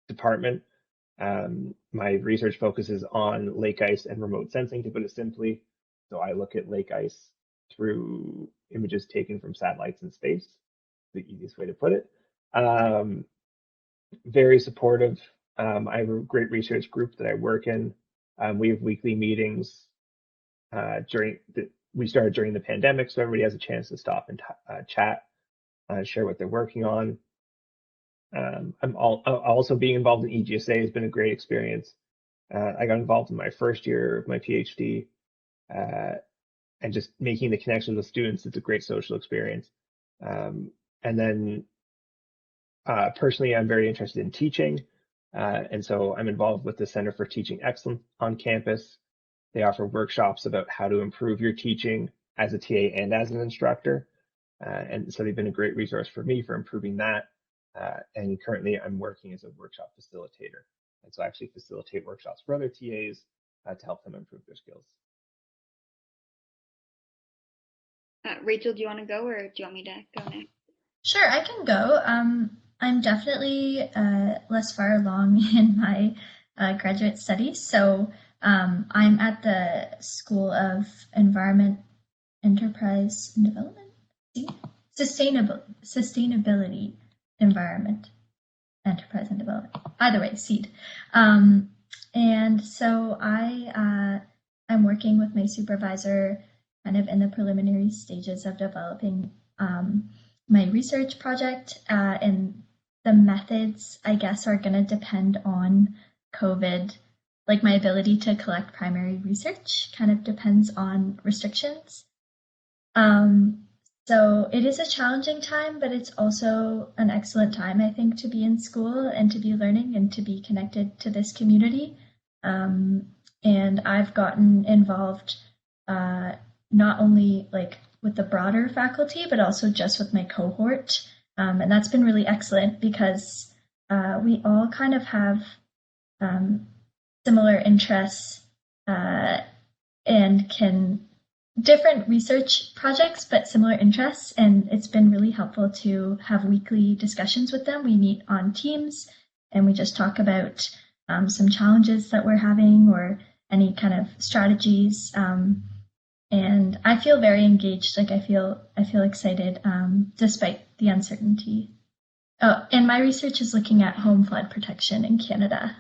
department. My research focuses on lake ice and remote sensing, to put it simply. So I look at lake ice through images taken from satellites in space, the easiest way to put it. Very supportive. I have a great research group that I work in. We have weekly meetings. We started during the pandemic, so everybody has a chance to stop and chat, share what they're working on. Also being involved in EGSA has been a great experience. I got involved in my first year of my PhD, and just making the connection with students, it's a great social experience. And then personally, I'm very interested in teaching, and so I'm involved with the Center for Teaching Excellence on campus. They offer workshops about how to improve your teaching as a TA and as an instructor, and so they've been a great resource for me for improving that. And currently, I'm working as a workshop facilitator, and so I actually facilitate workshops for other TAs to help them improve their skills. Rachel, do you want to go, or do you want me to go next? Sure, I can go. I'm definitely less far along in my graduate studies. So I'm at the School of Environment, Enterprise and Development? Sustainability, Environment, Enterprise and Development. Either way, SEED. And so I'm working with my supervisor kind of in the preliminary stages of developing my research project, and the methods, I guess, are going to depend on COVID, like my ability to collect primary research kind of depends on restrictions. So it is a challenging time, but it's also an excellent time, I think, to be in school and to be learning and to be connected to this community. And I've gotten involved not only like with the broader faculty, but also just with my cohort. And that's been really excellent because we all kind of have similar interests and can different research projects, but similar interests. And it's been really helpful to have weekly discussions with them. We meet on Teams and we just talk about some challenges that we're having or any kind of strategies. And I feel very engaged. Like I feel excited despite the uncertainty. Oh, and my research is looking at home flood protection in Canada.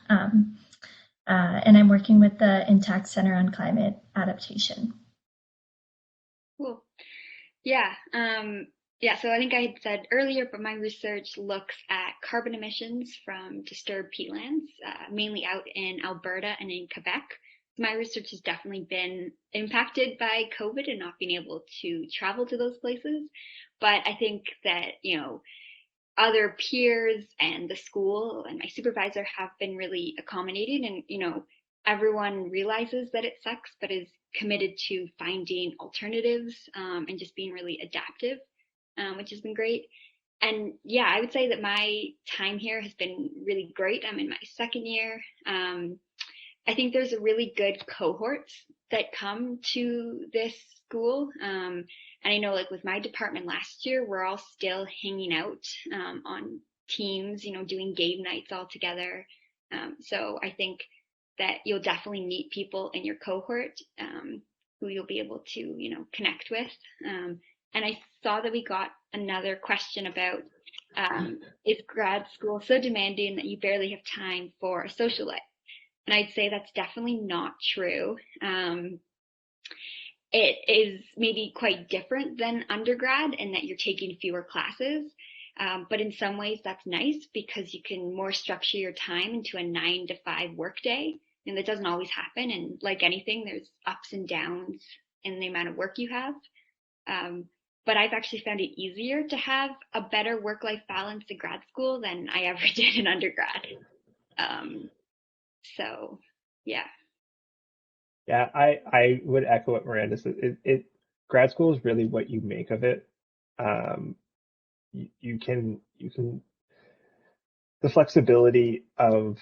And I'm working with the Intact Center on Climate Adaptation. Cool. Yeah. Yeah, so I think I had said earlier, but my research looks at carbon emissions from disturbed peatlands, mainly out in Alberta and in Quebec. My research has definitely been impacted by COVID and not being able to travel to those places. But I think that, you know, other peers and the school and my supervisor have been really accommodating, and, you know, everyone realizes that it sucks, but is committed to finding alternatives and just being really adaptive, which has been great. And yeah, I would say that my time here has been really great. I'm in my second year. I think there's a really good cohorts that come to this school. And I know, like with my department last year, we're all still hanging out on Teams, you know, doing game nights all together. So I think that you'll definitely meet people in your cohort who you'll be able to, you know, connect with. And I saw that we got another question about is grad school so demanding that you barely have time for a social life? And I'd say that's definitely not true. It is maybe quite different than undergrad in that you're taking fewer classes. But in some ways that's nice because you can more structure your time into a 9 to 5 workday. And that doesn't always happen. And like anything, there's ups and downs in the amount of work you have. But I've actually found it easier to have a better work-life balance in grad school than I ever did in undergrad. So, yeah. Yeah, I would echo what Miranda said. Grad school is really what you make of it. You can the flexibility of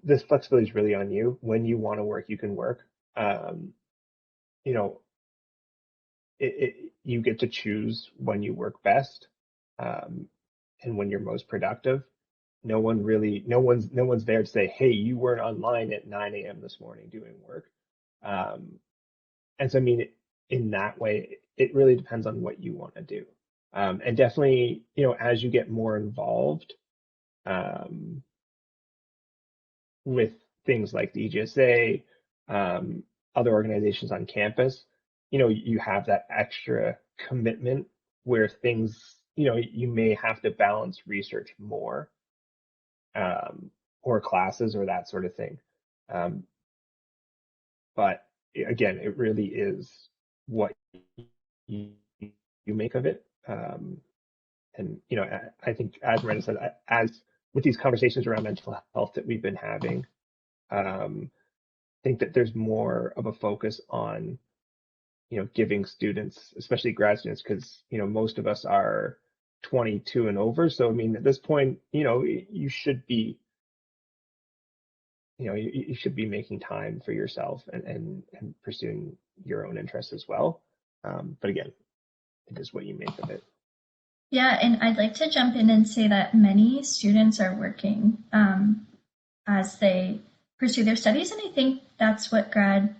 this flexibility is really on you. When you want to work, you can work. You know, you get to choose when you work best, and when you're most productive. No one's there to say, hey, you weren't online at 9 a.m. this morning doing work. And so, I mean, in that way, it really depends on what you want to do. And definitely, you know, as you get more involved with things like the EGSA, other organizations on campus, you know, you have that extra commitment where things, you know, you may have to balance research more, or classes or that sort of thing. But again, it really is what you make of it. And, you know, I think, as Miranda said, as with these conversations around mental health that we've been having, I think that there's more of a focus on, you know, giving students, especially grad students, because, you know, most of us are 22 and over. So, I mean, at this point, you know, you should be, you know, you should be making time for yourself and pursuing your own interests as well. But again, it is what you make of it. Yeah, and I'd like to jump in and say that many students are working as they pursue their studies, and I think that's what grad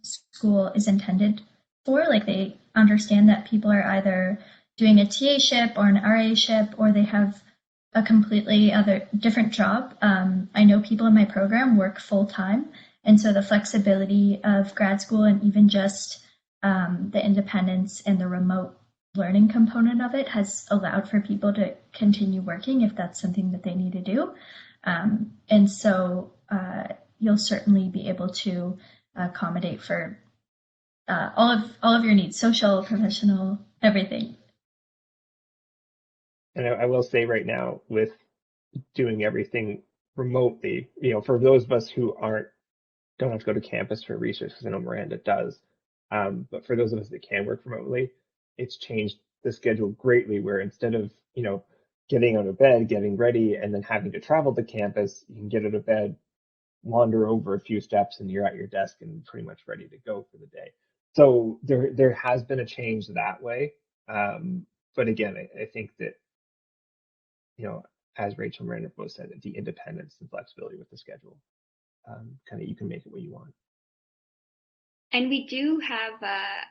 school is intended for. Like, they understand that people are either doing a TA-ship or an RA-ship, or they have a completely different job. I know people in my program work full-time, and so the flexibility of grad school and even just the independence and the remote learning component of it has allowed for people to continue working if that's something that they need to do. And so you'll certainly be able to accommodate for all of your needs, social, professional, everything. And I will say right now, with doing everything remotely, for those of us who don't have to go to campus for research, because I know Miranda does, but for those of us that can work remotely, it's changed the schedule greatly, where instead of, getting out of bed, getting ready, and then having to travel to campus, you can get out of bed, wander over a few steps, and you're at your desk and pretty much ready to go for the day. So there has been a change that way. But again, I think that, as Rachel and Miranda both said, the independence and flexibility with the schedule, kind of you can make it what you want. And we do have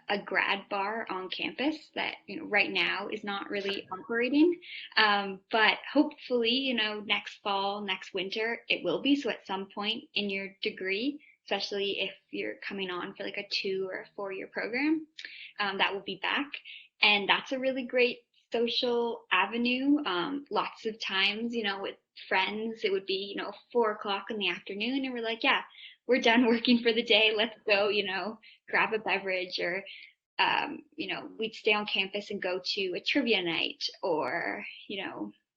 a grad bar on campus that right now is not really operating, but hopefully next fall, next winter it will be. So at some point in your degree, especially if you're coming on for like a 2 or a 4-year program, that will be back, and that's a really great social avenue. Lots of times, with friends, it would be 4 o'clock in the afternoon, and we're like, yeah, we're done working for the day. Let's go, grab a beverage, or, we'd stay on campus and go to a trivia night or,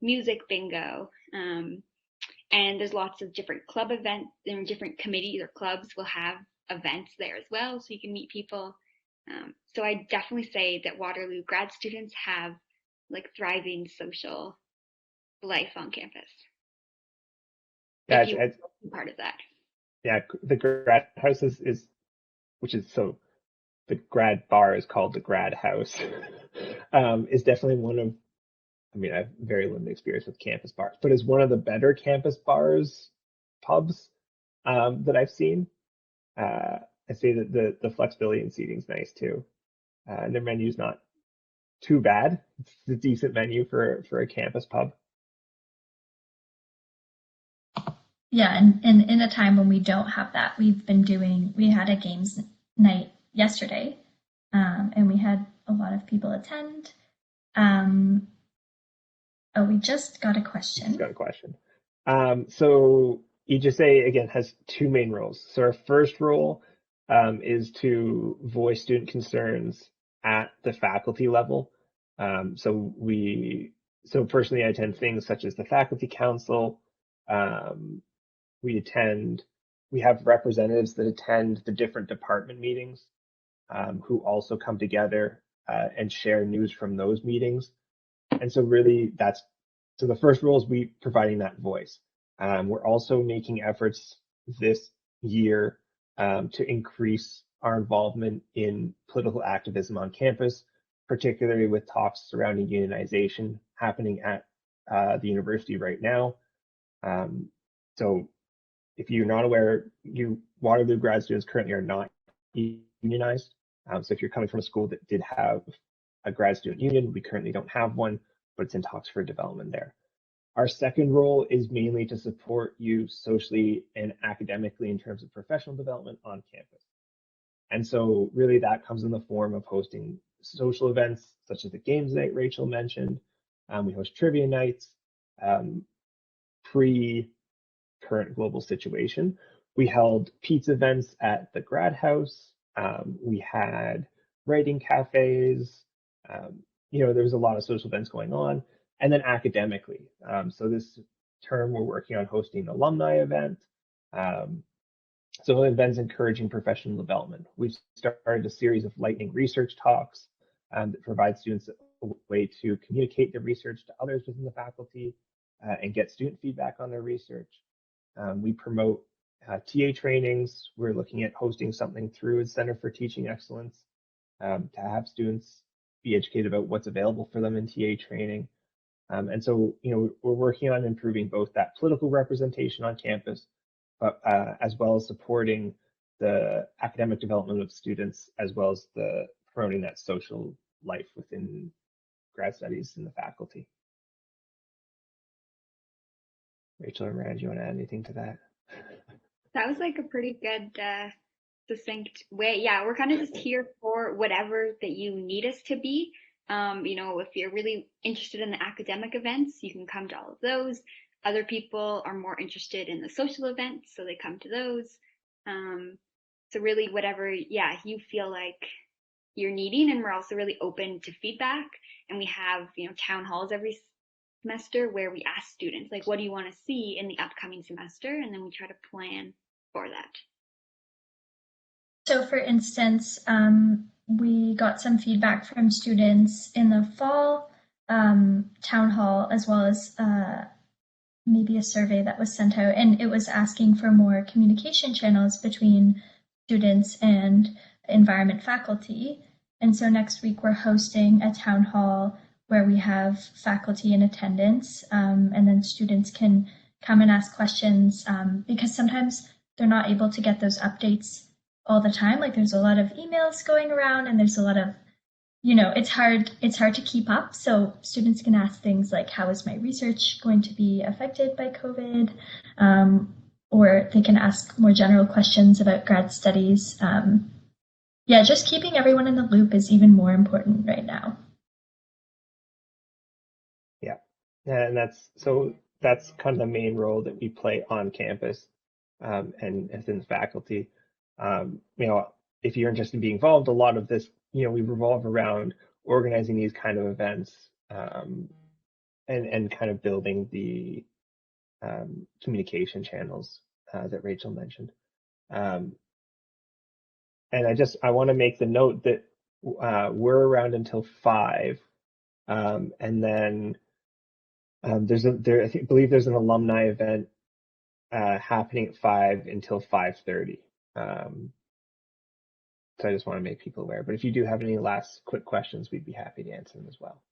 music bingo. And there's lots of different club events, and different committees or clubs will have events there as well, so you can meet people. So I definitely say that Waterloo grad students have like thriving social life on campus. Yeah, if you want to be part of that. Yeah, the grad house is the grad bar is called the grad house. Is definitely one of, I have very limited experience with campus bars, but is one of the better campus pubs that I've seen. I say that the flexibility in seating is nice too. And their menu's not too bad. It's a decent menu for a campus pub. Yeah, and in a time when we don't have that, we had a games night yesterday, and we had a lot of people attend. We just got a question. So EGSA, again, has 2 main roles. So our first role is to voice student concerns at the faculty level. So personally, I attend things such as the faculty council. We have representatives that attend the different department meetings, who also come together and share news from those meetings. And so really so the first role is we providing that voice. We're also making efforts this year to increase our involvement in political activism on campus, particularly with talks surrounding unionization happening at the university right now. So if you're not aware, Waterloo grad students currently are not unionized. So if you're coming from a school that did have a grad student union, we currently don't have one, but it's in talks for development there. Our second role is mainly to support you socially and academically in terms of professional development on campus. And so really that comes in the form of hosting social events such as the games night Rachel mentioned. We host trivia nights. Pre-current global situation, we held pizza events at the grad house. We had writing cafes. There was a lot of social events going on. And then academically, so this term we're working on hosting an alumni event. So events encouraging professional development. We've started a series of lightning research talks that provide students a way to communicate their research to others within the faculty and get student feedback on their research. We promote TA trainings. We're looking at hosting something through the Center for Teaching Excellence to have students be educated about what's available for them in TA training. And so, we're working on improving both that political representation on campus, but as well as supporting the academic development of students, as well as promoting that social life within grad studies and the faculty. Rachel or Miranda, do you want to add anything to that? That was like a pretty good, succinct way. Yeah, we're kind of just here for whatever that you need us to be. If you're really interested in the academic events, you can come to all of those. Other people are more interested in the social events, so they come to those. So really whatever, you feel like you're needing, and we're also really open to feedback. And we have, town halls every semester where we ask students, like, what do you want to see in the upcoming semester? And then we try to plan for that. So for instance, we got some feedback from students in the fall town hall, as well as maybe a survey that was sent out, and it was asking for more communication channels between students and environment faculty. And so next week we're hosting a town hall where we have faculty in attendance, and then students can come and ask questions, because sometimes they're not able to get those updates all the time. Like there's a lot of emails going around, and there's a lot of, it's hard to keep up. So students can ask things like, how is my research going to be affected by COVID? Or they can ask more general questions about grad studies. Just keeping everyone in the loop is even more important right now. Yeah, and that's kind of the main role that we play on campus, and as in the faculty. If you're interested in being involved, a lot of this, we revolve around organizing these kind of events, and kind of building the communication channels that Rachel mentioned. And I want to make the note that we're around until 5, and then I believe there's an alumni event happening at 5 until 5:30. So I just want to make people aware. But if you do have any last quick questions, we'd be happy to answer them as well.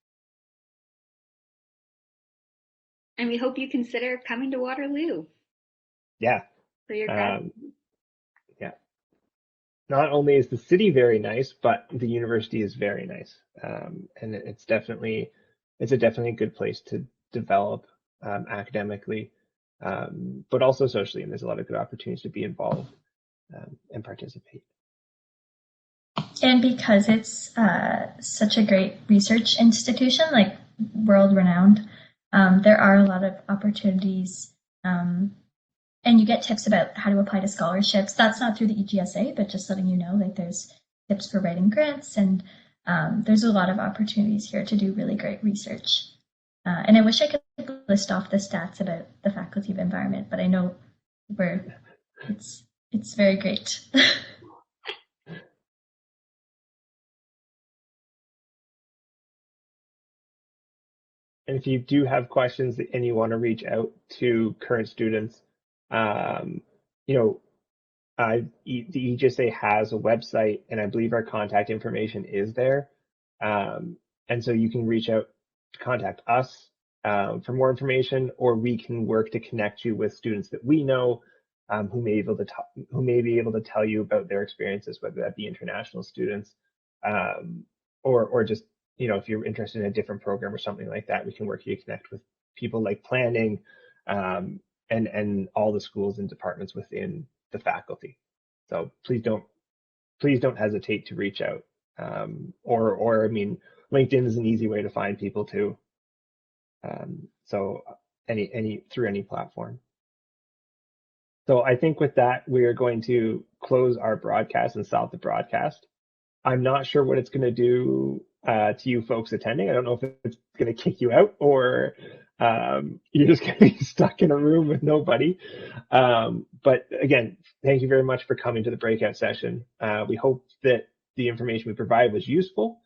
And we hope you consider coming to Waterloo. Yeah. For your grad. Yeah. Not only is the city very nice, but the university is very nice. And it's definitely a good place to develop academically, but also socially. And there's a lot of good opportunities to be involved and participate. And because it's such a great research institution, like world renowned, there are a lot of opportunities, and you get tips about how to apply to scholarships. That's not through the EGSA, but just letting you know, like there's tips for writing grants, and there's a lot of opportunities here to do really great research. And I wish I could list off the stats about the Faculty of Environment, but I know it's very great. And if you do have questions and you want to reach out to current students, the EGSA has a website, and I believe our contact information is there. And so you can reach out to contact us for more information, or we can work to connect you with students that we know who may be able to tell you about their experiences, whether that be international students or just, if you're interested in a different program or something like that, we can work you to connect with people like planning and all the schools and departments within the faculty. So please don't hesitate to reach out. Or I mean, LinkedIn is an easy way to find people too. So through any platform. So I think with that, we are going to close our broadcast and stop the broadcast. I'm not sure what it's going to do to you folks attending. I don't know if it's going to kick you out, or you're just going to be stuck in a room with nobody. But again, thank you very much for coming to the breakout session. We hope that the information we provide was useful.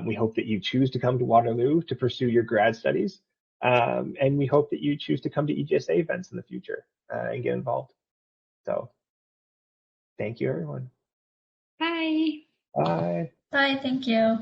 We hope that you choose to come to Waterloo to pursue your grad studies. And we hope that you choose to come to EGSA events in the future and get involved. So thank you, everyone. Bye. Bye. Bye, thank you.